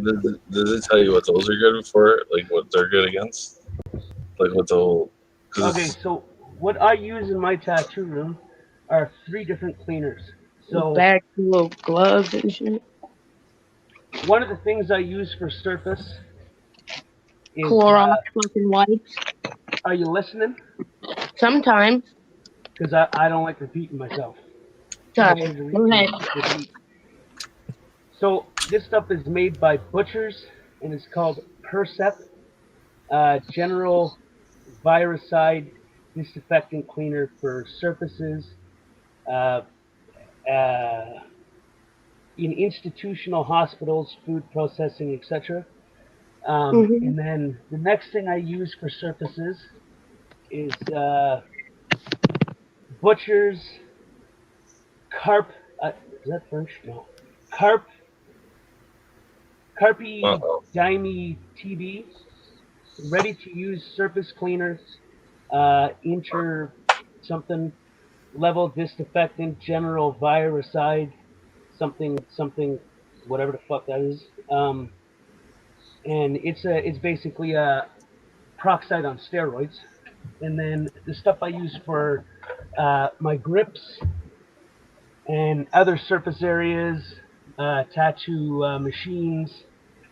Did they tell you what those are good for? Like what they're good against? Like what the because Okay, it's so what I use in my tattoo room are 3 different cleaners. So Back to little gloves and shit. one of the things I use for surface is, Clorox fucking wipes. are you listening? Sometimes. Because I don't like repeating myself. Too much Sorry. need to Go ahead. repeat. So this stuff is made by Butchers and it's called Percept General Viricide Disinfectant Cleaner for surfaces uh, uh, in institutional hospitals, food processing, etc. Mm-hmm. And then the next thing I use for surfaces is Butchers Carp. Is that French? No. Carp Carpi oh Dime TB, ready to use surface cleaner, inter something level disinfectant, general viricide, something, whatever the fuck that is. And it's basically a peroxide on steroids. And then the stuff I use for my grips and other surface areas, tattoo machines,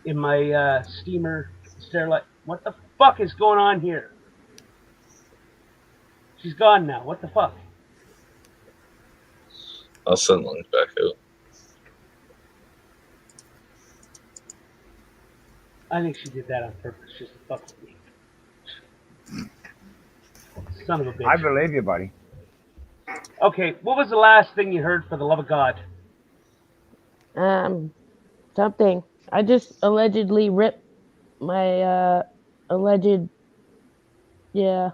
in my steamer sterilize. What the fuck is going on here? She's gone now. What the fuck? I'll send link back out. I think she did that on purpose just to fuck with me. Son of a I bitch. believe you, buddy. Okay, what was the last thing you heard, for the love of God? Um, something. I just allegedly ripped my alleged, yeah.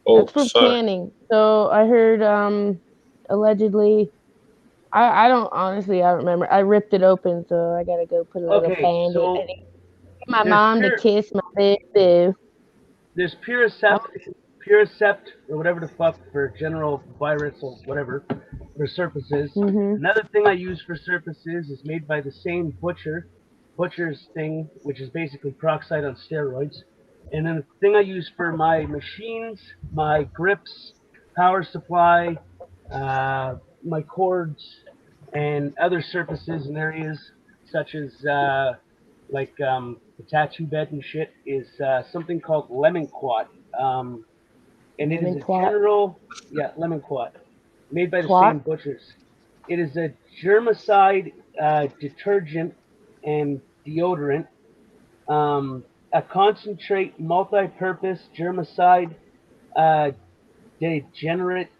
Oh That's for fuck! canning. So I heard allegedly, I don't honestly, I don't remember. I ripped it open, so I gotta go put a little Okay, band-aid. I so need my there's mom to pure kiss my boo boo. there's Oh, Puricept, or whatever the fuck, for general virus or whatever for surfaces. mhm. Another thing I use for surfaces is made by the same butcher's thing, which is basically peroxide on steroids. And then the thing I use for my machines, my grips, power supply, uh, my cords, and other surfaces and areas such as the tattoo bed and shit, is something called lemon quat. Um, and it is Lemon a twat. general, yeah, lemon quat, made by the Twat. same butchers. It is a germicide detergent and deodorant, a concentrate multi-purpose germicide uh, degenerant,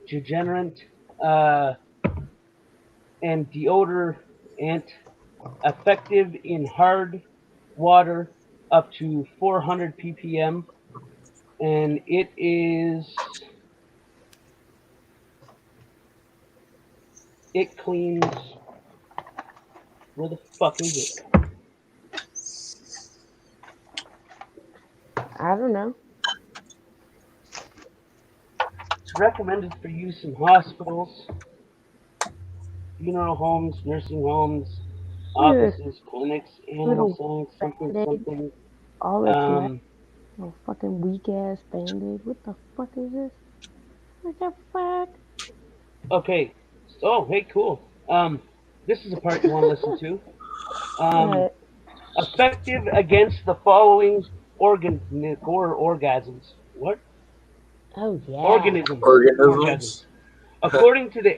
uh, and deodorant, effective in hard water up to 400 ppm, and it cleans. Where the fuck is it? I don't know. It's recommended for use in hospitals, funeral homes, nursing homes, Look at this offices, clinics, animal little science, something, band-aid. something. All it's left. Um, Oh, fucking weak ass band-aid. What the fuck is this? What the fuck? okay. Oh, hey, cool. This is a part you want to listen to. Um, Alright. effective against the following orgasms. What? Oh yeah. Organisms. Orgasms. Organisms. According to the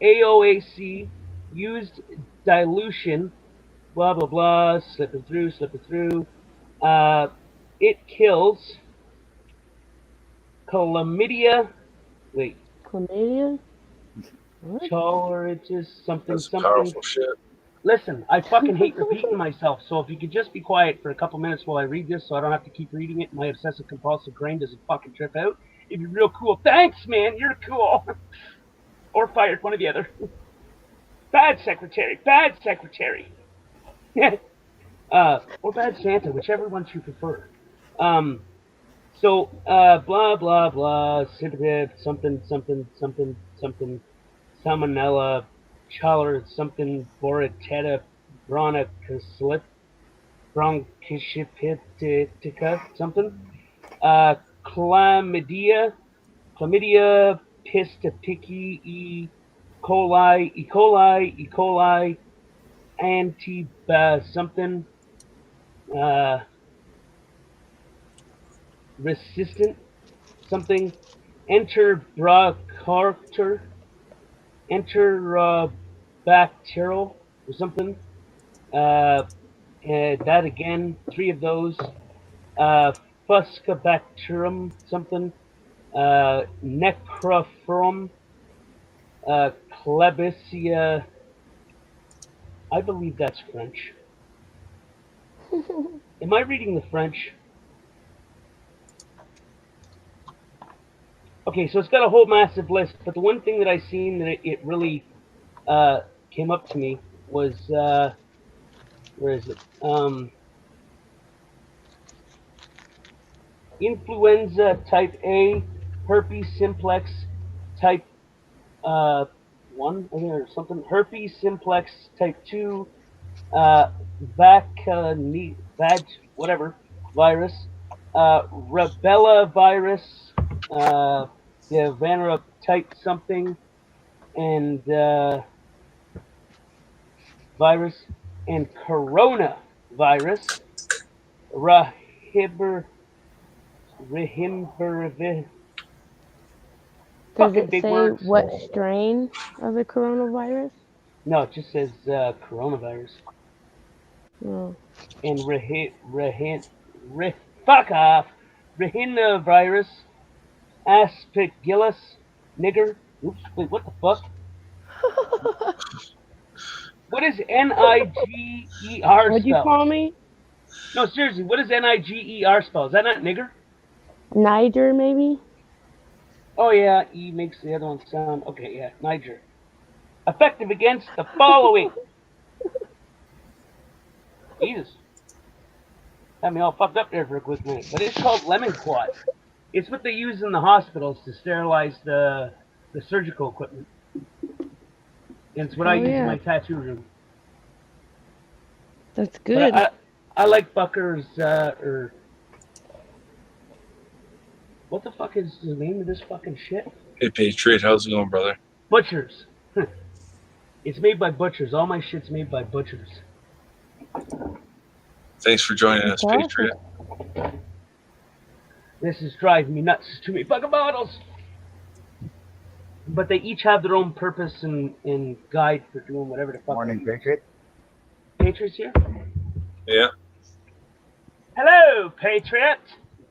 AOAC, used dilution, blah blah blah, slipping through. Uh, it kills chlamydia. Wait, Chlamydia? What? tolerages something That's something. powerful shit. Listen, I fucking hate repeating myself. So if you could just be quiet for a couple minutes while I read this, so I don't have to keep reading it, my obsessive compulsive brain doesn't fucking trip out. It'd be real cool. Thanks, man. You're cool. Or fired, one or the other. Bad secretary. Bad secretary. Or bad Santa, whichever one you prefer. Um, blah blah blah, sympathetic, something something something something Salmonella, Cholera, something, Boratetta, Bronchiolitica, something. Chlamydia, Pistapici, E. coli, something, uh, resistant, something, Enterobacter, Enterobacterial, or something. Uh, that again, three of those. Uh, Fuscobacterium, something. Necrophorum, Klebsiella. I believe that's French. Am I reading the French? Okay, so it's got a whole massive list, but the one thing that I seen that it really uh, came up to me was where is it? Influenza type A, herpes simplex type uh, 1, I think, or something. Herpes simplex type 2, uh, vag, whatever, virus, rubella virus, yeah, Vanra type something, and virus, and corona virus, rahibber, rahimber, Does fucking it big say words. what strain of the coronavirus? No, it just says coronavirus. No. And fuck off, rhinovirus, aspergillus, nigger. Oops, wait, what the fuck? What is Niger What'd you spell? call me? No, seriously, what is Niger spell? Is that not nigger? Niger, maybe? Oh yeah, E makes the other one sound. Okay, yeah, Niger. Effective against the following. Jesus. Had me all fucked up there for a quick minute. But it's called lemon quad. It's what they use in the hospitals to sterilize the surgical equipment. And it's what I Oh, use in yeah. my tattoo room. That's But good. I like Bucker's or what the fuck is the name of this fucking shit? Hey, Patriot, how's it going, brother? Butchers. It's made by butchers. All my shit's made by butchers. Thanks for joining us, That's awesome. Patriot. This is driving me nuts. Too many fucking bottles. But they each have their own purpose and guide for doing whatever the fuck. Morning, Patriot. Patriots here? Yeah. Hello, Patriot.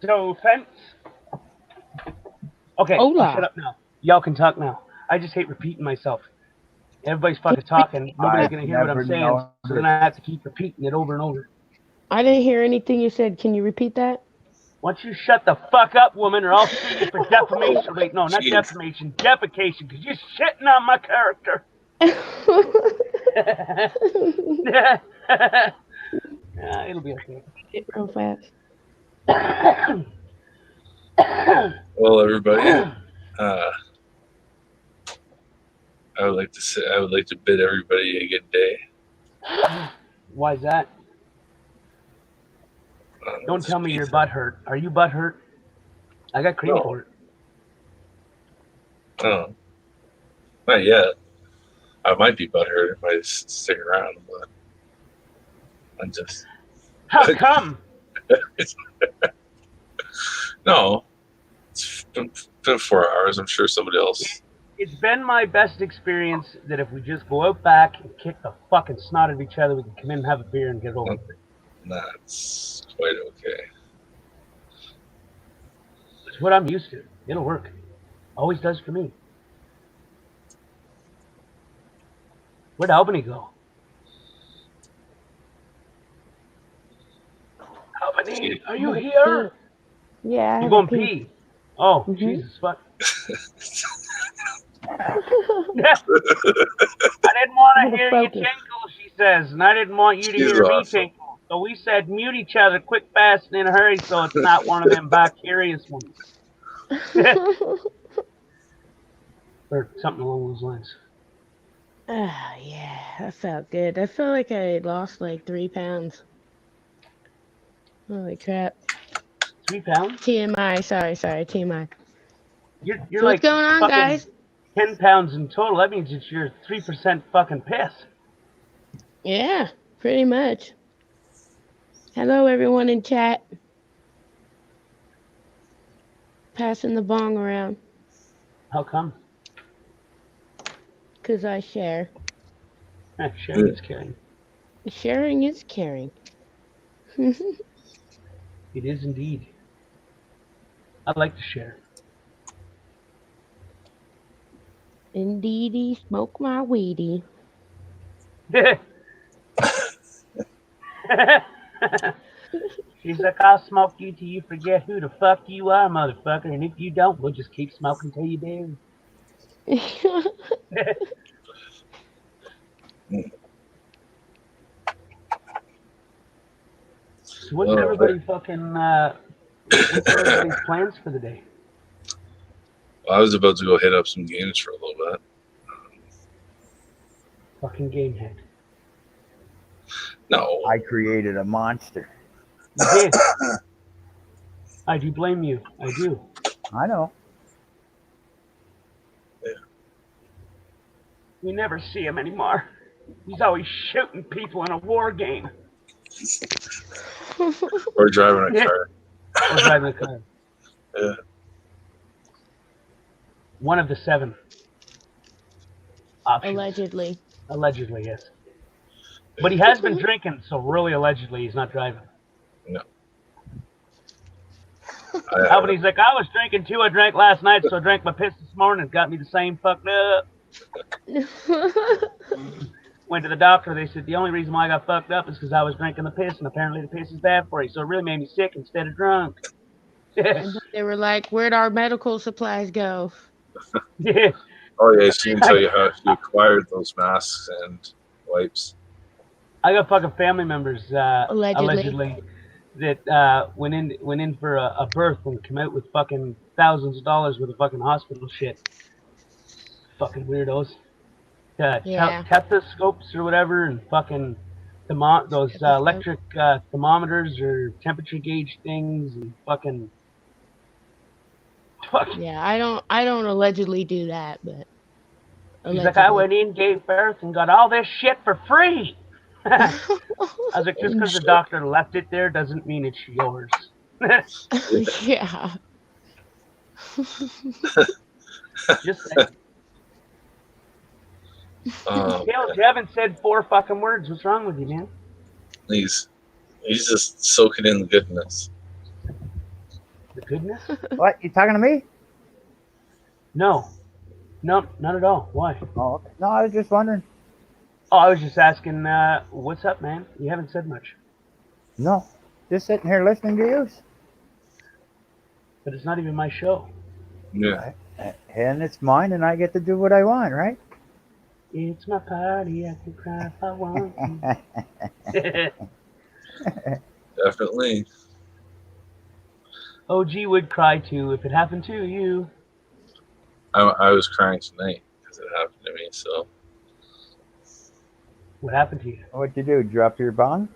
Defense. Okay, Hola. I'll shut up now. Y'all can talk now. I just hate repeating myself. Everybody's fucking talking. Nobody's going to hear what I'm saying, so then I have to keep repeating it over and over. I didn't hear anything you said. Can you repeat that? Why don't you shut the fuck up, woman, or I'll sue you for defamation. Wait, no, not defamation. Defecation, because you're shitting on my character. It'll be okay. It real fast. Well, everybody, I would like to bid everybody a good day. Why is that? Don't tell me your butt hurt. Are you butt hurt? I got cream for it. Oh, not yet. I might be butthurt if I stick around, but I'm just. How come? No, it's been 4 hours. I'm sure somebody else. It's been my best experience that if we just go out back and kick the fucking snot of each other, we can come in and have a beer and get it over with. That's quite okay. It's what I'm used to. It'll work. Always does for me. Where'd Albany go? Albany, are you here? Yeah. You going pee? Oh, Jesus fuck. I didn't want to hear you tinkle, she says, and I didn't want you to hear me tinkle. So we said mute each other quick, fast, and in a hurry so it's not one of them bacterious ones. Or something along those lines. Oh, yeah, that felt good. I felt like I lost like 3 pounds. Holy crap. 3 pounds? TMI, sorry, TMI. You're So what's like going on, fucking guys? 10 pounds in total. That means that you're 3% fucking piss. Yeah, pretty much. Hello, everyone in chat. Passing the bong around, How come? because I share. Sharing is caring. Sharing is caring. It is indeed. I like to share. Indeedy, smoke my weedy. She's like, I'll smoke you till you forget who the fuck you are, motherfucker. And if you don't, we'll just keep smoking till you do. So what's everybody fucking, what's everybody's plans for the day? I was about to go hit up some games for a little bit. Fucking gamehead. No. I created a monster. You did. I do blame you. I do. I know. We never see him anymore. He's always shooting people in a war game. Or driving a car. Or driving a car. Yeah. One of the 7 options. Allegedly. Allegedly, yes. But he has been drinking, so really allegedly he's not driving. No. He's like, I was drinking too. I drank last night, so I drank my piss this morning. It got me the same fucked up. Went to the doctor. They said the only reason why I got fucked up is because I was drinking the piss, and apparently the piss is bad for you. So it really made me sick instead of drunk. And they were like, where'd our medical supplies go? Yeah. Oh, yeah, she can tell you how she acquired those masks and wipes. I got fucking family members, Allegedly. that went in for a birth and come out with fucking thousands of dollars worth of fucking hospital shit. Fucking weirdos. Yeah. Stethoscopes or whatever, and fucking those electric thermometers or temperature gauge things, and fucking. Yeah, I don't allegedly do that, but He's like, I went in, gave birth, and got all this shit for free. I was like, just because the doctor left it there doesn't mean it's yours. Yeah. Just saying. Caleb, you haven't said 4 fucking words. What's wrong with you, man? He's just soaking in the goodness. The goodness? What? You talking to me? No, not at all. Why? Oh, okay. No, I was just wondering. Oh, I was just asking, what's up, man? You haven't said much. No, just sitting here listening to you. But it's not even my show. Yeah. And it's mine, and I get to do what I want, right? It's my party. I can cry if I want to. Definitely. OG would cry too if it happened to you. I was crying tonight because it happened to me, so. What happened to you? What'd you do? Drop your bong?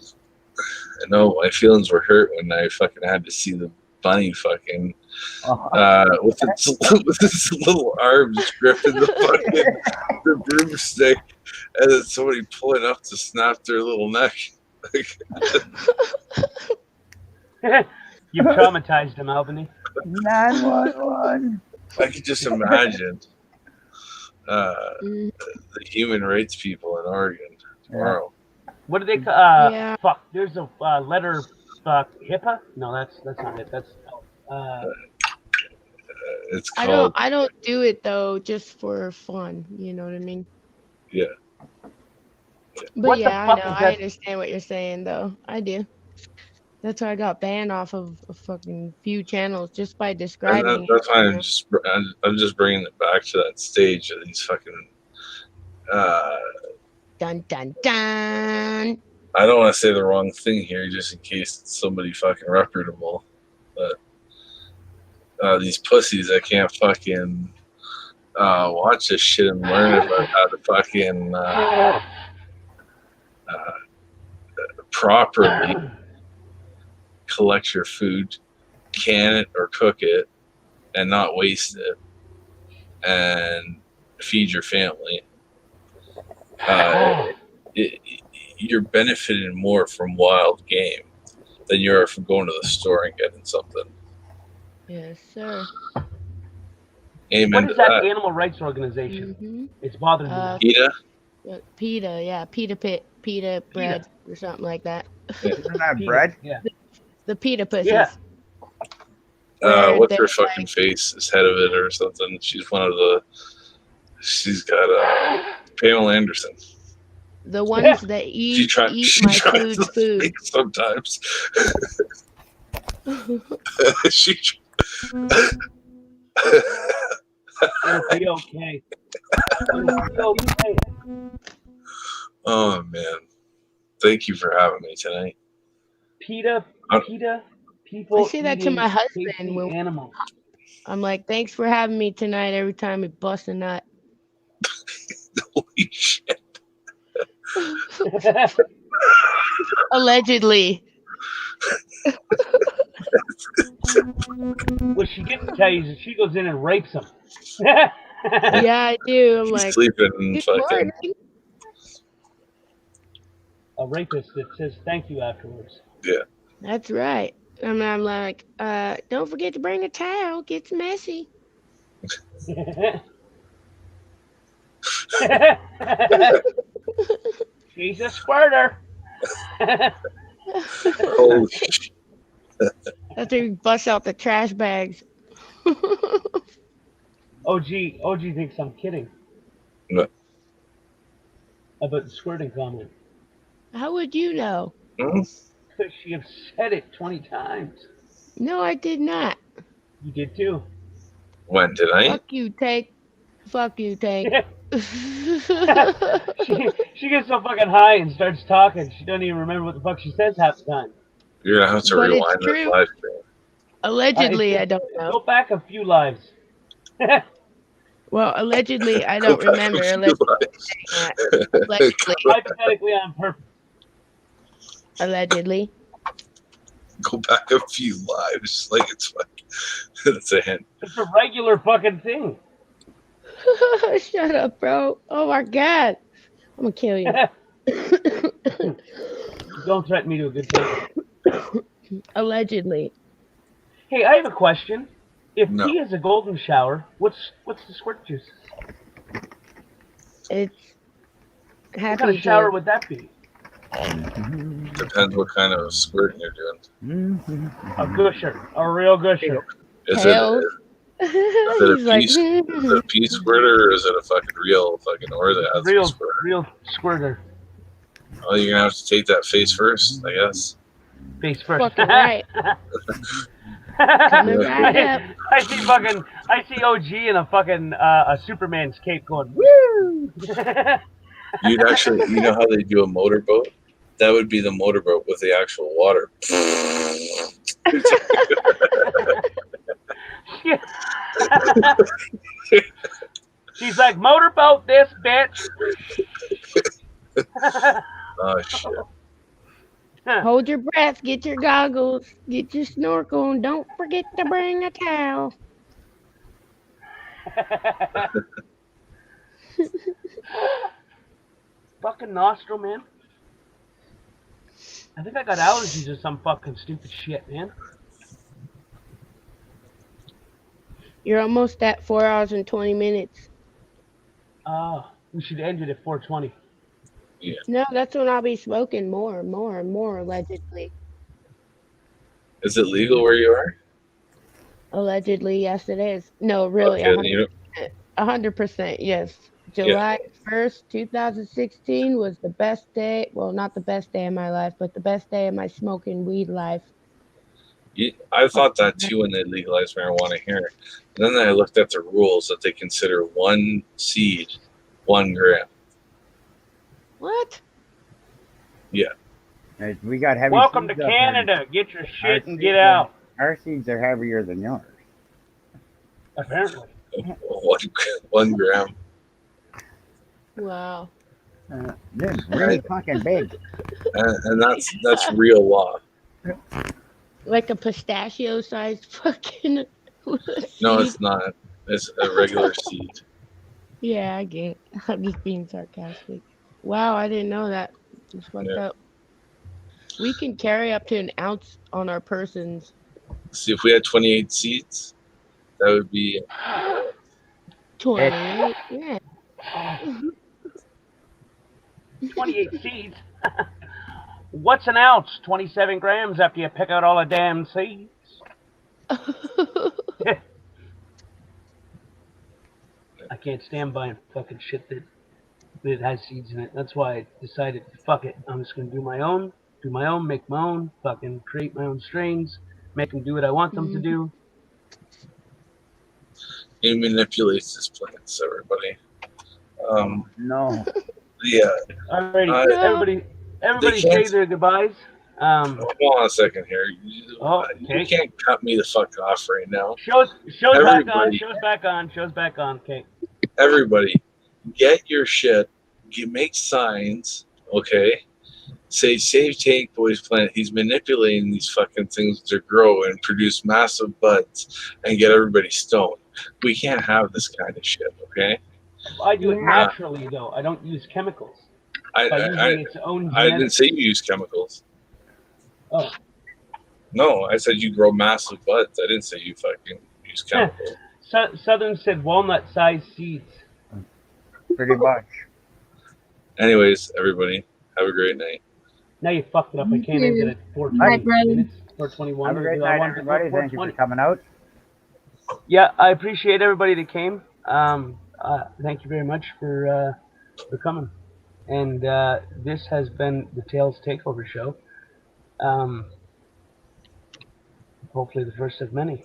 I know my feelings were hurt when I fucking had to see the bunny fucking with its little arms gripping the broomstick, and then somebody pulling up to snap their little neck. You've traumatized him, Albany. 911. I could just imagine the human rights people in Oregon tomorrow. What do they call? Yeah. Fuck. There's a letter. HIPAA? No, that's not it. That's. It's called. I don't do it though, just for fun. You know what I mean? Yeah. But What the yeah, I fuck know. is I that? understand what you're saying though. I do. That's why I got banned off of a fucking few channels just by And describing that's why it. I'm just bringing it back to that stage of these fucking. Dun dun dun. I don't want to say the wrong thing here, just in case it's somebody fucking reputable. But these pussies that can't fucking watch this shit and learn about how to fucking properly collect your food, can it or cook it, and not waste it, and feed your family. You're benefiting more from wild game than you are from going to the store and getting something. Yes, sir. Amen What to is that that. animal rights organization? Mm-hmm. It's bothering me now. PETA? Pita, yeah, pita bread or something like that. Isn't that PETA, bread? Yeah. The pita pussies. Yeah. What's They're her fucking face is head of it or something. She's one of the. She's got Pamela Anderson. the ones that She eat tries my to food. speak sometimes. she. It'll be okay. It'll be okay. Oh man, thank you for having me tonight. PETA, people I say that to eating my husband tasty when animals. I'm like, thanks for having me tonight. Every time we bust a nut. Holy shit! Allegedly. What she didn't tell you is that she goes in and rapes them. Yeah, I do. I'm He's like, sleeping in good fucking. morning. A rapist that says thank you afterwards. Yeah. That's right. And I'm like, don't forget to bring a towel. It gets messy. She's a squirter. Holy shit! After you bust out the trash bags. OG thinks I'm kidding No. about the squirting comment. How would you know? Because she have said it 20 times. No, I did not. You did too. When tonight? Fuck you, Tank. Fuck you, Tank. she gets so fucking high and starts talking, she doesn't even remember what the fuck she says half the time. You're gonna have to But it's rewind this true. live stream. Allegedly, I don't know. Go back a few lives. Well, allegedly, I don't remember. Allegedly. Hypothetically on purpose. Allegedly. Go back a few lives. Like it's fucking. That's a hint. It's a regular fucking thing. Shut up, bro. Oh my god. I'm gonna kill you. Don't threaten me to a good thing. Allegedly. Hey, I have a question. If No. pee is a golden shower, what's the squirt juice? It's What happy kind of shower to. would that be? Depends what kind of squirting you're doing. A gusher. A real gusher. Is Hell. it a He's like, is it a pea squirter or is it a fucking real fucking or that has a squirter? Real squirter. Oh, you're gonna have to take that face first, I guess. Face first. fucking right. Coming right up. I see OG in a fucking a Superman's cape going woo. You'd actually, you know how they do a motorboat? That would be the motorboat with the actual water. She's like, motorboat this bitch. Oh shit! Hold your breath. Get your goggles. Get your snorkel. And don't forget to bring a towel. Fucking nostril, man. I think I got allergies or some fucking stupid shit, man. You're almost at 4 hours and 20 minutes. We should end it at 4:20. No, that's when I'll be smoking more, allegedly. Is it legal where you are? Allegedly, yes, it is. No, really, Okay, you know, 100%, yes. July 1st, 2016 was the best day. Well, not the best day of my life, but the best day of my smoking weed life. I thought that too when they legalized marijuana here. And then I looked at the rules that they consider one seed 1 gram. What? We got heavy. Welcome to seeds up Canada. Get your Our shit and seeds get are- out. Our seeds are heavier than yours. Apparently. 1 gram. Wow. They're really fucking big. And that's real law. Like a pistachio-sized fucking No, seed. it's not. It's a regular seed. Yeah, I get. I'm just being sarcastic. Wow, I didn't know that. It's fucked Yeah. up. We can carry up to an ounce on our persons. See, if we had 28 seeds, that would be 28. Yeah. 28 seeds. What's an ounce? 27 grams after you pick out all the damn seeds. I can't stand buying fucking shit that has seeds in it. That's why I decided, fuck it. I'm just gonna do my own, make my own, fucking create my own strains, make them do what I want them to do. it manipulates this plants, everybody. No. Yeah. Alrighty, No. everybody can't- say their goodbyes. Hold on a second here. You Okay. can't cut me the fuck off right now. Show's back on. Everybody. Show's back on. Show's back on. Okay. Everybody, get your shit. You make signs, okay? Say save Tank Boy's plant. He's manipulating these fucking things to grow and produce massive buds and get everybody stoned. We can't have this kind of shit, okay? I do it Yeah. naturally though. I don't use chemicals. By using its own I didn't genetics. say you use chemicals. Oh. No, I said you grow massive buds. I didn't say you fucking use chemicals. Southern said walnut-sized seeds. Pretty much. Anyways, everybody, have a great night. Now you fucked it up. I can't end it at 4:20 Night, brother. minutes. 4:21. Have a great I night, wanted to everybody. go Thank you for 4:20. coming out. Yeah, I appreciate everybody that came. Thank you very much for coming. And this has been the Tales Takeover Show. Hopefully the first of many.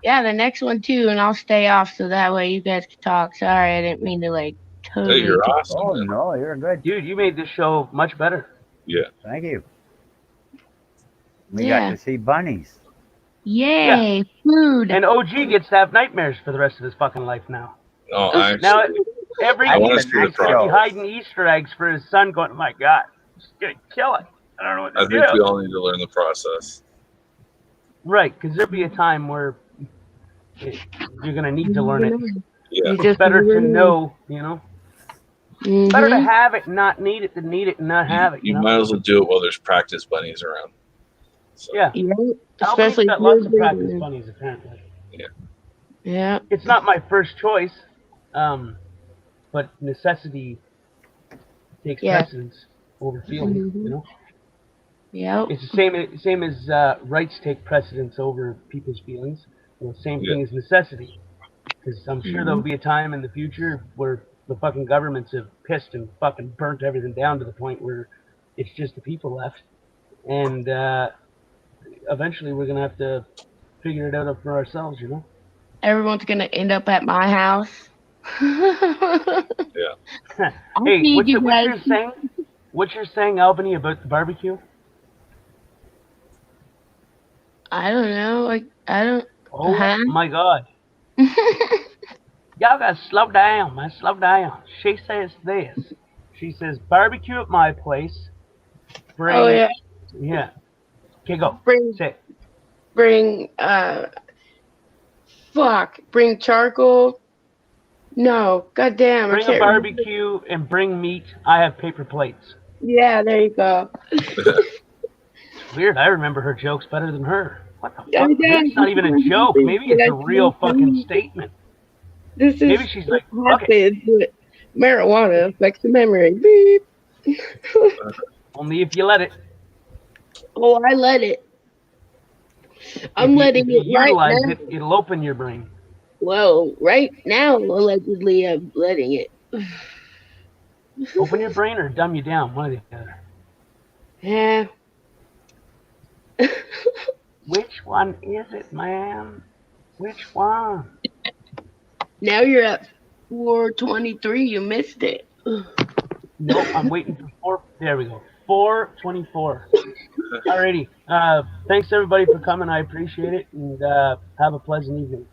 Yeah, the next one too, and I'll stay off so that way you guys can talk. Sorry, I didn't mean to Hey, totally. you're awesome. Oh, man. no, you're good. Dude, you made this show much better. Yeah. Thank you. We Yeah. got to see bunnies. Yay, food. And OG gets to have nightmares for the rest of his fucking life now. Oh, Now, actually, every I wanna week see the he's going to be process. hiding Easter eggs for his son going, my God, just going to kill it. I don't know what I to think we do. all need to learn the process. Right, because there'll be a time where you're going to need to learn it. Yeah. It's better to know, you know? Better to have it and not need it than need it and not have it, You you know? might as well do it while there's practice bunnies around. So, Yeah. Yeah, Albany's especially got lots of food. practice bunnies, apparently. Yeah. It's not my first choice, but necessity takes Yeah. precedence over feeling, you know? Yep. It's the same as rights take precedence over people's feelings. You know, same thing as necessity. Because I'm sure there'll be a time in the future where the fucking governments have pissed and fucking burnt everything down to the point where it's just the people left. And eventually we're going to have to figure it out for ourselves, you know? Everyone's gonna end up at my house. I'll Hey, feed what's you you're guys. saying? What you're saying, Albany, about the barbecue? I don't know. I don't. Oh Huh? my God. Y'all gotta slow down, man. Slow down. She says this. She says barbecue at my place. Bring. Oh yeah. Yeah. Okay, go. Bring Say it. bring bring charcoal. No, goddamn, I Bring a can't remember. barbecue and bring meat. I have paper plates. Yeah, there you go. Weird. I remember her jokes better than her. What the fuck? Yeah, Maybe it's not even a joke. Maybe it's a real fucking statement. This is Maybe she's like, fuck it. happens, but marijuana affects the memory. Beep. Only if you let it. Oh, I let it. I'm letting if you it right utilize now. it, it'll open your brain. Well, right now, allegedly, I'm letting it. Open your brain or dumb you down. One or the other. Yeah. Which one is it, man? Which one? Now you're at 423. You missed it. Nope, I'm waiting for 4. There we go. 4:24. Alrighty. Thanks everybody for coming. I appreciate it, and have a pleasant evening.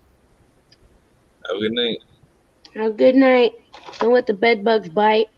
Have a good night. Have a good night. Don't let the bed bugs bite.